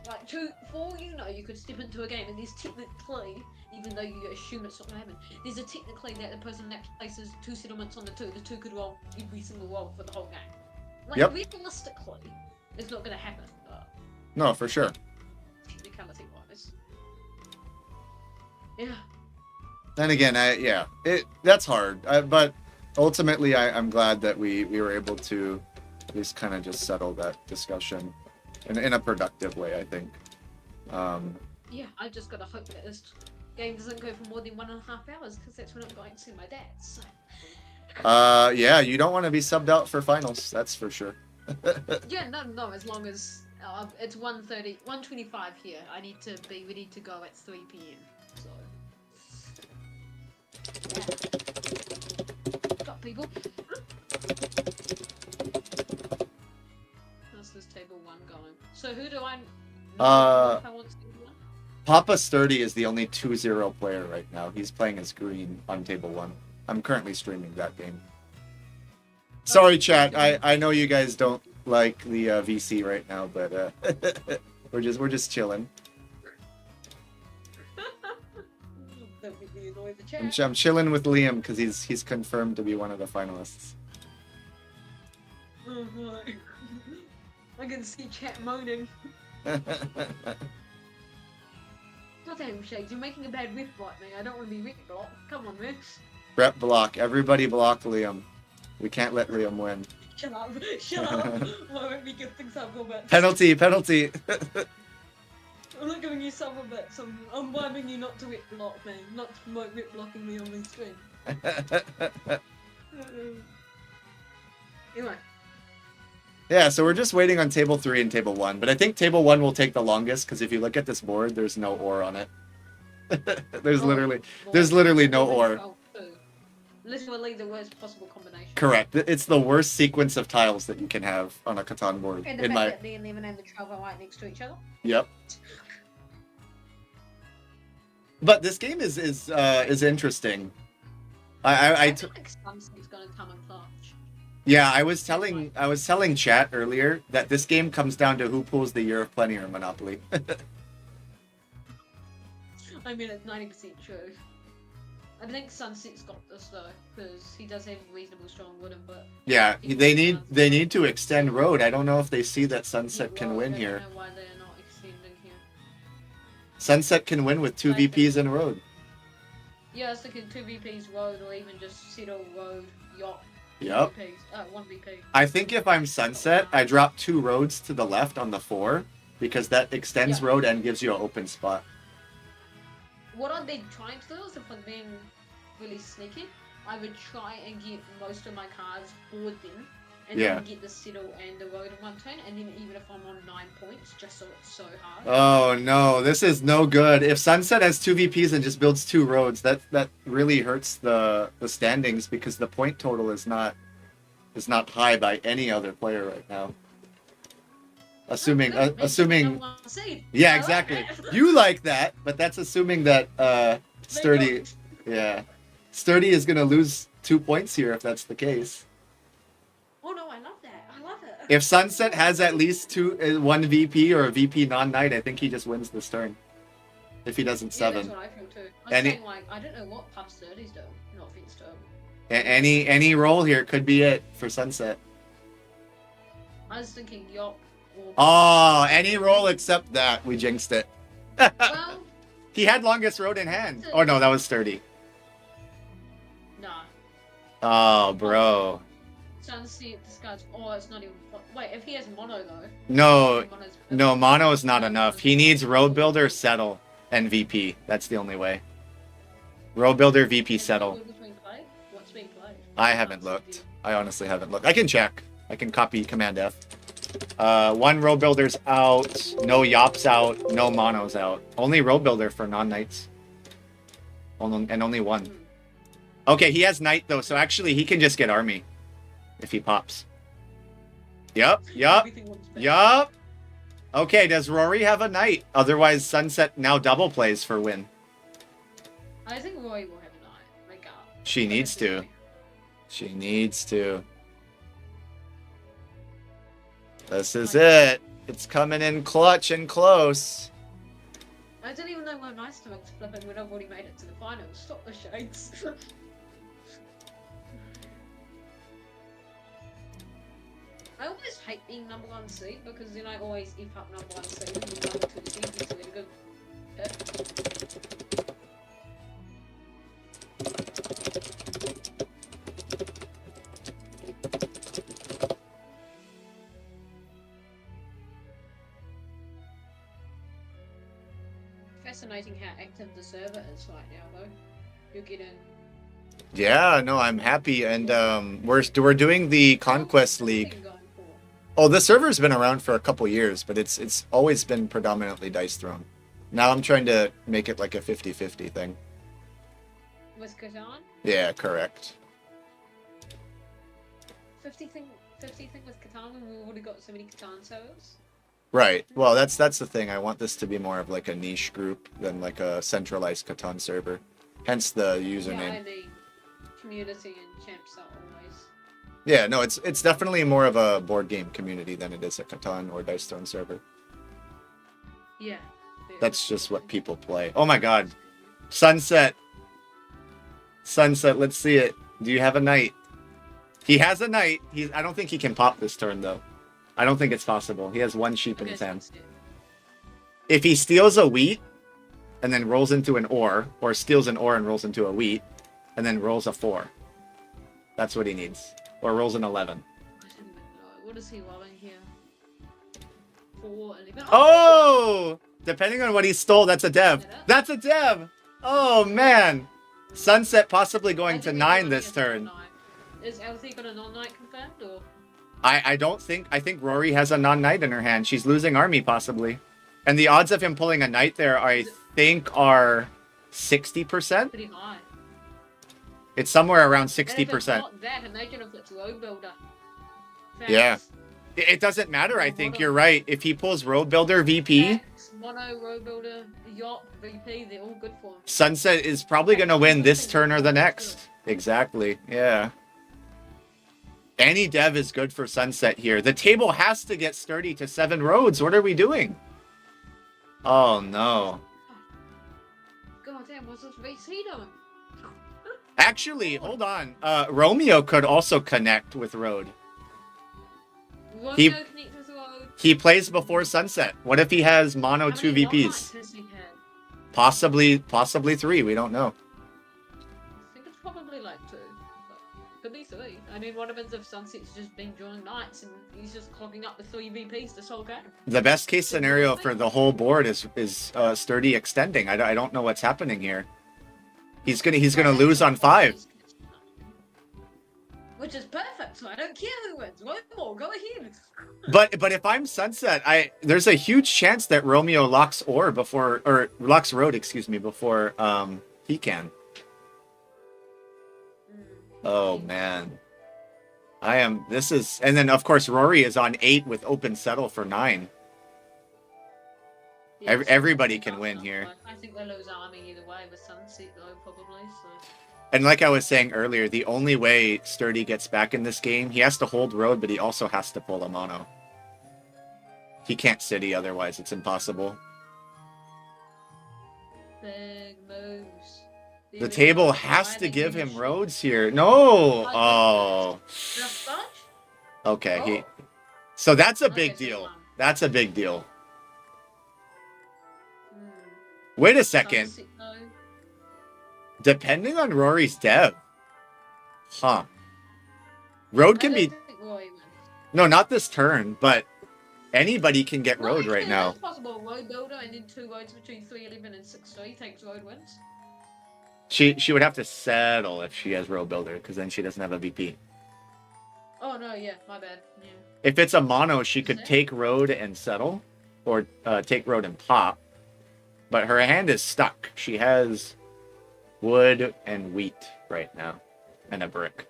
Like, for all you know, you could step into a game and there's technically, even though you assume it's not going to happen, there's a technically that the person that places 2 settlements on the 2 could roll every single roll for the whole game. Like, Yep. realistically, it's not going to happen, but No, for sure. technicality-wise. Yeah. And again, that's hard. But ultimately, I'm glad that we were able to at least kind of just settle that discussion in a productive way, I think. Yeah, I just gotta hope that this game doesn't go for more than 1.5 hours, because that's when I'm going to see my dad, so... Yeah, you don't want to be subbed out for finals, that's for sure. Yeah, no, as long as it's 1:30, 1:25 here. I need to be ready to go at 3 p.m. So, yeah. Got people. How's this table 1 going? So who do I know if I want to do 1? Papa Sturdy is the only 2-0 player right now. He's playing as green on table 1. I'm currently streaming that game. Sorry, chat. I know you guys don't like the VC right now, but we're just chilling. Don't make me annoy the chat. I'm chilling with Liam because he's confirmed to be one of the finalists. Oh my. I can see chat moaning. Goddamn, Shades, you're making a bad whip block me. I don't want to be whip blocked. Come on, man. Rep block. Everybody block Liam. We can't let Liam win. Shut up. Shut up. Why won't we give things up a bit? Penalty. I'm not giving you some of it. I'm warning you not to whip block me. Not to promote whip blocking me on my stream. Anyway. Yeah, so we're just waiting on table 3 and table 1, but I think table 1 will take the longest because if you look at this board, there's no ore on it. there's literally no ore. Literally the worst possible combination. Correct. It's the worst sequence of tiles that you can have on a Catan board. And the fact that they live and the travel right next to each other. Yep. But this game is interesting. I think something's gonna come in clutch. Yeah, I was telling chat earlier that this game comes down to who pulls the Year of Plenty or Monopoly. I mean, it's 90% true. I think Sunset's got this though, because he does have reasonable strong wooden, but yeah, they need to extend road. I don't know if they see that Sunset can win here. I don't know why they're not extending here. Sunset can win with 2 VPs in road. Yeah, I was thinking 2 VPs road, or even just settle road yacht. Yep. 1 VP. I think if I'm Sunset, I drop 2 roads to the left on the 4 because that extends road and gives you an open spot. What I'd be trying to do is, if I'm being really sneaky, I would try and get most of my cars forward them, and then get the settle and the road in one turn, and then even if I'm on 9 points, just so it's so hard. Oh no, this is no good. If Sunset has 2 VPs and just builds 2 roads, that really hurts the standings because the point total is not high by any other player right now. Assuming yeah, exactly. You like that, but that's assuming that Sturdy is gonna lose 2 points here if that's the case. Oh no, I love that. I love it. If Sunset has at least 1 VP or a VP non-knight, I think he just wins this turn. If he doesn't 7. That's what I feel too. I was saying, like, I don't know what pub Sturdy's doing. Not offense to him. Any roll here could be it for Sunset. I was thinking yacht. Oh, any roll except that. We jinxed it. Well, he had longest road in hand. Oh no, that was Sturdy. Nah. Oh, bro. Sunset discards. Oh, it's not even. Wait, if he has mono though. No, mono is not enough. He needs road builder, settle, and VP. That's the only way. Road builder, VP, settle. What's being played? I haven't looked. I honestly haven't looked. I can check. I can copy Command F. 1 road builder's out, no Yops out, no monos out. Only road builder for non-knights. And only 1. Okay, he has knight though, so actually he can just get army if he pops. Yup. Okay, does Rory have a knight? Otherwise Sunset now double plays for win. I think Rory will have a knight. Like, she needs to. She needs to. This is it. It's coming in clutch and close. I don't even know why my stomach's flipping when I've already made it to the finals. Stop the shades. I always hate being number 1 seed because then I always F up number 1 seed and then number 2 seed is really good. Fascinating how active the server is right now though. You're getting Yeah, no, I'm happy, and we're doing the Conquest League. Going for? Oh, the server's been around for a couple years, but it's always been predominantly Dice Throne. Now I'm trying to make it like a 50-50 thing. With Catan? Yeah, correct. 50 thing with Catan when we've already got so many Catan servers? Right. Well, that's the thing. I want this to be more of like a niche group than like a centralized Catan server. Hence the Yeah, username. I mean, community and champs are always. Yeah, no, it's definitely more of a board game community than it is a Catan or Dice Throne server. Yeah. That's just what people play. Oh my god. Sunset. Sunset, let's see it. Do you have a knight? He has a knight. I don't think he can pop this turn though. I don't think it's possible. He has one sheep in his hand. If he steals a wheat and then rolls into an ore, or steals an ore and rolls into a wheat, and then rolls a 4. That's what he needs. Or rolls an 11. I didn't even know. What is he rolling here? 4 and even. Oh! Depending on what he stole, that's a dev. That's a dev! Oh man! Sunset possibly going to 9 this turn. Is LT got a non-knight confirmed or? I don't think. I think Rory has a non-knight in her hand. She's losing army possibly. And the odds of him pulling a knight there, I think, are 60%. Pretty high. It's somewhere around And if it's 60%. not that, imagine if it's road builder. Yeah. It doesn't matter, I think. You're right. If he pulls Road Builder VP, Mono, road builder, yacht, VP, they're all good for him. Sunset is probably going to win this turn or the next. Exactly. Yeah. Any dev is good for Sunset here. The table has to get sturdy to 7 roads. What are we doing? Oh, no. God damn, what's this VC doing? Actually, hold on. Romeo could also connect with Road. Romeo He- connect with road. He plays before Sunset. What if he has mono How 2 many VPs? non-knights has he had? Possibly 3. We don't know. I think it's probably like 2. But could be 3. I mean, what happens if Sunset's just been drawing knights and he's just clogging up the 3 VPs this whole game? The best case scenario for the whole board is sturdy extending. I don't know what's happening here. He's gonna lose on 5. Which is perfect, so I don't care who wins. One more, go ahead. But if I'm Sunset, there's a huge chance that Romeo locks locks Road, excuse me, before he can. Oh man. And then of course Rory is on 8 with open settle for 9. Everybody can win here. I think they lose army either way with Sunset though, probably. So. And like I was saying earlier, the only way Sturdy gets back in this game, he has to hold Road, but he also has to pull a mono. He can't city otherwise, it's impossible. Big moves. The table has to give him roads here. No! Oh. Okay, so that's a big deal. That's a big deal. Wait a second. Depending on Rory's dev. Huh. Road can be... No, not this turn, but anybody can get Road right now. It's possible. Road builder and then 2 roads between 311 and 63 takes Road wins. She would have to settle if she has Road Builder, because then she doesn't have a VP. Oh no, yeah, my bad. Yeah. If it's a mono, she could take Road and settle, or take Road and pop. But her hand is stuck. She has wood and wheat right now, and a brick.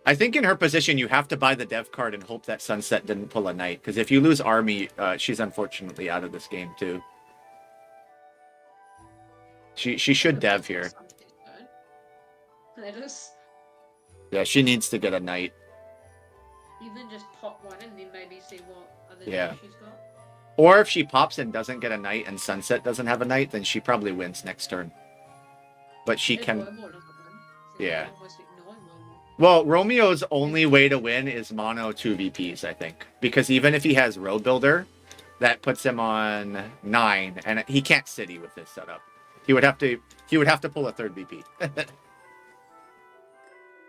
I think in her position, you have to buy the dev card and hope that Sunset didn't pull a knight, because if you lose army, she's unfortunately out of this game too. She should dev here. Yeah, she needs to get a knight. Even just pop one and then maybe see what other Yeah. she's got. Or if she pops and doesn't get a knight and Sunset doesn't have a knight, then she probably wins next turn. But she If can... Romeo doesn't win, so Yeah. you almost ignore Romeo. Well, Romeo's only way to win is mono 2 VPs, I think. Because even if he has Road Builder, that puts him on 9, and he can't city with this setup. He would have to pull a 3rd VP.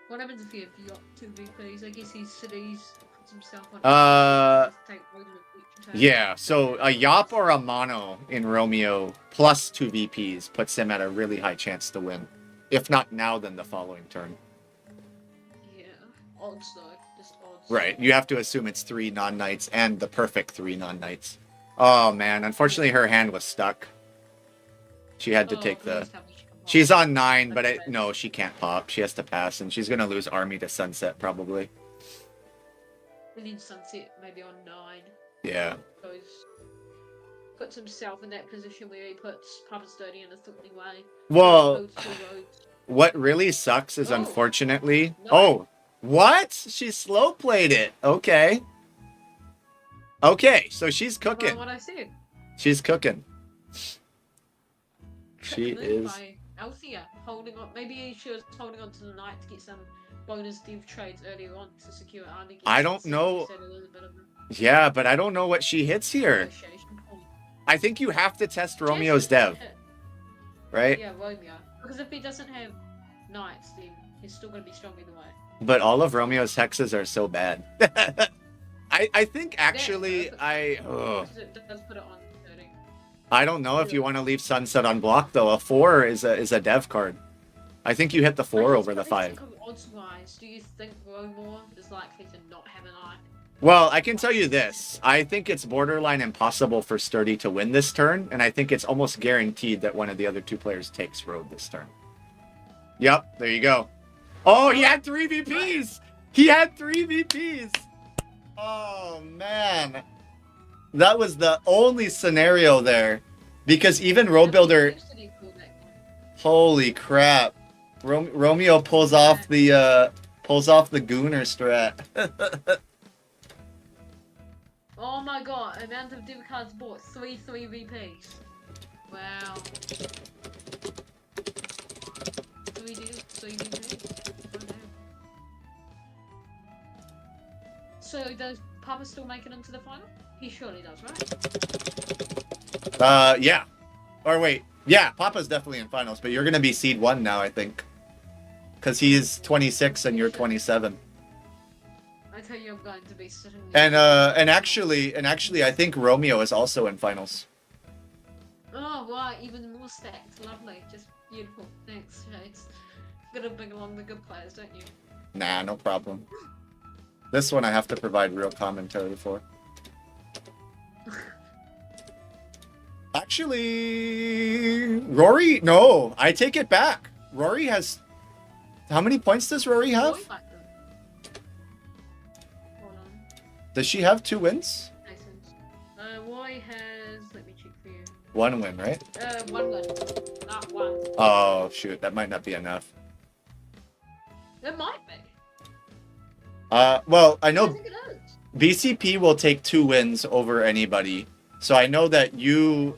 What happens if you have yacht 2 VPs? I guess he cities, puts himself on. Yeah, so a Yop or a mono in Romeo plus 2 VPs puts him at a really high chance to win. If not now, then the following turn. Yeah. Odds though. Just odds. Right. You have to assume it's 3 non-knights and the perfect 3 non-knights. Oh man, unfortunately her hand was stuck. She had to take the... She's on 9, but no, she can't pop. She has to pass, and she's gonna lose army to sunset probably. We need sunset maybe on 9. Yeah. Puts himself in that position where he puts Papa Sturdy in a threatening way. Well, what really sucks is unfortunately... No. Oh, what? She slow played it. Okay. Okay, so she's cooking. What I said. She's cooking. She Trick is... by Althea holding on. Maybe she was holding on to the knight to get some bonus div trades earlier on to secure army. I don't know. Yeah, but I don't know what she hits here. I think you have to test Romeo's dev. Right? Yeah, Romeo. Because if he doesn't have knights, then he's still going to be strong either way. But all of Romeo's hexes are so bad. I think actually It does put it on 30. I don't know if you want to leave Sunset on block though. A 4 is a dev card. I think you hit the 4 over the 5. Odds-wise, do you think Romeo is likely to not have an eye? Well, I can tell you this. I think it's borderline impossible for Sturdy to win this turn, and I think it's almost guaranteed that one of the other 2 players takes road this turn. Yep, there you go. Oh, he had 3 VPs! He had 3 VPs! Oh, man. That was the only scenario there. Because even Road Builder... Holy crap. Romeo pulls off the Gooner strat. Oh my god, amount of div cards bought, 3 VPs. Wow. 3 VPs. Oh, damn. So does Papa still make it into the final? He surely does, right? Yeah. Or wait, yeah, Papa's definitely in finals, but you're gonna be seed 1 now, I think. Because he is 26 and you're 27. I tell you, I'm going to be sitting. And actually, I think Romeo is also in finals. Oh, wow, even more stacked. Lovely. Just beautiful. Thanks, Shades. Gotta bring along the good players, don't you? Nah, no problem. This one I have to provide real commentary for. Actually, Rory, no, I take it back. Rory has... How many points does Rory have? Hold on. Does she have 2 wins? Roy has... Let me check for you. 1 win, right? 1 win. Not 1. Oh, shoot, that might not be enough. It might be. Well, I know I think it is. BCP will take 2 wins over anybody. So I know that you...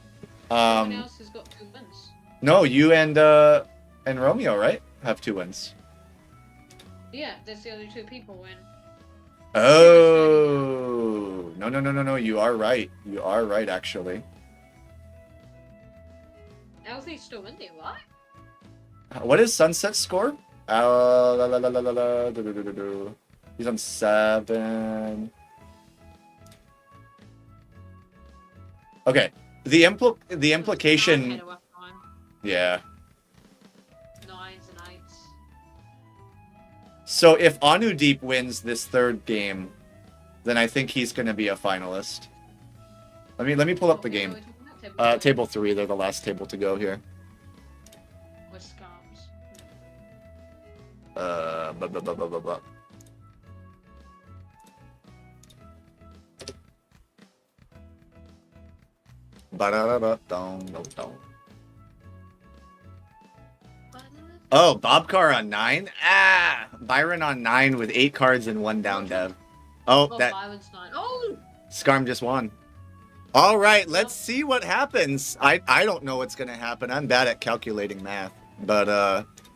Someone else has got 2 wins. No, you and Romeo, right? Have 2 wins. Yeah, that's the other 2 people win. Oh, no. You are right. You are right, actually. Elsie's still in there, right? What is Sunset's score? He's on 7. Okay. The implication. Had a rough time. Yeah. 9s and 8s. So if Anudeep wins this 3rd game, then I think he's going to be a finalist. Let me pull up the game. Table 3. They're the last table to go here. With scars. Blah, blah, blah, blah, blah, blah. Oh, Bobcar on 9? Ah! Byron on 9 with 8 cards and 1 down dev. Oh, that... Byron's 9. Oh! Scarm just won. All right, let's see what happens. I don't know what's going to happen. I'm bad at calculating math. But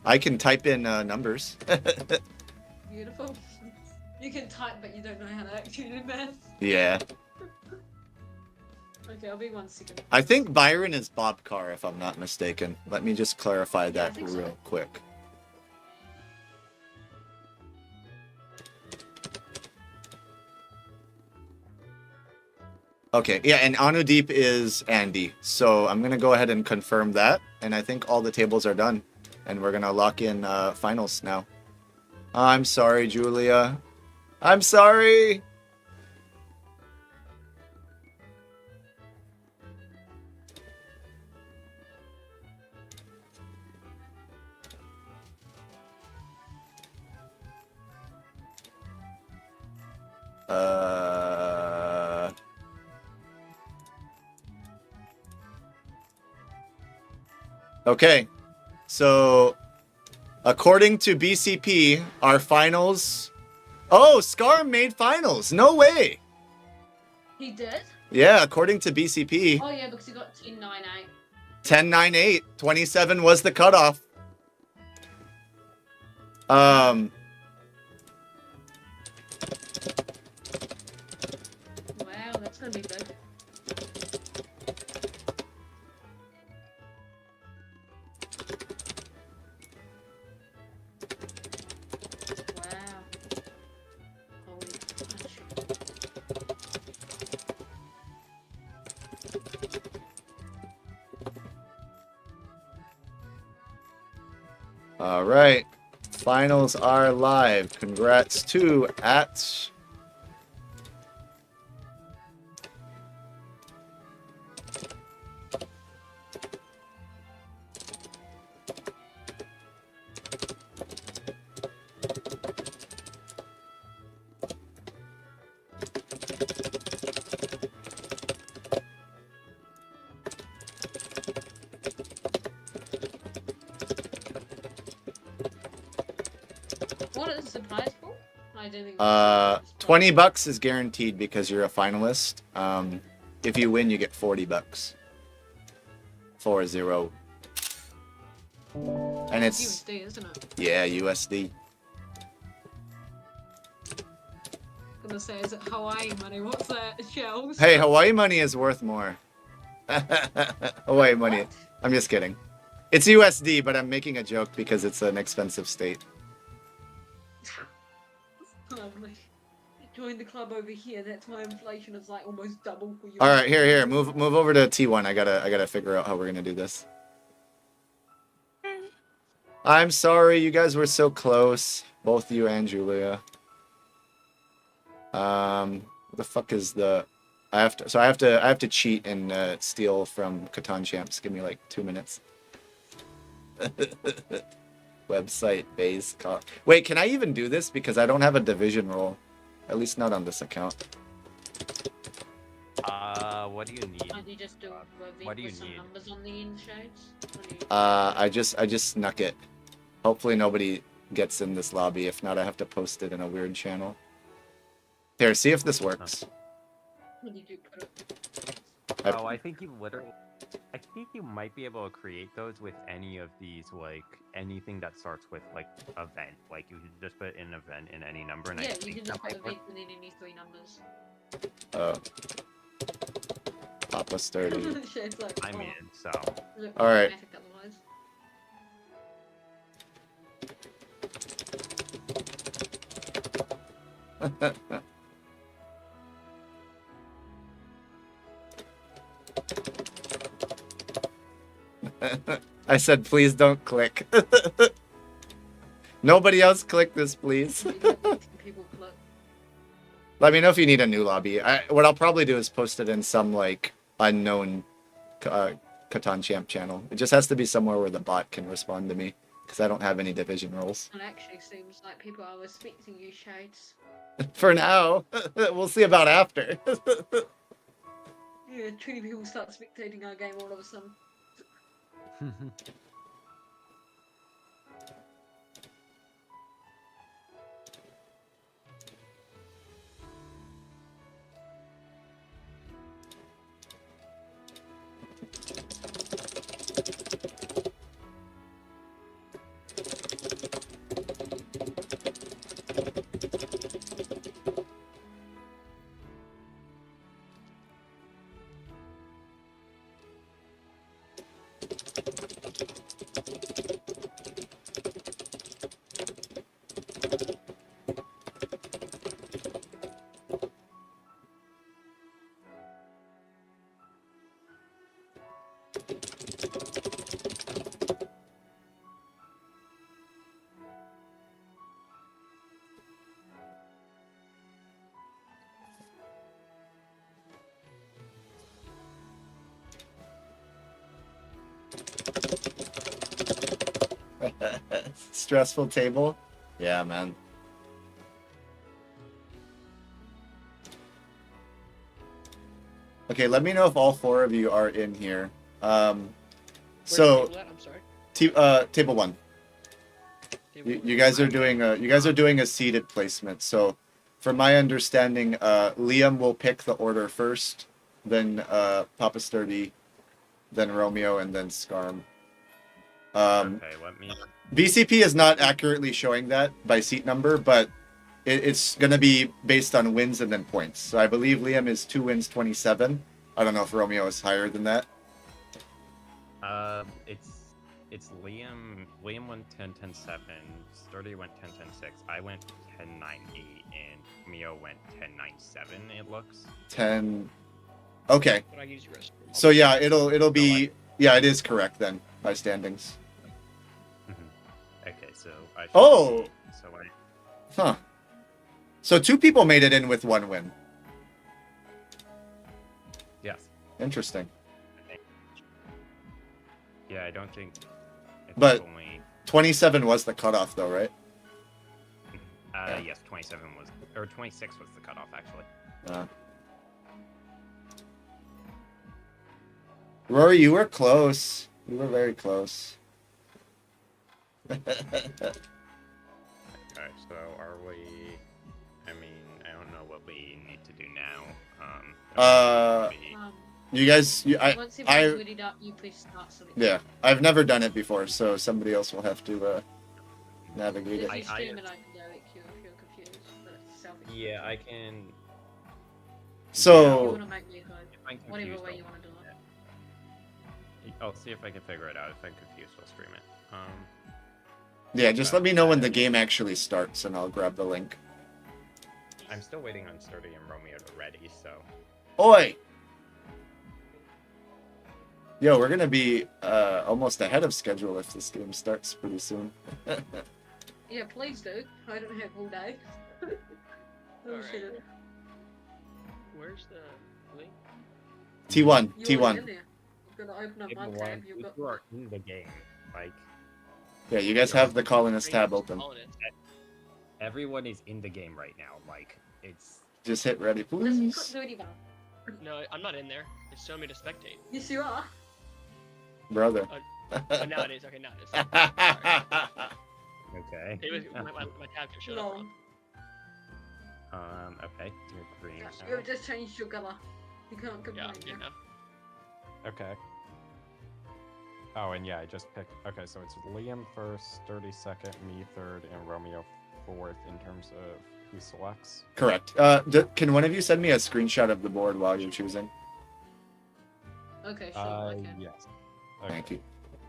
I can type in numbers. Beautiful. You can type, but you don't know how to actually do math. Yeah. Okay, I'll be 1 second. I think Byron is Bobcar, if I'm not mistaken. Let me just clarify that real so. quick. Okay, yeah, and Anudeep is Andy. So I'm going to go ahead and confirm that. And I think all the tables are done. and we're gonna lock in finals now. I'm sorry, Julia. I'm sorry. Okay, so according to BCP, our finals. Oh, Scar made finals. No way. He did? Yeah, according to BCP. Oh yeah, because he got 10-9-8. 10-9-8. 27 was the cutoff. Wow, that's gonna be big. Wow. Holy fudge. All right. Finals are live. Congrats to at. What is the prize for? I didn't even 20 bucks is guaranteed because you're a finalist. If you win, you get 40 bucks. 40. And it's USD, isn't it? yeah, USD. I'm gonna say, is it Hawaii money? What's that? Shells? Hey, Hawaii money is worth more. Hawaii money. What? I'm just kidding. It's USD, but I'm making a joke because it's an expensive state. Lovely. Join the club over here. That's why inflation is like almost double for you. All right, here, move over to T1. I gotta figure out how we're gonna do this. I'm sorry, you guys were so close, both you and Julia. What the fuck is the? I have to cheat and steal from Catan Champs. Give me like 2 minutes. Website base cost. Wait, can I even do this? Because I don't have a division role. At least not on this account. What do you need? Can't you just do What do you some need? numbers on the end shades? I just snuck it. Hopefully nobody gets in this lobby. If not, I have to post it in a weird channel. Here, see if this works. What do you do? Put it... Oh, I think you literally. I think you might be able to create those with any of these, like anything that starts with like event. Like you could just put an event in any number, and Yeah, I you think can that just put might work. event in any 3 numbers. Papa sturdy. Shades like, I'm in, so. All right. Otherwise. I said, please don't click. Nobody else click this, please. People click. Let me know if you need a new lobby. What I'll probably do is post it in some like unknown Catan Champ channel. It just has to be somewhere where the bot can respond to me because I don't have any division roles. It actually seems like people are respecting you, Shades. For now, we'll see about after. Yeah, 20 people start spectating our game all of a sudden. Stressful table. Yeah, man. Okay, let me know if all 4 of you are in here. Where's So the table at? I'm sorry. table 1. Table one. You guys are doing a seated placement. So, from my understanding, Liam will pick the order first, then Papa Sturdy, then Romeo, and then Scarm. Okay, let me. BCP is not accurately showing that by seat number, but it's going to be based on wins and then points. So I believe Liam is 2 wins, 27. I don't know if Romeo is higher than that. It's Liam. Liam went 10-10-7. Sturdy went 10-10-6. I went 10-9-8, and Mio went 10-9-7. It looks. 10. Okay. But I use your rest. So yeah, it'll be it is correct then by standings. Okay, so I. Should Oh. So I. Huh. So 2 people made it in with 1 win. Yes. Interesting. Yeah, I don't think. But only. 27 was the cutoff, though, right? Yes, 27 was, or 26 was the cutoff actually. Rory, you were close. You were very close. Okay, so are we? I mean, I don't know what we need to do now. You guys, Once you've loaded it up, you push start. So yeah, I've never done it before, so somebody else will have to navigate it. If you stream it, I can direct you if you're confused. But it's self-explanatory. Yeah, I can. So. You want to make me hood, whatever way you want to do it. I'll see if I can figure it out. If I'm confused, I'll stream it. Yeah, just let me know when the game actually starts, and I'll grab the link. I'm still waiting on Sturdy and Romeo to ready, so. Oi! Yo, we're gonna be almost ahead of schedule if this game starts pretty soon. Yeah, please do. I don't have all day. Alright. Where's the link? T1, You're T1. in there. You've got to open up one Everyone, tab. You've got. you are in the game. Like. Yeah, you guys have the colonist tab open. Everyone is in the game right now. Like, it's. Just hit ready, Listen, please. do it. No, I'm not in there. It's showing me to spectate. Yes, you are. Brother. Oh, now it is. Okay, now it is. Sorry. Okay. It was my tab just showed up wrong. Okay. You're green. Gosh, now. you've just changed your color. You can't complain. Yeah, you know. Okay. Oh, and yeah, I just picked. Okay, so it's Liam first, Sturdy second, me third, and Romeo fourth in terms of who selects. Correct. Can one of you send me a screenshot of the board while you're choosing? Okay, sure. I can. Yes. Okay. Thank you.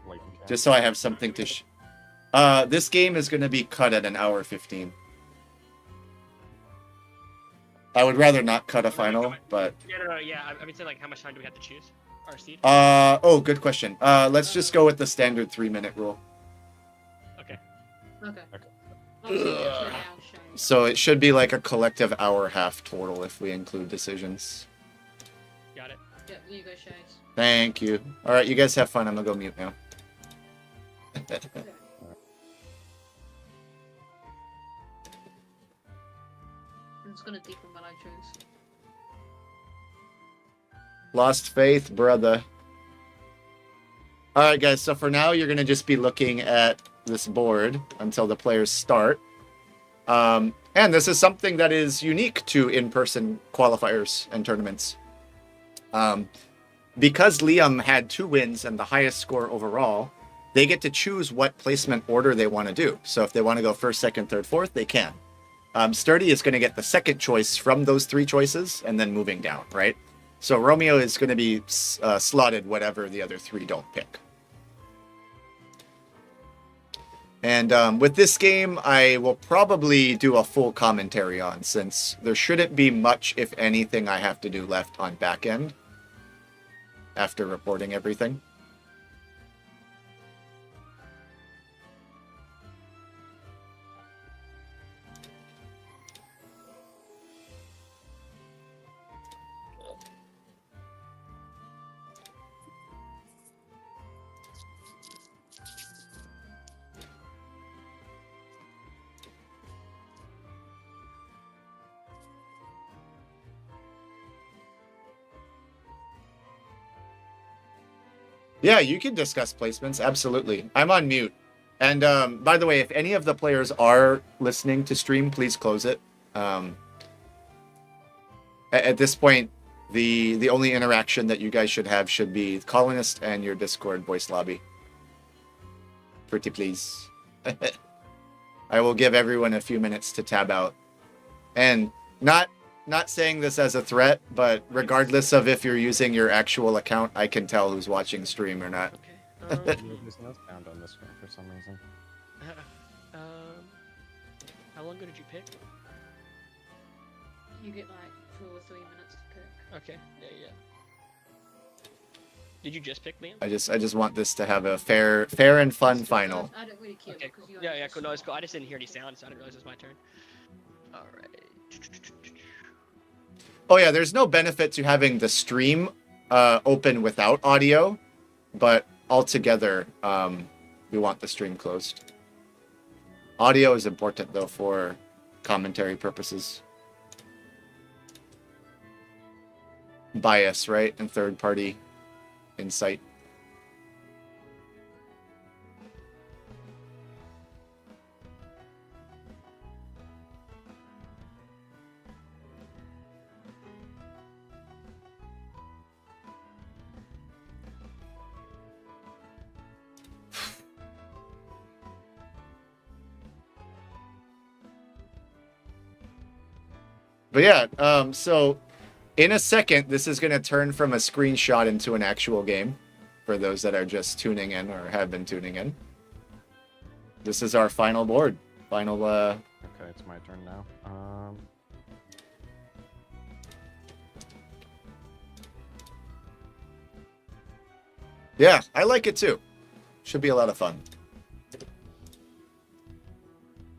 Like, you can. Just so I have something to. This game is going to be cut at 1:15. I would rather not cut a final, but. No. Yeah, I mean, saying like, how much time do we have to choose our seed? Oh, good question. Let's just go with the standard 3-minute rule. Okay. Okay. Ugh. So it should be like a collective hour-half total if we include decisions. Got it. Yep, you go, Shades. Thank you. All right, you guys have fun. I'm gonna go mute now. I'm just gonna deepen what I choose. Lost faith, brother. All right, guys. So for now, you're gonna just be looking at this board until the players start. And this is something that is unique to in-person qualifiers and tournaments. Because Liam had 2 wins and the highest score overall, they get to choose what placement order they want to do. So if they want to go first, second, third, fourth, they can. Sturdy is going to get the second choice from those 3 choices and then moving down, right? So Romeo is going to be slotted whatever the other 3 don't pick. And with this game, I will probably do a full commentary on, since there shouldn't be much, if anything, I have to do left on back end after reporting everything. Yeah, you can discuss placements. Absolutely. I'm on mute. And by the way, if any of the players are listening to stream, please close it. At this point, the only interaction that you guys should have should be Colonist and your Discord voice lobby. Pretty please. I will give everyone a few minutes to tab out. And not saying this as a threat, but regardless of if you're using your actual account, I can tell who's watching stream or not. Okay. There's no sound on this screen for some reason. How long ago did you pick? You get like 2 or 3 minutes to pick. Okay. Yeah. Did you just pick, Liam? I just want this to have a fair and fun final. I don't really care Okay, because cool. you Yeah, cool. No, it's cool. I just didn't hear any sound, so I didn't realize it was my turn. All right. Oh yeah, there's no benefit to having the stream open without audio, but altogether, we want the stream closed. Audio is important though for commentary purposes. Bias, right? And third party insight. But yeah, so in a second, this is going to turn from a screenshot into an actual game for those that are just tuning in or have been tuning in. This is our final board. Final, Okay, it's my turn now. Yeah, I like it too. Should be a lot of fun.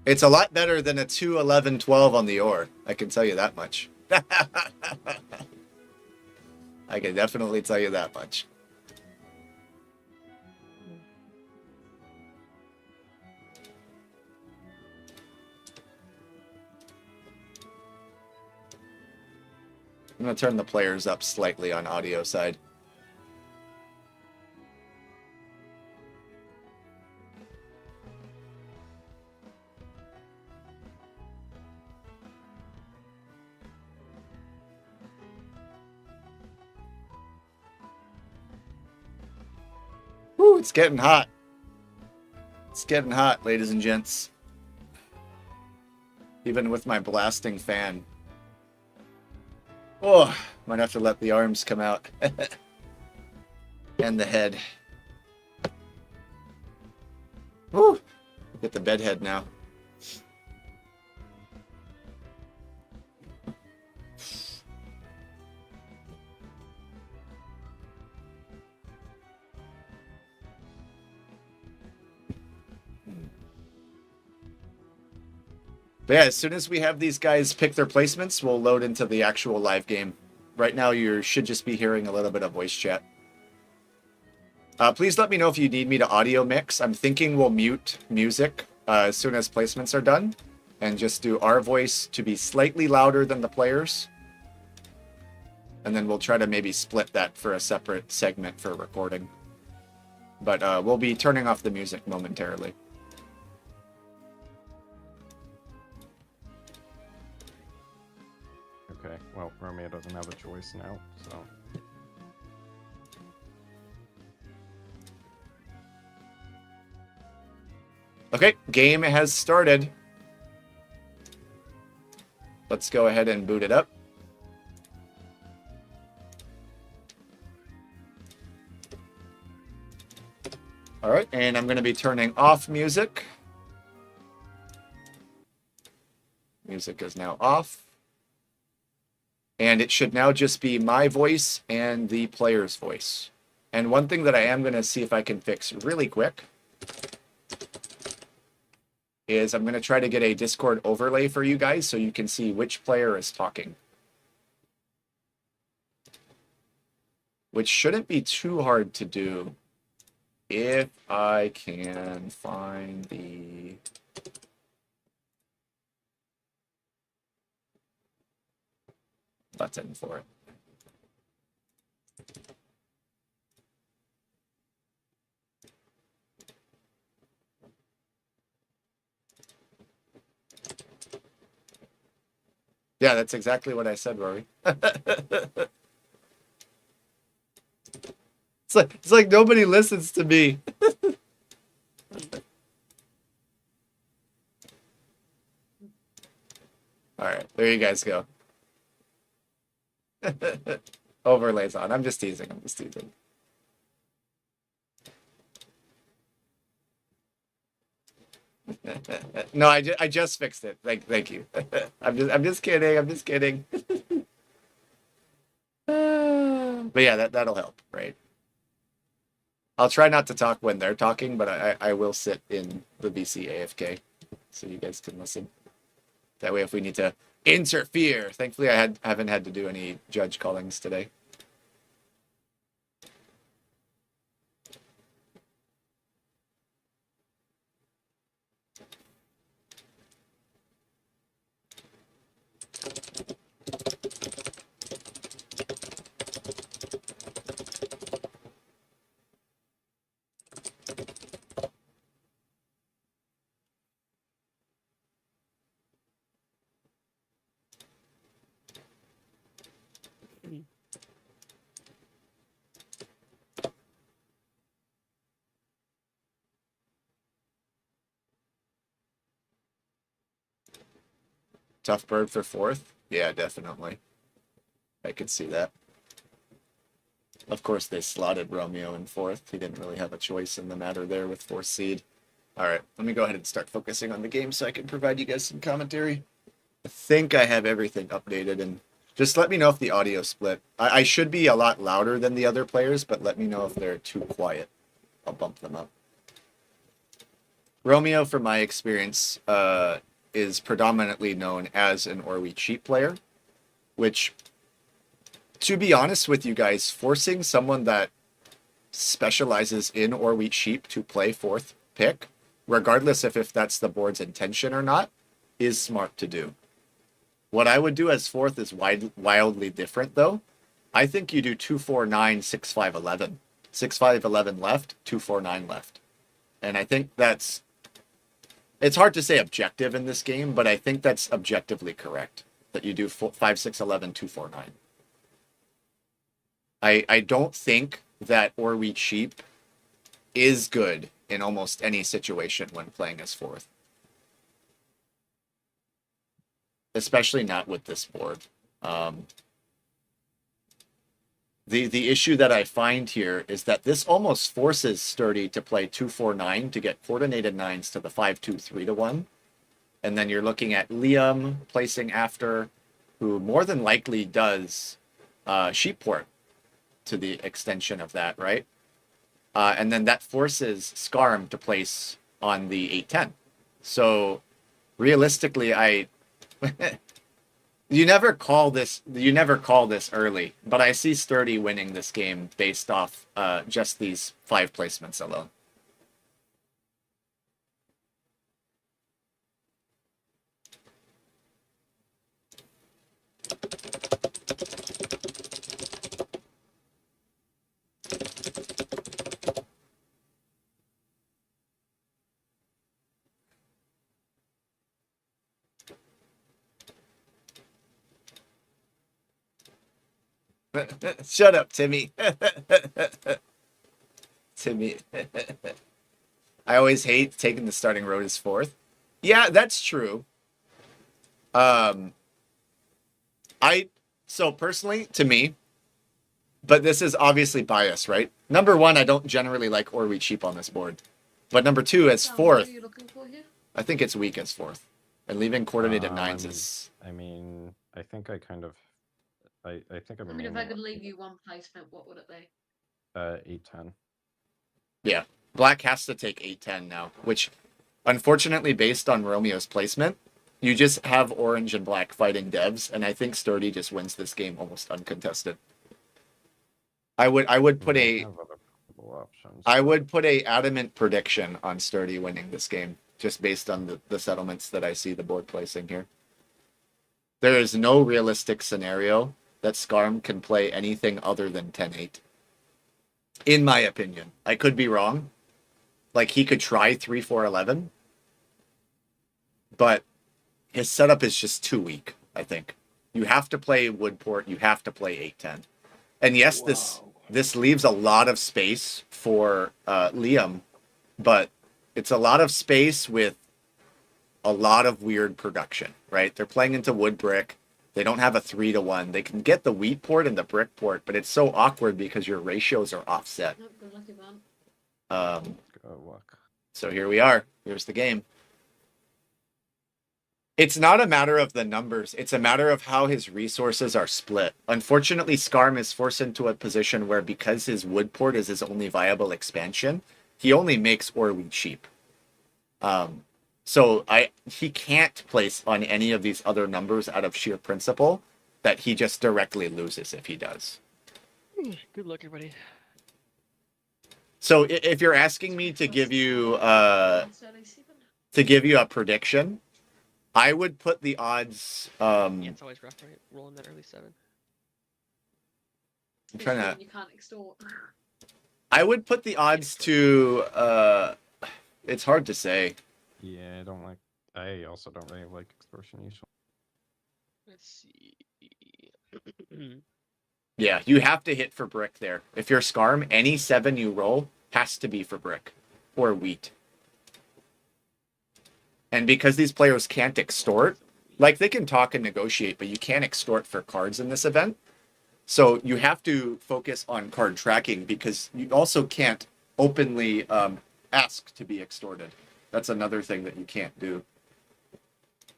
It's a lot better than a 2-11-12 on the Or. I can tell you that much. I can definitely tell you that much. I'm going to turn the players up slightly on audio side. Woo, it's getting hot. It's getting hot, ladies and gents. Even with my blasting fan. Oh, might have to let the arms come out. And the head. Woo! Get the bed head now. But yeah, as soon as we have these guys pick their placements, we'll load into the actual live game. Right now, you should just be hearing a little bit of voice chat. Please let me know if you need me to audio mix. I'm thinking we'll mute music as soon as placements are done, and just do our voice to be slightly louder than the players. And then we'll try to maybe split that for a separate segment for recording. But we'll be turning off the music momentarily. Okay, well, Romeo doesn't have a choice now, so... Okay, game has started. Let's go ahead and boot it up. All right, and I'm going to be turning off music. Music is now off. And it should now just be my voice and the player's voice. And one thing that I am going to see if I can fix really quick is I'm going to try to get a Discord overlay for you guys so you can see which player is talking. Which shouldn't be too hard to do if I can find the... button for it. Yeah, that's exactly what I said, Rory. It's like nobody listens to me. All right, there you guys go. Overlays on. I'm just teasing. I'm just teasing. No, I just fixed it. Thank you. I'm just kidding. I'm just kidding. But yeah, that'll help, right? I'll try not to talk when they're talking, but I will sit in the VC AFK so you guys can listen. That way, if we need to interfere, thankfully I haven't had to do any judge callings today. Tough bird for fourth? Yeah, definitely. I could see that. Of course, they slotted Romeo in fourth. He didn't really have a choice in the matter there with fourth seed. All right, let me go ahead and start focusing on the game so I can provide you guys some commentary. I think I have everything updated, and just let me know if the audio split. I should be a lot louder than the other players, but let me know if they're too quiet. I'll bump them up. Romeo, from my experience, is predominantly known as an Or We Cheat player, which, to be honest with you guys, forcing someone that specializes in Or We Cheat to play fourth pick, regardless if that's the board's intention or not, is smart to do. What I would do as fourth is wildly different, though. I think you do 2-4-9, 6-5, 11. 6-5, 11 left, 2-4-9 left. And I think that's... It's hard to say objective in this game, but I think that's objectively correct. That you do 5, 6, 11, 2-4-9. I don't think that Or We Cheap is good in almost any situation when playing as fourth. Especially not with this board. The issue that I find here is that this almost forces Sturdy to play 2-4-9 to get coordinated nines to the 5-2-3-1. And then you're looking at Liam placing after, who more than likely does sheep port to the extension of that, right? And then that forces Scarm to place on the 8-10. So realistically, you never call this early, but I see Sturdy winning this game based off just these 5 placements alone. Shut up, Timmy. Timmy. I always hate taking the starting road as fourth. Yeah, that's true. So personally, to me, but this is obviously bias, right? Number one, I don't generally like Or We Cheap on this board. But number two, as fourth, What are you looking for here? I think it's weak as fourth. And leaving coordinated nines is... I mean, I think I kind of... I think I'm... I mean, if I could leave you one placement, what would it be? 8-10. Yeah. Black has to take 8-10 now, which, unfortunately, based on Romeo's placement, you just have orange and black fighting devs, and I think Sturdy just wins this game almost uncontested. I would put a adamant prediction on Sturdy winning this game, just based on the settlements that I see the board placing here. There is no realistic scenario that Scarm can play anything other than 10-8. In my opinion. I could be wrong. Like, he could try 3-4-11. But his setup is just too weak, I think. You have to play Woodport. You have to play 8-10. And yes, this leaves a lot of space for Liam, but it's a lot of space with a lot of weird production, right? They're playing into wood brick. They don't have a 3-1. They can get the wheat port and the brick port, but it's so awkward because your ratios are offset. Good luck, Ivan. Good luck. So here we are. Here's the game. It's not a matter of the numbers. It's a matter of how his resources are split. Unfortunately, Scarm is forced into a position where because his wood port is his only viable expansion, he only makes ore wheat cheap. So he can't place on any of these other numbers out of sheer principle that he just directly loses if he does. Good luck, everybody. So if you're asking me to give you a prediction, I would put the odds. Yeah, it's always rough, right? Rolling that early 7. I'm trying to. You can't extort. I would put the odds to. It's hard to say. Yeah, I don't like. I also don't really like extortion usually. Let's see. Yeah, you have to hit for brick there. If you're Scarm, any 7 you roll has to be for brick or wheat. And because these players can't extort, like they can talk and negotiate, but you can't extort for cards in this event. So you have to focus on card tracking because you also can't openly ask to be extorted. That's another thing that you can't do.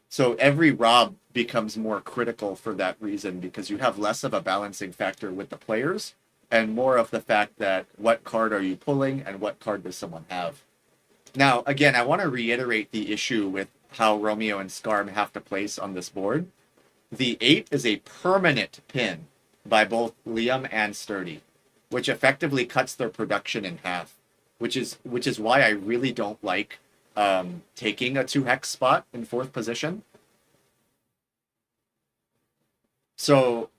So every rob becomes more critical for that reason because you have less of a balancing factor with the players and more of the fact that what card are you pulling and what card does someone have. Now, again, I want to reiterate the issue with how Romeo and Scarm have to place on this board. The 8 is a permanent pin by both Liam and Sturdy, which effectively cuts their production in half, which is why I really don't like taking a 2-hex spot in 4th position. So,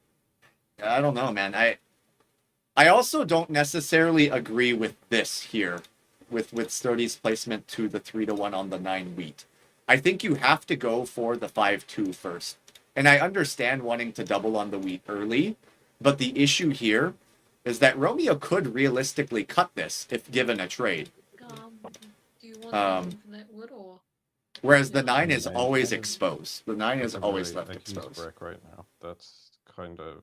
I don't know, man. I also don't necessarily agree with this here, with Sturdy's placement to the 3-1 on the 9 wheat. I think you have to go for the 5-2 first. And I understand wanting to double on the wheat early, but the issue here is that Romeo could realistically cut this if given a trade. Do you want infinite wood or? Whereas the 9 is always exposed. The 9 is always left exposed. Brick right now. That's kind of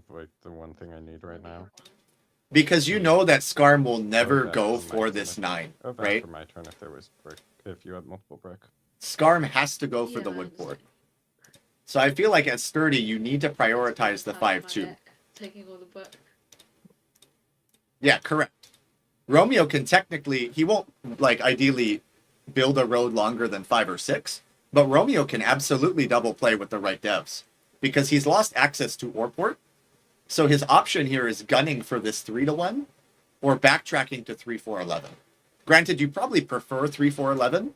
like the one thing I need right now. Because you know that Scarm will never go for this 9, right? For my turn, if there was brick, if you had multiple brick. Scarm has to go for the wood port. So I feel like as Sturdy, you need to prioritize the 5-2. Taking all the book. Yeah, correct. Romeo can technically, he won't, like, ideally build a road longer than 5 or 6, but Romeo can absolutely double play with the right devs because he's lost access to Orport. So his option here is gunning for this 3-1 or backtracking to 3-4-11. Granted, you probably prefer 3-4-11,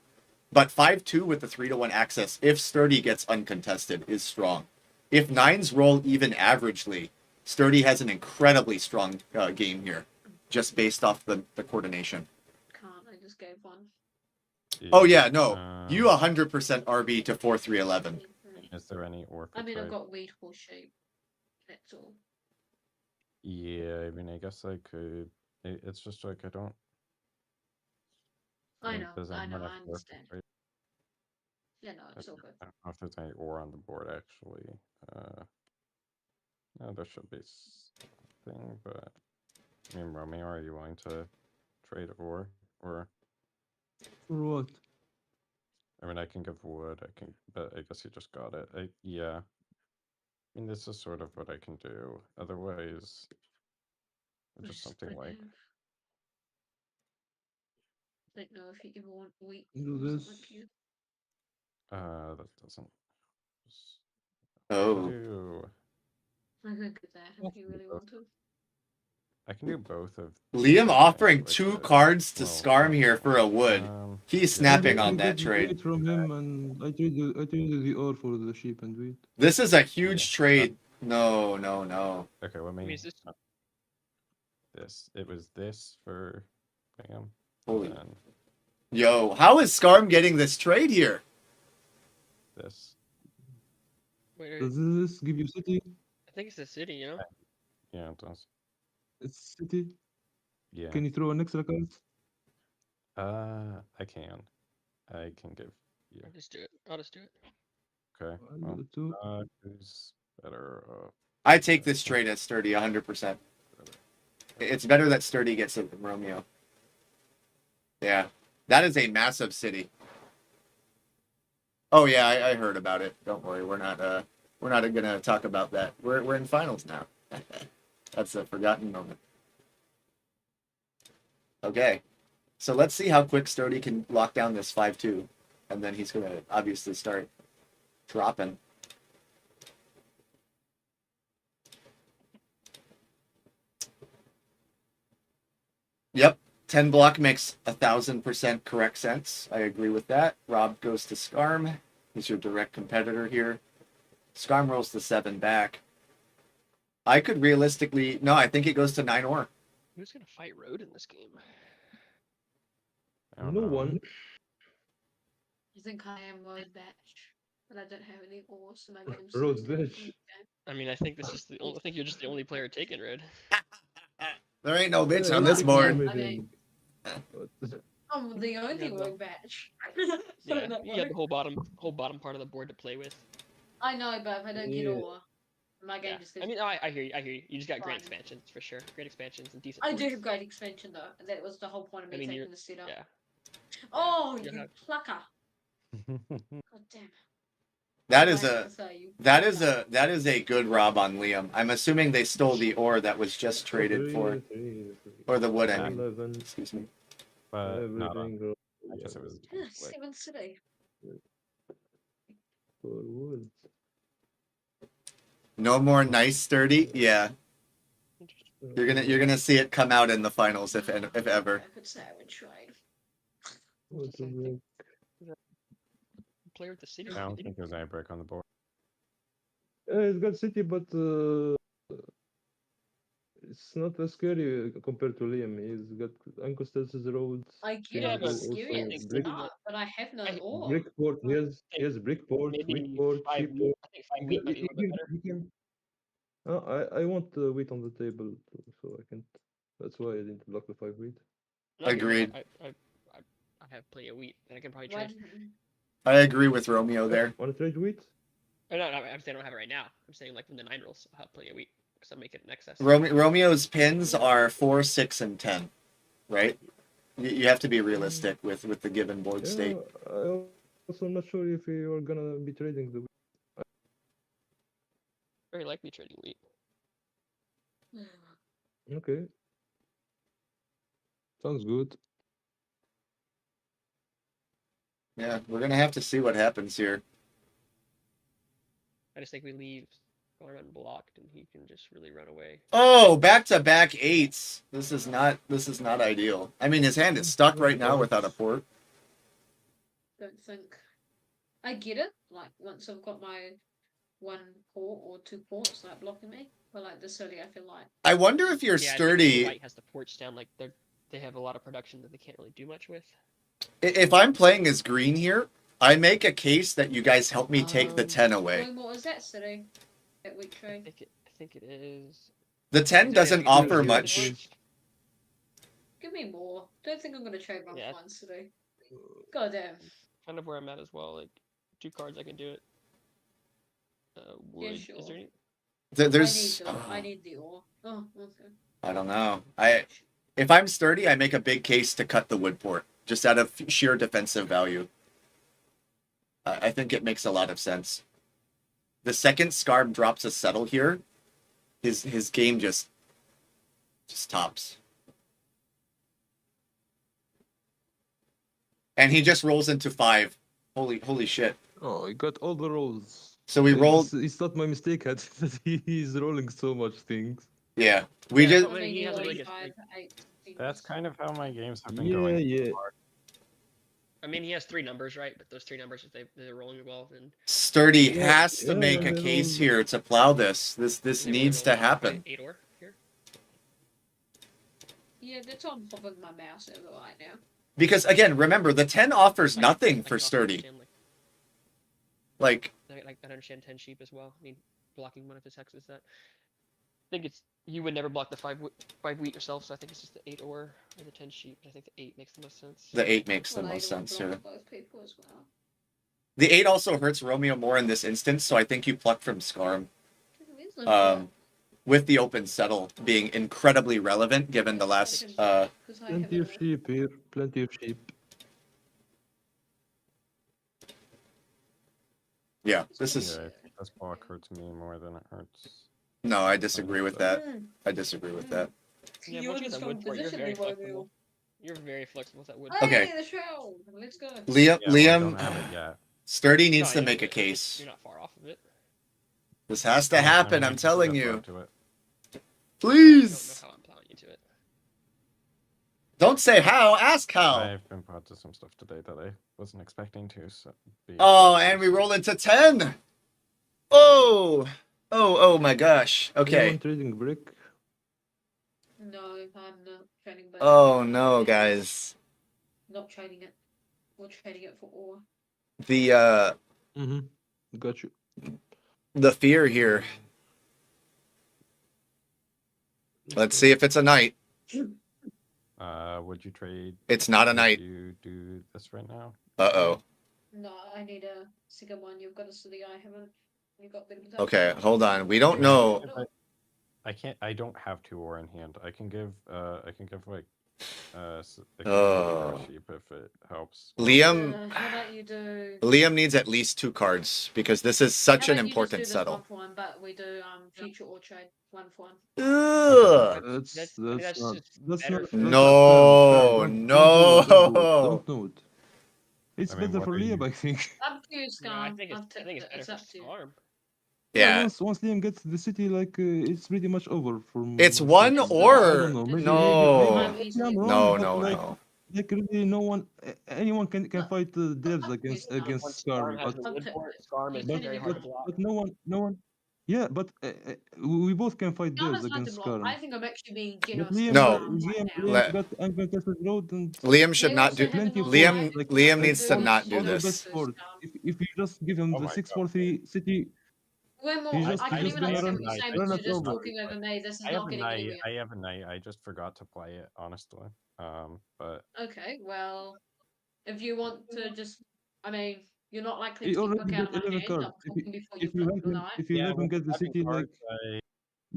but 5-2 with the 3-1 access, if Sturdy gets uncontested, is strong. If 9s roll even averagely, Sturdy has an incredibly strong game here, just based off the coordination. I just gave one. Oh yeah, no. You 100% RB to 4-3-11. Is there any Orport? I mean, I've got wheat horse shape. That's all. Yeah, I mean, I guess I could. It's just like I don't. I know, Does I anyone have understand. Orport, right? Yeah, no, it's all good. I don't know if there's any ore on the board actually. No, there should be something, but I mean, Romeo, are you willing to trade ore or? For what? I mean, I can give wood. I can, but I guess you just got it. Yeah. I mean, this is sort of what I can do. Otherwise, just something like. Don't know if you even want wheat. Do or this. something like you. That doesn't. Oh. I could do that if you really want to. I can do both of. Liam offering 2 cards to Scarm here for a wood. He's snapping on that trade. From him, and I traded the ore for the sheep and wheat. This is a huge trade. No. Okay, let me. Is this? It was this for. Bam. Holy. Yo, how is Scarm getting this trade here? This. Wait, Does this give you city? I think it's the city, you know? Yeah, it does. It's city. Yeah. Can you throw an extra card? I can. I can give you. I'll just do it. I'll just do it. Okay. I'll Well, do it too. who's better? I take this trade as Sturdy 100%. It's better that Sturdy gets it than Romeo. Yeah, that is a massive city. Oh yeah, I heard about it. Don't worry, we're not gonna talk about that. We're in finals now. That's a forgotten moment. Okay, so let's see how quick Sturdy can lock down this 5-2, and then he's gonna obviously start dropping. Yep, 10 block makes 1,000% correct sense. I agree with that. Rob goes to Skarm. He's your direct competitor here. Skarm rolls the 7 back. I could realistically... No, I think it goes to 9 or. Who's gonna fight Road in this game? I don't No know. one. I think I am Road Batch, but I don't have any ores, so my game's Road still Batch. okay. I mean, I think this is the only. I think you're just the only player taking Road. There ain't no bitch Yeah, on you're this taking board. everything. I'm the only Yeah, no. Rogue Batch. Yeah, you got the whole bottom part of the board to play with. I know, but if I don't get Yeah. ore, my game Yeah. just goes. I mean, I hear you. I hear you. You just got great Fine. expansions for sure. Great expansions and decent. I do boards. have great expansion though. That was the whole point of me I mean, taking you're- the setup. Yeah. Oh, you you have- plucker! God damn. That I is have a... to say, you That is a good rob on Liam. I'm assuming they stole the ore that was just traded for, or the wood. I mean, 11. excuse me. But not on. Everything. I guess it was. Yeah, like, 7 City. For wood. No more nice Sturdy. Yeah, you're gonna see it come out in the finals if ever. I could say I would trade. What to break? Player with the city. I don't think there's any break on the board. It's got city, but it's not as scary compared to Liam. He's got uncontested roads. I get Yeah, it, but it's scary at I the think brick, start, but I have no ore. brickport. He has brickport, maybe weakport, 5 sheepport. I think 5 wheat might be a little bit better. You can. I want wheat on the table, so I can. That's why I didn't block the 5 wheat. No, you're right. Agreed. I have plenty of wheat, and I can probably Why trade. didn't I agree with Romeo there. Want to trade wheat? Oh, no, I'm saying I don't have it right now. I'm saying like when the 9 rolls, I'll have plenty of wheat because I'll make it in excess. Romeo's pins are 4, 6, and 10, right? You have to be realistic with the given board state. I also not sure if you are gonna be trading the wheat. Very likely trading wheat. Okay. Sounds good. Yeah, we're gonna have to see what happens here. I just think we leave Garm unblocked, and he can just really run away. Oh, back-to-back 8s. This is not ideal. I mean, his hand is stuck right now without a port. Don't think. I get it. Like once I've got my 1 port or 2 ports like blocking me, but like this early, I feel like. I wonder if you're Yeah, I think sturdy. White has the ports down. Like they have a lot of production that they can't really do much with. If I'm playing as green here, I make a case that you guys help me take the 10 away. What was that city? That week I trade. think it is. The 10 doesn't offer much. Give me more. Don't think I'm gonna trade my Yeah. 1 city. God damn. Kind of where I'm at as well. Like 2 cards, I can do it. Wood. sure. Is there any? There's. I need the ore. Oh, okay. I don't know. If I'm sturdy, I make a big case to cut the wood port, just out of sheer defensive value. I think it makes a lot of sense. The second Scarb drops a settle here, his game just tops. And he just rolls into 5. Holy shit. Oh, he got all the rolls. So we rolled. It's not my mistake that he's rolling so much things. Yeah, we Yeah, just. I mean, he has a really good. 5, 8, That's kind of how my games have been Yeah, going. yeah. I mean, he has 3 numbers, right? But those 3 numbers, if they're rolling well, then Sturdy Yeah, has to yeah, make a they case roll- here to plow this. This they really needs roll to well, happen. right? 8 ore here. Yeah, that's on top of my mouse over right now. Because again, remember the 10 offers I nothing can for also Sturdy. understand, Like like I understand 10 sheep as well. I mean, blocking one of his hexes. That I think it's you would never block the 5 wheat yourself, so I think it's just the 8 or the 10 sheep. I think the 8 makes the most sense. The 8 makes the Well, I most don't sense block here. both people as well. The 8 also hurts Romeo more in this instance, so I think you pluck from Scarm. With the open settle being incredibly relevant given the last Plenty of sheep here. Plenty of sheep. yeah, this is Yeah, I think this block hurts me more than it hurts. no, I disagree with that. I disagree with that. Yeah, You're once you in a get that wood strong port, you're very position, Romeo. flexible. You're very flexible with that wood. Okay. Hey, the show. Let's go. Liam, Yeah, well, I Liam, don't have it yet. Sturdy needs No, to yeah, make a but case. You're not far off of it. This has to I mean, happen. I I'm can telling step you. up to it. I Please. don't know how I'm plowing you to it. Don't say how. Ask how. I've been part of some stuff today that I wasn't expecting to. So Oh, and we roll into 10. Oh. Oh my gosh. Okay. Anyone trading brick? No, I'm not trading back. Oh no, guys. Not trading it. We're trading it for ore. The Got you. the fear here. Let's see if it's a knight. Would you trade? It's not a would knight. You do this right now. Uh-oh. No, I need a second one. You've got a city I haven't. You got the Okay, hold on. We don't know. I can't. I don't have 2 ore in hand. I can give. I can give like. Oh. Sheep if it helps. Liam. How about you do? Liam needs at least 2 cards because this is such How an about you just do important this settle. 1 for 1, but we do future ore trade 1 for 1. Ugh. That's not- that's better not. for- No, no. Don't do it. It's I mean, better what for are Liam, you- I think. Up to you, No, I Scar. think it's better It's for up to you. Scarm. Yeah. Once Liam gets the city, like it's pretty much over for. It's my one side. or I don't know. Maybe, no. maybe I'm wrong, No, but no, like, no. like really, no one, anyone can fight devs Up to you, against Once Scarm, Scarm has but the wood port, Scarm is but, very hard to block. but no one. Yeah, but we both can fight Scar devs is hard to against block. Scarm. I think I'm actually being But generous. Liam, No. Liam Let- got uncontested road and Liam should They not also do. have an plenty of option. Liam. like, Liam like, needs to all- not do all the this. best board. If you just give him Oh the my 6-4-3 city, We're more. He's just- I he's can just even gonna understand run- what you're saying run because us you're just over. talking over me. This is I have not a getting knight. anywhere. I have a knight. I just forgot to play it, honestly. But Okay, well, if you want to just, I mean, you're not likely he to get already book out got of my 11 hand. cards. I'm talking before you If you flip let your him, knife. if you let him get the city, like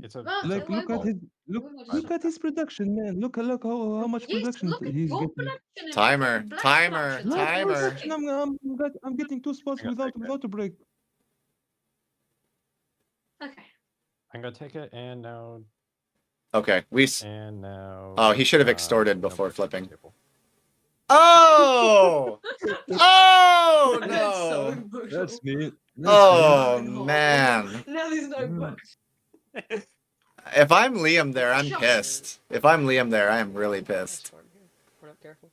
it's a Well, look at his look at his production, man. Look how much Yes, production look at he's your getting. production and Timer, look at black timer, production. Look, timer. production, I'm getting 2 spots Hang on, without a break. Okay. I'm gonna take it, and now, Okay, we. and now. Oh, he should have no extorted before brick on the flipping. table. Oh! Oh That's so no! emotional. That's me. Oh No. man! Now there's no Mm. books. If I'm Liam there, I'm Shut up. pissed. If I'm Liam there, I am really Nice pissed. Scarm here. We're not careful.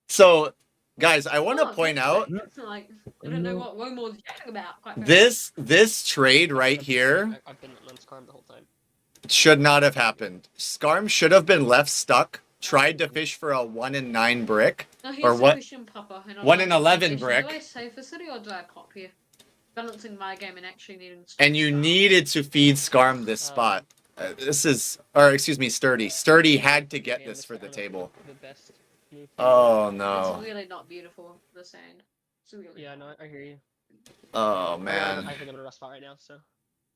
So, guys, I want to Oh, point that's out like- that's like, I don't know what Womo's chatting about. Quite this trade right here I've been on Scarm the whole time. should not have happened. Scarm should have been left stuck. Tried to fish for a 1 in 9 brick, Now here's or the what? question, Papa. 1 in 11 Do brick. I save for city or do I pop here? Balancing my game and actually needing to And you needed to feed Scarm this spot. This is, or excuse me, Sturdy. Sturdy had to get this for the table. The best move. Oh no. It's really not beautiful, the sand. It's really Yeah, no, I hear you. Oh I man. think I'm in a rough spot right now, so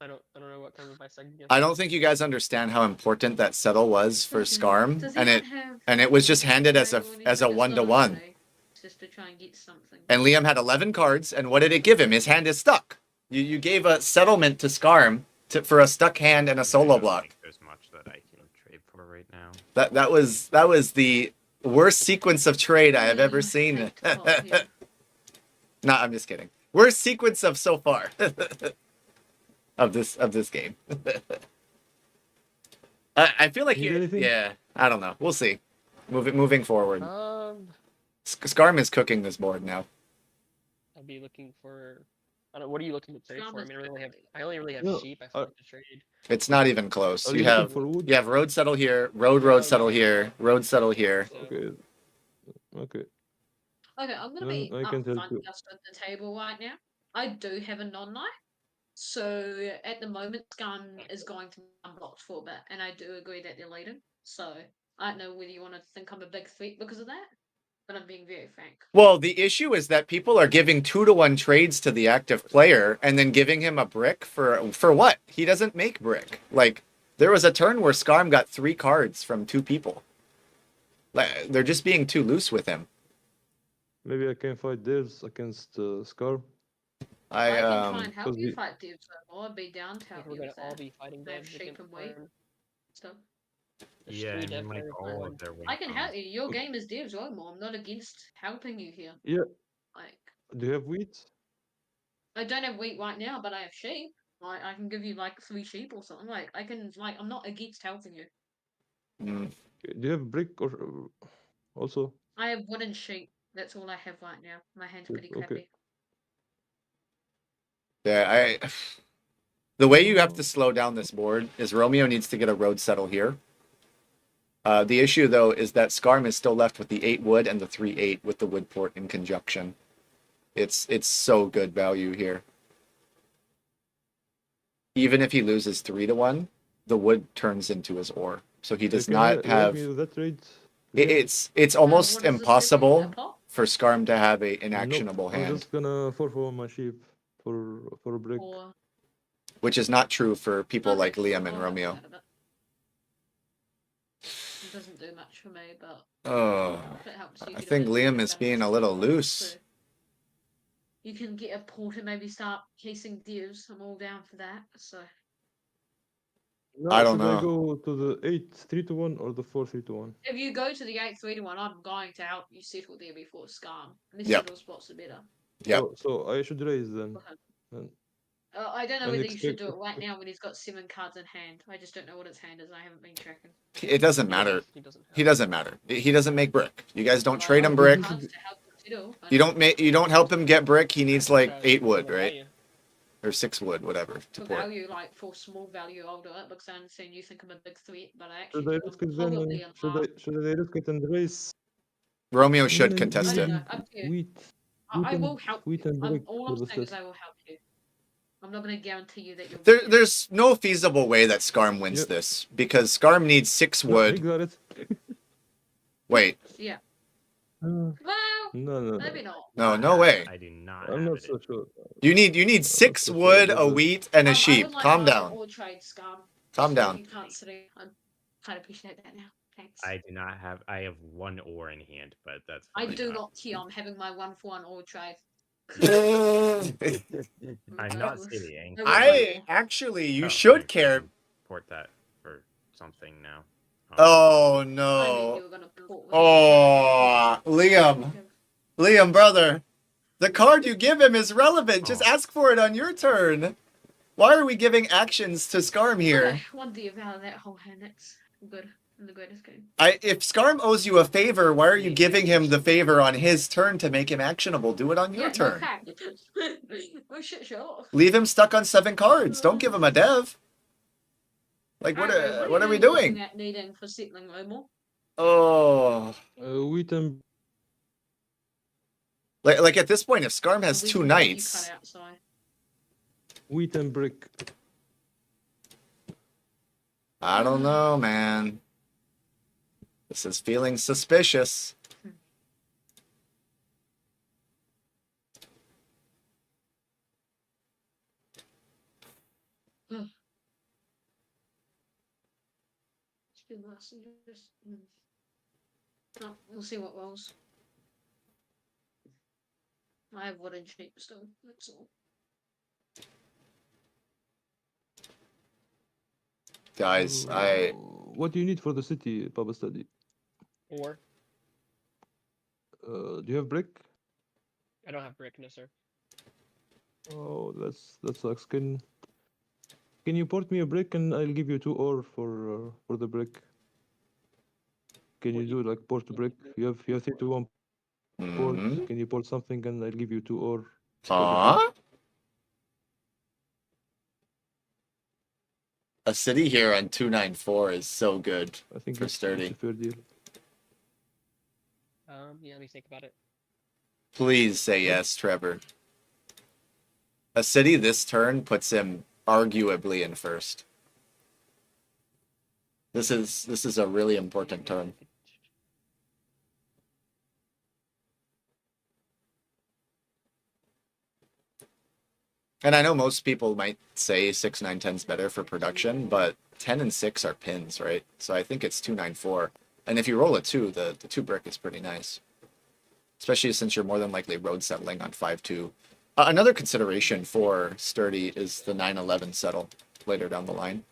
I don't know what kind of advice I can give. I don't think you guys understand how important that settle was for Scarm, Does he and not it have and it was just handed as a anyone as a who's got 1-to-1. money just to try and get something? And Liam had 11 cards, and what did it give him? His hand is stuck. You gave a settlement to Scarm for a stuck hand and a solo block. There's much that I can trade for right now. That was the worst sequence of trade I have ever seen. Nah, I'm just kidding. Worst sequence of so far of this game. I feel like yeah. I don't know. We'll see. Moving forward. Scarm is cooking this board now. I'd be looking for. I don't. What are you looking to trade for? I mean, I only really have No, sheep. I feel like to trade. It's not even close. Are You you looking have for wood? road settle here, road settle here, road settle here. Okay. Okay. Okay, I'm gonna Then be I can tell upfront you. just at the table right now. I do have a non-knight, so at the moment, Scum is going to be unblocked for a bit, and I do agree that they're leading. So I don't know whether you want to think I'm a big threat because of that, but I'm being very frank. Well, the issue is that people are giving 2-to-1 trades to the active player and then giving him a brick for what? He doesn't make brick. Like, there was a turn where Skarm got 3 cards from 2 people. Like, they're just being too loose with him. Maybe I can fight Devs against Scar. I can try and help because you we- fight devs, though. I'd be down to help We're you gonna with all that. be fighting They have devs sheep against and wheat Iron. stuff. There's Yeah, 3 and dev like players all Iron. of their I can wheat help on. you. Your game is devs, Romo. I'm not against helping you here. Yeah. Like, Do you have wheat? I don't have wheat right now, but I have sheep. Like, I can give you like 3 sheep or something. Like, I can like, I'm not against helping you. Mm. Do you have brick or also? I have wooden sheep. That's all I have right now. My hand's pretty Okay. crappy. Yeah, the way you have to slow down this board is Romeo needs to get a road settle here. The issue, though, is that Skarm is still left with the 8 wood and the 3/8 with the wood port in conjunction. It's so good value here. Even if he loses 3-to-1, the wood turns into his ore. So he does Can not you have... help me with that trade? It's almost what does this give you? A impossible pot? for Skarm to have an Nope, actionable I'm hand, just gonna forfeit my sheep for a brick. Or which is not true for people Okay, like sure, Liam I'll and help you Romeo. out a bit. It doesn't do much for me, but Oh, if it helps you I get a think bit Liam better is being a balance, little I'll help loose. too. You can get a porter, maybe start casing devs. I'm all down for that. So I don't Should I know. go to the 8-3-1 or the 4-3-1? if you go to the 8-3-1, I'm going to help you settle there before Skarm. This Yep. settle spots are better. Yep. So I should raise then. for him. And I don't know And whether you should expect- do it right now when he's got 7 cards in hand. I just don't know what his hand is. I haven't been tracking. It doesn't matter. He doesn't have He doesn't matter. He doesn't make brick. You guys don't Well, trade I've him got brick. cards to help him settle. I You know. don't make. You don't help him get brick. He needs like 8 wood, the right? value. Or 6 wood, whatever, to For port. value, like for small value, I'll do it because I understand you think I'm a big threat, but I should actually I think risk I'm it then? probably in half. Should I risk it and race? Romeo And should then contest I it. don't know. Up to you. Wheat. I will help Wheat you. and brick All for I'm the saying is set. I will help you. I'm not going to guarantee you that you'll There, get it. there's no feasible way that Skarm wins Yep. this because Skarm needs 6 No, he wood. got it. Wait, Yeah. Uh, Well, no. maybe not. no way. I do not I'm have not it. so sure. You need 6 so wood, about a that. wheat, and a I sheep. would like Calm mine down. Or trade Scum. Calm So down. You can't sit. I kind of appreciate that now. Thanks. I do not have. I have 1 ore in hand, but that's. I fine. do not care. I'm having my 1-for-1 or trade. I'm not kidding. No, I actually, you Oh, should I care. can Port that for something now. Oh I knew you no. were gonna port with Oh, Liam, brother. The card you give him is relevant. Just Oh. ask for it on your turn. Why are we giving actions to Skarm here? One do you value that whole hand? That's good in the greatest game. If Skarm owes you a favor, why are you giving him the favor on his turn to make him actionable? Do it on your turn. Oh shit, sure. Leave him stuck on 7 cards. Don't give him a dev. Like what are we doing? At needing for settling Romo? Oh. Wheat and Like at this point, if Skarm has We 2 can let you knights, cut outside. wheat and brick. I don't know, man. This is feeling suspicious. Let's do this and just. Oh, we'll see what rolls. I have wooden sheep still. That's all. Guys, What do you need for the city, Papa Study? Or Do you have brick? I don't have brick, no sir. Oh, that sucks. Can you port me a brick and I'll give you 2 ore for the brick? Can you do like port a brick? You have 3-1 port. Mhm. Can you port something and I'll give you 2 ore? Huh? A city here on 294 is so good I think for it's sturdy. a fair deal. Yeah, let me think about it. Please say yes, Trevor. A city this turn puts him arguably in first. This is a really important turn. And I know most people might say 6, 9, 10 is better for production, but 10 and 6 are pins, right? So I think it's 2, 9, 4. And if you roll a 2, the 2 brick is pretty nice. Especially since you're more than likely road settling on 5-2. Another consideration for Sturdy is the 9-11 settle later down the line.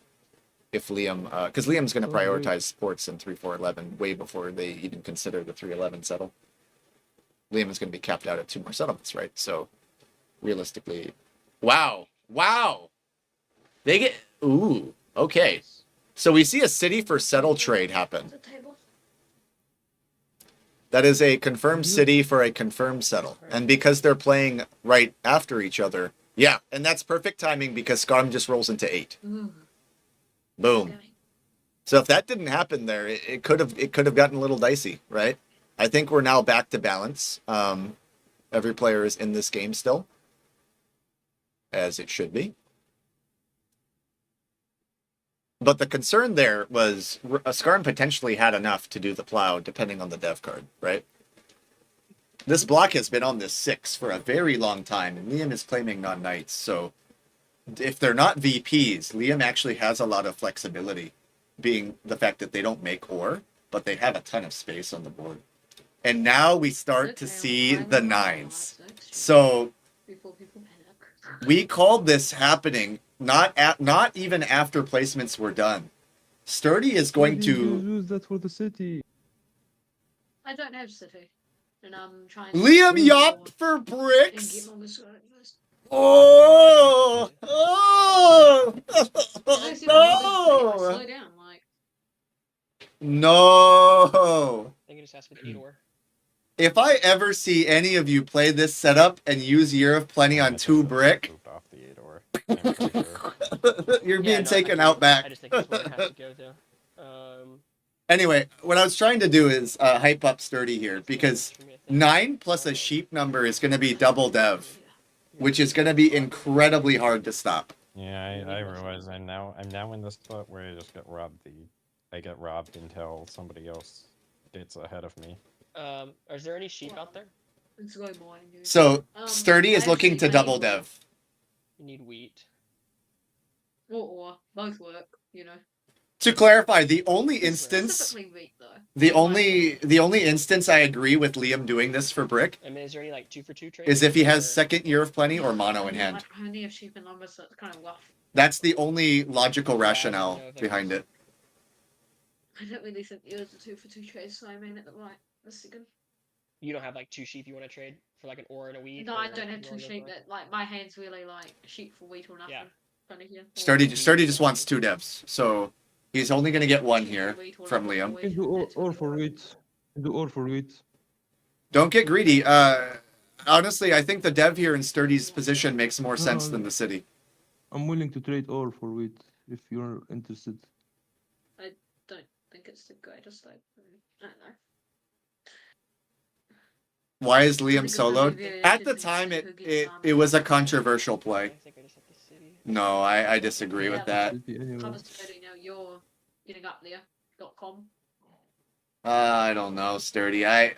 If Liam, because Liam's going to prioritize sports in 3-4-11 way before they even consider the 3-11 settle. Liam is going to be capped out at 2 more settlements, right? So realistically, wow. They get, ooh, okay. So we see a city for settle trade happen. That is a confirmed city for a confirmed settle. And because they're playing right after each other, yeah, and that's perfect timing because Skarm just rolls into 8. Boom. So if that didn't happen there, it could have gotten a little dicey, right? I think we're now back to balance. Every player is in this game still, as it should be. But the concern there was Skarn potentially had enough to do the plow, depending on the dev card, right? This block has been on this 6 for a very long time, and Liam is claiming non-knights, so if they're not VPs, Liam actually has a lot of flexibility, being the fact that they don't make ore, but they have a ton of space on the board. And now we start to see the 9s. So we called this happening not even after placements were done. Sturdy is going to use that for the city. I don't have city, and I'm trying. Liam Yop for bricks. Oh! Slow down, like. No. I think it just has to be the 8 ore. If I ever see any of you play this setup and use Year of Plenty on 2 brick, you're being taken out back. I just think that's where it has to go to. Anyway, what I was trying to do is hype up Sturdy here because 9 plus a sheep number is going to be double dev, which is going to be incredibly hard to stop. Yeah, I realize I'm now in the spot where I just get robbed. I get robbed until somebody else gets ahead of me. Is there any sheep out there? So Sturdy is looking to double dev. You need wheat. Or both work, you know. To clarify, the only instance, the only instance I agree with Liam doing this for brick, I mean, is there any like 2-for-2 trades? is if he has second Year of Plenty or mono in hand. I only have sheep and lumber, so it's kind of rough. That's the only logical rationale behind it. I don't really think yours are 2-for-2 trades, so I mean it right this second. You don't have like 2 sheep you want to trade for like an ore and a wheat? No, I don't have 2 sheep. That like my hand's really like sheep for wheat or nothing. Yeah. Kind of here. Sturdy just wants 2 devs, so he's only gonna get 1 here from Liam. You can do ore for wheat. Do ore for wheat. Don't get greedy. Honestly, I think the dev here in Sturdy's position makes more sense than the city. I'm willing to trade ore for wheat if you're interested. I don't think it's the greatest. I don't know. Why is Liam soloed? At the time, it was a controversial play. No, I disagree with that. Now you're getting up there.com. I don't know, Sturdy. I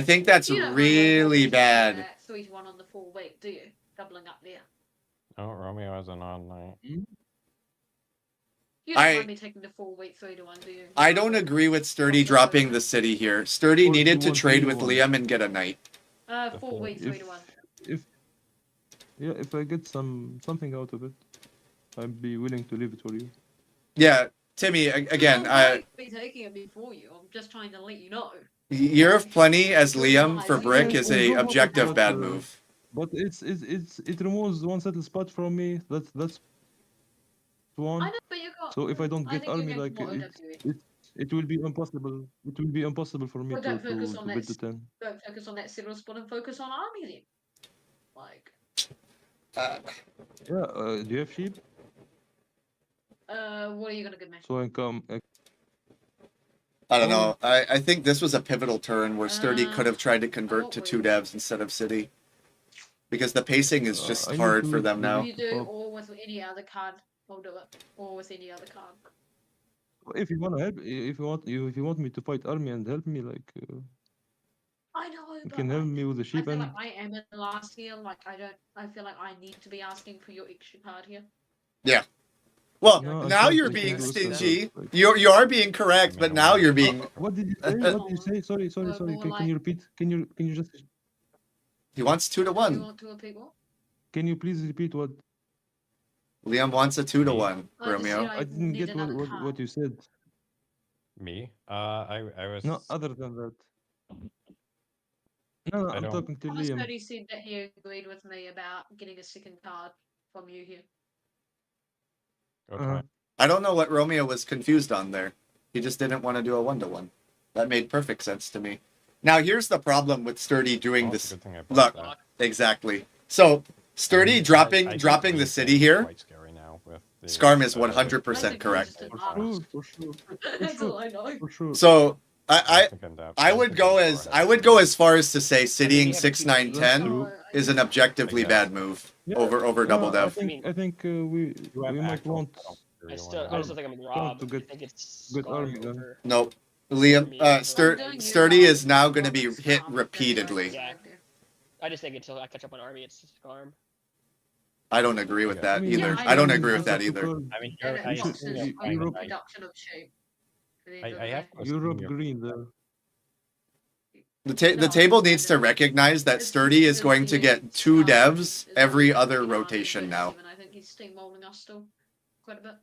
think that's You don't mind really that bad. 3-1 on the full week, do you? Doubling up there. Oh, Romeo has an on night. You don't mind me taking the full week 3-1, do you? I don't agree with Sturdy dropping the city here. Sturdy needed to trade with Liam and get a knight. Full week 3-1. If I get something out of it, I'd be willing to leave it for you. Yeah, Timmy, again, I'll be taking it before you. I'm just trying to let you know. Year of Plenty as Liam for brick is a objective bad move. But it removes 1 settle spot from me. That's one. I know, but you got. So if I don't get army, like it will be impossible. It will be impossible for me Well, to don't focus on bid that. the 10. Don't focus on that silver spot and focus on army then. Like. Yeah. Do you have sheep? What are you gonna give me? So I come. I don't know. I think this was a pivotal turn where Sturdy could have tried to convert to 2 devs instead of city. because the pacing is just I need hard to for them do now. If you do, pop. or with any other card, I'll do it. Or with any other card. If you wanna help, if you want me to fight army and help me, like I know, you but can help like, me with the I sheep feel and like I am in the last year. Like I feel like I need to be asking for your extra card here. Yeah. Well, No, I now can't- you're I can't being do it like that, stingy. like- You are being correct, I but mean, now well- you're being. What did you say? What did you say? Sorry, Well, sorry. more Can like- you repeat? Can you just He wants 2 to You 1. want to repeat what? can you please repeat what Liam wants a 2 to Me? 1. I just said Romeo. I I didn't need get what, another what card. what you said. Me? I was. No, other than that. No, I I'm don't- talking to Thomas Liam. Cody said that he agreed with me about getting a second card from you here. Go Uh-huh. try. I don't know what Romeo was confused on there. He just didn't want to do a 1 to 1. That made perfect sense to me. Now here's the problem with Sturdy doing Oh, it's this. a good thing I bought Look, that. exactly. So Sturdy dropping I dropping think the Reed's city here. Quite scary now with the, Scarm is uh, 100% I think correct. he's just For an sure, artist. for sure, That's all I know. for sure. So I I would go as far as to say citying 6 9 That's 10 true. is an objectively Exactly. bad move Yeah, over double I dev. think we might want I still don't think I'm gonna rob. to get I think it's good Scarm army then. over. Nope. Liam, Sturdy is now going to be hit repeatedly. Yeah. I just think until I catch up on army, it's Scarm. I don't agree with that I mean, either. yeah, I don't I agree with that think either. I mean, And I it have costs to us you- assume over Europe- production of sheep. at the end I of the have day. to Europe assume green there. The table needs to recognize that It's Sturdy just is going to because get he 2 is, devs is every like other 39, rotation now. 37. I think he's steamrolling us still quite a bit.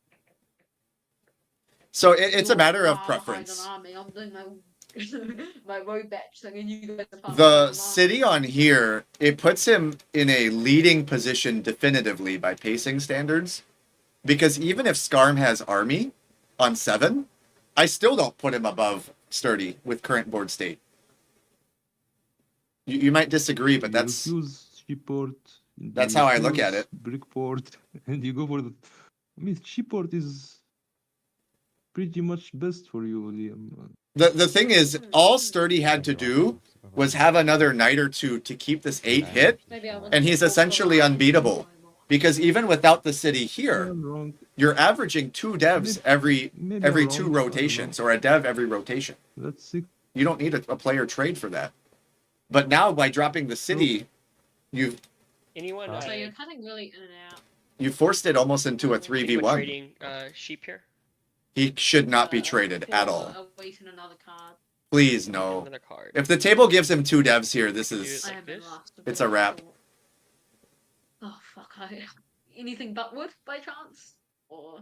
So it's a You're matter of far behind preference. an army. I'm doing my road batch thing, and you guys are far behind The an city on here, it puts him in a leading position definitively by pacing standards. Because even if Scarm has army on 7, I still don't put him above Sturdy with current board state. You might disagree, but You that's refuse Sheeport. that's you how I look at refuse it. Brickport, and you go for the. I mean, Sheeport is pretty much best for you, Liam. The thing is, all Sturdy had to do was have another night or two to keep this 8 hit, Maybe I and he's essentially unbeatable. Because even without the city here, I'm wrong. you're averaging 2 devs every Maybe I'm 2 wrong, I don't rotations, or a dev every rotation. That's sick. You don't need a player trade for that. But now by dropping the city, you've Anyone? So you're cutting really in and out. you forced it almost into a anyone 3v1. trading sheep here? He should not be traded for at all. A week and another card. Please no. Another card. If the table gives him 2 devs here, this Do it is I like have been this? lost. it's a wrap. Oh fuck! Anything but wood by chance? Or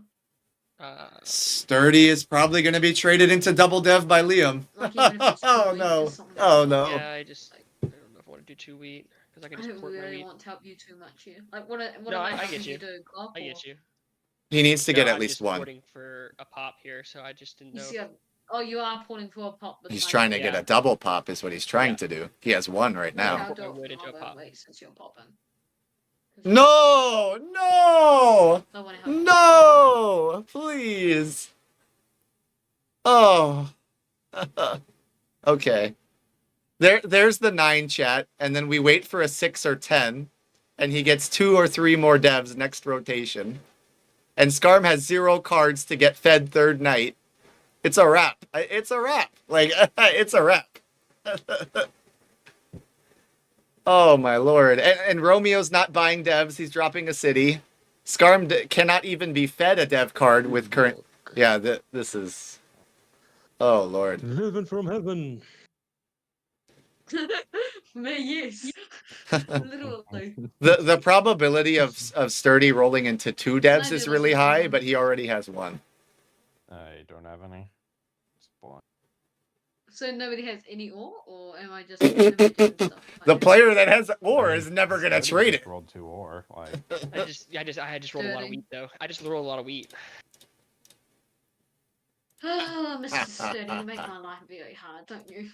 Sturdy is probably going to be traded into double dev by Liam. like even if it's Oh two wheat or no. something. Oh no. Yeah, I don't know if I want to do 2 wheat because I I can just don't port my really wheat. want to help you too much here. Like what? What No, am I helping get you. do? Club, I or- get you. He needs to get No, at I'm least just 1. porting for a pop here, so I just didn't You know. see, oh, you are porting for a pop. But He's like, trying to get Yeah. a double pop is what he's trying Yeah. to do. He has 1 right maybe now. I'll Put do my it wood for into a another pop. week since you're popping. No! No! I want to help. No! Please. Oh. Okay. There's the 9 chat, and then we wait for a 6 or 10, and he gets 2 or 3 more devs next rotation. And Scarm has 0 cards to get fed 3rd night. It's a wrap. It's a wrap. Like, it's a wrap. Oh my lord. And Romeo's not buying devs, he's dropping a city. Scarm cannot even be fed a dev card with current... Yeah, this is... Oh lord. Heaven from heaven. Me, yes. Literally. The probability of Sturdy rolling into 2 devs is really high, but he already has 1. I don't have any. It's blind. So nobody has any ore, or am I just imagining stuff? The Like, player that has ore is never gonna Sturdy trade just it. Rolled 2 ore. Like, I just rolled a lot of Dirty. wheat though. I just rolled a lot of wheat. Oh, Mr. Sturdy, you make my life very hard, don't you?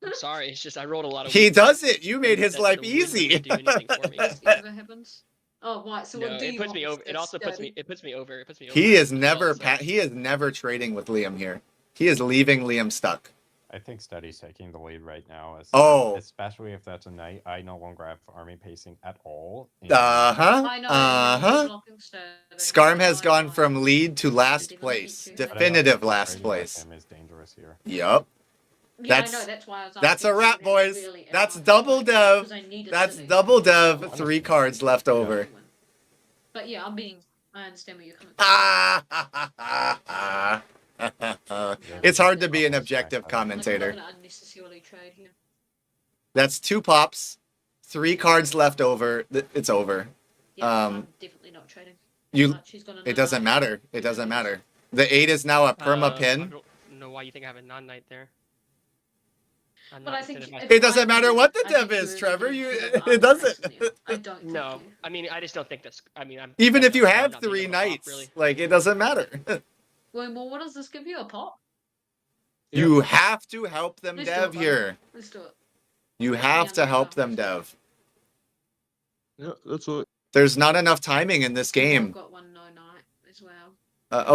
I'm sorry, it's just I rolled a lot of He wheat. does it. You made his That life the wind doesn't easy. do anything for me. Whatever happens. Oh, right. So No, what do it you puts want, me over. Mr. It also puts me. Sturdy? It puts me over. It puts me over. He is as never well, so- he is never trading with Liam here. He is leaving Liam stuck. I think Steady's taking the lead right now, Oh. especially if that's a knight. I no longer have army pacing at all. Uh-huh. I know. Uh-huh. Blocking Sturdy. Scarm has I gone know. from lead to last Did he gonna beat place. you? Definitive But I last think trading with place. him is dangerous here. Yup. Yeah, I know. That's why I was That's a asking, wrap, is it boys. really That's enough? double dev. 'Cause I need a That's silly. double dev. 3 cards left over. But yeah, I understand where you're coming from. Ah. It's hard to be an objective commentator. I'm not gonna unnecessarily trade here. That's 2 pops, 3 cards left over. It's over. Yeah, I'm definitely not trading. It doesn't matter. It doesn't matter. The 8 is now a perma I pin. don't know why you think I have a non-knight there. But I think It doesn't matter what the dev is, Trevor. It doesn't. I don't. No, I mean I just don't think this. I mean, Even if you I'm have not being 3 able to pop, knights, really. like it doesn't matter. Well, what does this give you? A pop? You have to help them Let's do dev it, buddy. here. Let's do it. You have to help them dev. Yeah, that's all. There's not enough timing in this I've game. got one no night as well.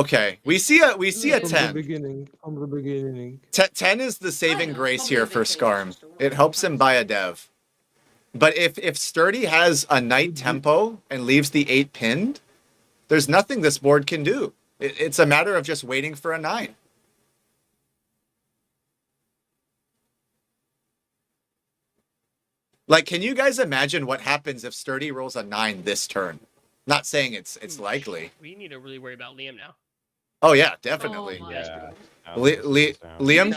Okay, we see a From the 10. beginning. From the beginning. 10 is the saving grace here for Scarm. It helps him buy a dev. But if Sturdy has a knight tempo and leaves the 8 pinned, there's nothing this board can do. It's a matter of just waiting for a 9. Like, can you guys imagine what happens if Sturdy rolls a 9 this turn? Not saying it's likely. We need to really worry about Liam now. Oh yeah, definitely. Oh, Yeah. Liam,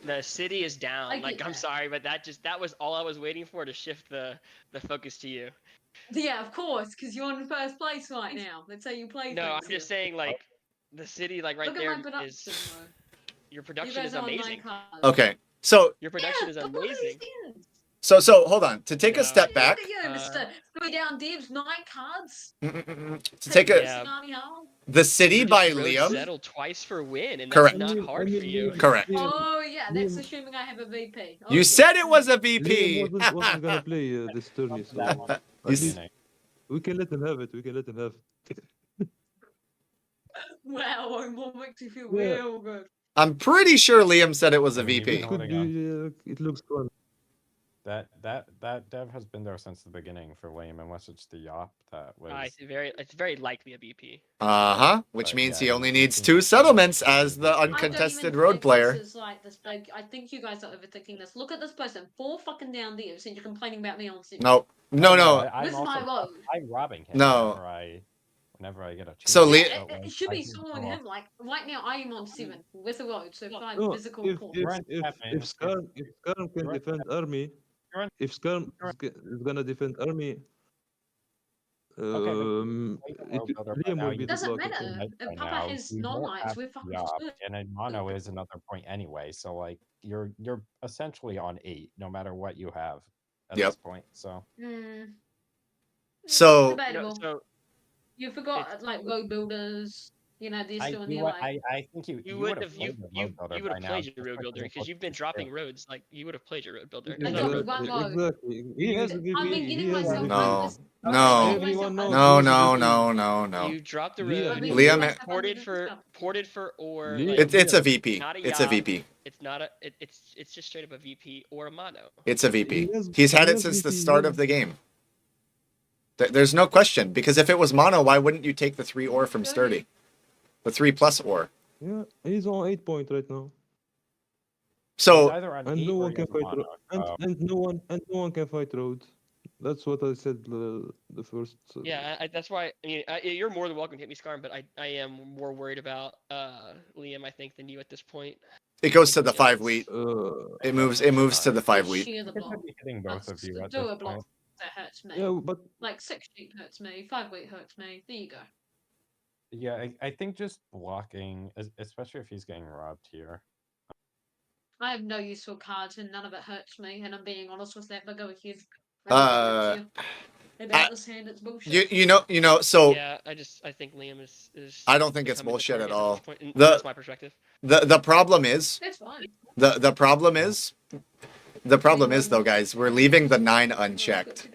The city is down. I Like get I'm that. sorry, but that was all I was waiting for to shift the focus to you. Yeah, of course, because you're in first place right now. That's how you play. No, I'm things just here. saying like the city like right Look there at my production, is bro. your You production guys is are on 9 amazing. cards. okay. So Your production is look at these amazing. things. so hold on. To take a step back, Look at you, Mr. 3 down divs, 9 cards. to take a Yeah. the city You by just road Liam. settled twice for win, and Correct. that's not hard for you. Correct. Oh yeah, that's assuming I have a VP. You said it was a VP. Liam wasn't gonna play this tourney, so at least we can let him have it. We can let him have it. Wow, what makes you feel Yeah. real good? I'm pretty sure Liam said it was a VP. It could be. It looks fun. That dev has been there since the beginning for Liam, unless it's the Yop that was. It's very likely a BP. Which But means yeah, he only he needs seems 2 to be settlements like- as the I don't uncontested even road think player. This is like this big. I think you guys are overthinking this. Look at this person, 4 fucking down divs, and you're complaining about me on 6. No. No. I'm This is my also- road. I'm robbing him. No. Whenever I get a chance. So Yeah, Li- it should I be can someone draw. him. Like right now, I am on 7 with a road, so 5 No, physical if points. if Scarm can defend army, if Scarm is gonna defend army, Liam will be the Doesn't blocker. matter. If Papa has non-lights, we're fucking screwed. And then mono is another point anyway. So like you're essentially on 8 no matter what you have at Yep. this point. So So Debatable. You forgot like road builders. You know, these two in there. Like, I think You would have played your road builder because you've been dropping roads. Like you would have played your road builder. I dropped one road. Exactly. He has a I've VP. been He getting has a myself VP. No. Everyone knows. No. You dropped the road. Liam- ported for or. It's a VP. Not a It's a yacht. VP. It's not a. It's just straight up a VP or a mono. It's a VP. He's had it since the start of the game. There's no question, because if it was mono, why wouldn't you take the 3 ore from Sturdy? The 3+ ore. Yeah, he's on 8 point right now. So And no one can fight road. And no one can fight road. That's what I said the first. Yeah, that's why. I mean, you're more than welcome to hit me, Scarm, but I am more worried about Liam, I think, than you at this point. it goes to the 5 wheat. It moves to the 5 wheat. shear the block. hitting both of you at Do this a block point. that hurts me. Yeah, but Like 6 sheep hurts me, 5 weight hurts me. There you go. Yeah, I think just blocking, especially if he's getting robbed here. I have no useful cards and none of it hurts me, and I'm being honest with that, but go ahead. About this hand, it's bullshit. You know. So Yeah, I think Liam is. I don't think it's becoming the bullshit at target all. this point, and The- that's my perspective. The problem is That's fine. the problem is though, guys, we're leaving the 9 unchecked.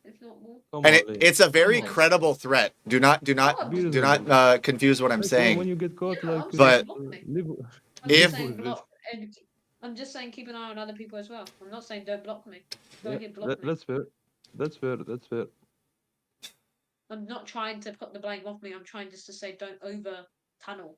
If not more. And it's a very credible threat. Do not confuse what I'm When saying. you get caught, like, But live- if I'm just saying block. and I'm just saying keep an eye on other people as well. I'm not saying don't block me. Go Yeah, ahead, block me. that's fair. That's fair. That's fair. I'm not trying to put the blame off me. I'm trying just to say don't over tunnel.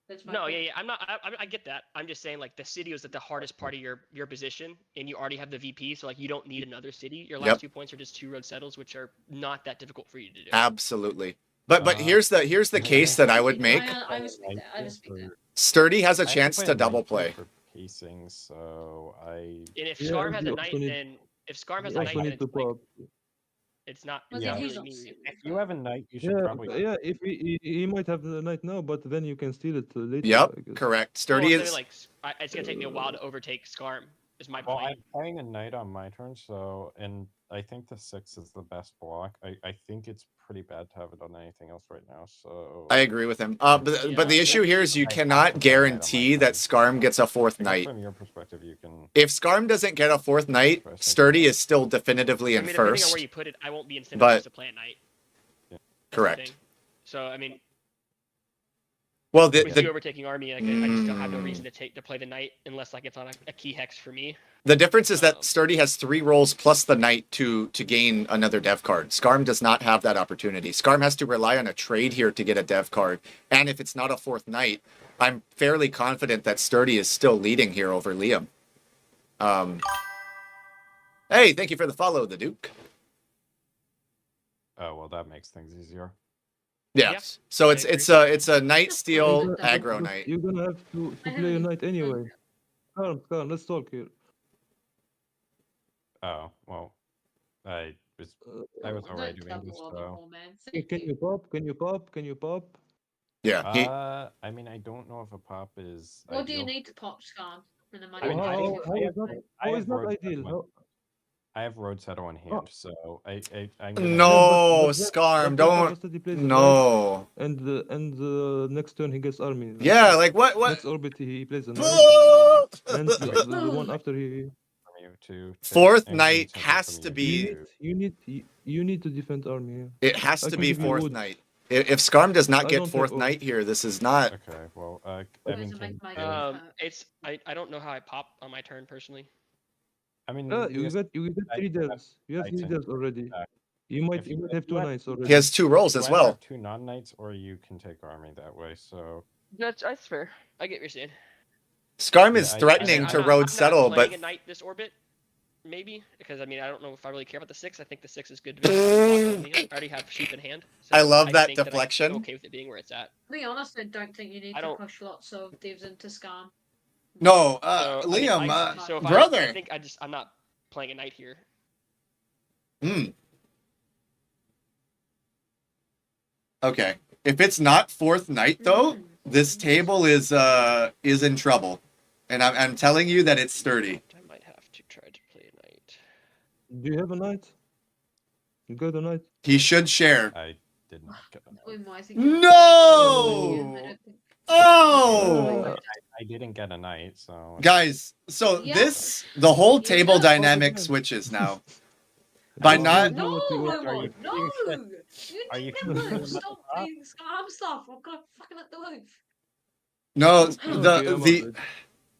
That's my No, point. yeah. I'm not. I get that. I'm just saying like the city was at the hardest part of your position, and you already have the VP, so like you don't need another city. Your last Yep. 2 points are just 2 road settles, which are not that difficult for you to do. Absolutely. But here's the case that I would make. I respect that. I respect that. Sturdy has a I have to chance play to a double knight play. for pacing, so I. And if Yeah, Scarm has you a knight, also need- then if Scarm has You a knight, also then need to it's like pop. it's not. Well, It's then not he's really on me. suit. If you have a knight, you should Yeah, probably. yeah. If he might have the night now, but then you can steal it later. Yep, I guess. correct. Well, Sturdy so is like it's gonna take me a while to overtake Scarm. Is my Well, point. I'm playing a knight on my turn, so and I think the 6 is the best block. I think it's pretty bad to have it on anything else right now. So I agree with him. But the Yeah. issue here is you I have cannot to play a knight on my guarantee turn. that Scarm gets a fourth I guess knight. from your perspective, you can. If Scarm doesn't get a fourth knight, First, Sturdy yeah. is still definitively I in mean, depending on first. where you put it, I won't be incentivized but- to play a knight. Yeah. That's the Correct. thing. So I mean, Well, with you overtaking army, like, I just don't have no reason to play the knight unless like it's on a key hex for me. the difference is that Sturdy has 3 rolls plus the knight to gain another dev card. Scarm does not have that opportunity. Scarm has to rely on a trade here to get a dev card. And if it's not a fourth knight, I'm fairly confident that Sturdy is still leading here over Liam. Hey, thank you for the follow, the Duke. Oh well, that makes things easier. Yes. So it's a knight steal aggro knight. You're gonna have to play a knight anyway. Come, let's talk here. Oh well, I was already doing this, so. Can you pop? Can you pop? Can you pop? Yeah. I mean, I don't know if a pop is. What do you ideal. need to pop Scarm in the I money? mean, How is not, I how have is not road ideal? settle I have road settle on hand, so I'm gonna. No, but Scarm, then don't. Bastard, he plays the No. knight, and next turn he gets army. Yeah, like what? Next orbit he plays a knight, and the one after he. Fourth knight has to be. You need to defend army. Yeah. It has I to can be give you fourth wood. knight. If Scarm does not I get don't fourth think- knight here, this is not. Okay, well, I mean, It's I don't know how I pop on my turn personally. I mean, You get 3 devs. You have 3 devs already. You might have 2 knights already. He has 2 rolls you as either well. have 2 non-knights, or you can take army that way. So That's fair. I get what you're saying. Scarm Yeah, is I- threatening I'm to not- road I'm not settle, playing but a knight this orbit, maybe because I mean I don't know if I really care about the 6. I think the 6 is good. To I already have sheep in hand. So I love that think I'm deflection. okay with it being where it's at. To be honest, I don't think you need I to don't- push lots of divs into Scarm. no, So, I mean, Liam, so if brother. I think I'm not playing a knight here. Okay. If it's not fourth knight though, this table is in trouble, and I'm telling you that it's sturdy. I might have to try to play a knight. Do you have a knight? You got a knight? He should share. I did not get a No! Oh! I didn't get a knight, so. Guys, so Yeah. the whole table Yeah. dynamic switches now. By not No, Are Homo, you no! Are you You kidding need me? to stop playing Scarm stuff. I'm gonna fucking at the roof. no Okay, I'm the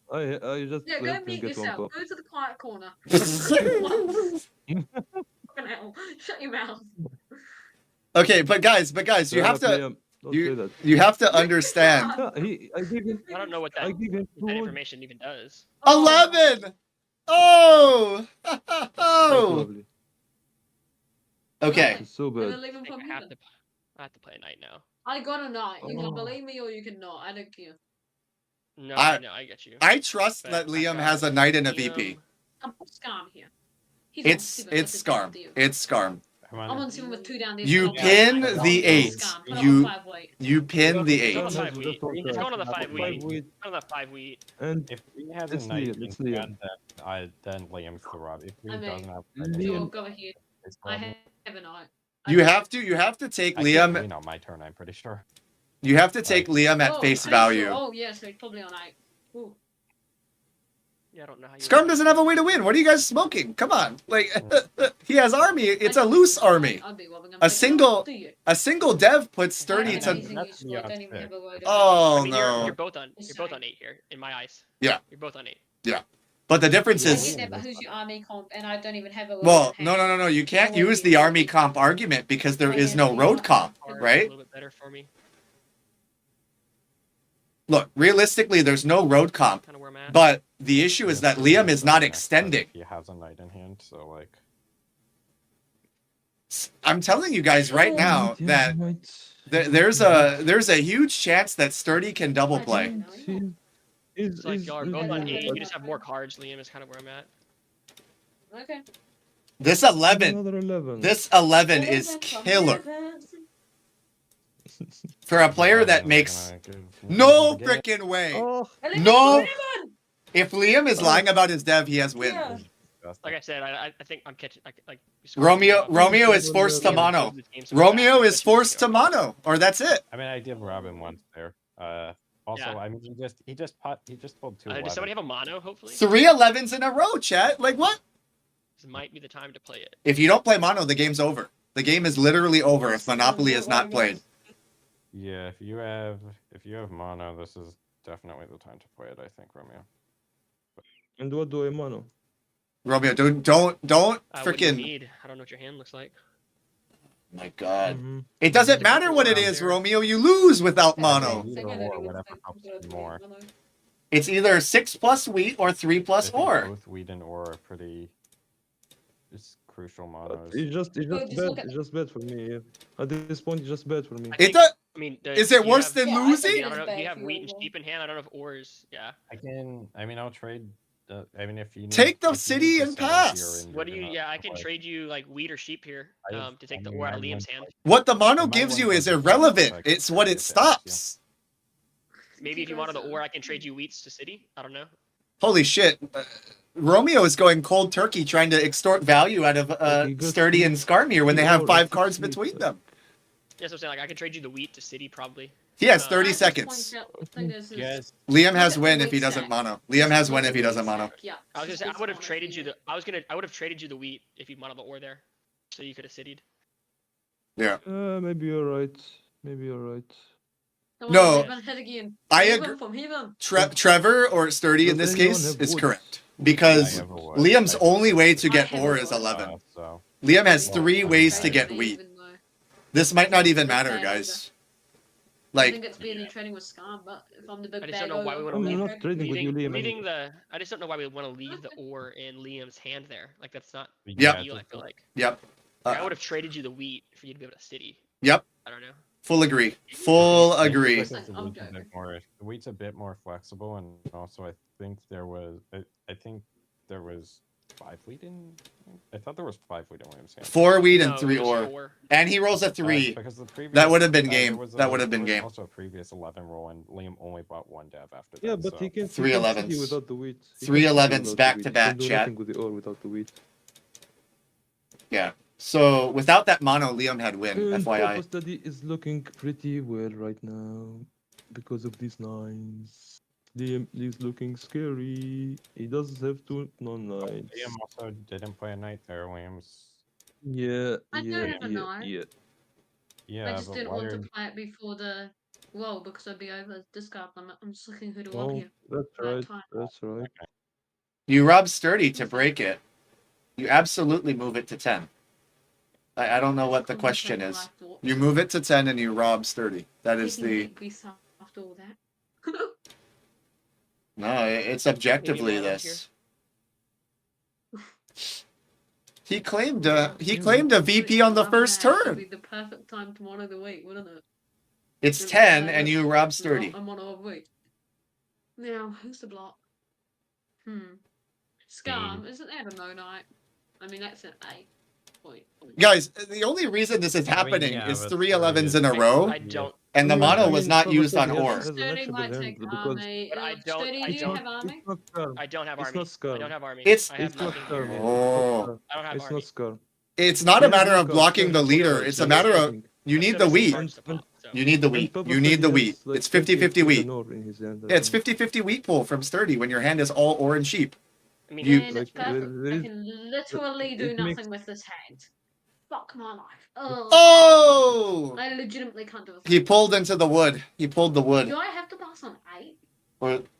on it. I just Yeah, go can mute get one yourself. pop. Go to the quiet corner. Fucking hell. Shut your mouth. Okay, but guys, you have to Liam, don't say that. you have to understand. Yeah, I gave him. I don't know what I give him that food. information even does. 11. Oh! That's Oh! lovely. Okay. It's so I'm gonna bad. leave him I for think I Mulan. have to play a knight now. I got a knight. You Oh. can believe me or you can not. I don't care. No, I- I get you. I trust But that I've Liam got has a knight and a Liam. VP. I'm Scarm here. He's It's on 7 it's with a Scarm. deal. It's Scarm. Come I'm on. on 7 with 2 down there. You Put on pin five weight. the Put on 8. Scarm. Put on You 5 weight. you pin the It's on 8. the 5 wheat. It's going on the 5 wheat. 5 wheat. On the 5 wheat. And If he has It's a knight, Liam, it's in Liam. hand, then Liam's the rod. If he I mean, doesn't have, Liam- Sure, go ahead. it's I probably- have a knight. You have to take I can't Liam. win on my turn. I'm pretty sure. You have to take Liam at Oh, face are you value. sure? Oh, yeah, so it's probably on 8. Ooh. Yeah, I don't know how you. Scarm doesn't have a way to win. What are you guys smoking? Come on, like he has army. It's a loose army. A single dev puts sturdy to. Oh I mean, no. you're both on 8 here in my eyes. Yeah. You're both on 8. Yeah. But the difference I is. get that, but who's your army comp? And I don't even have a. Well, no. You can't use the army comp argument because there is no road comp, right? A little bit better for me. Look, realistically, there's no road comp, Kind of where I'm at. but the issue is that Liam is not extending. He has a knight in hand, so like. I'm telling you guys right now that there's a huge chance that Sturdy can double play. It's like y'all are both on 8. You just have more cards. Liam is kind of where I'm at. Okay. This 11, Another 11. this 11 is killer for a player that makes no freaking way. No. If Liam is lying about his dev, he has win. Like I said, I think I'm catching. Like Romeo is forced to mono. Romeo is forced to mono, or that's it. I mean, I did Robin once there. Also, Yeah. I mean, he just pulled 2. Does somebody have a mono? Hopefully. 3 11s in a row, chat. Like what? This might be the time to play it. If you don't play mono, the game's over. The game is literally over if Monopoly is not played. Yeah, if you have mono, this is definitely the time to play it. I think, Romeo. And what do I mono? Romeo, don't What do you freaking. need? I don't know what your hand looks like. My God, Mhm. it doesn't matter what it is, Romeo. You lose without mono. Either or, whatever helps you more. It's either 6+ wheat or 3+ I think ore. both wheat and ore are pretty. It's crucial monos. It's just just bad. look at- It's just bad for me. Yeah. At this point, it's just bad for me. It does. I mean, Is it worse than Yeah, I losing? think I don't know. bad Do you have for you wheat as and well. sheep in hand? I don't know if ores. Yeah. I mean, I'll trade. I mean, if you need, Take the if you city need to and sell here pass. and What do you're you? gonna Yeah, I can play- trade you like wheat or sheep here I to take the mean, ore out I of Liam's went, hand. like, What the mono I might gives want you to is go to irrelevant. like It's what it trade to ask you. stops. Maybe if you wanted the ore, I can trade you wheats to city. I don't know. Holy shit. Romeo is going cold turkey trying to extort value out of He got Sturdy and Skarmir when they have ore 5 at cards 6 between wheat. them. Yeah, so I'm saying like I can trade you the wheat to city probably. He has Uh, 30 I just seconds. point out the thing is- Yes. Liam has Look at win the if he wheat doesn't stack. mono. Liam has win if he doesn't mono. Yeah. I was gonna say I it's would have mono traded for you the. I would have traded you the wheat if you mono the ore there, so you could have citied. Yeah. Maybe you're right. Maybe you're right. Come on, No, Heaven, head again. I Heaven agree. From heaven. Trevor or Sturdy in Does this anyone case have is woods? correct. I Because have a wood. Liam's I only just- way to I get have ore a is wood. 11. So Liam has Well, 3 ways to get Even wheat. though- This might not even That's matter, bad guys. I think Like, it's being in trading with Scam, but if I'm the big I just don't bag know why we ogre, want I'm to leave. not trading with you, Liam. Leaving the. I just don't know why we want to leave the ore in Liam's hand there. Like that's not Yep. ideal. I feel like. yep. I would have traded you the wheat for you to be able to city. Yep. I don't know. Full agree. Full I agree. think the I'm wheat's a joking. bit more. The wheat's a bit more flexible, and also I think there was. I think there was 5 wheat in. I thought there was 5 wheat in William's hand. 4 wheat and No, 3 it was ore. 4. And he rolls a 3. Because the previous, That would have been there game. was That would have been there was game. Also, a previous 11 roll, and Liam only bought 1 dev after that. Yeah, but so. he can. 3 he can 11s. city without the wheat. He 3 can city 11s without the back wheat. to He back, can do chat. nothing with the ore without the wheat. Yeah. So without that mono, Liam had win. And FYI. Purple Study is looking pretty well right now because of these nines. Liam is looking scary. He does have 2 non-nines. Liam also didn't play a knight there. Liam's. Yeah, I yeah, don't have a yeah, knight. yeah. Yeah, I just but didn't why want are to play it before the roll because I'd be over discard limit. I'm just looking who to Oh, want here. that's Right right. time. That's right. You rob Sturdy to break it. You absolutely move it to 10. I don't know what the I'm just question like is. life thoughts. You move it to 10 and you rob Sturdy. That is Taking the... deep breaths after all that. No, it's objectively Maybe this. He claimed a VP on the first It'd turn. be the perfect time to mono the week, wouldn't it? It's Just 10 like and this, you rob it's Sturdy. not a mono of week. Now, who's the block? Scam, isn't that a no night? I mean, that's an 8 point. Guys, the only reason this is I mean, happening yeah, is but 3 11s in a I row, don't. and the Yeah, mono I was mean, not Purple used on Study ore. has an Sturdy actionable might hand take because army. But I don't- Sturdy, I do you don't- have army? It's not Scar. I don't have It's army. not Scar. I don't have army. It's- I have It's not nothing Scar. here. Oh. I don't have It's army. not Scar. It's not a matter of blocking the leader. It's a matter of... You But need still the missing wheat. cards to pop, so. You need the wheat. Papa You need said the he wheat. has, like, It's 50-50 wheat. an ore in his hand, I Yeah, it's think. 50-50 wheat pull from Sturdy when your hand is all ore and sheep. I mean, You- And Like, it's perfect. there I is- can literally do it nothing makes- with this hand. Fuck my life. Oh. Oh! I legitimately can't do a He thing. pulled into the wood. He pulled the wood. Do I have to pass on 8?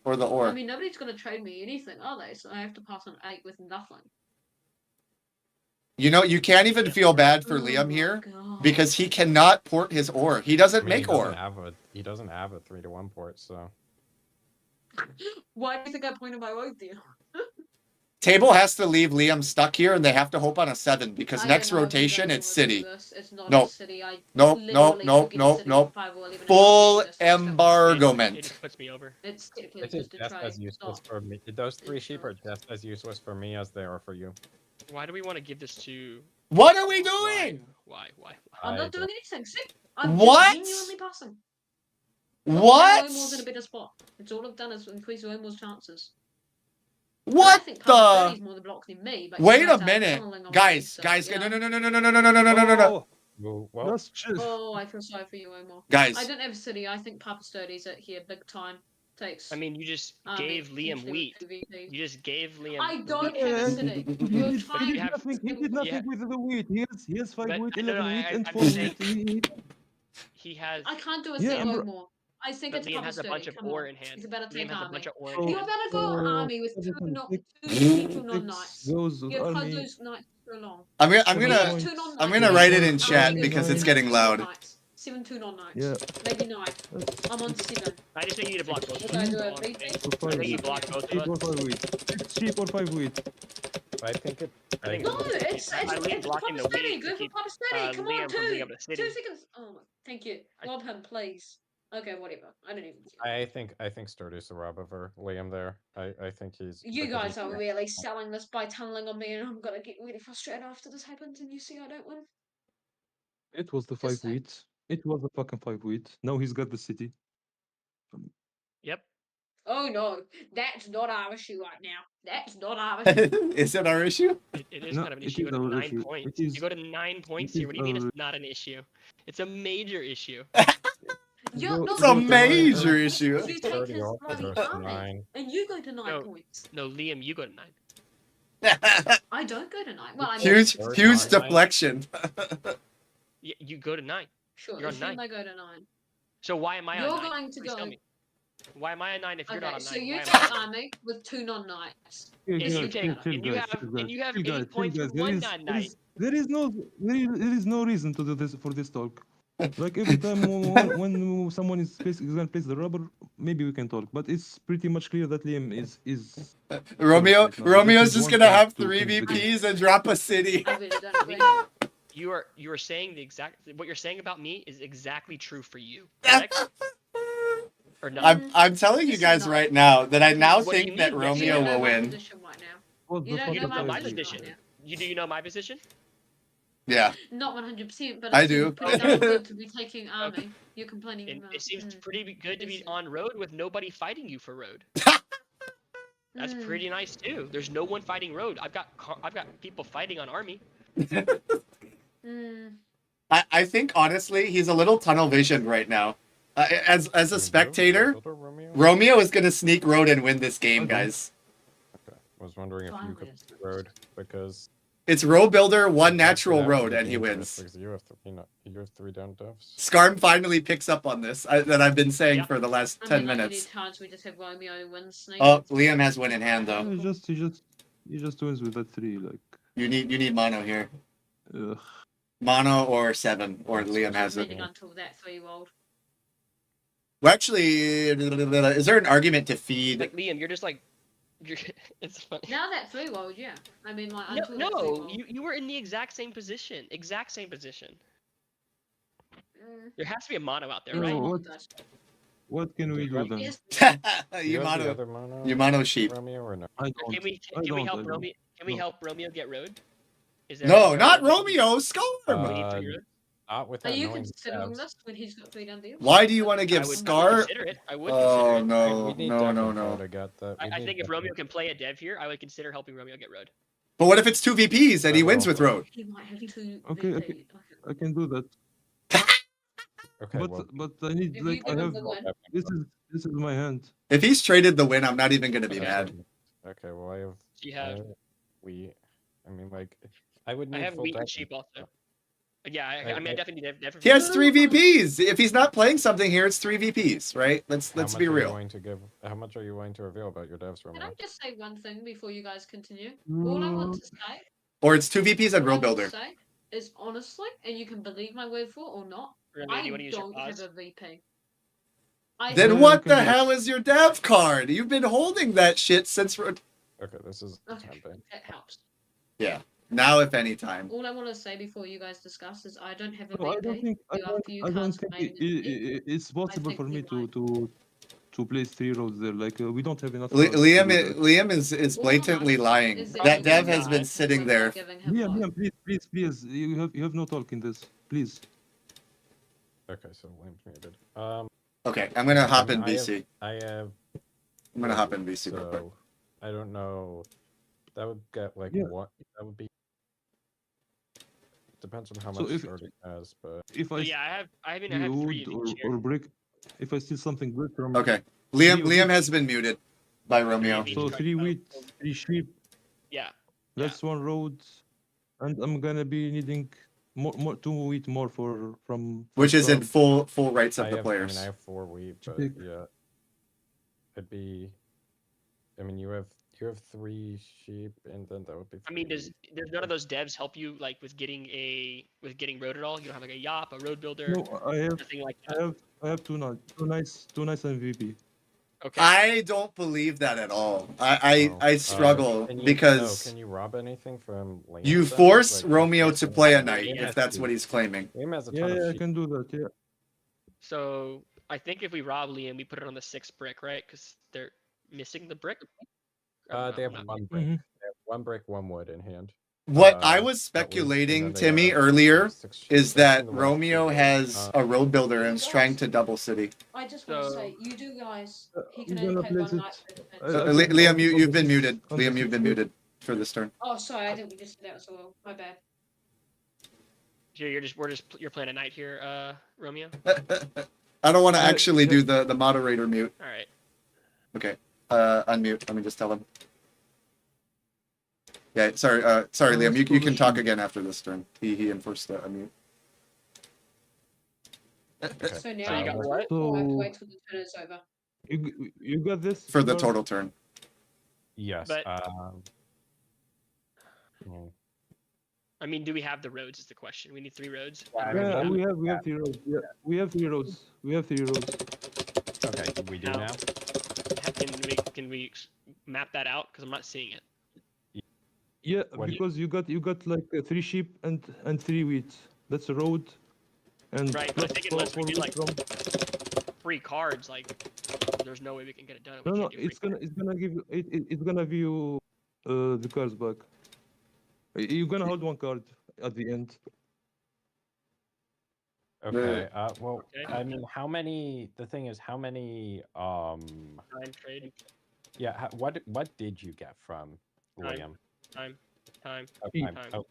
Or the ore. I mean, nobody's gonna trade me anything, are they? So I have to pass on 8 with nothing. You know, you can't even feel bad for Oh Liam my here God. because he cannot port his ore. He doesn't I mean, make ore. he doesn't have a 3-to-1 port, so Why do you think I pointed my way there? Table has to leave Liam stuck here, and they have to hope on a 7 because I next don't know if you rotation guys it's wanna do city. this. It's not Nope. a city. I Nope, nope, literally nope, could get a nope, city nope. with 5 or even Full a just to stop. embargoment. It puts me over. It's technically this is just a just as trade. useless Stop. for me. Those 3 It's sheep not. are just as useless for me as they are for you. Why do we want to give this to? What are we Why? doing? Why? I'm I not doing don't- anything. See? I'm What? just genuinely passing. What? Now Omo's in a better spot. It's all I've done is increase Omo's chances. What I think Papa the? Sturdy's more the block than me, but Wait you a guys are minute, tunneling on guys, me, so, guys, yeah. no, no, no, no, no, no, no, no, no, no, no, no, no. Well, That's just... Oh, I feel sorry for you, Omo. Guys. I don't have City. I think Papa Sturdy's at here big time. Takes. I mean, you just I mean, gave Liam potentially wheat. with 2 VPs. You just gave Liam. I don't wheat. have a And City. he You're did, trying he to did have- nothing. He did yeah. nothing with the wheat. He has 5 But- wheat, no, 11 no, wheat, and I'm 4 just wheat. saying- He has. I can't do a Yeah, City I'm no bro- more. I think But it's Liam Papa has a Sturdy. bunch of Come ore on. in hand. He's about to Liam take has a army. bunch of ore in So- hand. You're about to go army with two 7.6, people non-knights. goes with You've had army. those knights for long. I'm gonna, Seven points. I'm gonna write it in Seven chat points. because it's 9. getting loud. 7-2 non-knights. Yeah. Maybe 9. That's I'm on 7. I just think you need to block both of What do I us. do? That's A all I'm VP? saying. for I 5 think you wheat. block both Sheep or of us. 5 wheat. Sheep or 5 wheat. I think it. I think No, it's Liam blocking Papa the Sturdy. wheat Go to for keep Papa Sturdy. Come on, Liam from being able to 2 city. seconds. Oh, thank you. Rob him, please. Okay, whatever. I don't even care. I think Sturdy's the rub over Liam there. I think he's. You because guys he's- are really selling this by tunneling on me, and I'm gonna get really frustrated after this happens, and you see I don't win. It was the 5 Just saying. wheat. It was the fucking 5 wheat. Now he's got the city. Yep. Oh no, that's not our issue right now. That's not our issue. Is it our issue? It is No, kind of an it issue. You is go to our 9 issue. points. It is- You go to 9 points it here. What do you mean is it's not an issue? It's a major issue. You're Go- not It's a go to 9. major You issue. take Sturdy his also bloody goes to army, 9. and you go to 9 No. points. No, Liam, you go to 9. I don't go to 9. Well, I mean, Huge, Third huge nine. deflection. You go to 9. sure, you're on assume 9. I go to 9. So why am I You're on 9? going to Please tell go. me. Why am I on 9 if you're Okay, not on 9? so you Why am I take on 9? army with 2 non-knights. Chill, If chill, you chill, take, chill, and you guys, have, chill, and you have chill, 8 guys, points chill, with guys. one non-knight. There is no reason to do this for this talk. Like every time when someone is gonna place the rubber, maybe we can talk. But it's pretty much clear that Liam is Romeo, right now. That Romeo's is just one gonna point have to 3 finish the game. VPs and drop a city. I really don't agree. You are saying the exact what you're saying about me is exactly true for you. Correct? Or not? I'm telling you guys right now that I now What do you think that mean? You Romeo don't know will my win. position right now. What You the don't fuck You know don't are know my my you position position. right now. Do you know my position? Yeah. Not 100%, but I it seems do. pretty damn good to be taking army. You're complaining And about. it seems pretty good to be on road with nobody fighting you for road. That's Mm. pretty nice too. There's no one fighting road. I've got people fighting on army. Mm. I think honestly he's a little tunnel visioned right now. As a Romeo? spectator, Builder Romeo? Romeo is gonna sneak road and win this game, Okay. guys. Okay. I was wondering if you could Fine. road because It's road builder, one that's natural actually road, and he dangerous wins. because you have 3 down devs. Scarm finally picks up on this that I've been saying Yeah. for the last I 10 mean, like, minutes. many times we just have Romeo win snake. Oh, Liam has win in hand though. He just wins with that 3. Like, You need mono here. ugh. Mono or 7, or Liam has it. Waiting until that 3-year-old. Well, actually, is there an argument to feed? Like Liam, you're just like, it's funny. Now that 3-year-old, yeah. I mean, like, No, until that no, 3-year-old. you were in the exact same position. Exact same position. Mm. There has to be a mono out there, No, right? what- What can we do then? Yes. Do you you have the mono, other mono? you mono sheep. Romeo or no? I Can don't. we I can we don't, help I don't. Romeo? Can we No. help Romeo get road? Is there No, a- not Romeo. Scarm. We need 3 road? Not Are without you knowing the considering devs. this when he's got 3 down deals? Why do you want to I give would Scar? consider it. I would Oh consider it. no, We need no, dev no, info no. to get that. We I need think if dev Romeo info. can play a dev here, I would consider helping Romeo get road. But what if it's 2 VPs and he I wins will. with road? He might have 2 Okay, VP. I can do that. Okay, well, but I need If like you I give him have the win, this is my hand. If he's traded the win, I'm not even gonna be okay, mad. okay, well, I have. You I have. have wheat. I mean, like, I would I need have full wheat and dice. sheep also. Yeah, I I- mean, I definitely need different. He has 3 VPs. If he's not playing something here, it's 3 VPs, right? Let's How be much are you real. willing to give? How much are you willing to reveal about your devs, can I Romeo? just say one thing before you guys continue? All I want to say, Or it's 2 VPs and all I Road want to Builder. say is honestly, and you can believe my word for it or not, Romeo, do you I want to use your don't have pause? a VP. I Then have what can the do it. hell is your dev card? You've been holding that shit since. Okay, this is Okay, tempting. that helps. Yeah. Now, if any time. All I want to say before you guys discuss is I don't have a No, I don't VP. think There are a few I don't cards think remaining in the deck. it's possible think for me you might. to place 3 roads there. Like we don't have enough Li- cards to Liam, do that. Liam is All I'm blatantly asking lying. is that That you dev give has him been the sitting win by there. giving him Liam, low. Liam, please, you have no talk in this, please. Okay, so Liam's muted. Okay, I'm gonna I hop mean, in VC. I have. I'm gonna hop in VC real quick. So, I don't know. That would get like Yeah. what? That would be. Depends on how So much if start it has, but if So I yeah, I have steal 3 wood of each here. or brick, if I steal something good from Okay. Liam Three of Liam each. has been muted by Romeo. each. so 3 wheat, 3 sheep, Yeah. that's 1 road, and I'm gonna be needing more 2 wheat more from Which is in Storm. full rights of I the have. players. I mean, I have 4 wheat, but Big. yeah, it'd be. I mean, you have 3 sheep, and then that would be. I mean, 3 there's none of those devs help you like with getting road at all? You don't have like a yop, a road builder, No, I have nothing like that. I have two nice MVP. Okay. I don't believe that at all. I struggle Can you, because can you rob anything from Liam? you then? force Like, Romeo Liam to has- play a Liam knight has if that's sheep. what he's claiming. Liam has a Yeah, ton of I sheep. can do that. Yeah. So I think if we rob Liam, we put it on the 6th brick, right? Because they're missing the brick. They have I'm not- 1 brick. They have 1 brick, 1 wood in hand. What I was and then speculating, they Timmy, have earlier 6 sheep. is That's that in the last Romeo two has rows. a road builder and is trying to double city. I just want to So- say, you do guys. He I'm can only gonna pay place one it. night for defense. Liam, you've been this- muted. on Liam, the you've been 6th muted for this turn. Oh, sorry, I didn't just say that as well. My bad. So you're playing a knight here, Romeo. I don't want to Yeah, actually yeah. do the moderator mute. All right. Okay. Unmute. Let me just tell him. Yeah, sorry, Liam. You can talk again after this turn. He enforced a mute. Okay. So now So you got what? or I have to So wait till the turn is over. you got this For the Storm? total turn. Yes. But- hmm. I mean, do we have the roads? Is the question. We need 3 roads. Yeah, we have 3 roads. Yeah, we have 3 roads. We have 3 roads. Okay, we do Now- now. Can we map that out? Because I'm not seeing it. Yeah, What do you- because you got like 3 sheep and 3 wheat. That's a road. And Right, but I plus think four- unless we four do wheat like 3 cards, like there's no way we can get it done. We no, can't do free it's gonna give you it's gonna give you the cards back. You're gonna hold 1 card at the end. Okay. Well, Okay. I mean, how many? The thing is, how many? time trade. Yeah. What did you get from Time. Liam? Time. Okay. Time.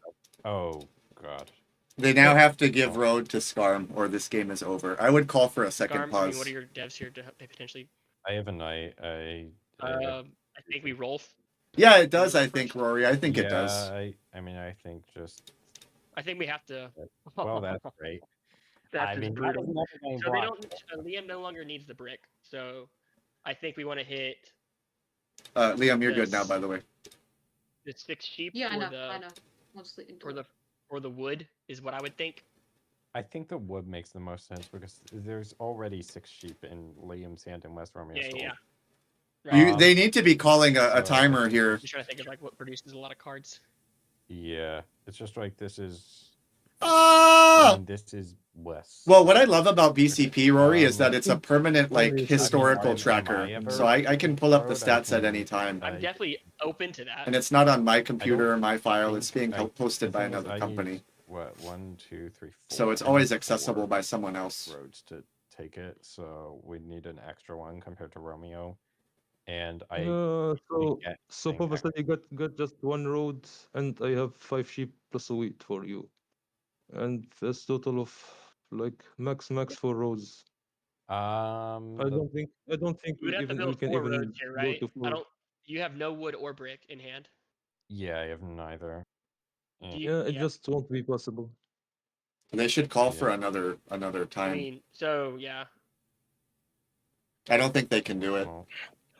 Oh God. They now have to give road to Scarm, or this game is over. I would call for a second Garm, I pause. mean, what are your devs here to potentially? I have a knight. I I think we roll. Yeah, it does. I think Rory. I think it does. I mean, I think just. I think we have to. Well, that's great. That's I just mean, brutal. that is never So gonna they block. don't. Liam no longer needs the brick. So I think we want to hit Liam, you're good now, Yes. by the way. the 6 sheep Yeah, I or know. the I know. Honestly, or the wood is what I would think. I think the wood makes the most sense because there's already 6 sheep in Liam's hand and West Romeo's Yeah, gold. yeah. Right. They need to be calling a so- timer here. I'm just trying to think of like what produces a lot of cards. Yeah, it's just like this is. Ah! This is less. Well, what I love about BCP, Rory, is that it's a permanent, like, I mean, historical am tracker. I ever So I can pull up the borrowed? I stats at can- any time. I'm definitely open to that. And it's not on my computer or my file. think It's being I- posted the by thing is, another I company. use, what 1, 2, 3, 4. So it's I always need accessible 4 by someone else. roads to take it. So we need an extra one compared to Romeo, and I. So get so thing Papa said you got just 1 road, and I have 5 sheep plus a wheat for you, and that's total of like max 4 rows. I don't think You would have to we build can 4 even roads here, go right? to I 4. don't. You have no wood or brick in hand. Yeah, I have neither. Do you, Yeah, it yeah. just won't be possible. They should call for Yeah. another I time. mean, so yeah. I don't think they can do it. Well,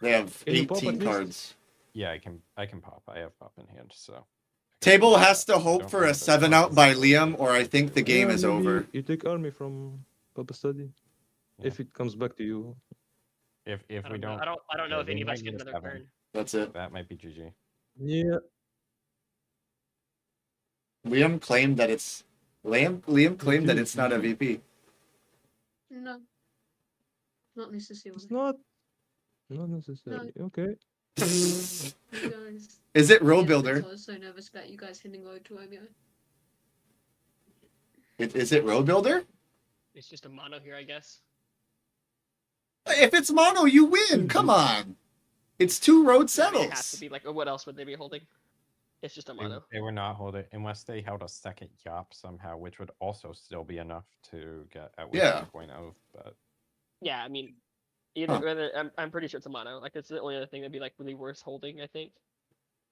They have Can you pop 18 at least? cards. yeah, I can pop. I have pop in hand, so. I can Table do has that. to I hope don't for know a what 7 pop out is by for Liam, or I anyway. think the game Yeah, is maybe over. you take army from Papa Study. Yeah. If it comes back to you. If I we don't know. don't, I don't know yeah, if they any of us might get get a another 7. turn. That's it. That might be GG. Yeah. Liam claimed that it's Liam claimed that it's not a VP. No. Not necessarily. It's not necessary. Okay. Is You guys. it row Yeah, builder? that's why I was so nervous about you guys hitting road to Romeo. Is it row builder? It's just a mono here, I guess. If it's mono, you win. Come on. It's 2 road I mean, it has settles. to be like. What else would they be holding? It's just a mono. They were not holding unless they held a second yop somehow, which would also still be enough to get at least Yeah. 1.0. But Yeah, I mean, either. I'm pretty sure it's a mono. Like, it's the only other thing that'd be like really worth holding. I think.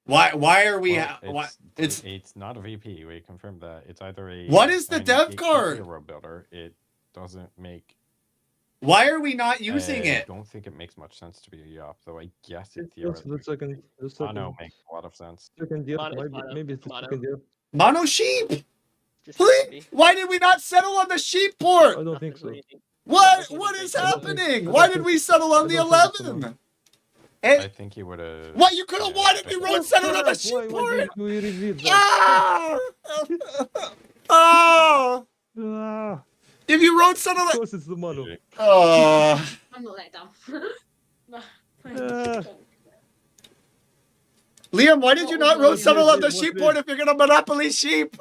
Why are we? well, it's not a VP. We confirmed that. It's either a. What is the I mean, dev it could be card? a road builder. It doesn't make. Why are we not using I it? don't think it makes much sense to be a yop, though. I guess it Just theoretically. the second. Mono makes a lot of sense. Second year. Mono is mono. Maybe it's the Mono. second year. Mono sheep. Just Please. Why did we not settle on the sheep port? I don't think so. What is happening? Why did we settle on the 11? I think he would have. What, you could have won if you road settled on the sheep Why port? did we reveal that? Ah! Ah, If you road settled of it. course it's the mono. I'm not that dumb. Ah. Liam, why did you not road settle on the What sheep is- port if you're gonna monopoly sheep?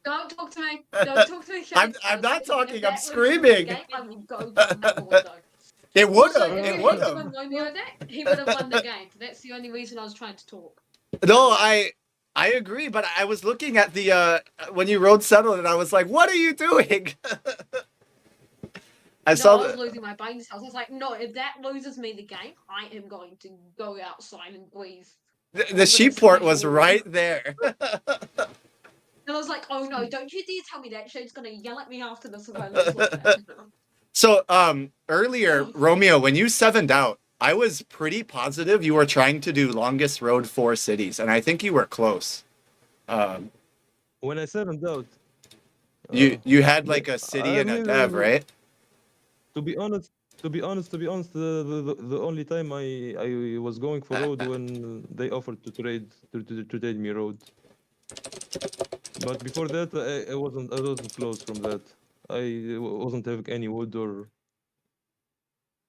Don't talk to me. Don't talk to me. I'm not talking, If I'm that was screaming. the game, I will go down that board, though. It would Also, have. if It he would was have. on Romeo deck, he would have won the game. That's the only reason I was trying to talk. No, I agree, but I was looking at the when you road settled and I was like, what are you doing? I saw I was that. losing my brain cells. I was like, no, if that loses me the game, I am going to go outside and breathe. The sheep port was right there. And I was like, oh no, don't you dare tell me that. Shade's gonna yell at me after this if I lose like that. So, earlier, Romeo, when you 7'd out, I was pretty positive you were trying to do longest road 4 cities, and I think you were close. When I 7'd out. You had like a city I and a mean, dev, right? To be honest, the only time I was going for road when they offered to trade me road. But before that, I wasn't close from that. I wasn't having any wood or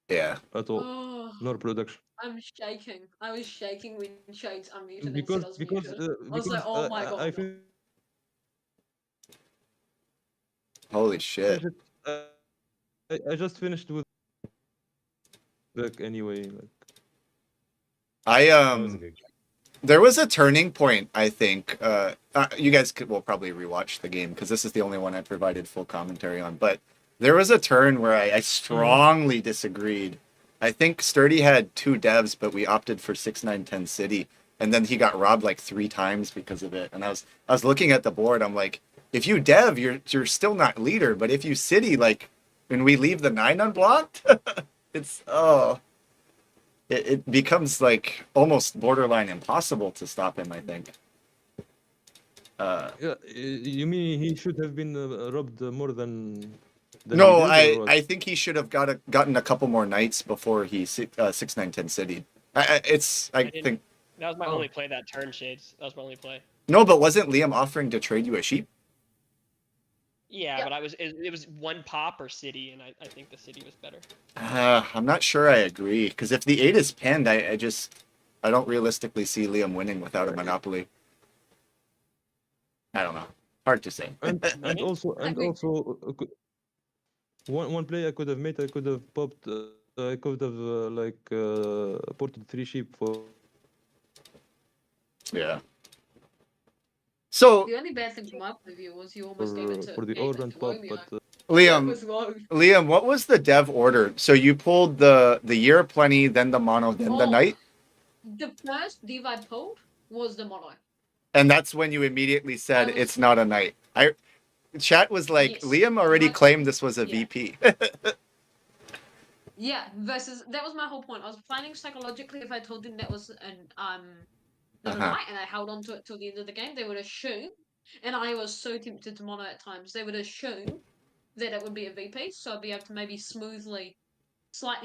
Yeah. at all, Oh, nor production. I'm shaking. I was shaking when Shade's unmuted and Because said I was because muted. I was like, oh my god. I finished Holy shit. it. I just finished with back anyway. Like, That was a good game. There was a turning point, I think. You guys will probably rewatch the game because this is the only one I provided full commentary on. But there was a turn where I strongly disagreed. I think Sturdy had 2 devs, but we opted for 6, 9, 10 city, and then he got robbed like 3 times because of it. And I was looking at the board. I'm like, if you dev, you're still not leader, but if you city, like when we leave the 9 unblocked, it's It becomes like almost borderline impossible to stop him, I think. yeah, you mean he should have been robbed more than No, he did, or what? I think he should have gotten a couple more nights before he 6, 9, 10 city. I think That was my only play that turn, Shades. That was my only play. no, but wasn't Liam offering to trade you a sheep? Yeah, but it was 1 pop or city, and I think the city was better. I'm not sure I agree because if the 8 is pinned, I don't realistically see Liam winning without a monopoly. I don't know. Hard to say. and also one play I could have made, I could have popped, I could have ported 3 sheep for. Yeah. So The only bad thing from my point of view was you almost gave it to for the gave it Orient to pop, Romeo. but Liam, was low. Liam, what was the dev order? So you pulled the year of plenty, then the mono, then the Oh. knight, The first div I pulled was the mono. and that's when you immediately said was- it's not a knight. Chat was like, Yes. Liam already My- claimed this was a yeah. VP. Yeah, versus that was my whole point. I was planning psychologically if I told them that was an not a Uh-huh. knight and I held on to it till the end of the game, they would assume, and I was so tempted to mono at times, they would assume that it would be a VP, so I'd be able to maybe slightly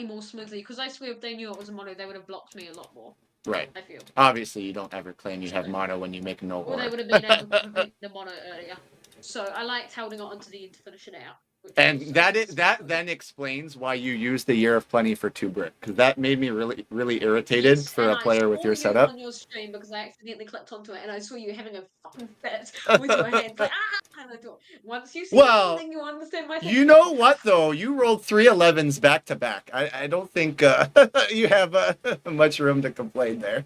more smoothly, because I swear if they knew it was a mono, they would have blocked me a lot more. Right. I feel. Obviously, you don't ever claim you have mono when you make no Or they aura. would have been able to prevent the mono earlier. So I liked holding on to the end to finish it out. And that then explains why you use the year of plenty for 2 brick, because that made me really irritated Yes, for and a player with saw your you setup. on your stream because I accidentally clicked onto it and I saw you having a fucking fit with your hands like and I thought once you see Well, something you understand my You know what though? You rolled 3 11s back to back. I don't think you have much room to complain there.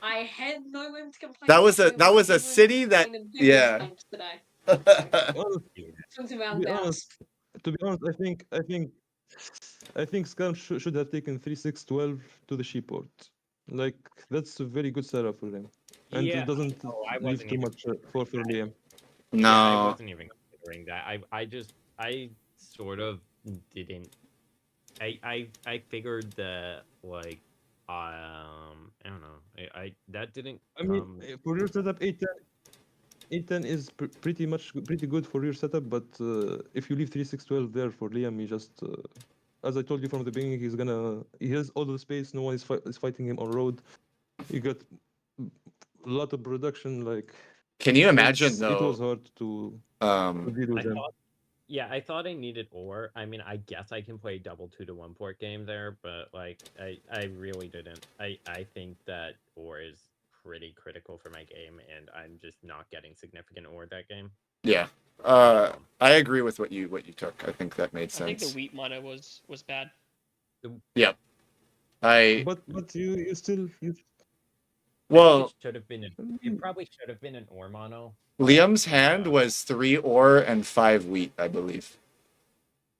I had no room to complain. That was a city that yeah. Honestly, to be honest, I think Scam should have taken 3-6-12 to the sheeport. Like that's a very good setup for him, and Yeah. it doesn't I leave wasn't too even much for Liam. No. Yeah, I wasn't even considering that. I sort of didn't. I figured that like I don't know. I that didn't. I mean, for your setup, 8-10 is pretty good for your setup, but if you leave 3-6-12 there for Liam, he just, as I told you from the beginning, he has all the space. No one is fighting him on road. You got a lot of production. Like, Can you imagine though? It was hard to deal with him. I thought I needed ore. I mean, I guess I can play double 2-to-1 port game there, but like, I really didn't. I think that ore is pretty critical for my game, and I'm just not getting significant ore that game. Yeah. I agree with what you took. I think that made sense. I think the wheat mono was bad. Yep. But you still Well, should have been. It probably should have been an ore mono. Liam's hand was 3 ore and 5 wheat, I believe.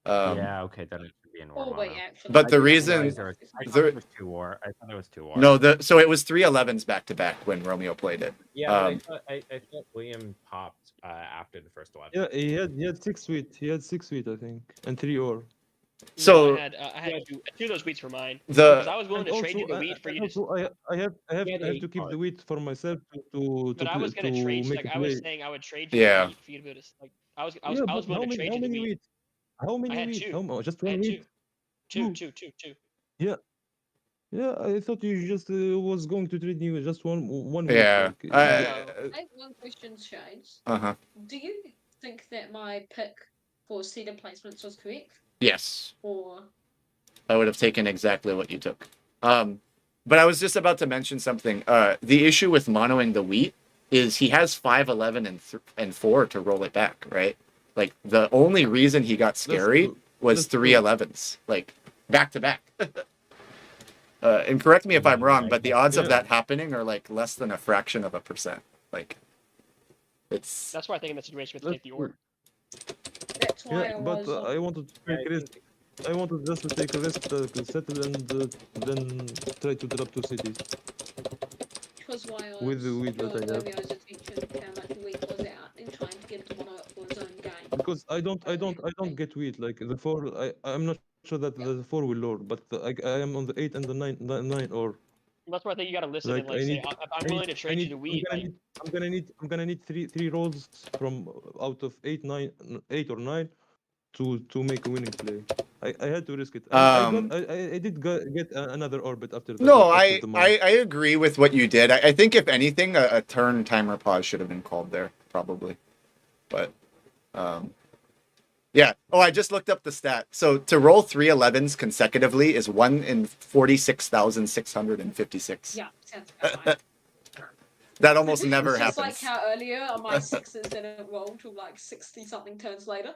Yeah, okay, then it should be an ore mono. wait, actually. But the I didn't reason realize I thought it was 2 ore. I thought it was 2 ore. No, so it was 3 11s back to back when Romeo played it. Yeah, but I thought William popped after the first 11. Yeah, he had 6 wheat. He had 6 wheat, I think, and 3 ore. So I had two of those wheats for mine. The- Because I was willing to trade you the wheat for you to. I have to keep the wheat for myself to But I was gonna trade. make Like it I was play. saying, I would trade you Yeah. the wheat for you to be able to. Like I was But willing to trade how you the many wheat. wheat? How many I had wheat? two. Just I one had wheat? two. Yeah, I thought you just was going to trade you just one wheat. Yeah. Like, I have one question, Shades. Uh-huh. Do you think that my pick for seated placements was correct? Yes. Or I would have taken exactly what you took. But I was just about to mention something. The issue with monoing the wheat is he has 5 11 and 4 to roll it back, right? Like the only reason he got scary was 3 11s, like back to back. And correct me if I'm wrong, but the odds of that happening are like less than a fraction of a percent. Like it's That's why I think in that situation we have to take the order. that's why Yeah, but I wanted to take a risk. I wanted just to take a risk, settle, and then try to drop 2 cities. Because why I was With the wheat that I have. Romeo's attention how much wheat was out and trying to get him mono up for his own game. Because I don't get wheat. Like the 4, I'm not sure that the 4 will load, but I am on the 8 and the 9 or. That's why I think you gotta listen and Like, like I say need- I'm willing to trade you the wheat. I'm gonna need three rolls from out of 8 or 9 to make a winning play. I had to risk it. I did get another orbit after that. No, after the mine. I agree with what you did. I think if anything, a turn timer pause should have been called there, probably. But yeah. Oh, I just looked up the stat. So to roll 3 11s consecutively is 1 in 46,656. Yeah, sounds about right. That almost never It's just happens. like how earlier on my 6s didn't roll till like 60 something turns later.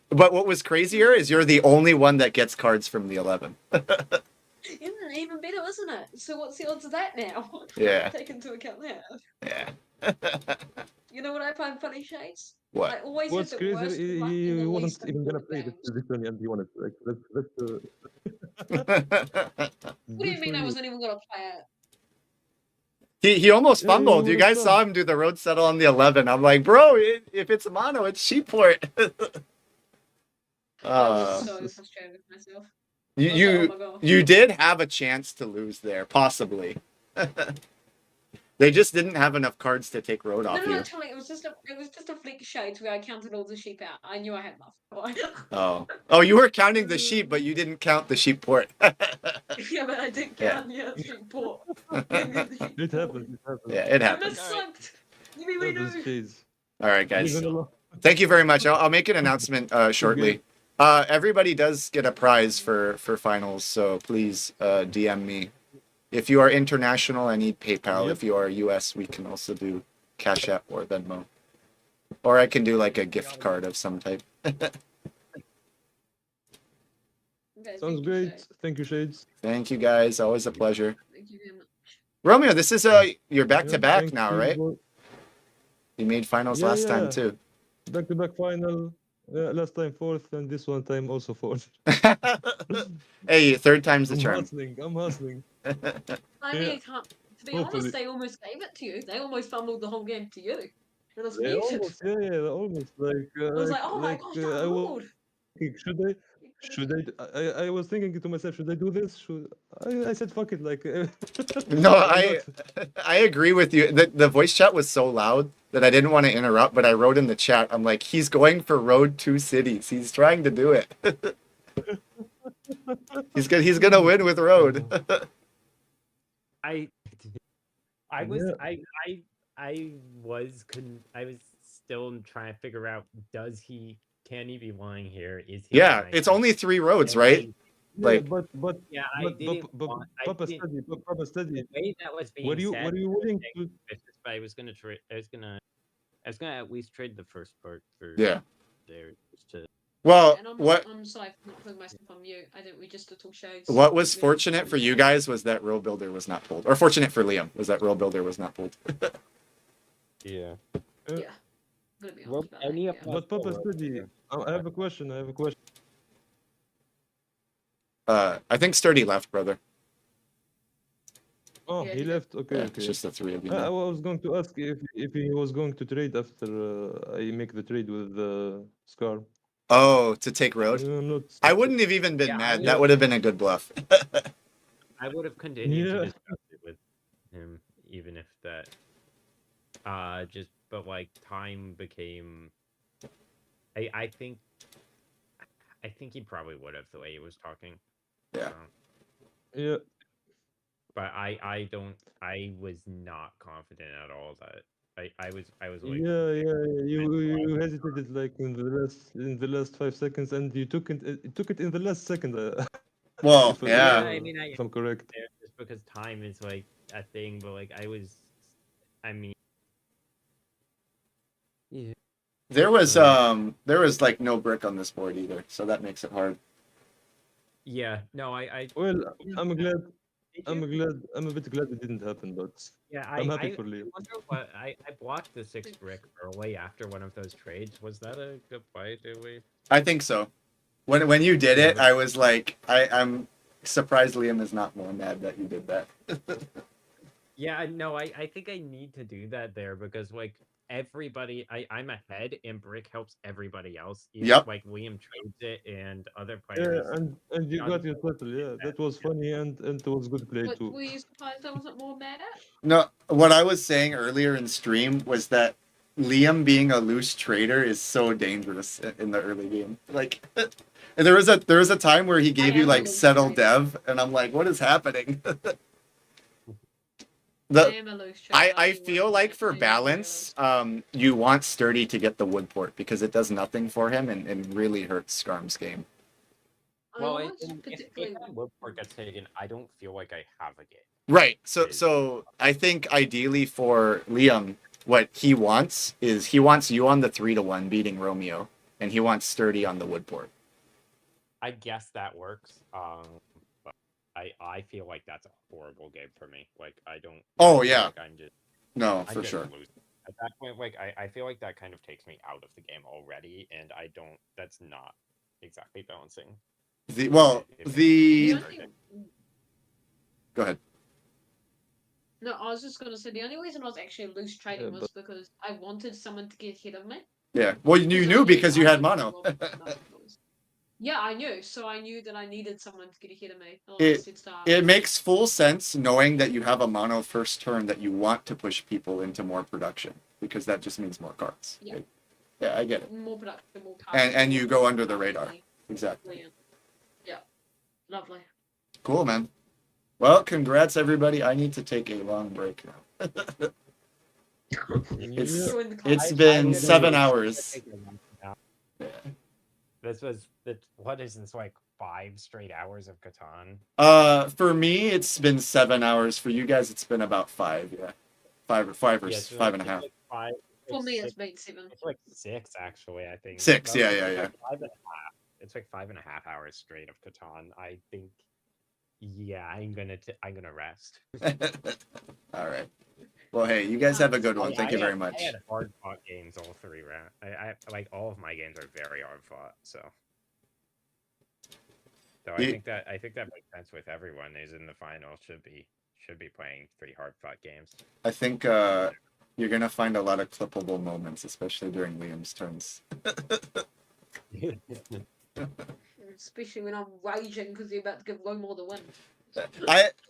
But what was crazier is you're the only one that gets cards from the 11. Even better, isn't it? So what's the odds of that now? Yeah. Take into account that. Yeah. You know what I find funny, Shades? What? I always What's have the crazy? worst luck in He the wasn't least even gonna important play games. this one, and he wanted like that's What do you good mean for I you. wasn't even gonna play it? He almost Yeah, you fumbled. You would have guys saw him do the road settle on the 11. I'm like, bro, if it's mono, it's sheepport. I was so frustrated with myself. You I was like, oh you, my God. you did have a chance to lose there, possibly. They just didn't have enough cards to take road off No, you. actually, it was just a flick of Shades where I counted all the sheep out. I knew I had enough. Oh, you were counting the sheep, but you didn't count the sheep port. Yeah, but I didn't Yeah. count the sheep port. It happens. It happens. Yeah, it I happens. sucked. Give me That was redo. Shades. All right, guys. Leave it alone. Thank you very much. I'll make an announcement shortly. Everybody does get a prize for finals, so please DM me. If you are international, I need PayPal. Yep. If you are US, we can also do Cash App or Venmo. Or I can do like a gift card of some type. Okay, Sounds thank you, great. Shades. Thank you, Shades. Thank you guys. Always a pleasure. Thank you very much. Romeo, this is you're back to Yeah, back thank now, you, right? bro. You made finals Yeah, last time yeah. too. Back-to-back final. Last time fourth, and this one time also fourth. Hey, third time's the I'm charm. hustling. I'm hustling. I mean, Yeah. I can't. To be Hopefully. honest, they almost gave it to you. They almost fumbled the whole game to you. It was Yeah, weird. almost. Yeah, almost. Like, I was like, oh my gosh, that I was ruled. thinking, I was thinking to myself, should I do this? I said, fuck it. Like, No, why not? I agree with you. The voice chat was so loud that I didn't want to interrupt, but I wrote in the chat, I'm like, he's going for road 2 cities. He's trying to do it. He's gonna win with road. I was Yeah. I was still trying to figure out, can he be lying here? Is he Yeah, lying? it's only 3 roads, And right? Yeah, Like, but Yeah, I but didn't but want. Papa didn't, study, Papa study. the way that was being Were you said, willing to? but I was gonna trade. I was gonna at least trade the first part for Yeah. there just to. well, And I'm sorry for not putting myself on mute. I didn't. We just talk Shades. what was fortunate for you guys was that Row Builder was not pulled. Or fortunate for Liam was that Row Builder was not pulled. Yeah. Yeah. I'm gonna be Well, honest about any that, of yeah. But Papa study. I have a question. I think Sturdy left, brother. Oh, Yeah, he he did. left. Okay, Yeah, okay. it's just the 3 of you I now. was going to ask if he was going to trade after I make the trade with Scar. Oh, to take road? Not. I wouldn't have even been Yeah, mad. I That would have been a good bluff. I would have continued Yeah. to discuss it with him, even if that. But like time became. I think he probably would have, the way he was talking. Yeah. Yeah. But I was not confident at all that I was like, Yeah. You hesitated like in the last 5 seconds, and you took it in the last second. Well, if, yeah. I mean, if I'm correct. there just because time is like a thing, but like I mean, yeah. There was like no brick on this board either, so that makes it hard. Yeah, no, I Well, I'm a bit glad it didn't happen, but yeah, I'm happy for I Liam. wonder what I blocked the 6 brick early after one of those trades. Was that a good play, did we? I think so. When you did it, I was like, I'm surprised Liam is not more mad that you did that. Yeah, no, I think I need to do that there because like everybody, I'm ahead and brick helps everybody else. Even, Yep. Like Liam trades it and other Yeah, players. and you got your total. Yeah, that was funny and it was good play But too. were you surprised I wasn't more mad at? No, what I was saying earlier in stream was that Liam being a loose trader is so dangerous in the early game. Like, and there was a time where he gave you am a like loose settle trader. dev, and I'm like, what is happening? I am a loose trader. I feel like for balance, you want Sturdy to get the wood port because it does nothing for him and really hurts Skarm's game. Well, almost if particularly- that wood port gets taken, I don't feel like I have a game. Right. So I think ideally for Liam, what he wants is he wants you on the 3-1 beating Romeo, and he wants Sturdy on the wood port. I guess that works. But I feel like that's a horrible game for me. Like I don't. Oh, I feel yeah. like I'm No, I'm for just sure. losing At that point, like I feel like that kind of takes me out of the game already, and I don't. That's not exactly balancing. The well, It makes the it hard to- go ahead. No, I was just gonna say the only reason I was actually loose trading Yeah, was because I wanted someone to get ahead of me. Yeah. Well, you Because I knew because that you I had needed mono. more numbers. Yeah, I knew. So I knew that I needed someone to get ahead of me. Oh, It said start. it makes full sense knowing that you have a mono first turn that you want to push people into more production because that just means more cards. Yeah. Yeah, I get it. More production, more cards. And you go more under the radar. money. Exactly. Brilliant. Yeah. Lovely. Cool, man. Well, congrats everybody. I need to take a long break now. It's been 7 hours. Yeah. What is this, like 5 straight hours of Catan? For me it's been 7 hours. For you guys it's been about 5, yeah. 5 or 5 or Yeah, it's 5 and a like- half. it's like 5, For me, it's 6 been 7. It's like 6 actually, I think. 6, No, yeah, it's yeah, like yeah. 5.5. It's like 5.5 hours straight of Catan. I think. Yeah, I'm gonna rest. All right. Well, hey, you guys have a good one. Thank you very much. I had hard fought games all 3 rounds. I like all of my games are very hard fought. So I think that makes sense with everyone. Is in the final should be playing 3 hard fought games. I think you're gonna find a lot of clippable moments, especially during Liam's turns. Especially when I'm raging because you're about to give Romor the win.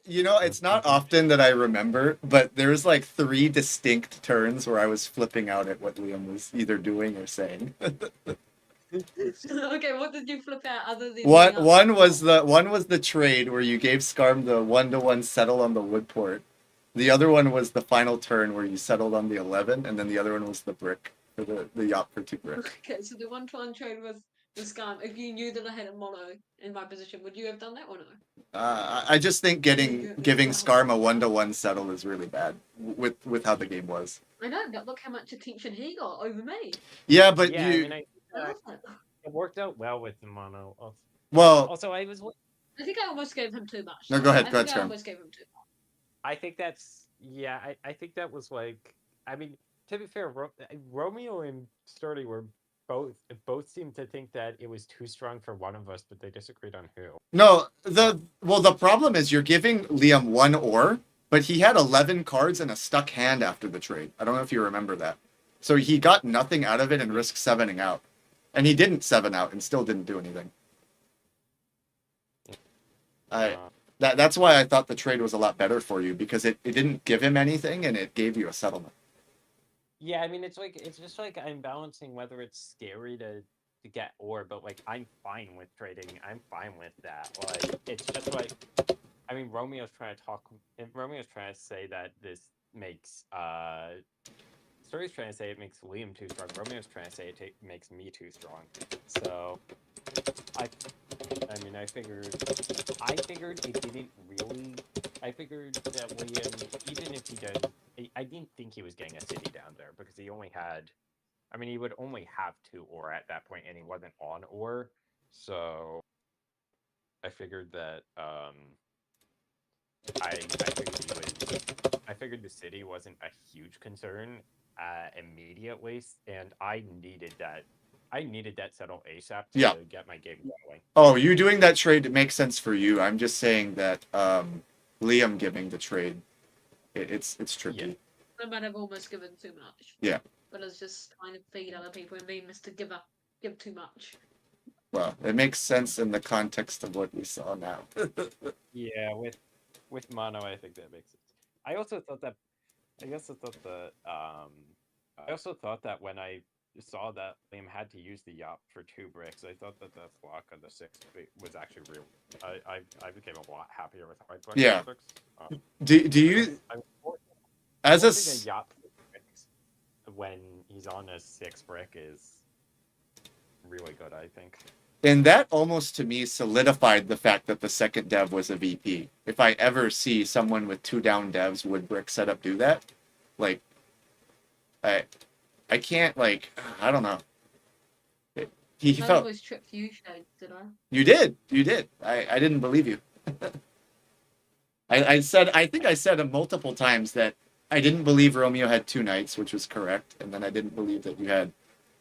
It's not often that I remember, but there's like 3 distinct turns where I was flipping out at what Liam was either doing or saying. Okay, what did you flip out other than One was the trade where you gave Scarm the 1-to-1 settle on the wood port. The other one was the final turn where you settled on the 11, and then the other one was the brick for the yacht for 2 brick. Okay, so the 1-to-1 trade was the scam. If you knew that I had a mono in my position, would you have done that or no? I just think giving Scarm a 1-to-1 settle is really bad with how the game was. I know, but look how much attention he got over me. Yeah, but yeah, you. I mean, it worked out well with the mono. Well, also I think I almost gave him too much. No, go ahead. I Go think ahead, I Scarm. almost gave him too much. I think that's I think that was like, I mean, to be fair, Romeo and Sturdy were both seemed to think that it was too strong for one of us, but they disagreed on who. No, the problem is you're giving Liam 1 ore, but he had 11 cards and a stuck hand after the trade. I don't know if you remember that. So he got nothing out of it and risked 7ing out. And he didn't 7 out and still didn't do anything. That's why I thought the trade was a lot better for you, because it didn't give him anything and it gave you a settlement. Yeah, I mean, it's just like I'm balancing whether it's scary to get ore, but like I'm fine with trading. I'm fine with that. Like it's just like, I mean, Romeo's trying to say that this makes Story's trying to say it makes Liam too strong. Romeo's trying to say it makes me too strong. So I mean, I figured it didn't really. I figured that Liam, even if he did, I didn't think he was getting a city down there because he only had. I mean, he would only have 2 ore at that point, and he wasn't on ore. So I figured that I figured the city wasn't a huge concern immediately, and I needed that settle ASAP to get my game going. Oh, you doing that trade makes sense for you. I'm just saying that Liam giving the trade, it's tricky. Yeah. I might have almost given too much. Yeah. But it's just trying to feed other people and being Mr. Giver. Give too much. Well, it makes sense in the context of what we saw now. Yeah, with mono, I think that makes sense. I also thought that when I saw that Liam had to use the yacht for 2 bricks, I thought that the flock of the 6 was actually real. I became a lot happier with hard flock Yeah. bricks. Do you as a yacht when he's on a 6 brick is really good, I think. And that almost to me solidified the fact that the second dev was a VP. If I ever see someone with 2 down devs wood brick setup do that, like I can't, like, I don't know. He I felt always tripped you, Shade, did I? You did. I didn't believe you. I think I said multiple times that I didn't believe Romeo had 2 knights, which was correct, and then I didn't believe that you had,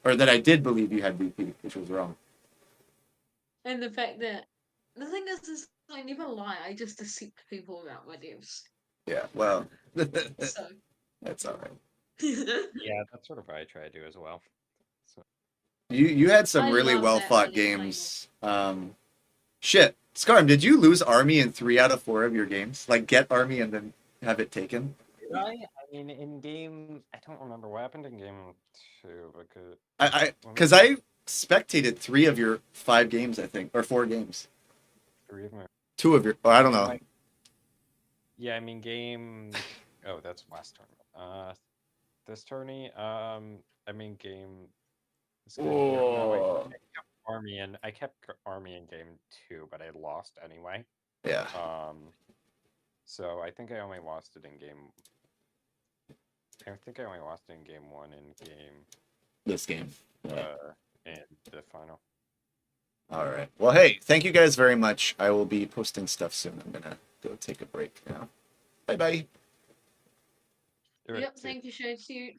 or that I did believe you had VP, which was wrong. And the fact that the thing is I never lie. I just deceive people about my devs. Yeah, well, So that's all right. Yeah, that's sort of what I try to do as well. So. You had some I really love well that fought when it's games. Shit, Scarm, did you lose Army in 3 out of 4 of your games? Like get Army and then have it taken? Did I mean, in game, I don't remember what happened in game 2 because Because I spectated 3 of your 5 games, I think, or 4 games. 3 of my. 2 of your. Oh, I don't know. Yeah, I mean game. Oh, that's last tournament. This tourney. I mean game. This game here. No, I kept Army and I kept Army in game 2, but I lost anyway. Yeah. So I think I only lost it in game. I think I only lost it in game 1 and game. This game. Yeah. And the final. All right. Well, hey, thank you guys very much. I will be posting stuff soon. I'm gonna go take a break now. Bye bye. Yep, thank you, Shade. See you.